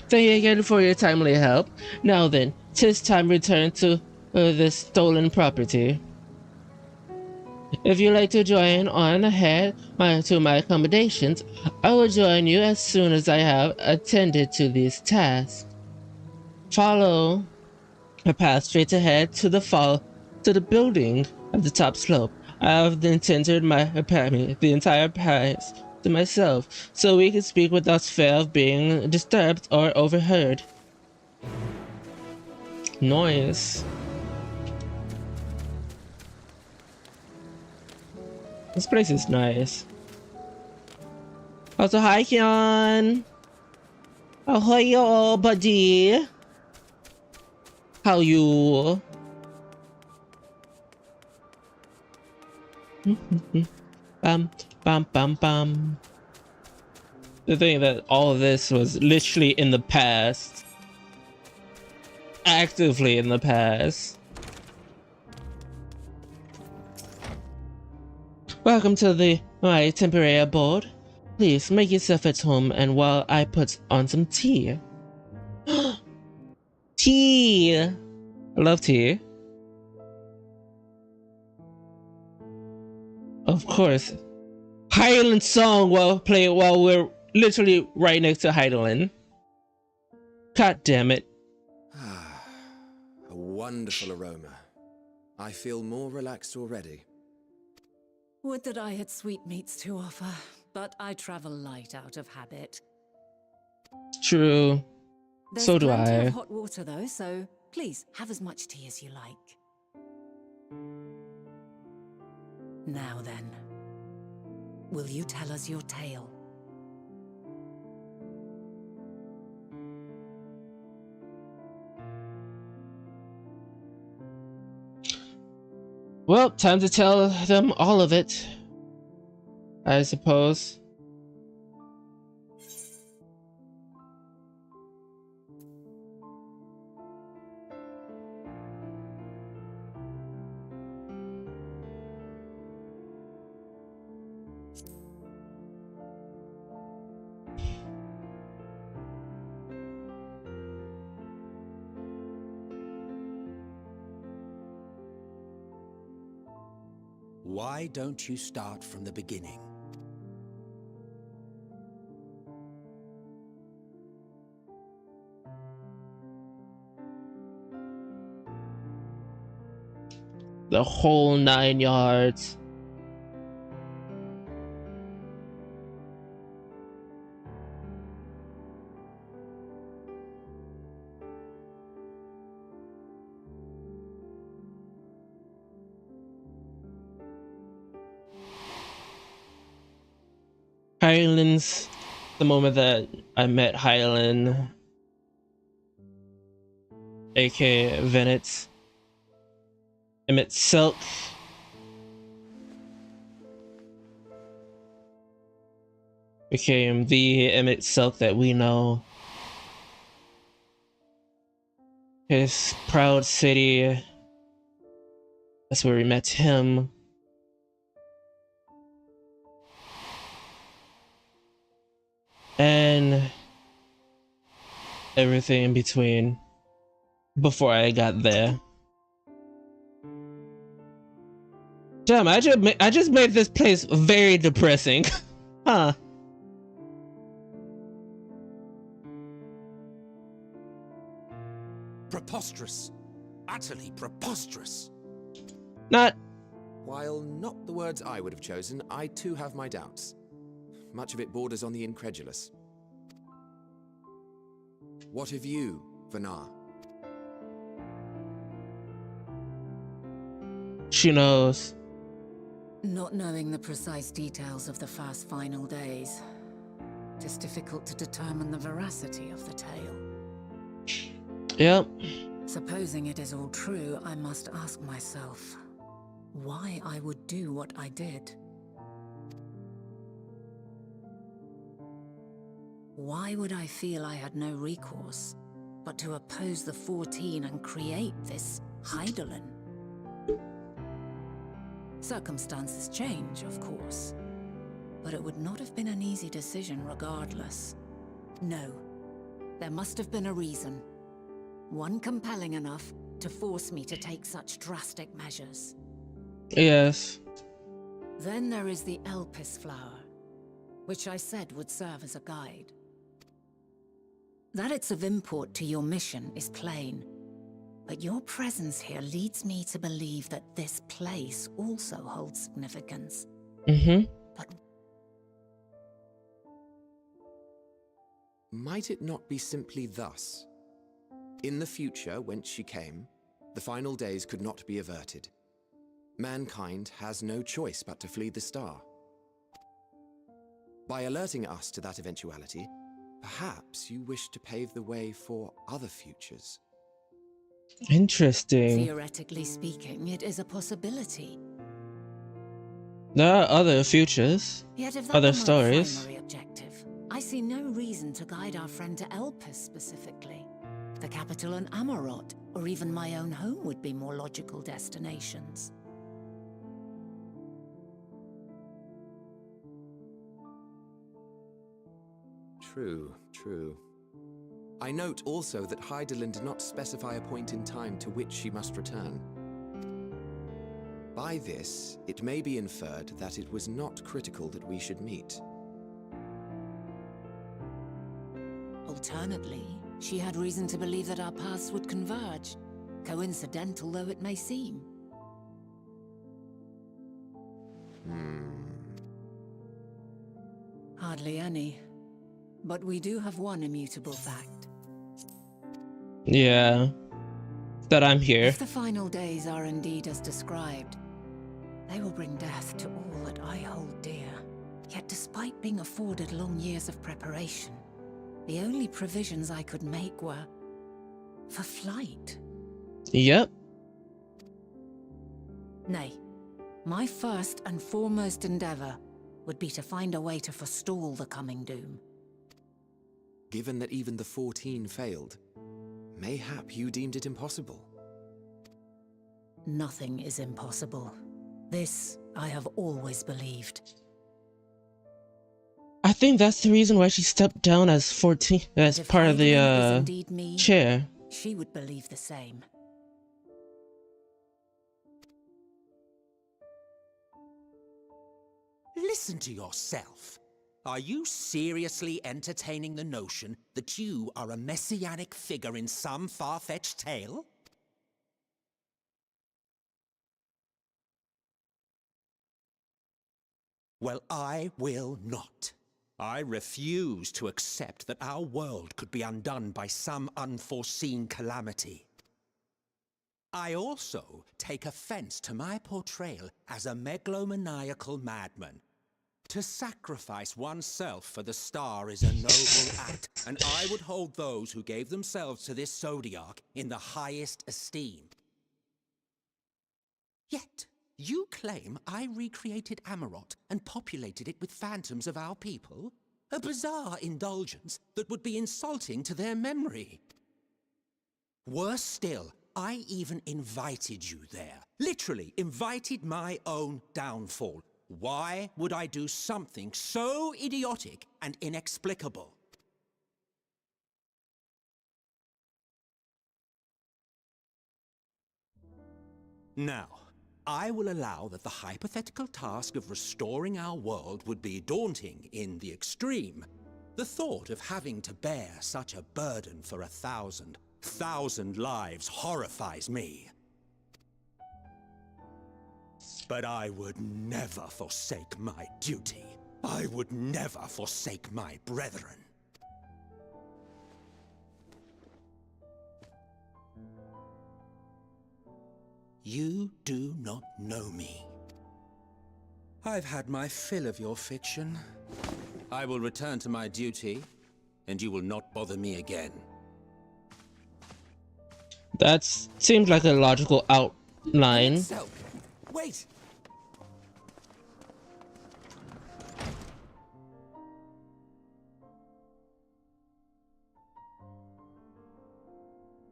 Thank you again for your timely help. Now then, 'tis time to return to this stolen property. If you'd like to join on ahead to my accommodations, I will join you as soon as I have attended to these tasks. Follow a path straight ahead to the building at the top slope. I have entered the entire path to myself, so we can speak without fear of being disturbed or overheard. Nice. This place is nice. Also, hi, Kian. Ahoy, buddy. How you? Bam, bam, bam, bam. The thing that all of this was literally in the past. Actively in the past. Welcome to my temporary abode. Please make yourself at home, and while I put on some tea. Tea! I love tea. Of course. Highland song while we're literally right next to Hydaelyn. God damn it. A wonderful aroma. I feel more relaxed already. Would that I had sweetmeats to offer, but I travel light out of habit. True. There's So do plenty I. of hot water though, so please have as much tea as you like. Now then, will you tell us your tale? Well, time to tell them all of it, I suppose. Why don't you start from the beginning? The whole 9 yards. Hydaelyn's the moment that I met Hydaelyn, aka Emmett Silk. Became the Emmett Silk that we know. His proud city. That's where we met him. And everything in between before I got there. Damn, I just made this place very depressing. Huh. Preposterous. Utterly preposterous. Not. While not the words I would have chosen, I too have my doubts. Much of it borders on the incredulous. What of you, Vanar? She knows. Not knowing the precise details of the first final days, it is difficult to determine the veracity of the tale. Yep. Supposing it is all true, I must ask myself why I would do what I did. Why would I feel I had no recourse but to oppose the 14 and create this Hydaelyn? Circumstances change, of course, but it would not have been an easy decision regardless. No, there must have been a reason. One compelling enough to force me to take such drastic measures. Yes. Then there is the Elpis flower, which I said would serve as a guide. That it's of import to your mission is plain, but your presence here leads me to believe that this place also holds significance. But might it not be simply thus? In the future, whence she came, the final days could not be averted. Mankind has no choice but to flee the star. By alerting us to that eventuality, perhaps you wish to pave the way for other futures. Interesting. Theoretically speaking, it is a possibility. There are other futures, Yet if that other were my stories. primary objective, I see no reason to guide our friend to Elpis specifically. The capital and Amarot, or even my own home would be more logical destinations. True, true. I note also that Hydaelyn did not specify a point in time to which she must return. By this, it may be inferred that it was not critical that we should meet. Alternately, she had reason to believe that our paths would converge, coincidental though it may seem. Hardly any. But we do have one immutable fact. Yeah. That I'm here. If the final days are indeed as described, they will bring death to all that I hold dear. Yet despite being afforded long years of preparation, the only provisions I could make were for flight. Yep. Nay, my first and foremost endeavor would be to find a way to forestall the coming doom. Given that even the 14 failed, mayhap you deemed it impossible. Nothing is impossible. This I have always believed. I think that's the reason why she stepped down as 14 as part of the chair. She would believe the same. Listen to yourself. Are you seriously entertaining the notion that you are a messianic figure in some far-fetched tale? Well, I will not. I refuse to accept that our world could be undone by some unforeseen calamity. I also take offense to my portrayal as a megalomaniacal madman. To sacrifice oneself for the star is a noble act, and I would hold those who gave themselves to this zodiac in the highest esteem. Yet, you claim I recreated Amarot and populated it with phantoms of our people? A bizarre indulgence that would be insulting to their memory. Worse still, I even invited you there. Literally invited my own downfall. Why would I do something so idiotic and inexplicable? Now, I will allow that the hypothetical task of restoring our world would be daunting in the extreme. The thought of having to bear such a burden for 1,000 lives horrifies me. But I would never forsake my duty. I would never forsake my brethren. You do not know me. I've had my fill of your fiction. I will return to my duty, and you will not bother me again. That seems like a logical outline. Wait!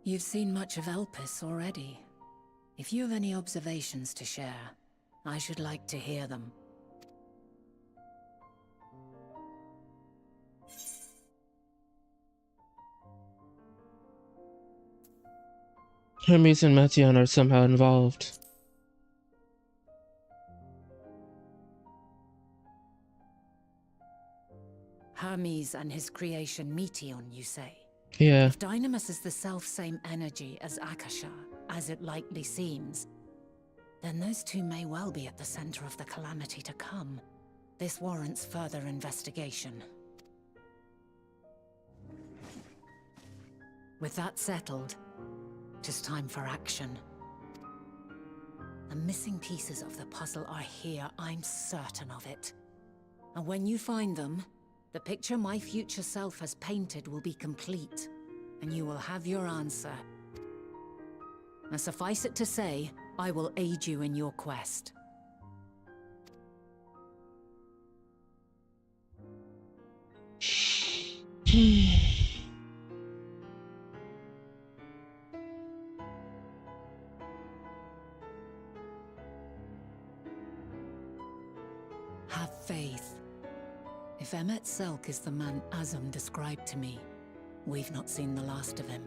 You've seen much of Elpis already. If you have any observations to share, I should like to hear them. Hermes and Mathion are somehow involved. Hermes and his creation Meteion, you say? Yeah. If Dynamis is the self-same energy as Akasha, as it likely seems, then those two may well be at the center of the calamity to come. This warrants further investigation. With that settled, it is time for action. The missing pieces of the puzzle are here, I'm certain of it. And when you find them, the picture my future self has painted will be complete, and you will have your answer. And suffice it to say, I will aid you in your quest. Have faith. If Emmet Selk is the man Azum described to me, we've not seen the last of him.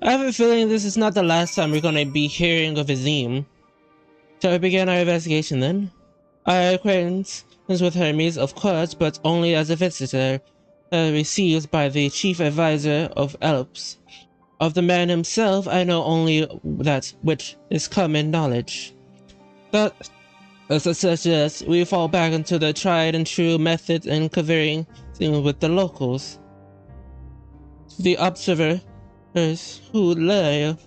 I have a feeling this is not the last time we're gonna be hearing of Azim. Shall we begin our investigation then? Our acquaintance with Hermes, of course, but only as a visitor, received by the chief advisor of Alps. Of the man himself, I know only that which is common knowledge. But, as I suggest, we fall back into the tried and true methods in conversing with the locals. The observers who live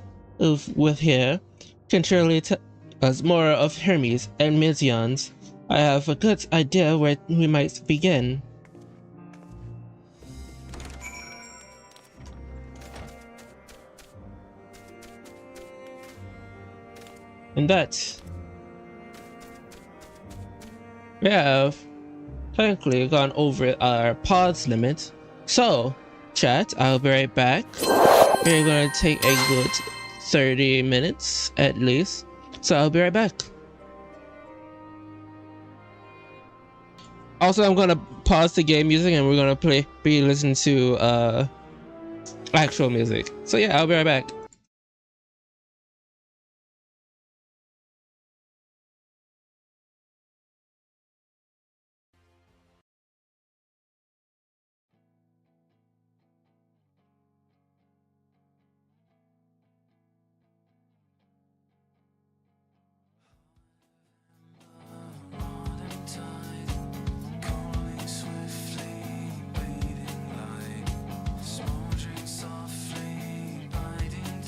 with here can surely tell us more of Hermes and Mizions. I have a good idea where we might begin. And that we have technically gone over our pause limit. So, chat, I'll be right back. We're gonna take a good 30 minutes at least. So I'll be right back. Also, I'm gonna pause the game music and we're gonna be listening to actual music. So yeah, I'll be right back. Smoldering softly, biding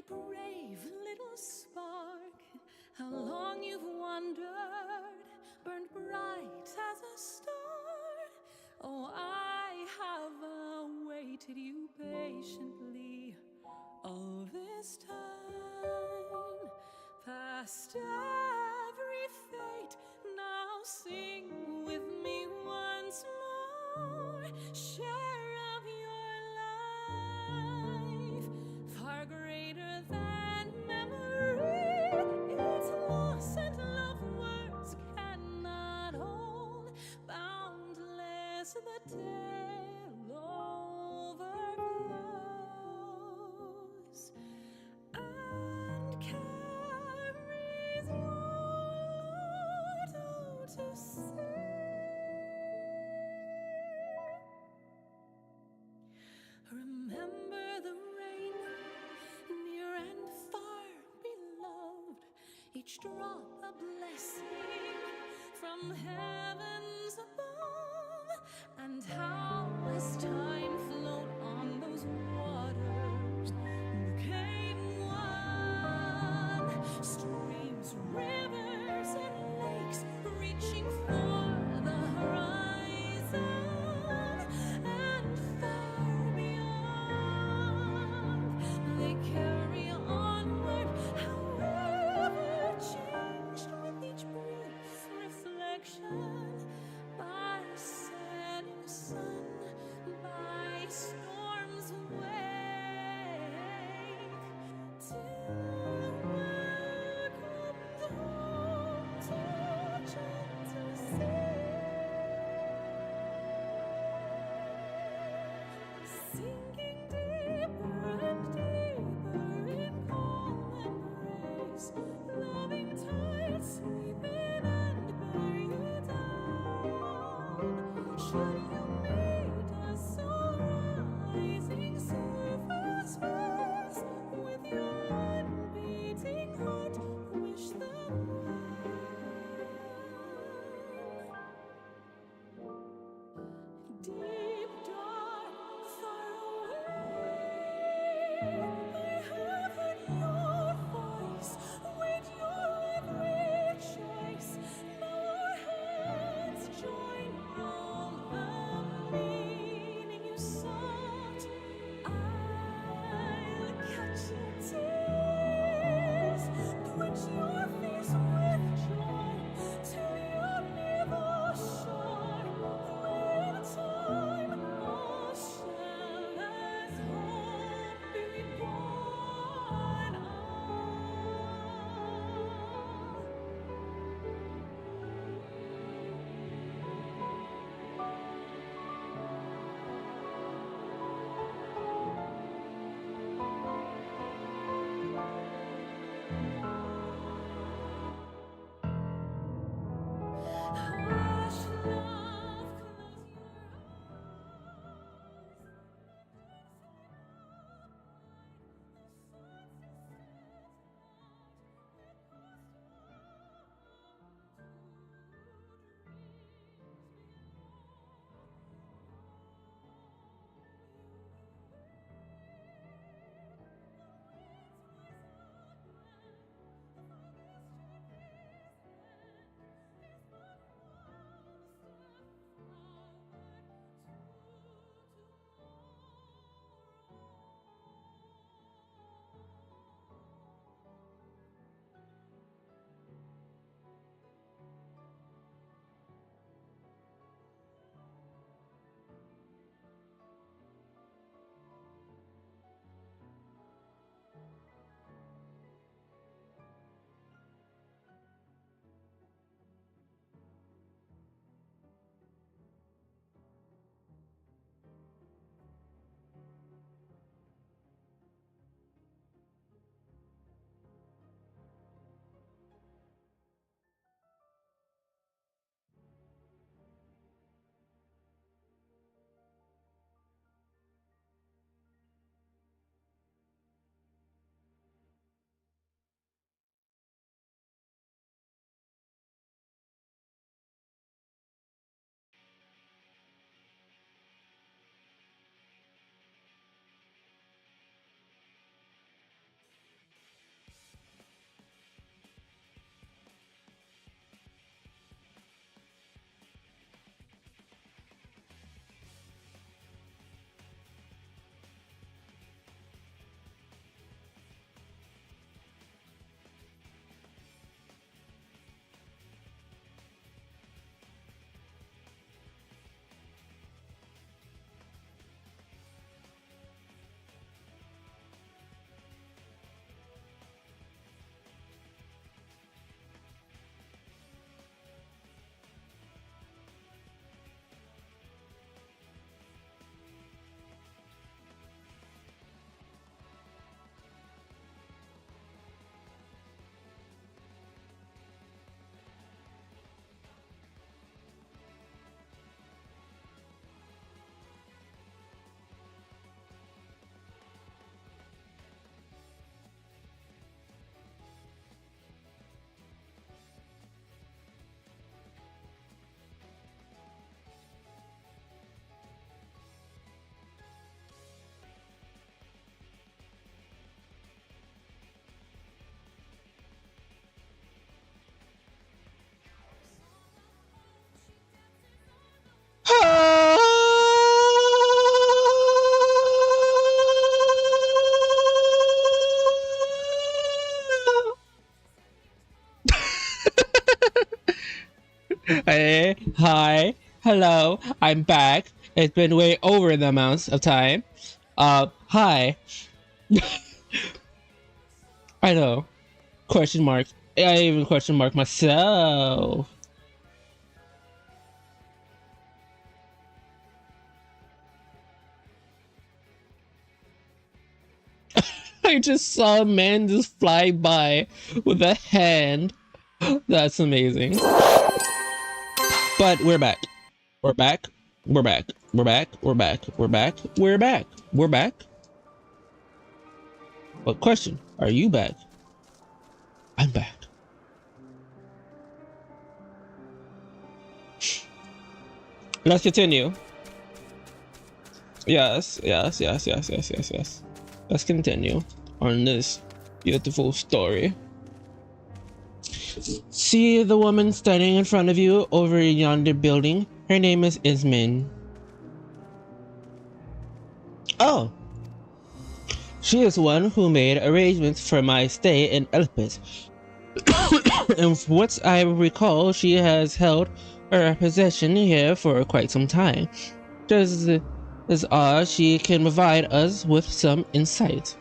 brave little spark, how long you've wandered, burned bright as a star. Oh, I have awaited you patiently all this time. Past every fate, now sing with me once more. Share of your life, far greater than memory. Its loss and love words cannot hold. Boundless the tale overflows and carries your out to sea. Remember the rain, near and far beloved, each drop a blessing from heavens above, and how as time flowed on those waters became one, streams, rivers, and lakes reaching for the horizon, and far beyond they carry onward, however changed with each brief reflection, by setting sun, by storms wake, till welcomed home to gentle sea. Sinking deeper and deeper in calm embrace, loving tides sweeping and bear you down. Should you meet a soul rising surface space, with your unbeating heart wish them well. Deep, dark, far away, I have heard your voice, weighed your every choice. Now our hands join, roam Hey, hi, hello, I'm back. It's been way over the amount of time. Hi. I know. Question mark. I even question mark myself. I just saw a man just fly by with a hand. That's amazing. But we're back. We're back. We're back. We're back. We're back. We're back. We're back. We're back. But question, are you back? I'm back. Let's continue. Yes. Let's continue on this beautiful story. See the woman standing in front of you over yonder building? Her name is Ismin. Oh! She is one who made arrangements for my stay in Elpis. And from what I recall, she has held her possession here for quite some time. Just as she can provide us with some insight.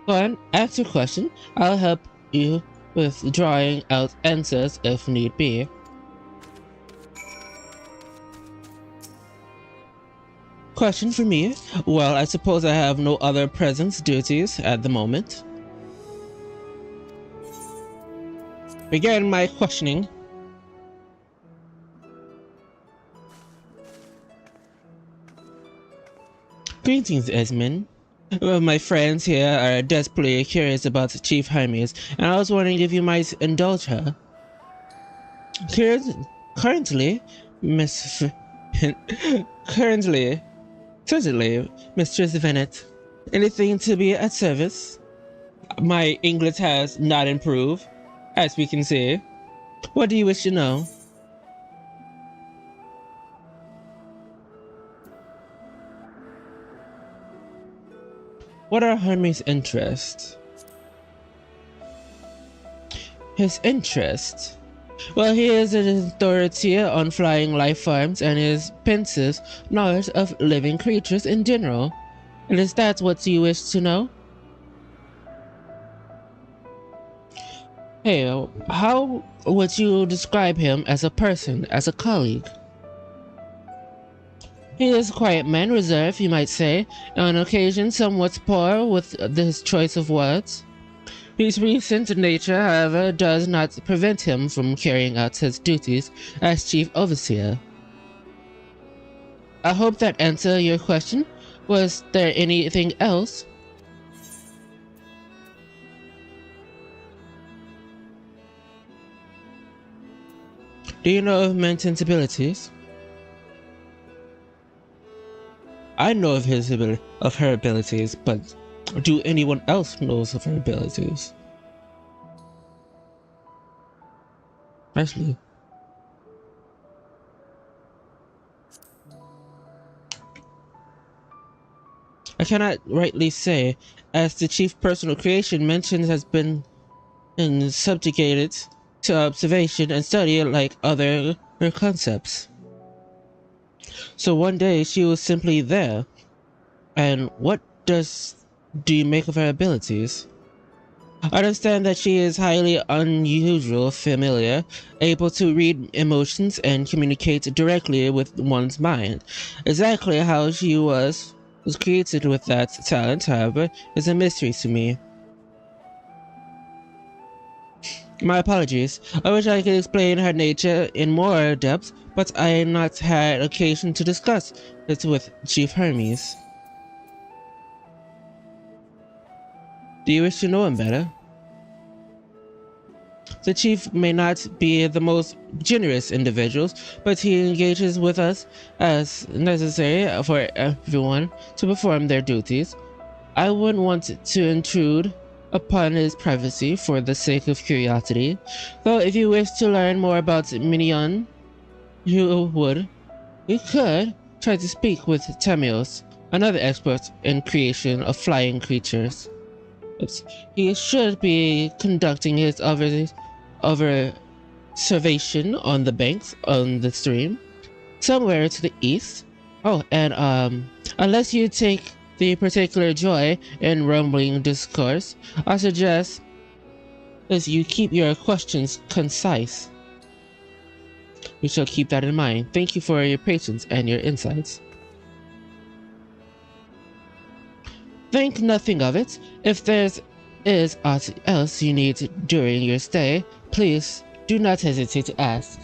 Go on, ask your question. I'll help you with drawing out answers if need be. Question for me? Well, I suppose I have no other presence duties at the moment. Begin my questioning. Greetings, Esmond. Well, my friends here are desperately curious about Chief Hermes, and I was wondering if you might indulge her. Currently, certainly, Mistress Venet. Anything to be at service? My English has not improved, as we can see. What do you wish to know? What are Hermes' interests? His interests? Well, he is an authority on flying life forms and his pensive knowledge of living creatures in general. And is that what you wish to know? Hey, how would you describe him as a person, as a colleague? He is a quiet man, reserved, you might say, on occasion somewhat poor with his choice of words. His recent nature, however, does not prevent him from carrying out his duties as Chief Overseer. I hope that answered your question. Was there anything else? Do you know of Menton's abilities? I know of her abilities, but do anyone else knows of her abilities? Actually, I cannot rightly say, as the chief personal creation mentioned has been subjugated to observation and study like other concepts. So one day she was simply there. And what do you make of her abilities? I understand that she is highly unusual, familiar, able to read emotions and communicate directly with one's mind. Exactly how she was created with that talent, however, is a mystery to me. My apologies. I wish I could explain her nature in more depth, but I have not had occasion to discuss it with Chief Hermes. Do you wish to know him better? The chief may not be the most generous individuals, but he engages with us as necessary for everyone to perform their duties. I wouldn't want to intrude upon his privacy for the sake of curiosity, though if you wish to learn more about Minion, you could try to speak with Tamios, another expert in creation of flying creatures. He should be conducting his overseer observation on the banks on the stream, somewhere to the east. Oh, and unless you take the particular joy in rumbling discourse, I suggest is you keep your questions concise. We shall keep that in mind. Thank you for your patience and your insights. Think nothing of it. If there's aught else you need during your stay, please do not hesitate to ask.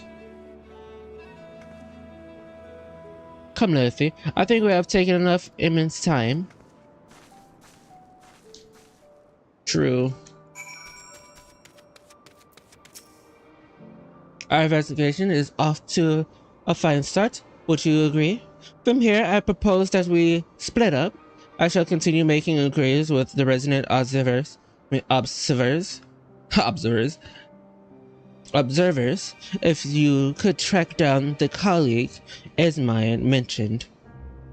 Come, Lilithy. I think we have taken enough immense time. True. Our investigation is off to a fine start. Would you agree? From here, I propose that we split up. I shall continue making inquiries with the resident observers. If you could track down the colleague Esmine mentioned.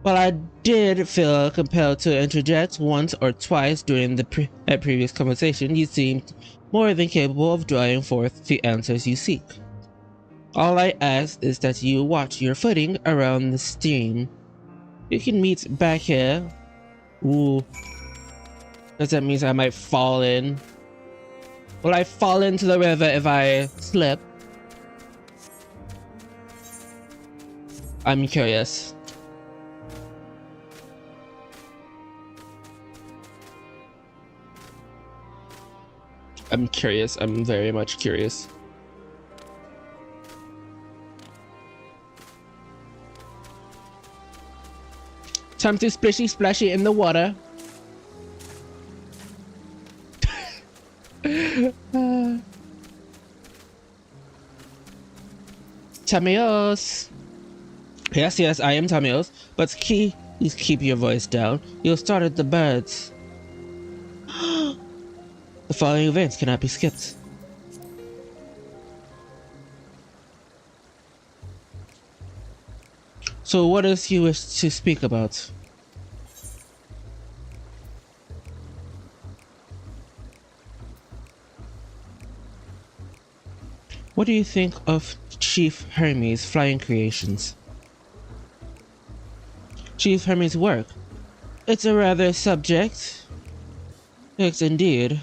While I did feel compelled to interject once or twice during the previous conversation, you seemed more than capable of drawing forth the answers you seek. All I ask is that you watch your footing around the stream. You can meet back here. Ooh. Does that mean I might fall in? Will I fall into the river if I slip? I'm curious. I'm curious. I'm very much curious. Time to splishy splashy in the water. Tamios. Yes, I am Tamios. But please keep your voice down. You'll startle the birds. The following events cannot be skipped. So what else you wish to speak about? What do you think of Chief Hermes' flying creations? Chief Hermes' work? It's a rather subject. Yes, indeed.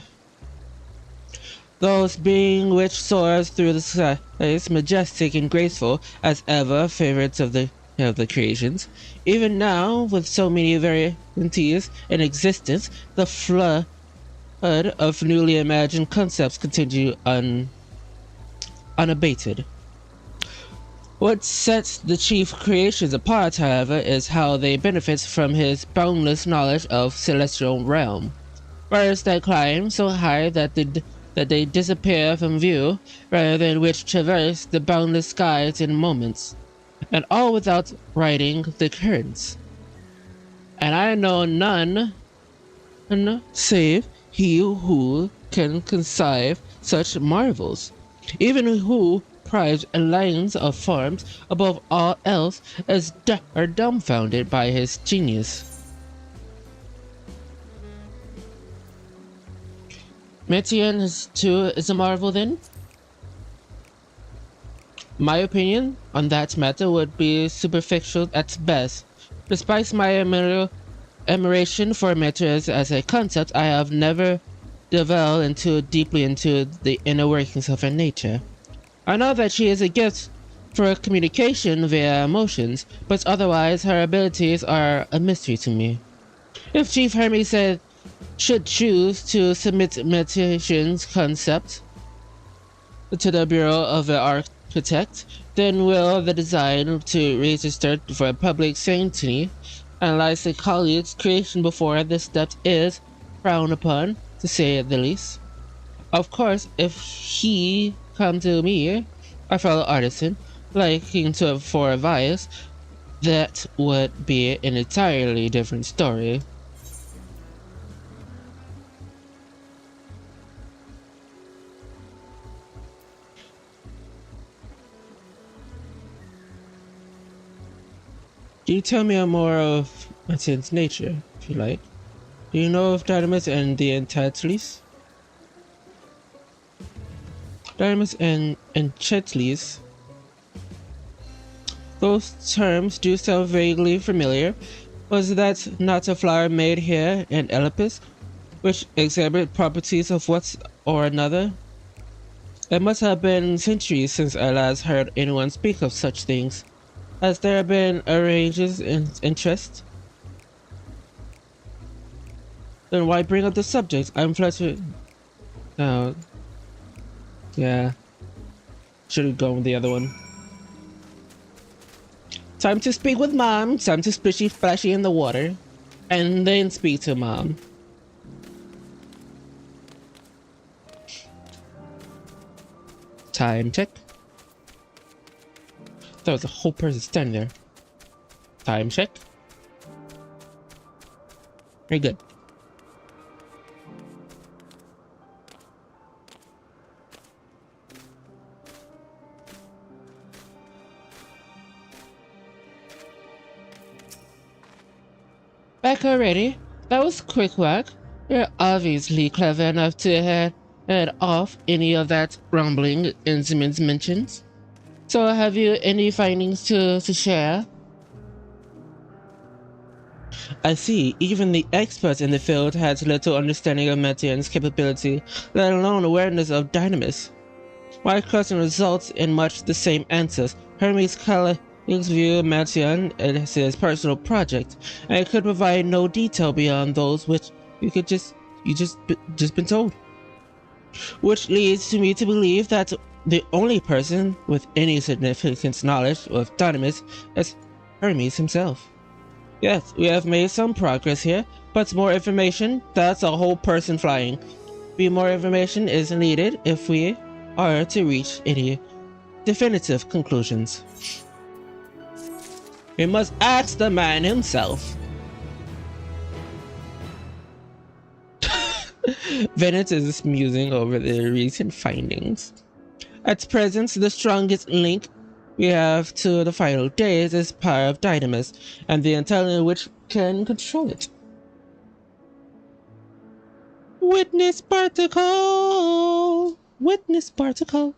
Those being which soars through the skies, majestic and graceful as ever, favorites of the creations. Even now, with so many varieties in existence, the flood of newly imagined concepts continue unabated. What sets the chief creations apart, however, is how they benefit from his boundless knowledge of celestial realm. Birds that climb so high that they disappear from view, rather than which traverse the boundless skies in moments, and all without riding the currents. And I know none save he who can conceive such marvels, even who prize lines of forms above all else are dumbfounded by his genius. Metian is a marvel then? My opinion on that matter would be superficial at best. Despite my admiration for Meteors as a concept, I have never delved deeply into the inner workings of her nature. I know that she is a gift for communication via emotions, but otherwise her abilities are a mystery to me. If Chief Hermes should choose to submit Metian's concept to the Bureau of the Architect, then will the design to register for public scrutiny, analyze the colleague's creation before this step is frowned upon, to say the least. Of course, if he come to me, a fellow artisan, liking for advice, that would be an entirely different story. Can you tell me more of Metian's nature, if you like? Do you know of Dynamis and the Entatlis? Dynamis and Chetlis. Those terms do sound vaguely familiar. Was that not a flower made here in Elipis, which exhibit properties of what or another? It must have been centuries since I last heard anyone speak of such things. Has there been arranges in interest? Then why bring up the subject? I'm flattered. Oh. Yeah. Should have gone with the other one. Time to speak with Mom. Time to splishy splashy in the water. And then speak to Mom. Time check. There was a whole person standing there. Time check. Very good. Back already? That was quick work. You're obviously clever enough to head off any of that rumbling Instruments mentions. So have you any findings to share? I see. Even the experts in the field had little understanding of Meteor's capability, let alone awareness of Dynamis. My question results in much the same answers. Hermes colleagues view Meteor as his personal project, and could provide no detail beyond those which you just been told. Which leads to me to believe that the only person with any significant knowledge of Dynamis is Hermes himself. Yes, we have made some progress here, but more information, that's a whole person flying. More information is needed if we are to reach any definitive conclusions. We must ask the man himself. Venice is musing over the recent findings. At present, the strongest link we have to the final days is power of Dynamis, and the intelligence which can control it. Witness particle! Witness particle!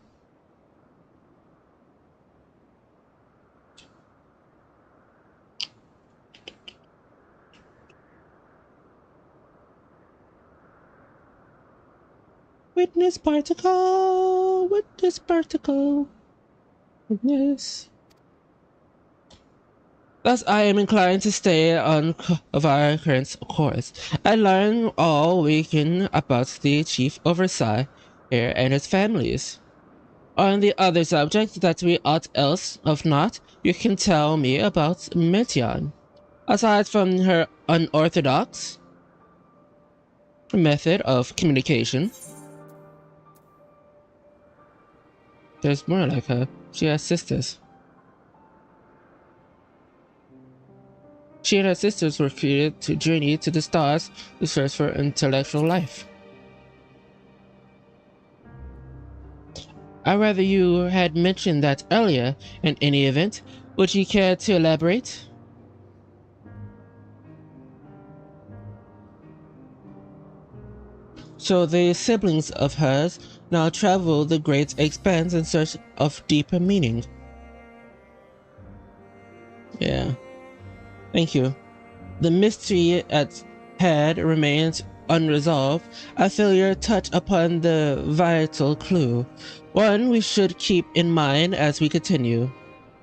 Witness particle! Witness particle! Witness. Thus, I am inclined to stay on of our current course and learn all we can about the chief overseer here and his families. On the other subject that we ought else of not, you can tell me about Meteor. Aside from her unorthodox method of communication, there's more like her. She has sisters. She and her sisters were created to journey to the stars to search for intellectual life. I'd rather you had mentioned that earlier. In any event, would you care to elaborate? So the siblings of hers now travel the great expanse in search of deeper meaning. Yeah. Thank you. The mystery at hand remains unresolved. I feel your touch upon the vital clue, one we should keep in mind as we continue.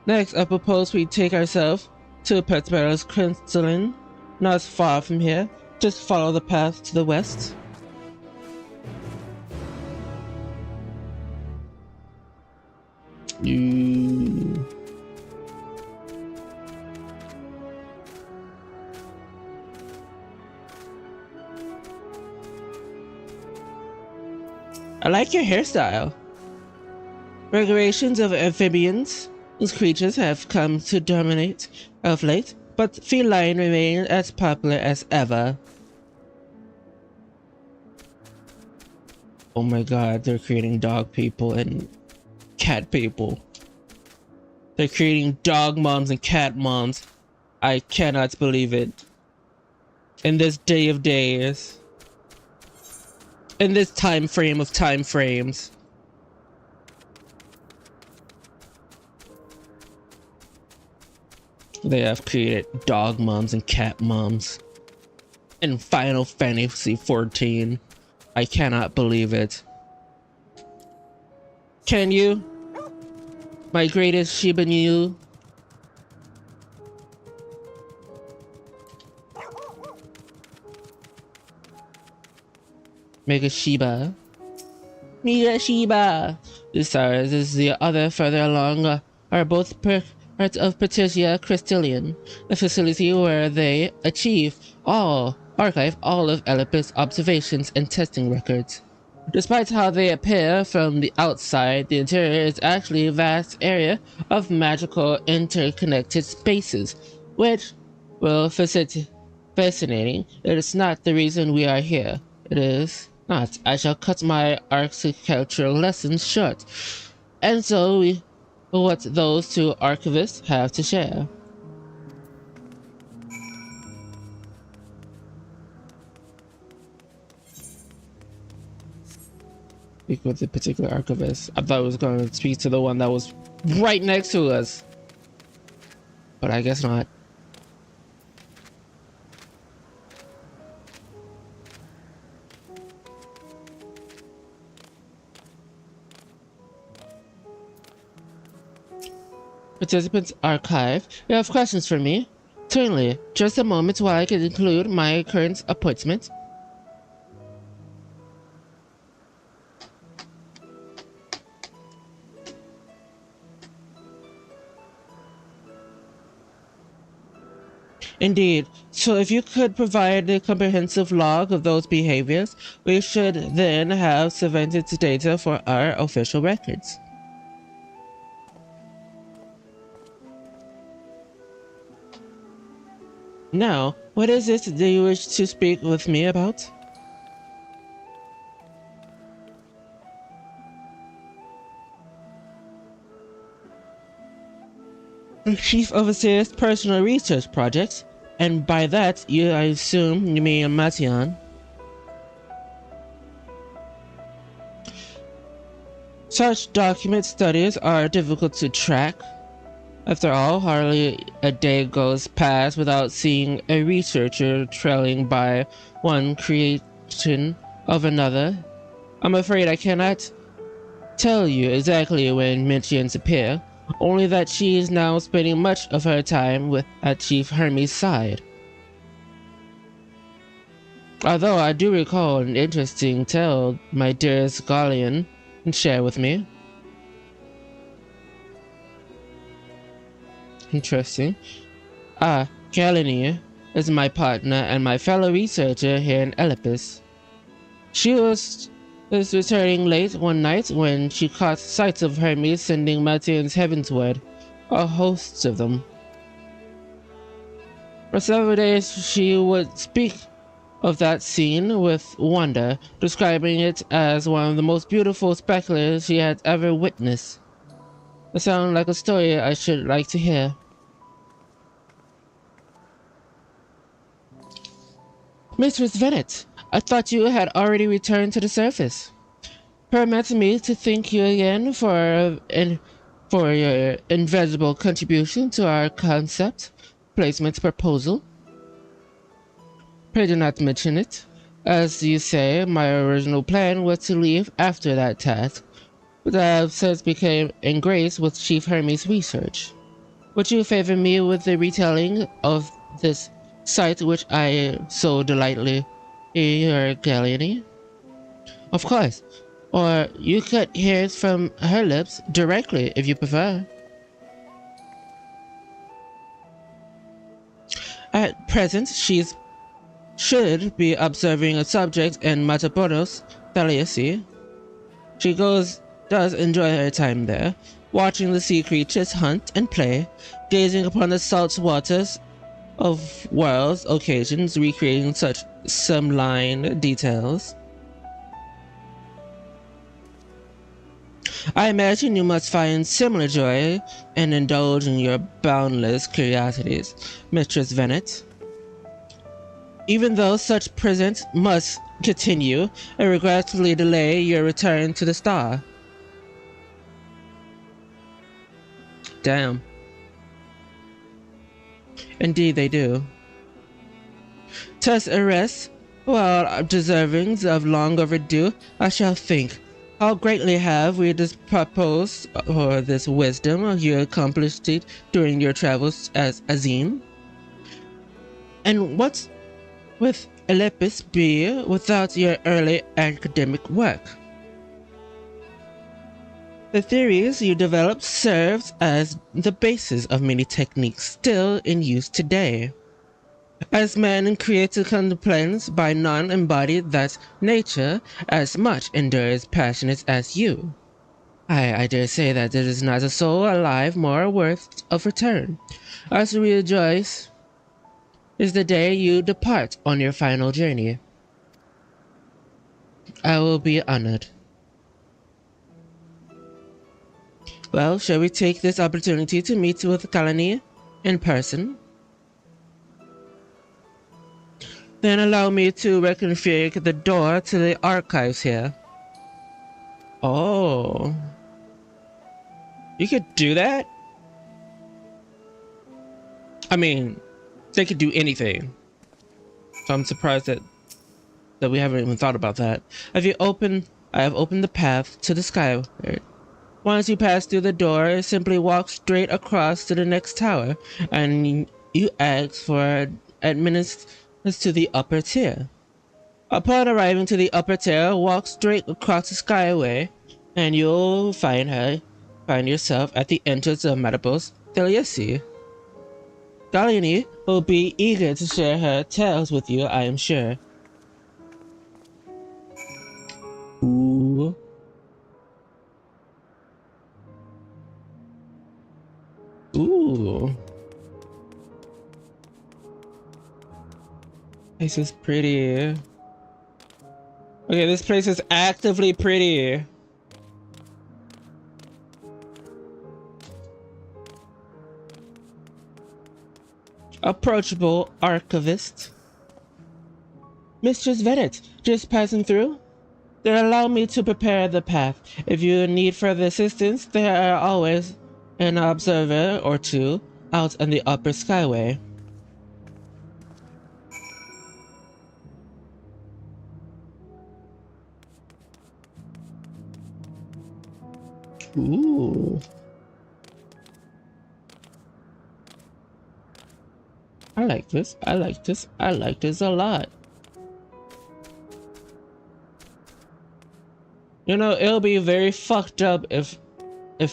Next, I propose we take ourselves to Petrola's crystalline, not far from here. Just follow the path to the west. I like your hairstyle. Regulations of amphibians and creatures have come to dominate of late, but feline remain as popular as ever. Oh my god, they're creating dog people and cat people. They're creating dog moms and cat moms. I cannot believe it. In this day of days. In this time frame of time frames. They have created dog moms and cat moms in Final Fantasy XIV. I cannot believe it. Can you? My greatest Shiba Inu. Mega Shiba. Mega Shiba. The stars is the other further along are both parts of Patricia Crystallion, a facility where they archive all of Elipis' observations and testing records. Despite how they appear from the outside, the interior is actually a vast area of magical interconnected spaces, which, well, fascinating. It is not the reason we are here. It is not. I shall cut my architectural lessons short. And so, what those two archivists have to share. Speak with the particular archivist. I thought it was going to speak to the one that was right next to us. But I guess not. Participants archive. You have questions for me? Certainly. Just a moment while I can include my current appointment. Indeed. So if you could provide a comprehensive log of those behaviors, we should then have surveillance data for our official records. Now, what is it that you wish to speak with me about? The Chief Overseer's personal research projects, and by that I assume you mean Mathion. Such document studies are difficult to track. After all, hardly a day goes past without seeing a researcher trailing by one creation of another. I'm afraid I cannot tell you exactly when mentions appear, only that she is now spending much of her time at Chief Hermes' side. Although I do recall an interesting tale my dearest Gallian can share with me. Interesting. Gallian is my partner and my fellow researcher here in Elipis. She was returning late one night when she caught sight of Hermes sending Mation's heavensward, a host of them. For several days she would speak of that scene with wonder, describing it as one of the most beautiful spectacles she had ever witnessed. It sounds like a story I should like to hear. Mistress Venet, I thought you had already returned to the surface. Permit me to thank you again for your invaluable contribution to our concept placement proposal. Pray do not mention it. As you say, my original plan was to leave after that task, but I have since become engrossed with Chief Hermes' research. Would you favor me with the retelling of this site which I so delightfully hear Galliani? Of course. Or you could hear it from her lips directly if you prefer. At present, she should be observing a subject in Mataporos, Thaliasi. She does enjoy her time there, watching the sea creatures hunt and play, gazing upon the salt waters of worlds, occasions recreating such sublime details. I imagine you must find similar joy and indulge in your boundless curiosities, Mistress Venet. Even though such present must continue and regretfully delay your return to the star. Damn. Indeed they do. Thus arrest, while deserving of long overdue, I shall think, how greatly have we this proposed, or this wisdom you accomplished it during your travels as Azim? And what with Elepis be without your early academic work? The theories you developed serves as the basis of many techniques still in use today. As man created contemplations by none embodied that nature as much endures passionate as you. I dare say that there is not a soul alive more worth of return. As we rejoice is the day you depart on your final journey. I will be honored. Well, shall we take this opportunity to meet with Kalani in person? Then allow me to reconfigure the door to the archives here. Oh. You could do that? I mean, they could do anything. So I'm surprised that we haven't even thought about that. I have opened the path to the sky. Once you pass through the door, simply walk straight across to the next tower, and you ask for admittance to the upper tier. Upon arriving to the upper tier, walk straight across the skyway, and you'll find yourself at the entrance of Madapos Theliasi. Galliani will be eager to share her tales with you, I am sure. Ooh. Ooh. This is pretty. Okay, this place is actively pretty. Approachable archivist. Mistress Venet, just passing through? Then allow me to prepare the path. If you need further assistance, there are always an observer or two out in the upper skyway. Ooh. I like this. I like this. I like this a lot. You know, it'll be very fucked up if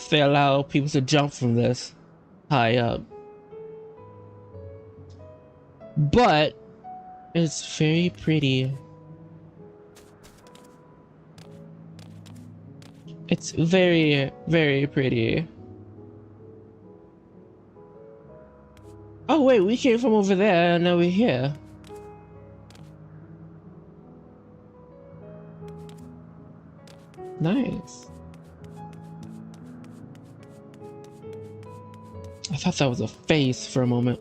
they allow people to jump from this high up. But it's very pretty. It's very, very pretty. Oh wait, we came from over there and now we're here. Nice. I thought that was a face for a moment.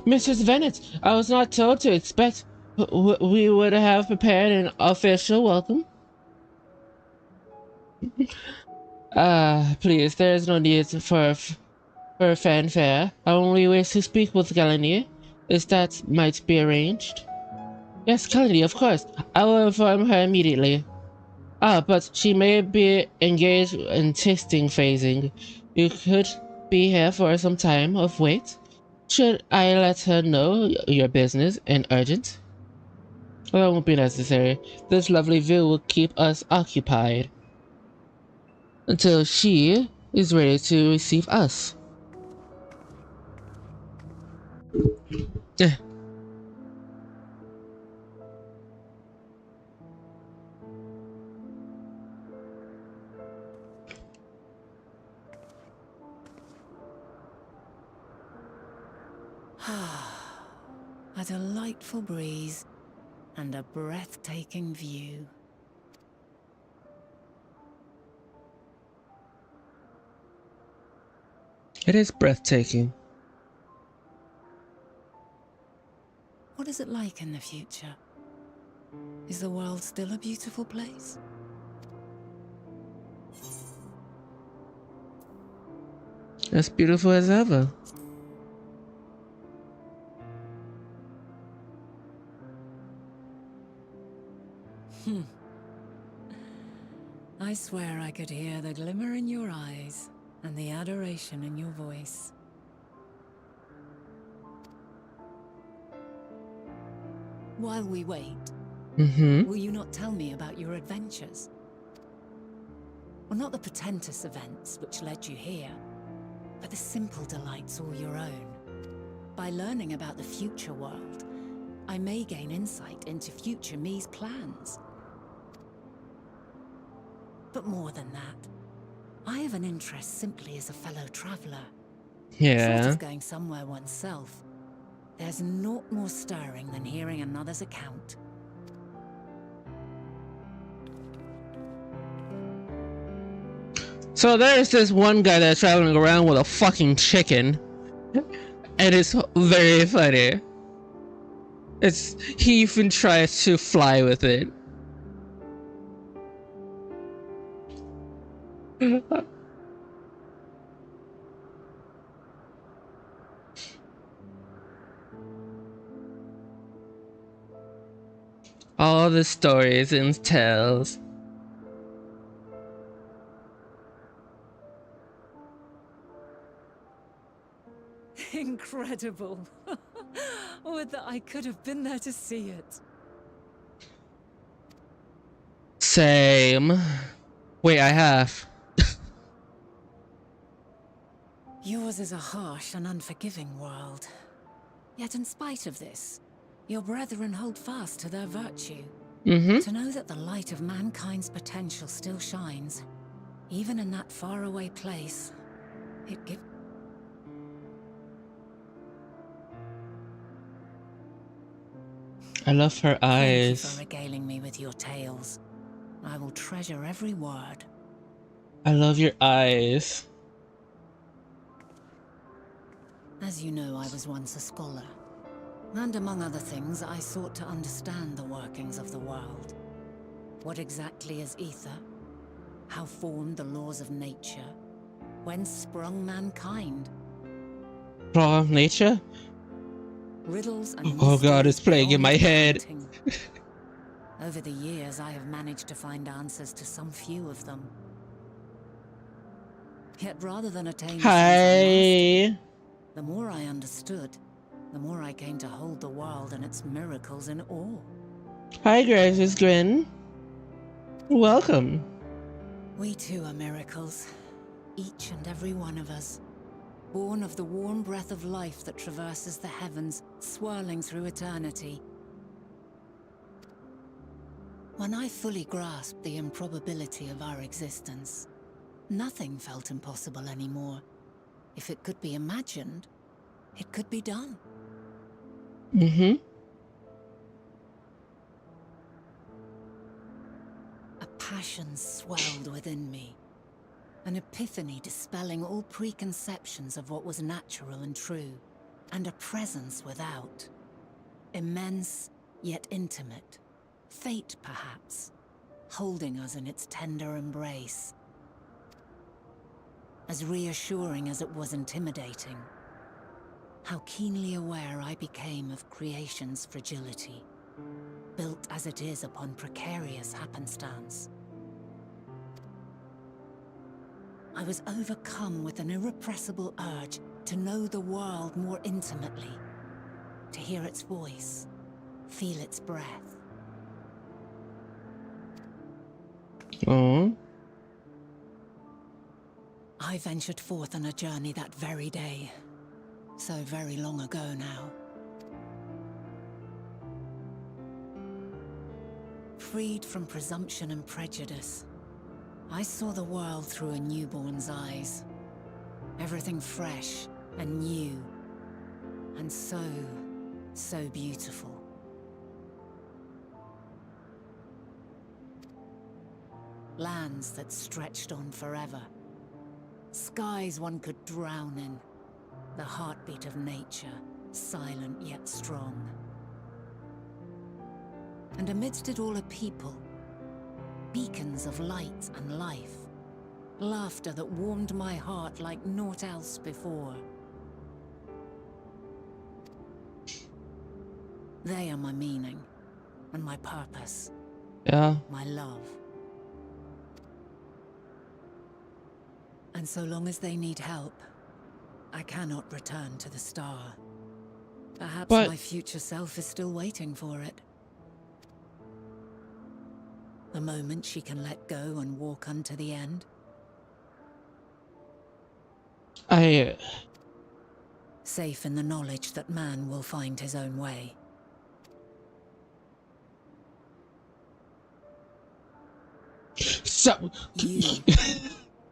Mrs. Venet, I was not told to expect we would have prepared an official welcome. Please, there is no need for fanfare. I only wish to speak with Galania. Is that might be arranged? Yes, Galania, of course. I will inform her immediately. But she may be engaged in testing phasing. You could be here for some time of wait. Should I let her know your business and urgent? Well, that won't be necessary. This lovely view will keep us occupied until she is ready to receive us. A delightful breeze and a breathtaking view. It is breathtaking. What is it like in the future? Is the world still a beautiful place? As beautiful as ever. I swear I could hear the glimmer in your eyes and the adoration in your voice. While we wait, will you not tell me about your adventures? Well, not the portentous events which led you here, but the simple delights all your own. By learning about the future world, I may gain insight into future me's plans. But more than that, I have an interest simply as a fellow traveler. Yeah. Short of going somewhere oneself, there's naught more stirring than hearing another's account. So there's this one guy that's traveling around with a fucking chicken. And it's very funny. He even tries to fly with it. All the stories and tales. Incredible. Would that I could have been there to see it. Same. Wait, I have. Yours is a harsh and unforgiving world. Yet in spite of this, your brethren hold fast to their virtue. To know that the light of mankind's potential still shines, even in that faraway place, it gives... I love her eyes. Thank you for regaling me with your tales. I will treasure every word. I love your eyes. As you know, I was once a scholar. And among other things, I sought to understand the workings of the world. What exactly is ether? How formed the laws of nature? Whence sprung mankind? Law of nature? Riddles and oh god, it's playing in my head. Over the years, I have managed to find answers to some few of them. Yet rather than attain Hi. the more I understood, the more I came to hold the world and its miracles in awe. Hi, Gracious Grin. Welcome. We too are miracles, each and every one of us. Born of the warm breath of life that traverses the heavens, swirling through eternity. When I fully grasped the improbability of our existence, nothing felt impossible anymore. If it could be imagined, it could be done. A passion swelled within me. An epiphany dispelling all preconceptions of what was natural and true, and a presence without. Immense, yet intimate. Fate, perhaps, holding us in its tender embrace. As reassuring as it was intimidating. How keenly aware I became of creation's fragility, built as it is upon precarious happenstance. I was overcome with an irrepressible urge to know the world more intimately, to hear its voice, feel its breath. I ventured forth on a journey that very day, so very long ago now. Freed from presumption and prejudice, I saw the world through a newborn's eyes. Everything fresh and new, and so beautiful. Lands that stretched on forever. Skies one could drown in. The heartbeat of nature, silent yet strong. And amidst it all a people, beacons of light and life, Laughter that warmed my heart like naught else before. They are my meaning and my purpose. Yeah. My love. And so long as they need help, I cannot return to the star. Perhaps my future self is still waiting for it. The moment she can let go and walk unto the end. Safe in the knowledge that man will find his own way. So you,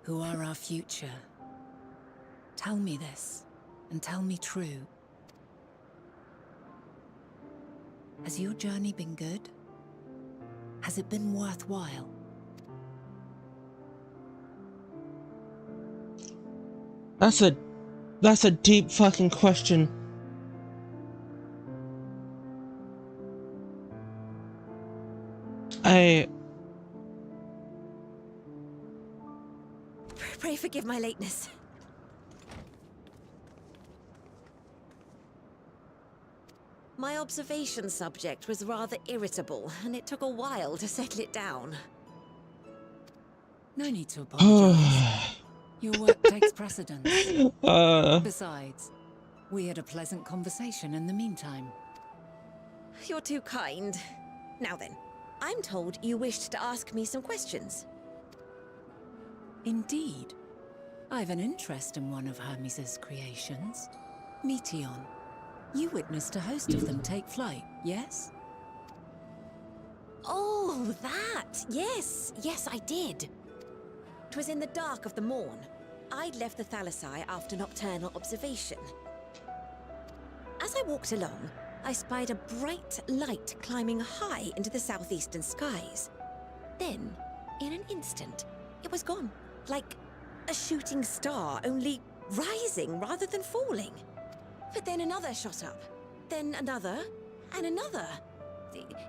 who are our future, tell me this, and tell me true. Has your journey been good? Has it been worthwhile? That's a deep fucking question. Pray forgive my lateness. My observation subject was rather irritable, and it took a while to settle it down. No need to apologize. Your work takes precedence. Besides, we had a pleasant conversation in the meantime. You're too kind. Now then, I'm told you wished to ask me some questions. Indeed. I've an interest in one of Hermes' creations. Meteon. You witnessed a host of them take flight, yes? Oh, that! Yes, I did. 'Twas in the dark of the morn. I'd left the Thalassai after nocturnal observation. As I walked along, I spied a bright light climbing high into the southeastern skies. Then, in an instant, it was gone. Like a shooting star, only rising rather than falling. But then another shot up, then another, and another.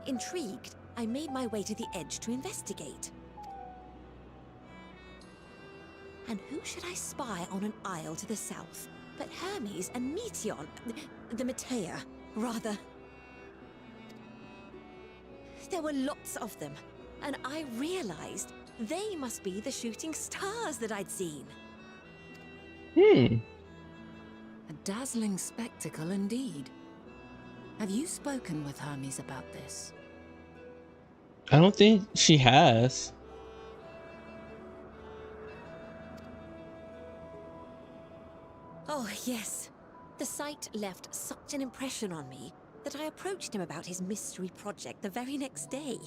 Intrigued, I made my way to the edge to investigate. And who should I spy on an isle to the south but Hermes and Meteon, the Matea, rather. There were lots of them, and I realized they must be the shooting stars that I'd seen. A dazzling spectacle indeed. Have you spoken with Hermes about this? I don't think she has. Oh, yes. The sight left such an impression on me that I approached him about his mystery project the very next day.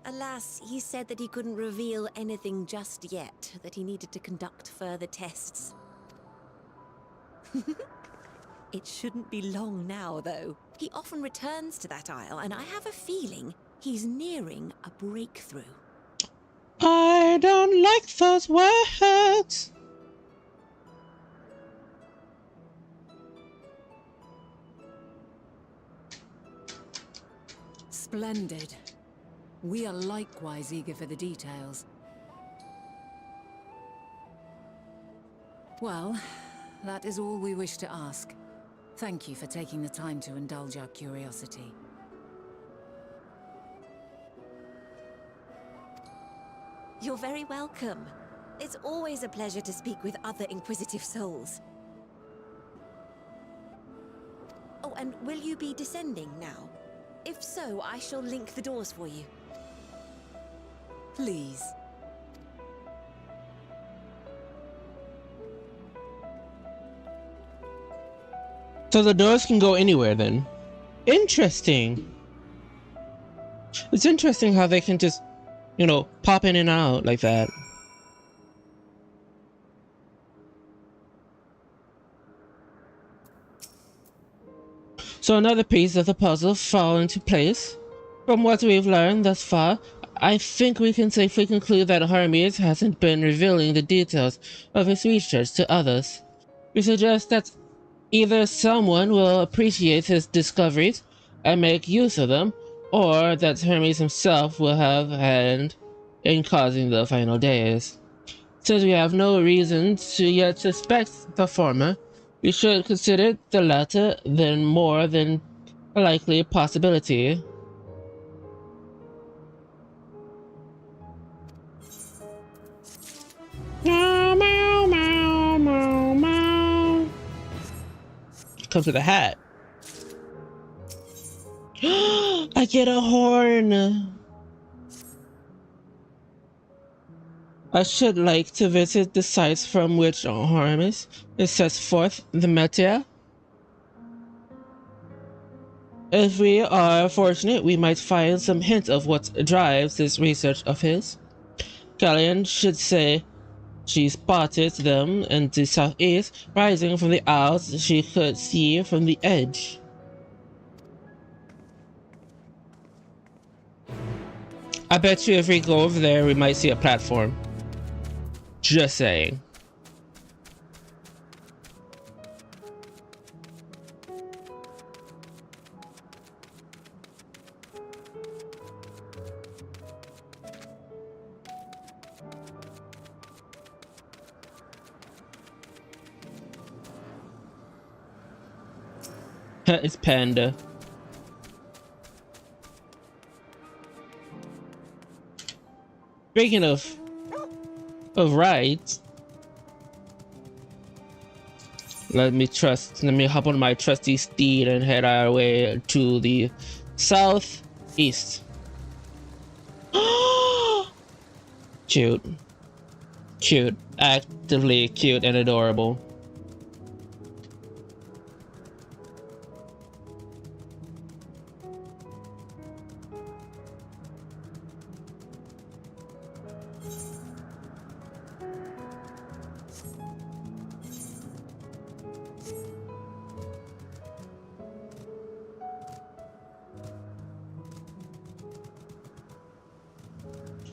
Alas, he said that he couldn't reveal anything just yet, that he needed to conduct further tests. It shouldn't be long now, though. He often returns to that isle, and I have a feeling he's nearing a breakthrough. I don't like those words. Splendid. We are likewise eager for the details. Well, that is all we wish to ask. Thank you for taking the time to indulge our curiosity. You're very welcome. It's always a pleasure to speak with other inquisitive souls. Oh, and will you be descending now? If so, I shall link the doors for you. Please. So the doors can go anywhere then. Interesting. It's interesting how they can just, you know, pop in and out like that. So another piece of the puzzle fall into place. From what we've learned thus far, I think we can safely conclude that Hermes hasn't been revealing the details of his research to others. We suggest that either someone will appreciate his discoveries and make use of them, or that Hermes himself will have a hand in causing the final days. Since we have no reason to yet suspect the former, we should consider the latter then more than a likely possibility. Meow, meow, meow, meow, meow. Comes with a hat. I get a horn. I should like to visit the sites from which Harmus sets forth the meta. If we are fortunate, we might find some hint of what drives this research of his. Galleon should say she spotted them in the southeast, rising from the isles she could see from the edge. I bet you if we go over there, we might see a platform. Just saying. It's Panda. Speaking of rides, let me hop on my trusty steed and head our way to the southeast. Cute, actively cute and adorable.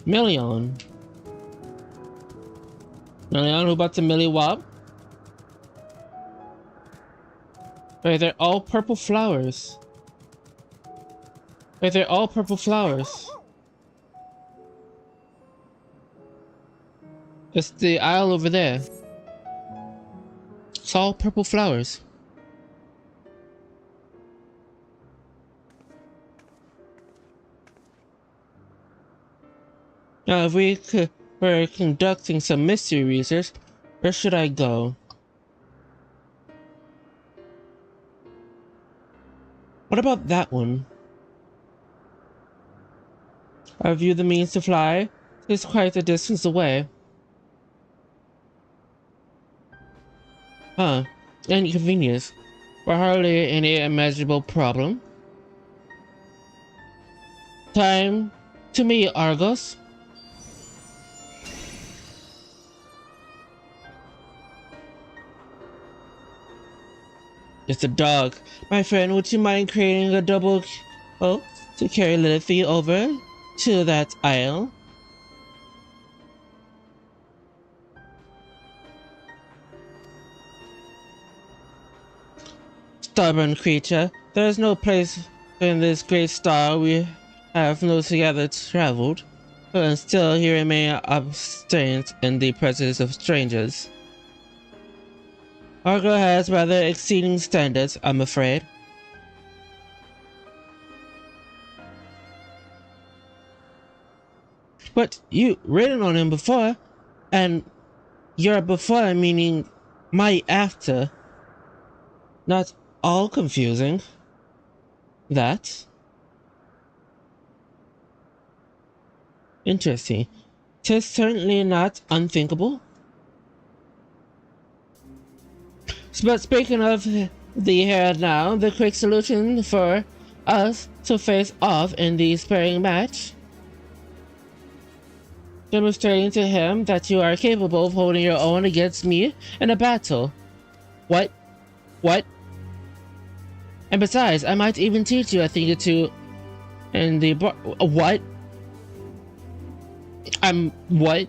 Million, who about to Millie Wop? Wait, they're all purple flowers. Wait, they're all purple flowers. It's the aisle over there. It's all purple flowers. Now, if we're conducting some mystery research, where should I go? What about that one? Have you the means to fly? It's quite a distance away. Huh, inconvenience, but hardly any imaginable problem. Time to meet Argos. It's a dog. My friend, would you mind creating a double to carry Lilith over to that aisle? Stubborn creature, there is no place in this great star we have no together traveled, and still he remain abstinent in the presence of strangers. Argo has rather exceeding standards, I'm afraid. But you written on him before, and your before meaning my after. Not all confusing. That. Interesting. 'Tis certainly not unthinkable. But speaking of the here and now, the quick solution for us to face off in the sparring match, demonstrating to him that you are capable of holding your own against me in a battle. What? And besides, I might even teach you a thing or two in the what? What?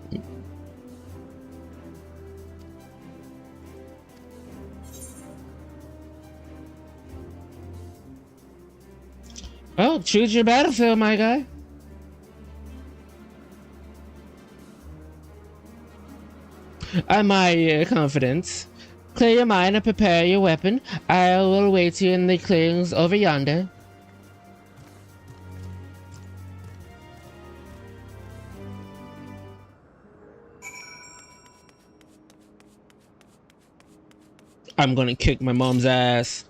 Well, choose your battlefield, my guy. I admire your confidence. Clear your mind and prepare your weapon. I will await you in the clearings over yonder. I'm gonna kick my mom's ass.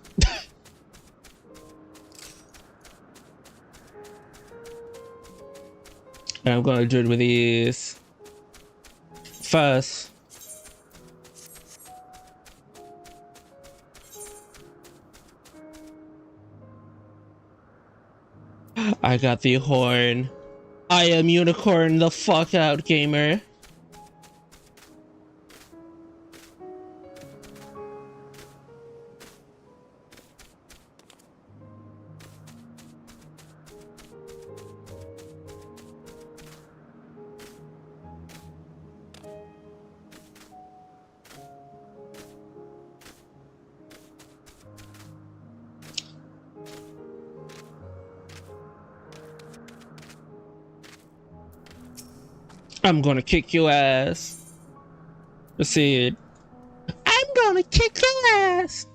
And I'm gonna do it with ease. First. I got the horn. I am unicorn the fuck out, gamer. I'm gonna kick your ass. Proceed. I'm gonna kick your ass.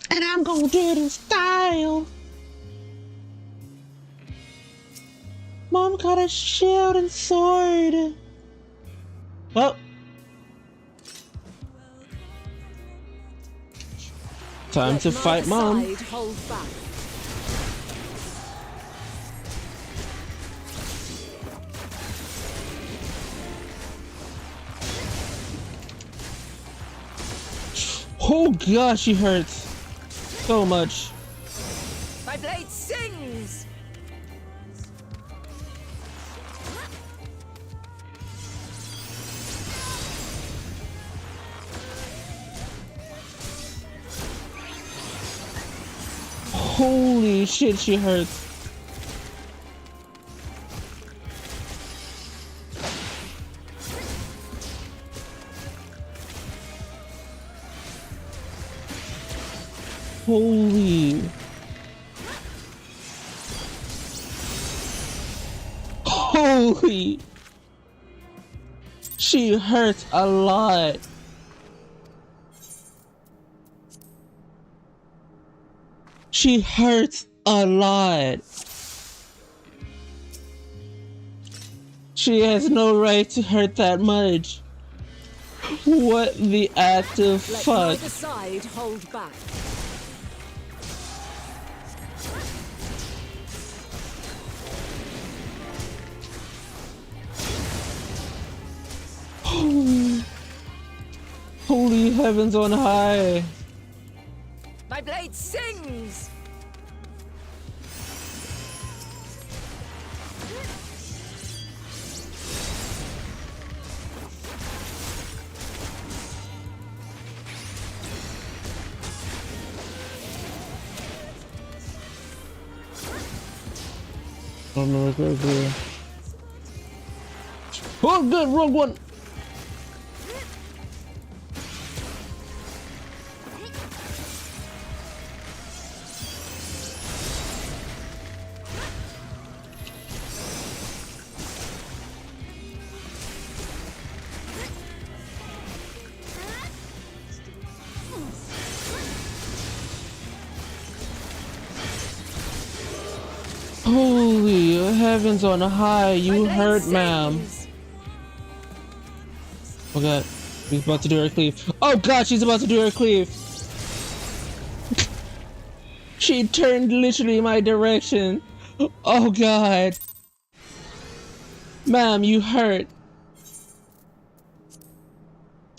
And I'm gonna do it in style. Mom got a shield and sword. Well. Time to fight Mom. Hold back. Oh gosh, she hurts so much. My blade sings. Holy shit, she hurts. Holy. Holy. She hurts a lot. She hurts a lot. She has no right to hurt that much. What the active fuck? Let neither side hold back. Holy heavens on high. My blade sings. Oh no, oh good, wrong one. Holy heavens on high, you hurt, ma'am. Oh god, she's about to do her cleave. Oh god, she's about to do her cleave. She turned literally my direction. Oh god. Ma'am, you hurt.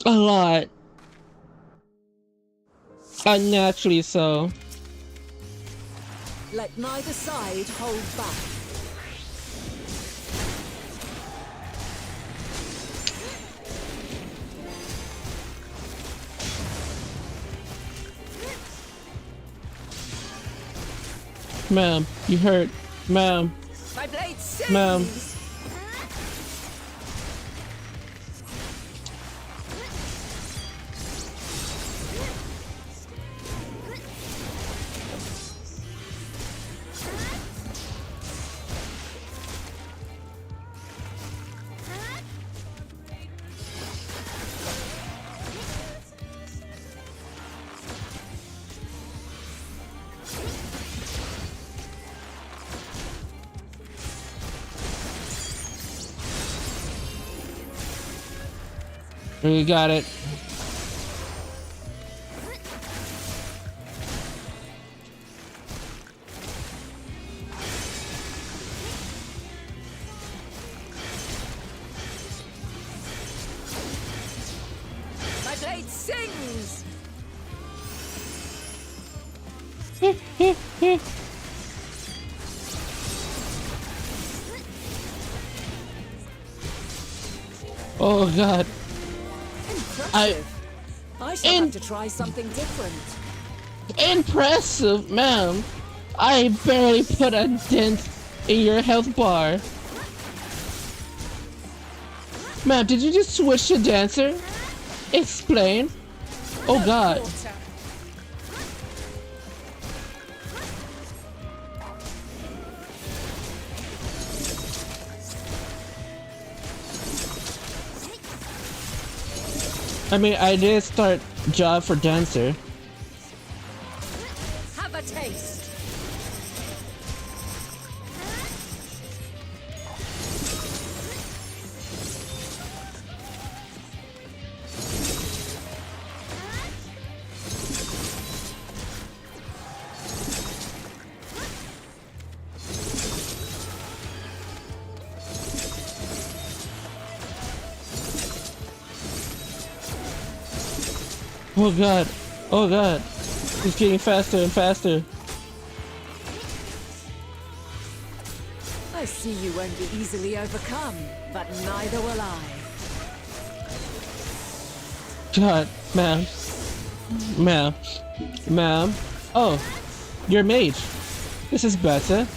A lot. Unnaturally so. Let neither side hold back. Ma'am, you hurt. Ma'am. My blade sings. Ma'am. We got it. My blade sings! Oh god. I shall have to try something different. Impressive, ma'am. I barely put a dent in your health bar. Ma'am, did you just switch to dancer? Explain. Oh god. I mean, I did start job for dancer. Have a taste. Oh god. Oh god. It's getting faster and faster. I see you won't be easily overcome, but neither will I. God, ma'am. Ma'am. Ma'am. Oh, you're a mage. This is better.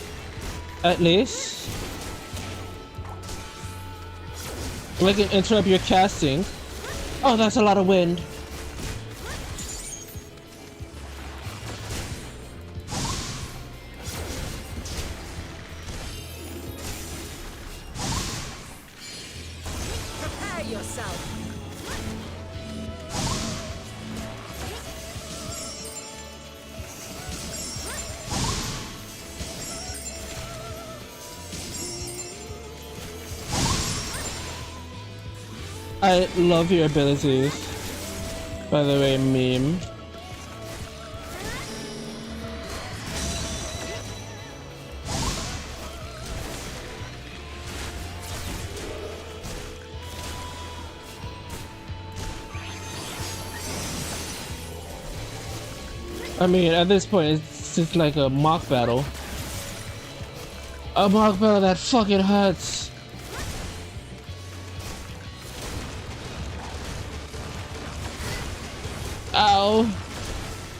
At least. We can interrupt your casting. Oh, that's a lot of wind. Prepare yourself. I love your abilities. By the way, meme. I mean, at this point, it's just like a mock battle. A mock battle that fucking hurts. Ow.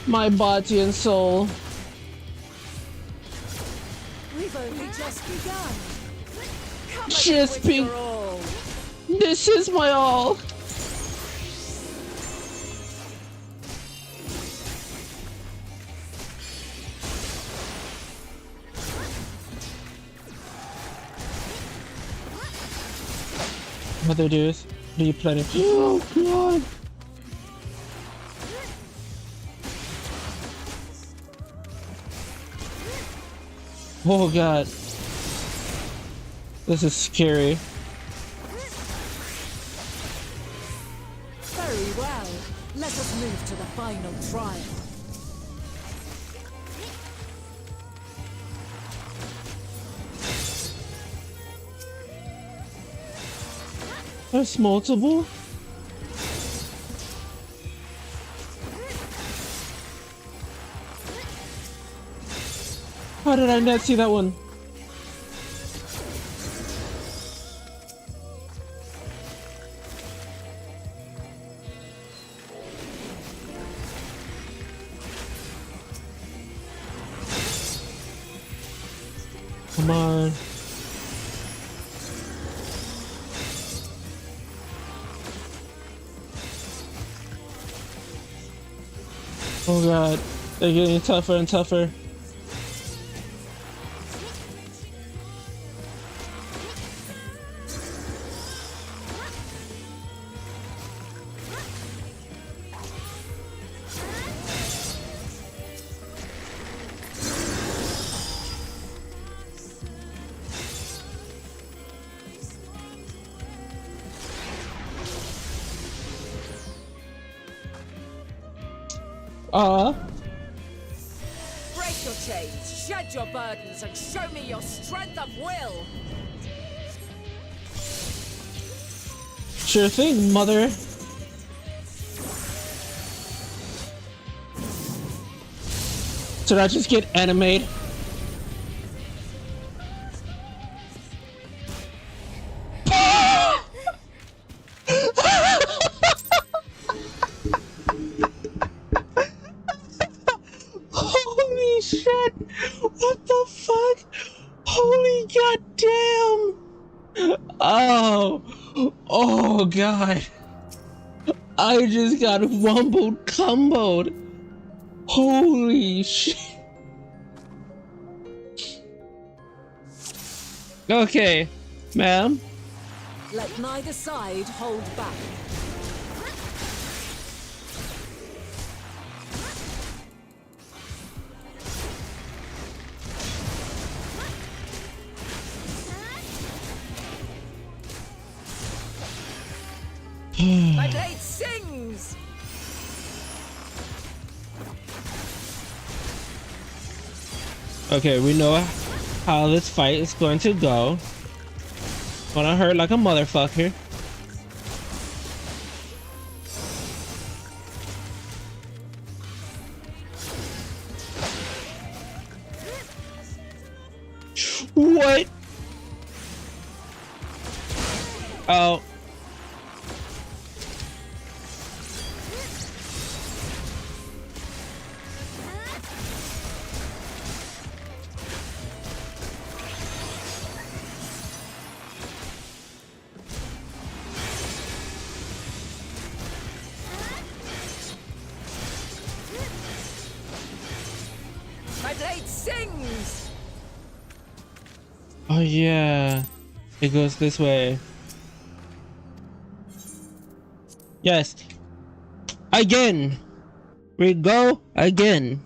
My body and soul. We've only just begun. Come Just again with your all. This is my all. Mother dudes, do you plan it? Oh god. Oh god. This is scary. Very well. Let us move to the final trial. There's multiple? How did I not see that one? Come on. Oh god, they're getting tougher and tougher. Break your chains, shed your burdens, and show me your strength of will. Sure thing, mother. Did I just get animated? Holy shit! What the fuck? Holy goddamn! Oh god! I just got wumbled comboed. Holy shit! Okay, ma'am. Let neither side hold back. My blade sings! Okay, we know how this fight is going to go. Gonna hurt like a motherfucker. What? Oh. My blade sings! Oh yeah. It goes this way. Yes. Again. We go again.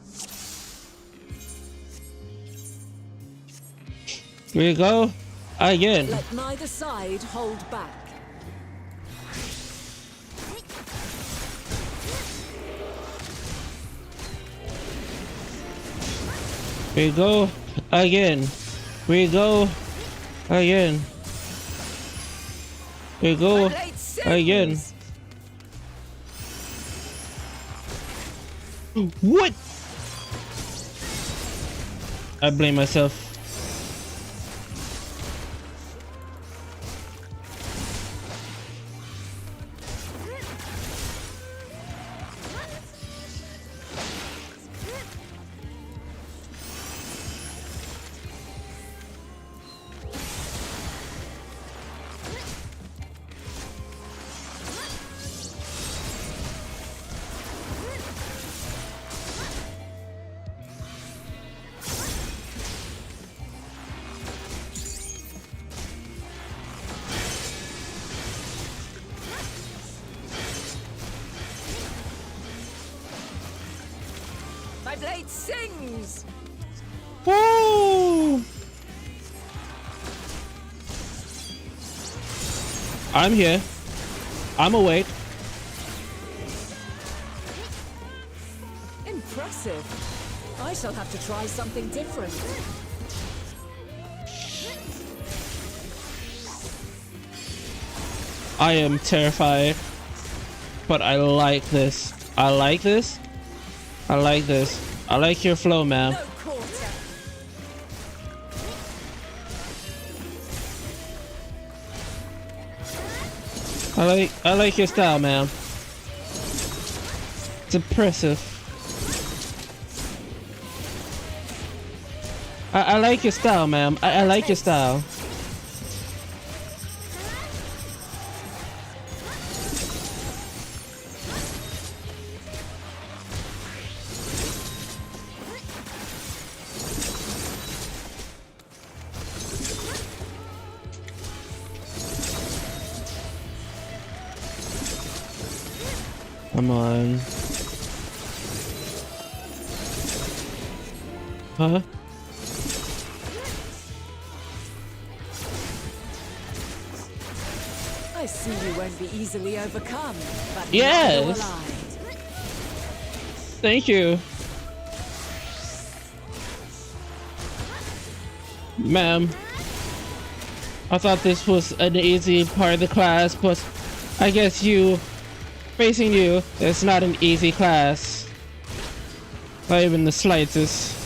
We go again. Let neither side hold back. We go again. We go again. We go again. What? I blame myself. My blade sings! Woo! I'm here. I'm awake. Impressive. I shall have to try something different. I am terrified, but I like this. I like this. I like this. I like your flow, man. I like your style, man. It's impressive. I like your style, ma'am. I like your style. Come on. Huh? I see you won't be easily overcome, but yes. neither will I. Thank you. Ma'am, I thought this was an easy part of the class, but I guess facing you, it's not an easy class. Not even the slightest.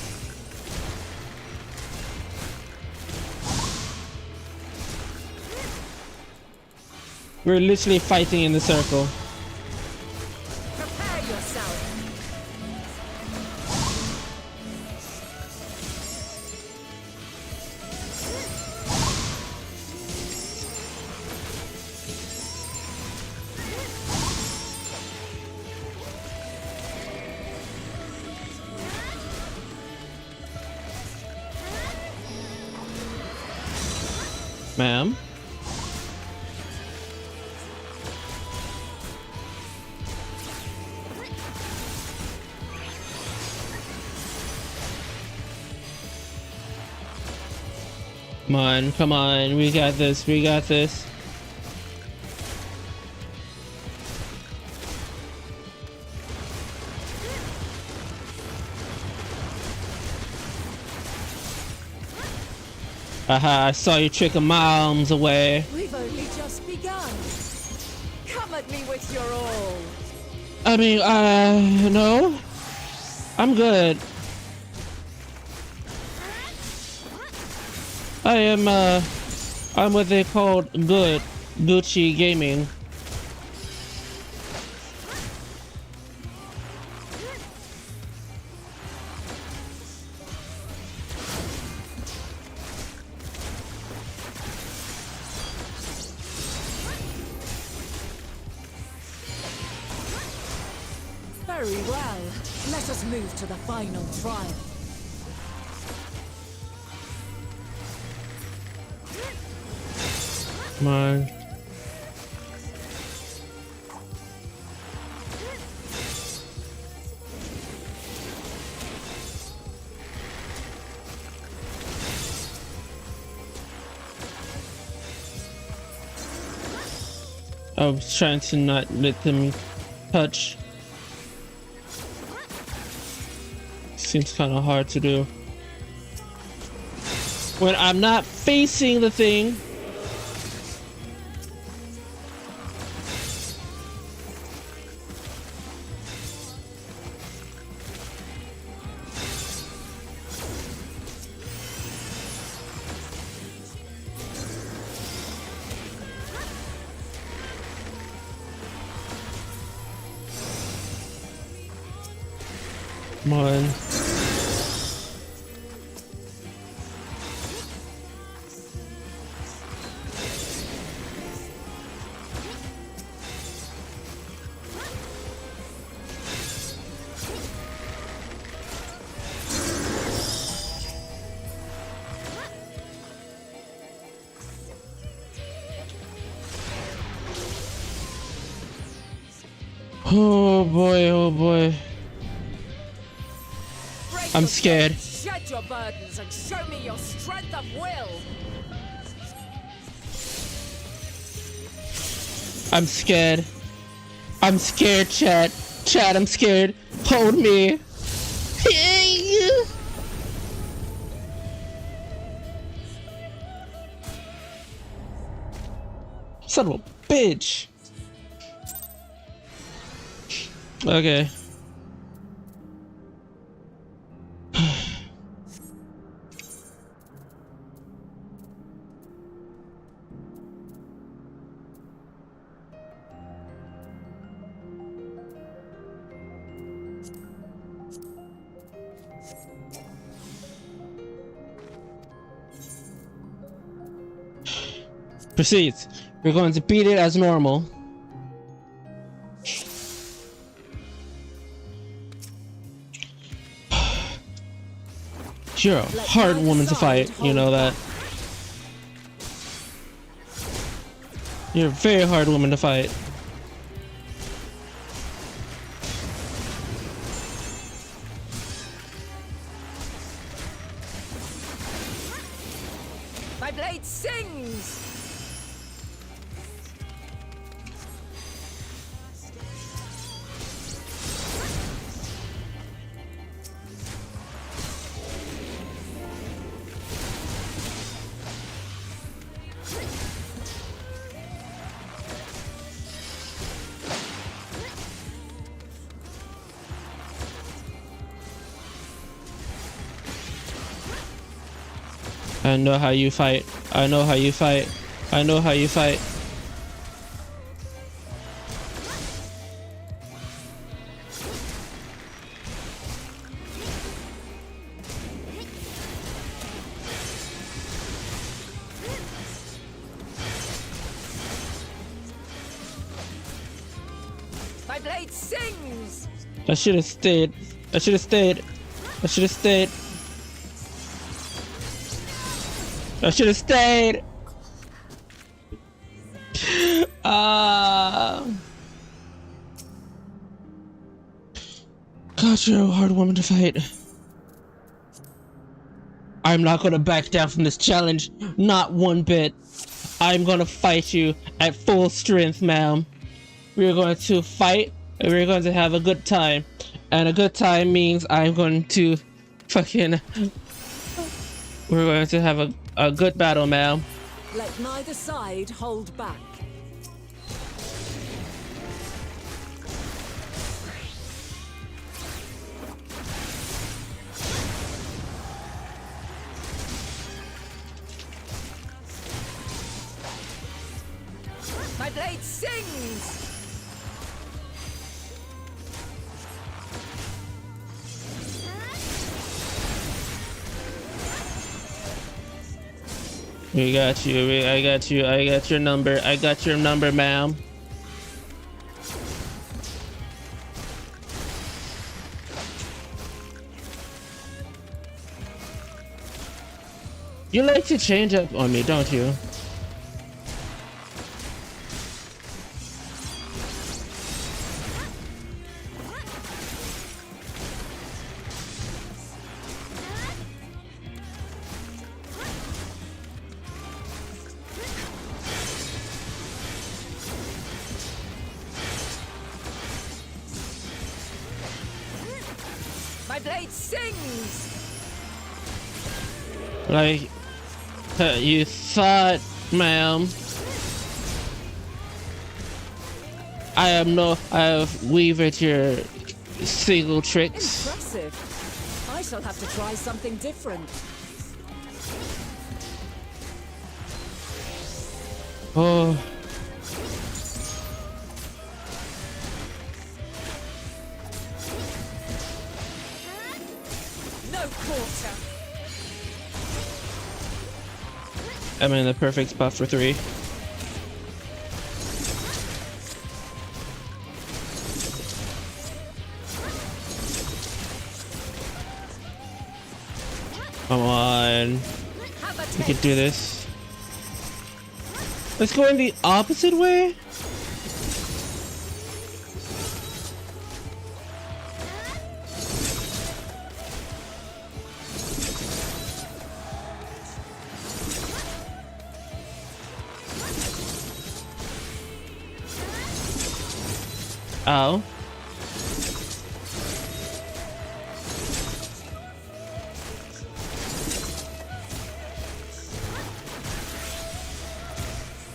We're literally fighting in the circle. Prepare yourself. Ma'am? Come on, we got this, we got this. Aha, I saw you trick a miles away. We've only just begun. Come at me with your all. I mean, no. I'm good. I'm what they call good. Gucci gaming. Very well. Let us move to the final trial. Come on. I was trying to not let them touch. Seems kind of hard to do when I'm not facing the thing. Come on. Oh boy, oh boy. I'm scared. Shed your burdens and show me your strength of will. I'm scared. I'm scared, chat. Chat, I'm scared. Hold me. Son of a bitch. Okay. Proceed. We're going to beat it as normal. You're a hard woman to fight, you know that. You're a very hard woman to fight. My blade sings! I know how you fight. I know how you fight. I know how you fight. My blade sings! I should have stayed. I should have stayed. I should have stayed. I should have stayed. God, you're a hard woman to fight. I'm not gonna back down from this challenge, not one bit. I'm gonna fight you at full strength, ma'am. We're going to fight, and we're going to have a good time. And a good time means I'm going to fucking... We're going to have a good battle, ma'am. Let neither side hold back. My blade sings! We got you. I got you. I got your number. I got your number, ma'am. You like to change up on me, don't you? My blade sings! Like, you thought, ma'am. I have weaved your single tricks. Impressive. I shall have to try something different. Oh. No quarter. I'm in the perfect spot for 3. Come on. We can do this. Let's go in the opposite way. Ow.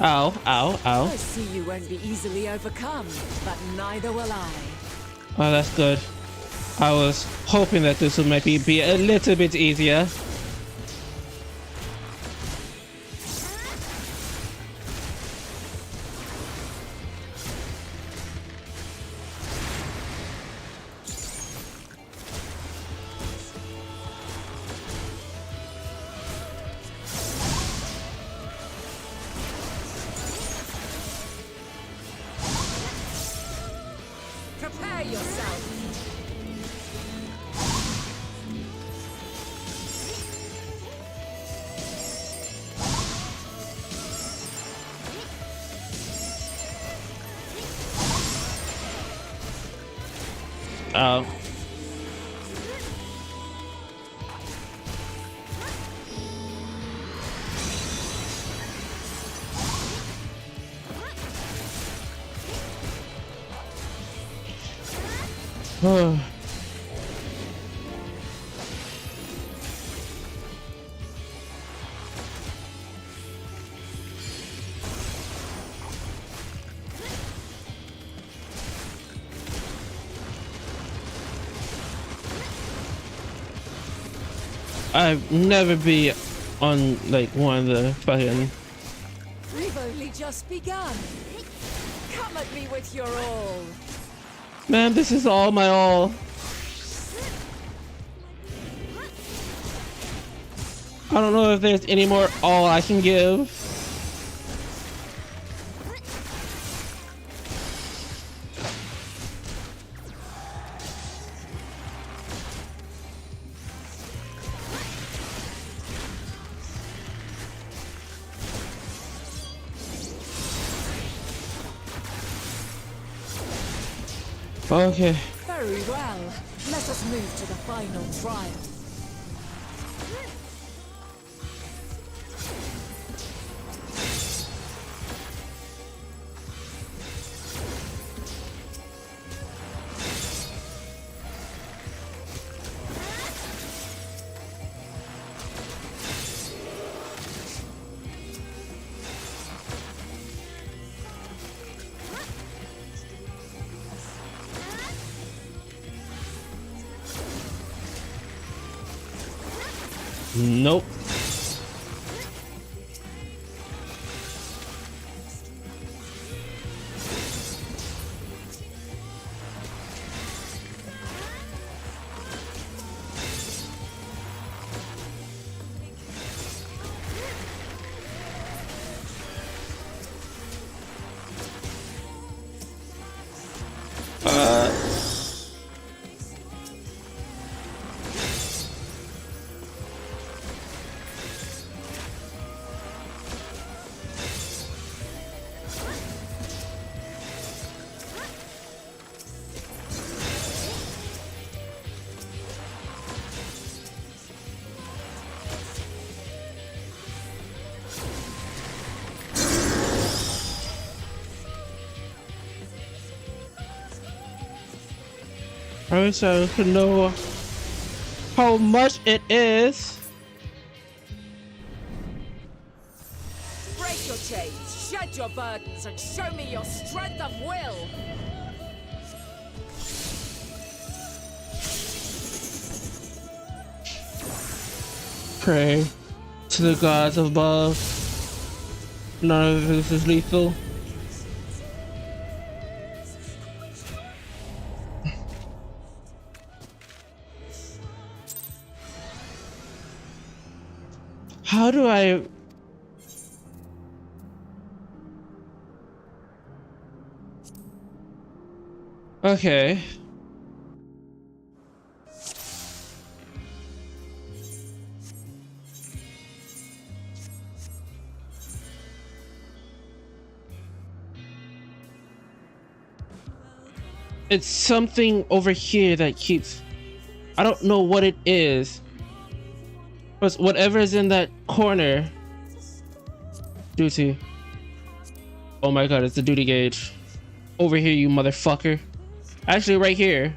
Ow, ow, ow. I see you won't be easily overcome, but neither will I. Oh, that's good. I was hoping that this would maybe be a little bit easier. Prepare yourself. Oh. Oh. I've never be on like one of the fucking. We've only just begun. Come at me with your all. Man, this is all my all. I don't know if there's any more all I can give. Okay. Very well. Let us move to the final trial. Nope. I wish I could know how much it is. Break your chains, shed your burdens, and show me your strength of will. Pray to the gods above. None of this is lethal. How do I... Okay. It's something over here that keeps... I don't know what it is. But whatever is in that corner. Duty. Oh my god, it's the duty gauge. Over here, you motherfucker. Actually, right here.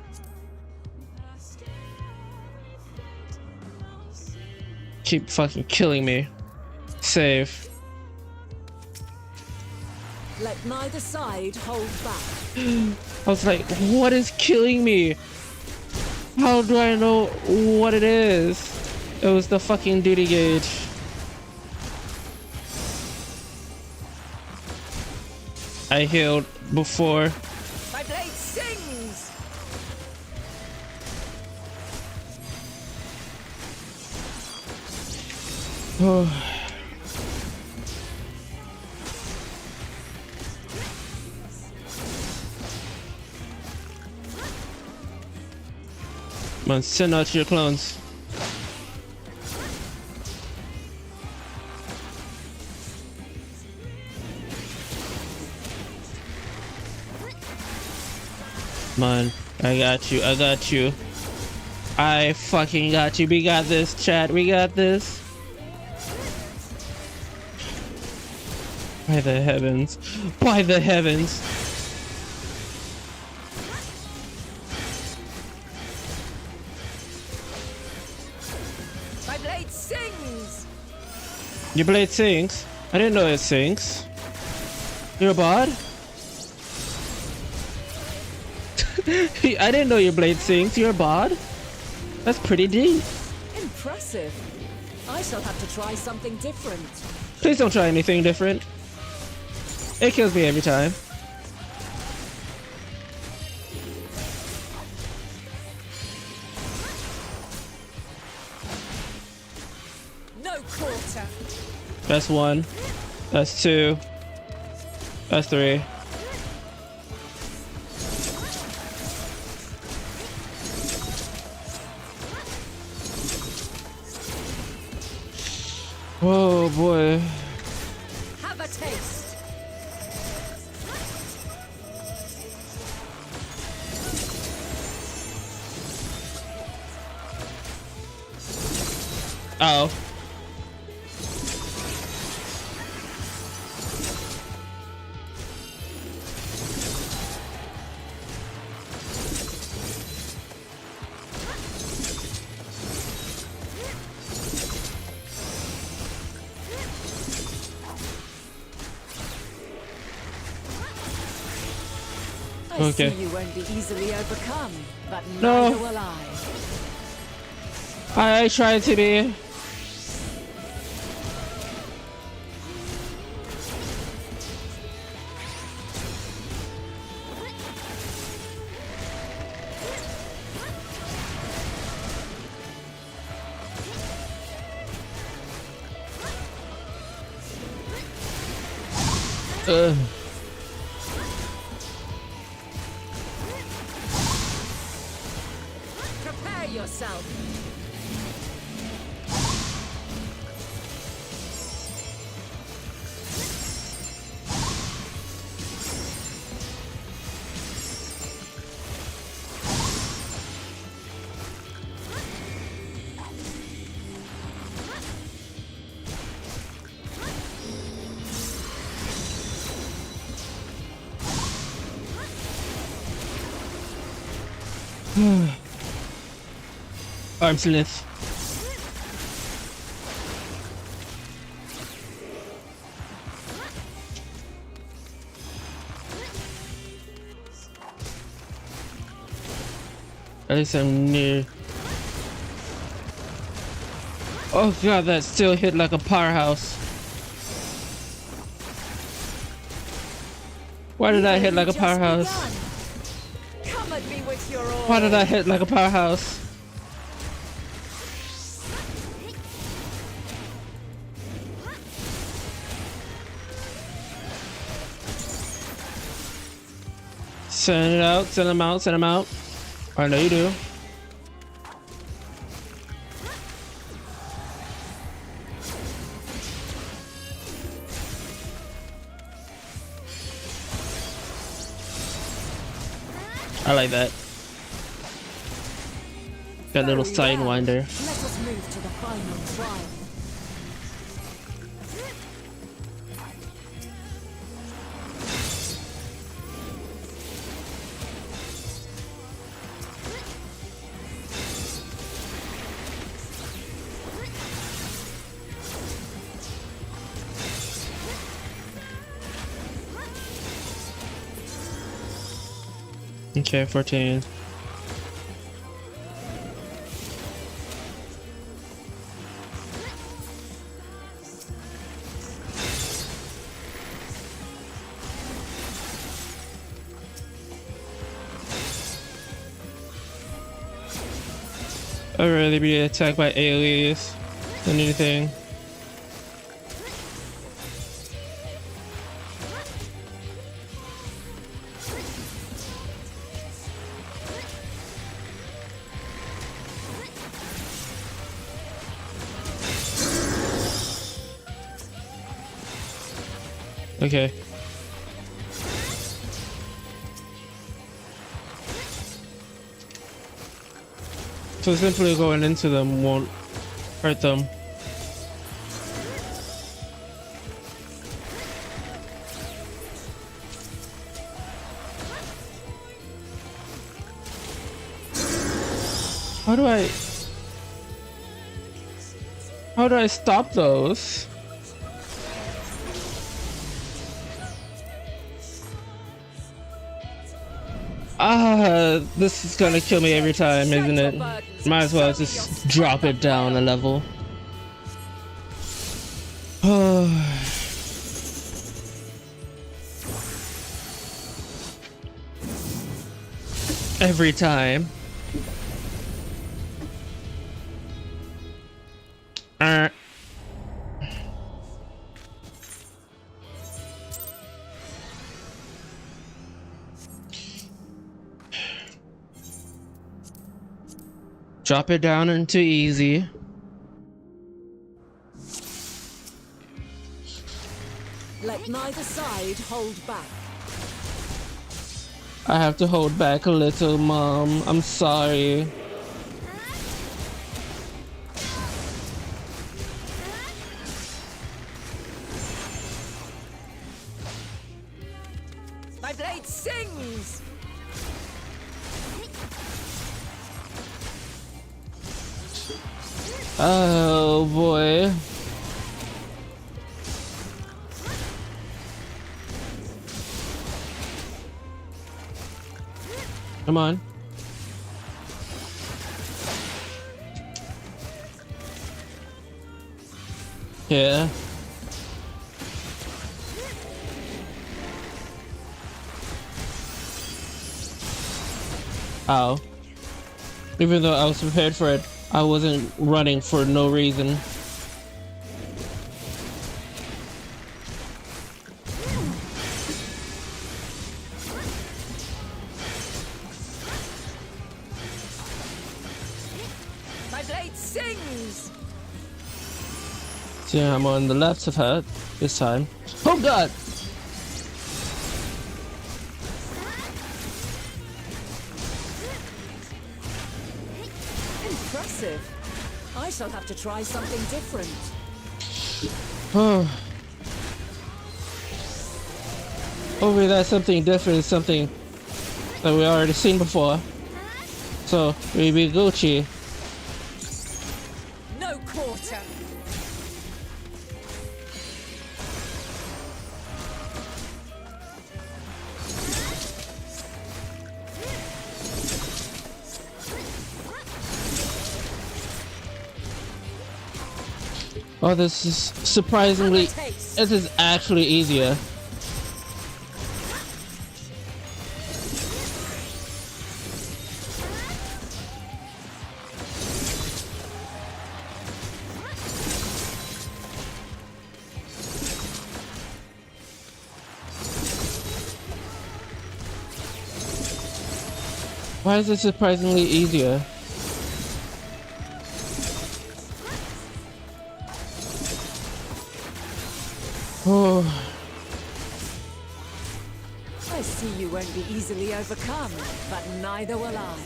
Keep fucking killing me. Save. Let neither side hold back. I was like, what is killing me? How do I know what it is? It was the fucking duty gauge. I healed before. My blade sings. Oh. Man, send out your clones. Man, I got you, I got you. I fucking got you. We got this, chat. We got this. By the heavens. By the heavens. My blade sings. Your blade sings? I didn't know it sings. You're a bard? I didn't know your blade sings. You're a bard? That's pretty deep. Impressive. I shall have to try something different. Please don't try anything different. It kills me every time. No quarter. That's 1. That's 2. That's 3. Oh boy. Have a taste. Oh. I Okay. see you won't be easily overcome, but No. neither will I. I tried to be. Prepare yourself. Arm's length. At least I'm near. Oh god, that still hit like a powerhouse. Why did I hit like a powerhouse? Come at me with your all. Why did I hit like a powerhouse? Send it out, send them out, send them out. I know you do. I like that. That little sidewinder. Let us move to the final trial. Okay, 14. I'd rather be attacked by aliens than anything. Okay. So simply going into them won't hurt them. How do I stop those? This is gonna kill me every time, isn't it? Might as well just drop it down a level. every time. Drop it down into easy. Let neither side hold back. I have to hold back a little, Mom. I'm sorry. My blade sings! Oh boy. Come on. Yeah. Ow. Even though I was prepared for it, I wasn't running for no reason. My blade sings! See, I'm on the left of her this time. Oh god! Impressive. I shall have to try something different. Oh. Hopefully that's something different, something that we already seen before. So, we be Gucci. No quarter. Oh, this is surprisingly, this is actually easier. Why is it surprisingly easier? Oh. I see you won't be easily overcome, but neither will I.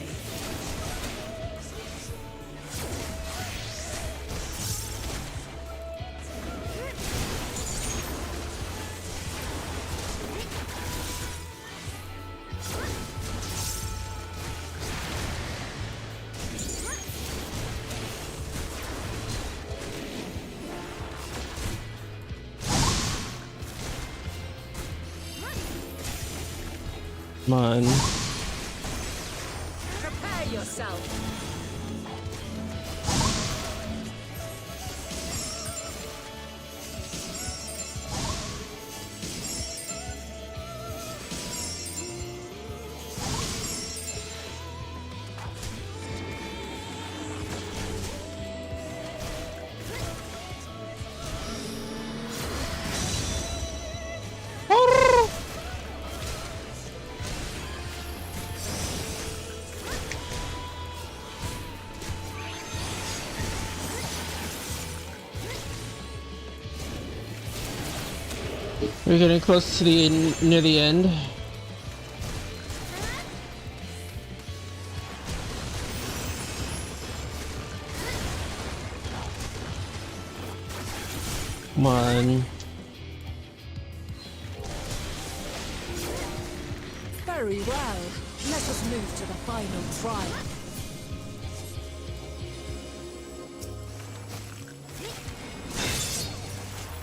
Come on. Prepare yourself. We're getting close to near the end. Come on. Very well. Let us move to the final trial.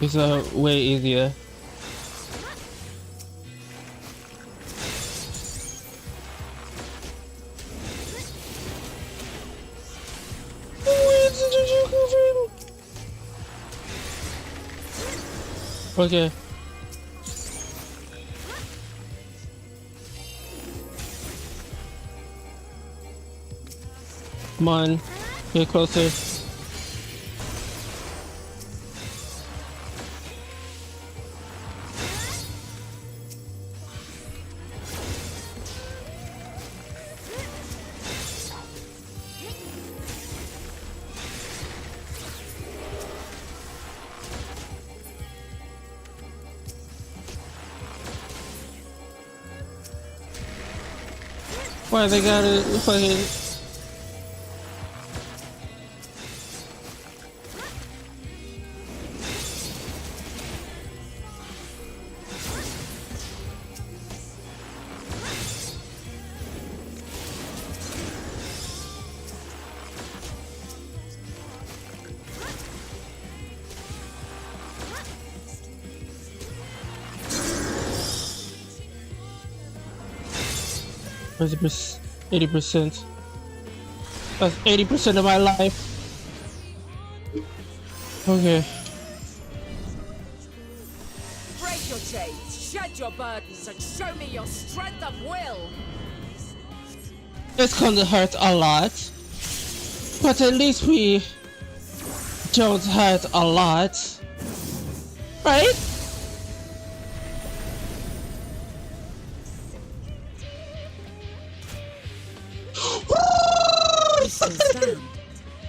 These are way easier. Okay. Come on, get closer. Why they gotta fucking... Where's 80%? That's 80% of my life. Okay. Break your chains, shed your burdens, and show me your strength of will. It's gonna hurt a lot, but at least we don't hurt a lot, right? Stand.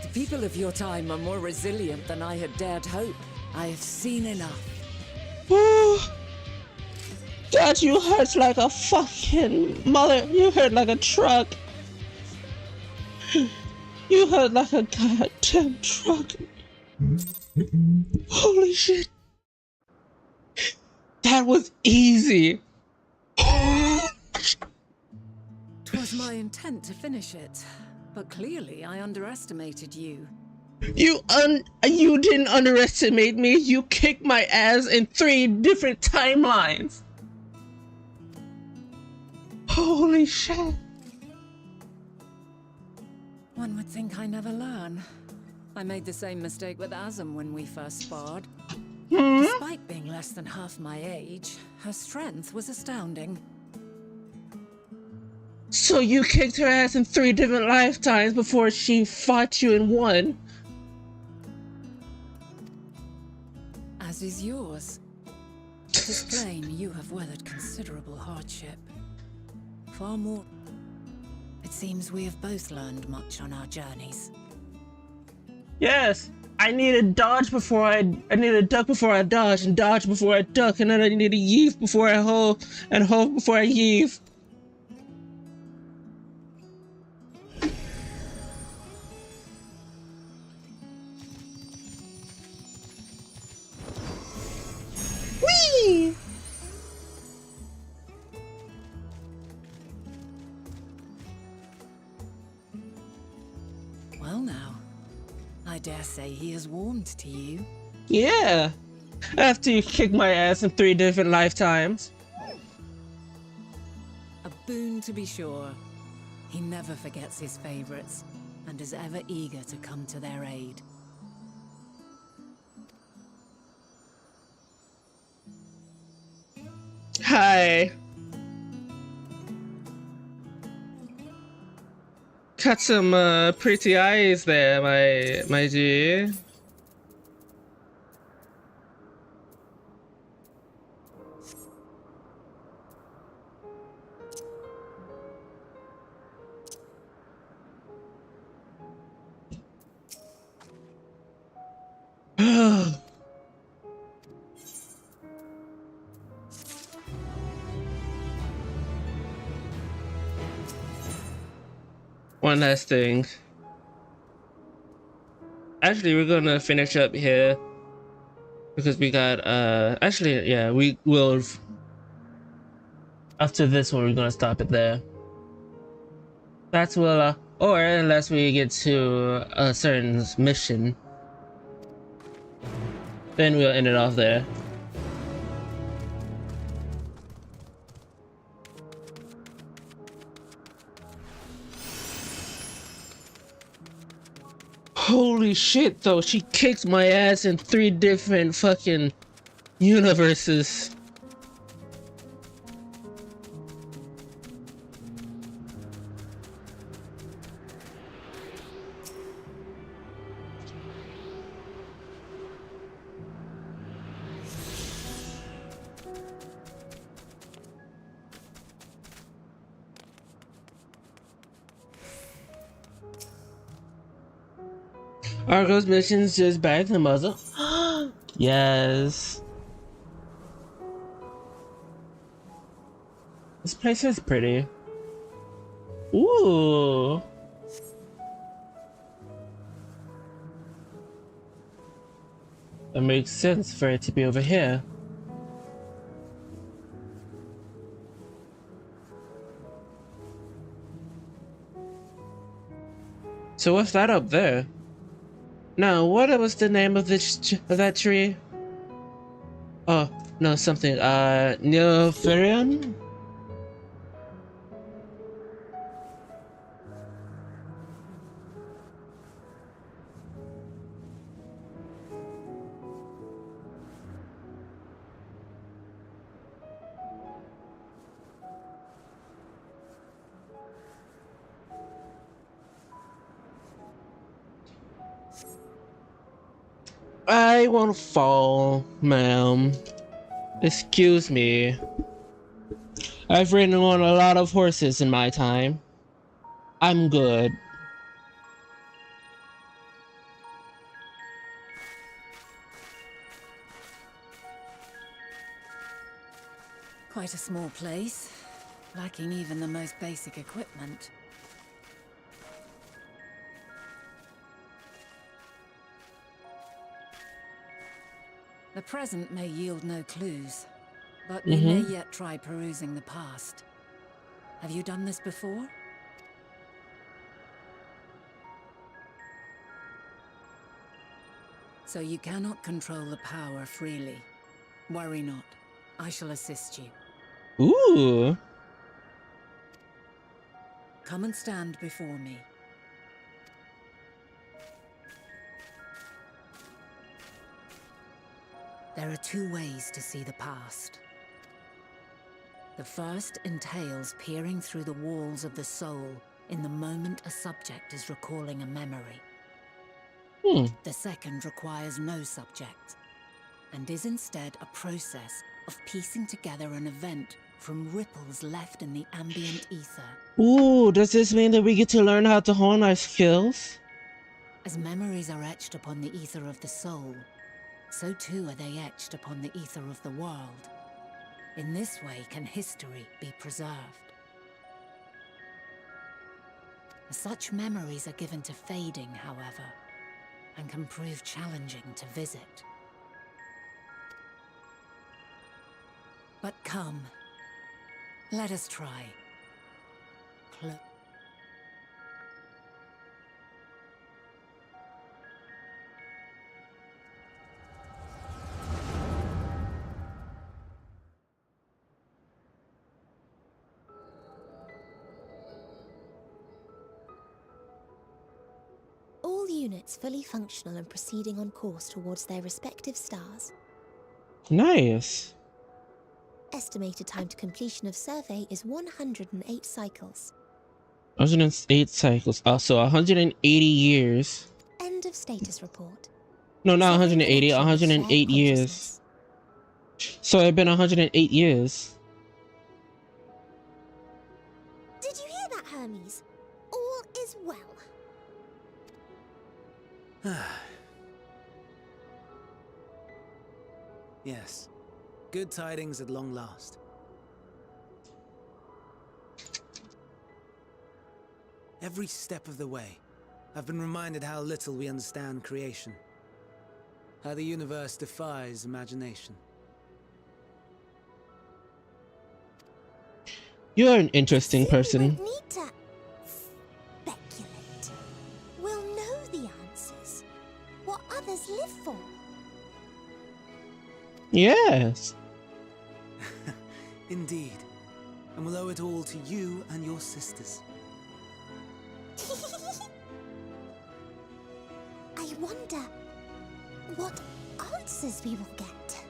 The people of your time are more resilient than I had dared hope. I have seen enough. Dad, you hurt like a fucking mother. You hurt like a truck. You hurt like a goddamn truck. Holy shit. That was easy. 'Twas my intent to finish it, but clearly I underestimated you. You didn't underestimate me. You kicked my ass in 3 different timelines. Holy shit. One would think I never learn. I made the same mistake with Azam when we first sparred. Despite being less than half my age, her strength was astounding. So you kicked her ass in 3 different lifetimes before she fought you in 1? As is yours. It is plain you have weathered considerable hardship. Far more. It seems we have both learned much on our journeys. Yes, I need to dodge before I need to duck before I dodge, and dodge before I duck, and then I need to yeave before I hold, and hold before I yeave. Whee! Well now, I dare say he is warmed to you. Yeah, after you kicked my ass in 3 different lifetimes. A boon to be sure. He never forgets his favorites, and is ever eager to come to their aid. Hi. Got some pretty eyes there, my G. One last thing. Actually, we're gonna finish up here because we got actually, yeah, we will, after this one we're gonna stop it there. That's well, or unless we get to a certain mission, then we'll end it off there. Holy shit, though, she kicked my ass in 3 different fucking universes. Argo's mission's just back to muzzle. Yes. This place is pretty. Ooh. It makes sense for it to be over here. So what's that up there? No, what was the name of that tree? Oh, no, something, Neopherion? I won't fall, ma'am. Excuse me. I've ridden on a lot of horses in my time. I'm good. Quite a small place, lacking even the most basic equipment. The present may yield no clues, but we may yet try perusing the past. Have you done this before? So you cannot control the power freely. Worry not. I shall assist you. Ooh. Come and stand before me. There are two ways to see the past. The first entails peering through the walls of the soul in the moment a subject is recalling a memory. The second requires no subject, and is instead a process of piecing together an event from ripples left in the ambient ether. Ooh, does this mean that we get to learn how to hone our skills? As memories are etched upon the ether of the soul, so too are they etched upon the ether of the world. In this way can history be preserved. Such memories are given to fading, however, and can prove challenging to visit. But come, let us try. All units fully functional and proceeding on course towards their respective stars. Nice. Estimated time to completion of survey is 108 cycles. 108 cycles. Also 180 years. End of status report. No, not 180. 108 years. So it's been 108 years. Did you hear that, Hermes? All is well. Yes. Good tidings at long last. Every step of the way, I've been reminded how little we understand creation. How the universe defies imagination. You're an interesting person. We won't need to speculate. We'll know the answers. What others live for. Yes. Indeed. And we'll owe it all to you and your sisters. I wonder what answers we will get.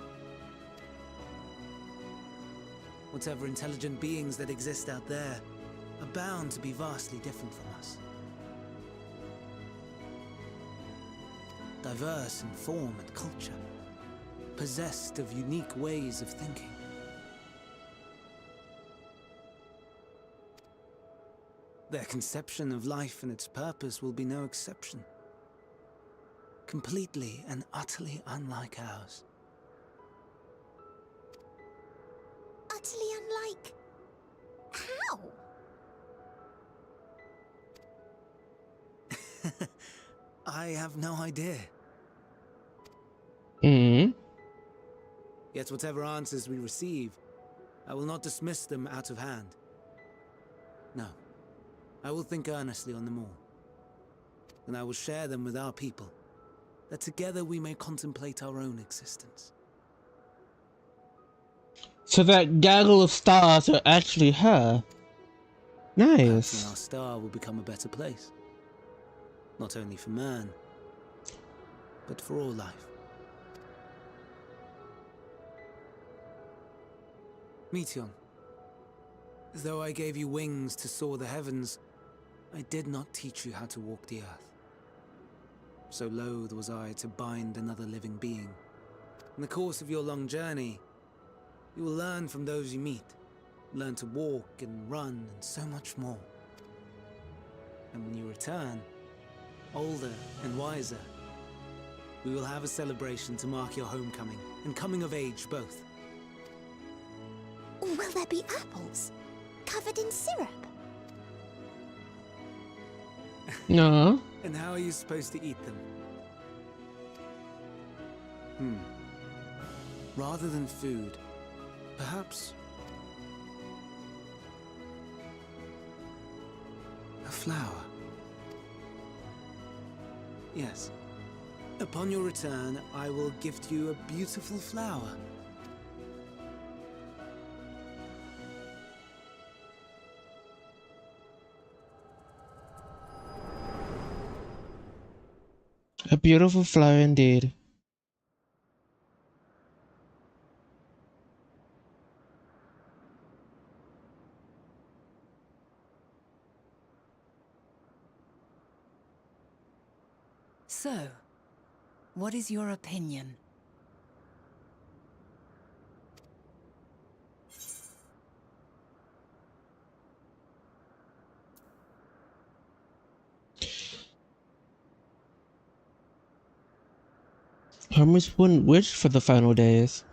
Whatever intelligent beings that exist out there are bound to be vastly different from us. Diverse in form and culture, possessed of unique ways of thinking. Their conception of life and its purpose will be no exception. completely and utterly unlike ours. Utterly unlike... How? I have no idea. Yet whatever answers we receive, I will not dismiss them out of hand. No, I will think earnestly on them all. And I will share them with our people, that together we may contemplate our own existence. So that gaggle of stars are actually her. Perhaps then Nice. our star will become a better place. Not only for man, but for all life. Meteon, though I gave you wings to soar the heavens, I did not teach you how to walk the earth. So loath was I to bind another living being. In the course of your long journey, you will learn from those you meet, learn to walk and run and so much more. And when you return, older and wiser, we will have a celebration to mark your homecoming and coming of age both. Will there be apples? Covered in syrup? No. And how are you supposed to eat them? Rather than food, perhaps a flower. Yes. Upon your return, I will gift you a beautiful flower. A beautiful flower indeed. So, what is your opinion? Hermes wouldn't wish for the final days.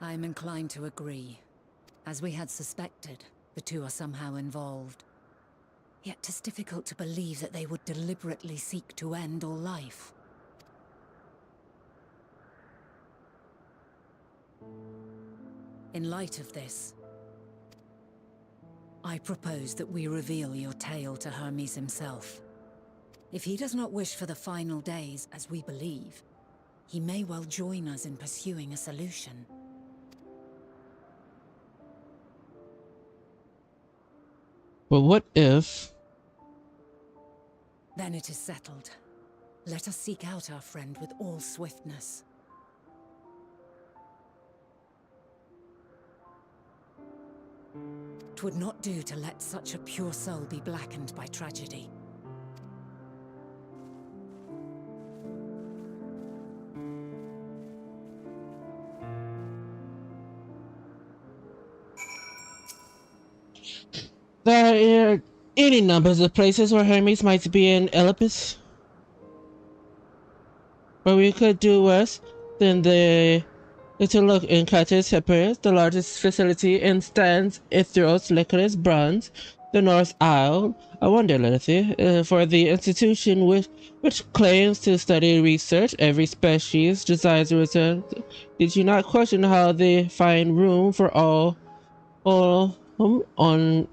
I'm inclined to agree. As we had suspected, the two are somehow involved. Yet 'tis difficult to believe that they would deliberately seek to end all life. In light of this, I propose that we reveal your tale to Hermes himself. If he does not wish for the final days, as we believe, he may well join us in pursuing a solution. But what if... Then it is settled. Let us seek out our friend with all swiftness. 'Twould not do to let such a pure soul be blackened by tragedy. There are any numbers of places where Hermes might be in Olympus. But we could do worse than to look in Carthage Separate, the largest facility in Stans, Ithros, Licorice, Bronze, the North Isle. I wonder, Lilith, for the institution which claims to study research every species desires to return. Did you not question how they find room for all on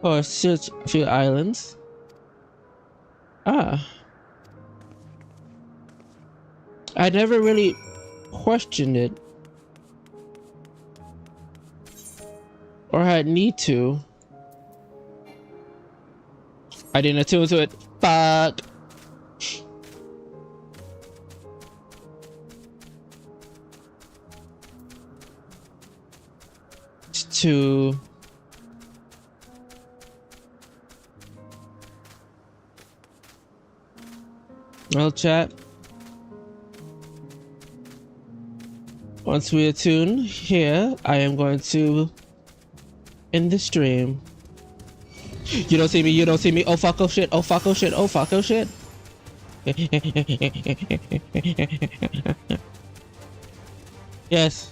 or such a few islands? Ah. I never really questioned it. Or had need to. I didn't attune to it. Fuck. To well, chat. Once we attune here, I am going to end the stream. You don't see me, you don't see me. Oh fuck, oh shit, oh fuck, oh shit, oh fuck, oh shit. Yes.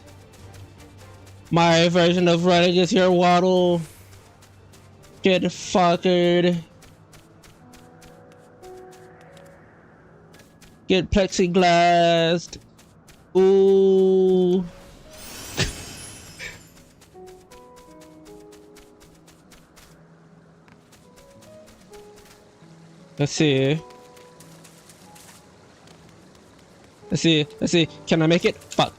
My version of running is here, Waddle. Get fuckered. Get plexiglassed. Ooh. Let's see. Let's see. Let's see. Can I make it? Fuck.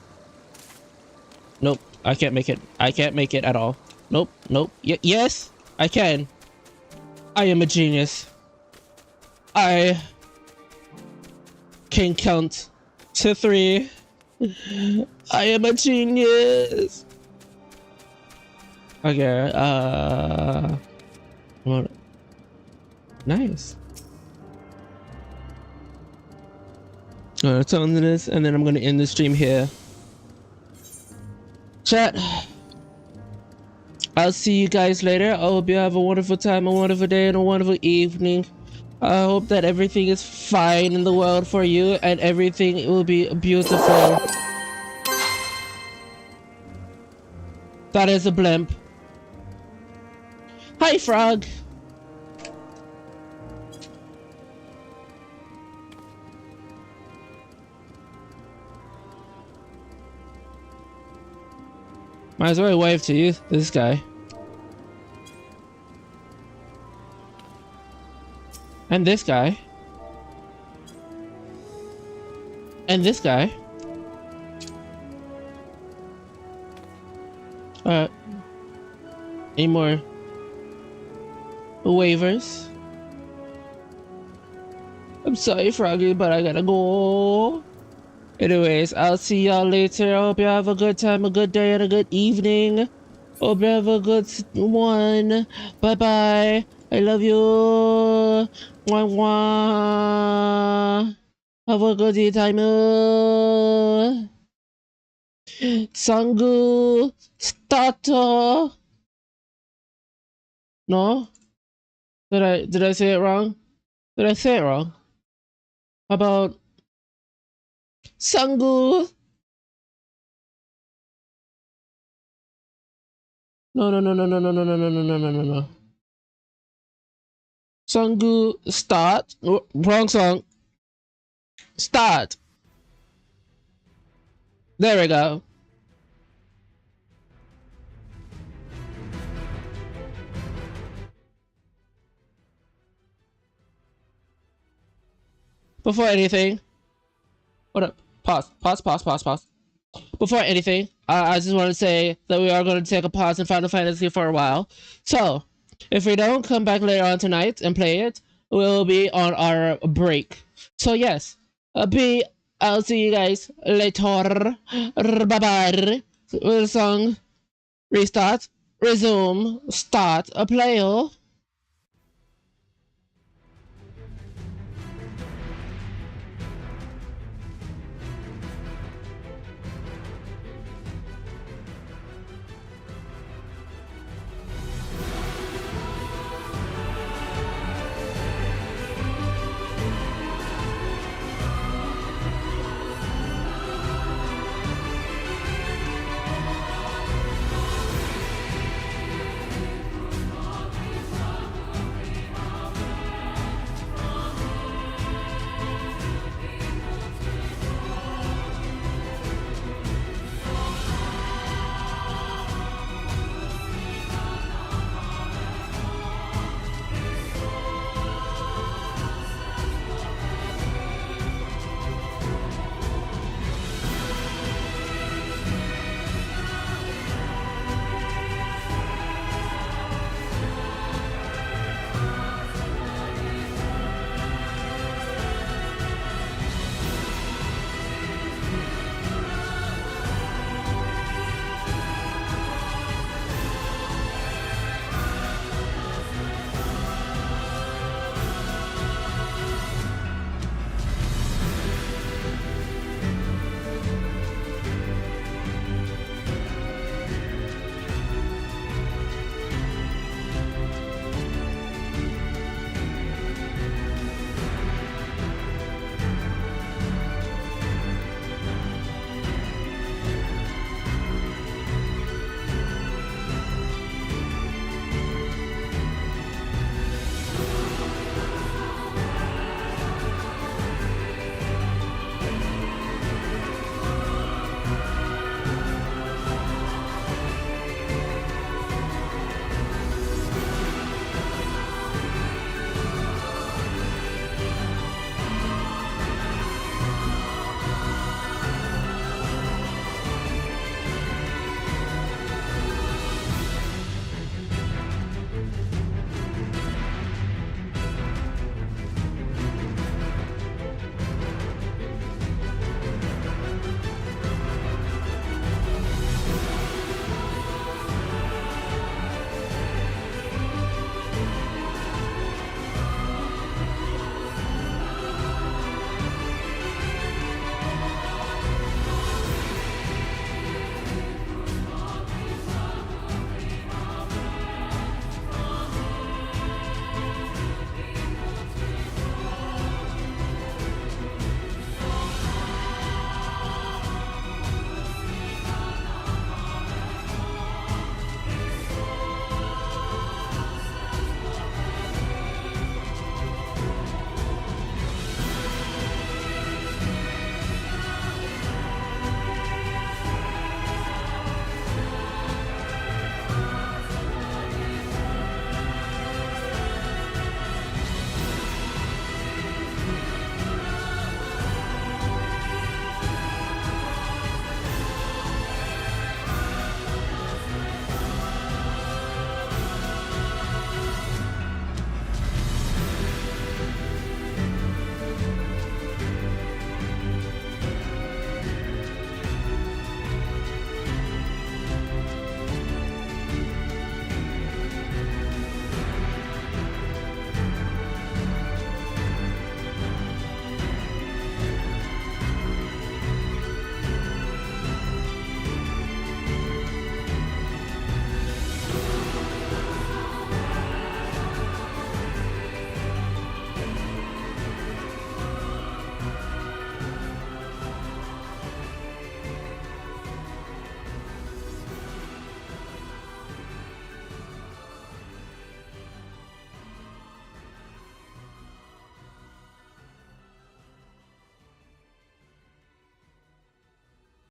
Nope. I can't make it. I can't make it at all. Nope. Nope. Yes, I can. I am a genius. I can count to 3. I am a genius. Okay. Nice. I'm gonna turn to this, and then I'm gonna end the stream here. Chat. I'll see you guys later. I hope you have a wonderful time, a wonderful day, and a wonderful evening. I hope that everything is fine in the world for you, and everything will be beautiful. That is a blimp. Hi, frog. Might as well wave to you, this guy. And this guy. And this guy. Any more waivers? I'm sorry, Froggy, but I gotta go. Anyways, I'll see y'all later. I hope you have a good time, a good day, and a good evening. Hope you have a good one. Bye-bye. I love you. Mwah, mwah. Have a good time. Sangu. Stato. No? Did I say it wrong? Did I say it wrong? How about Sangu? No. Sangu, start. Oh, wrong song. Start. There we go. Before anything, hold up. Pause. Before anything, I just want to say that we are going to take a pause in Final Fantasy for a while. So, if we don't come back later on tonight and play it, we'll be on our break. So yes, I'll see you guys later. Bye-bye. Song, restart, resume, start a play.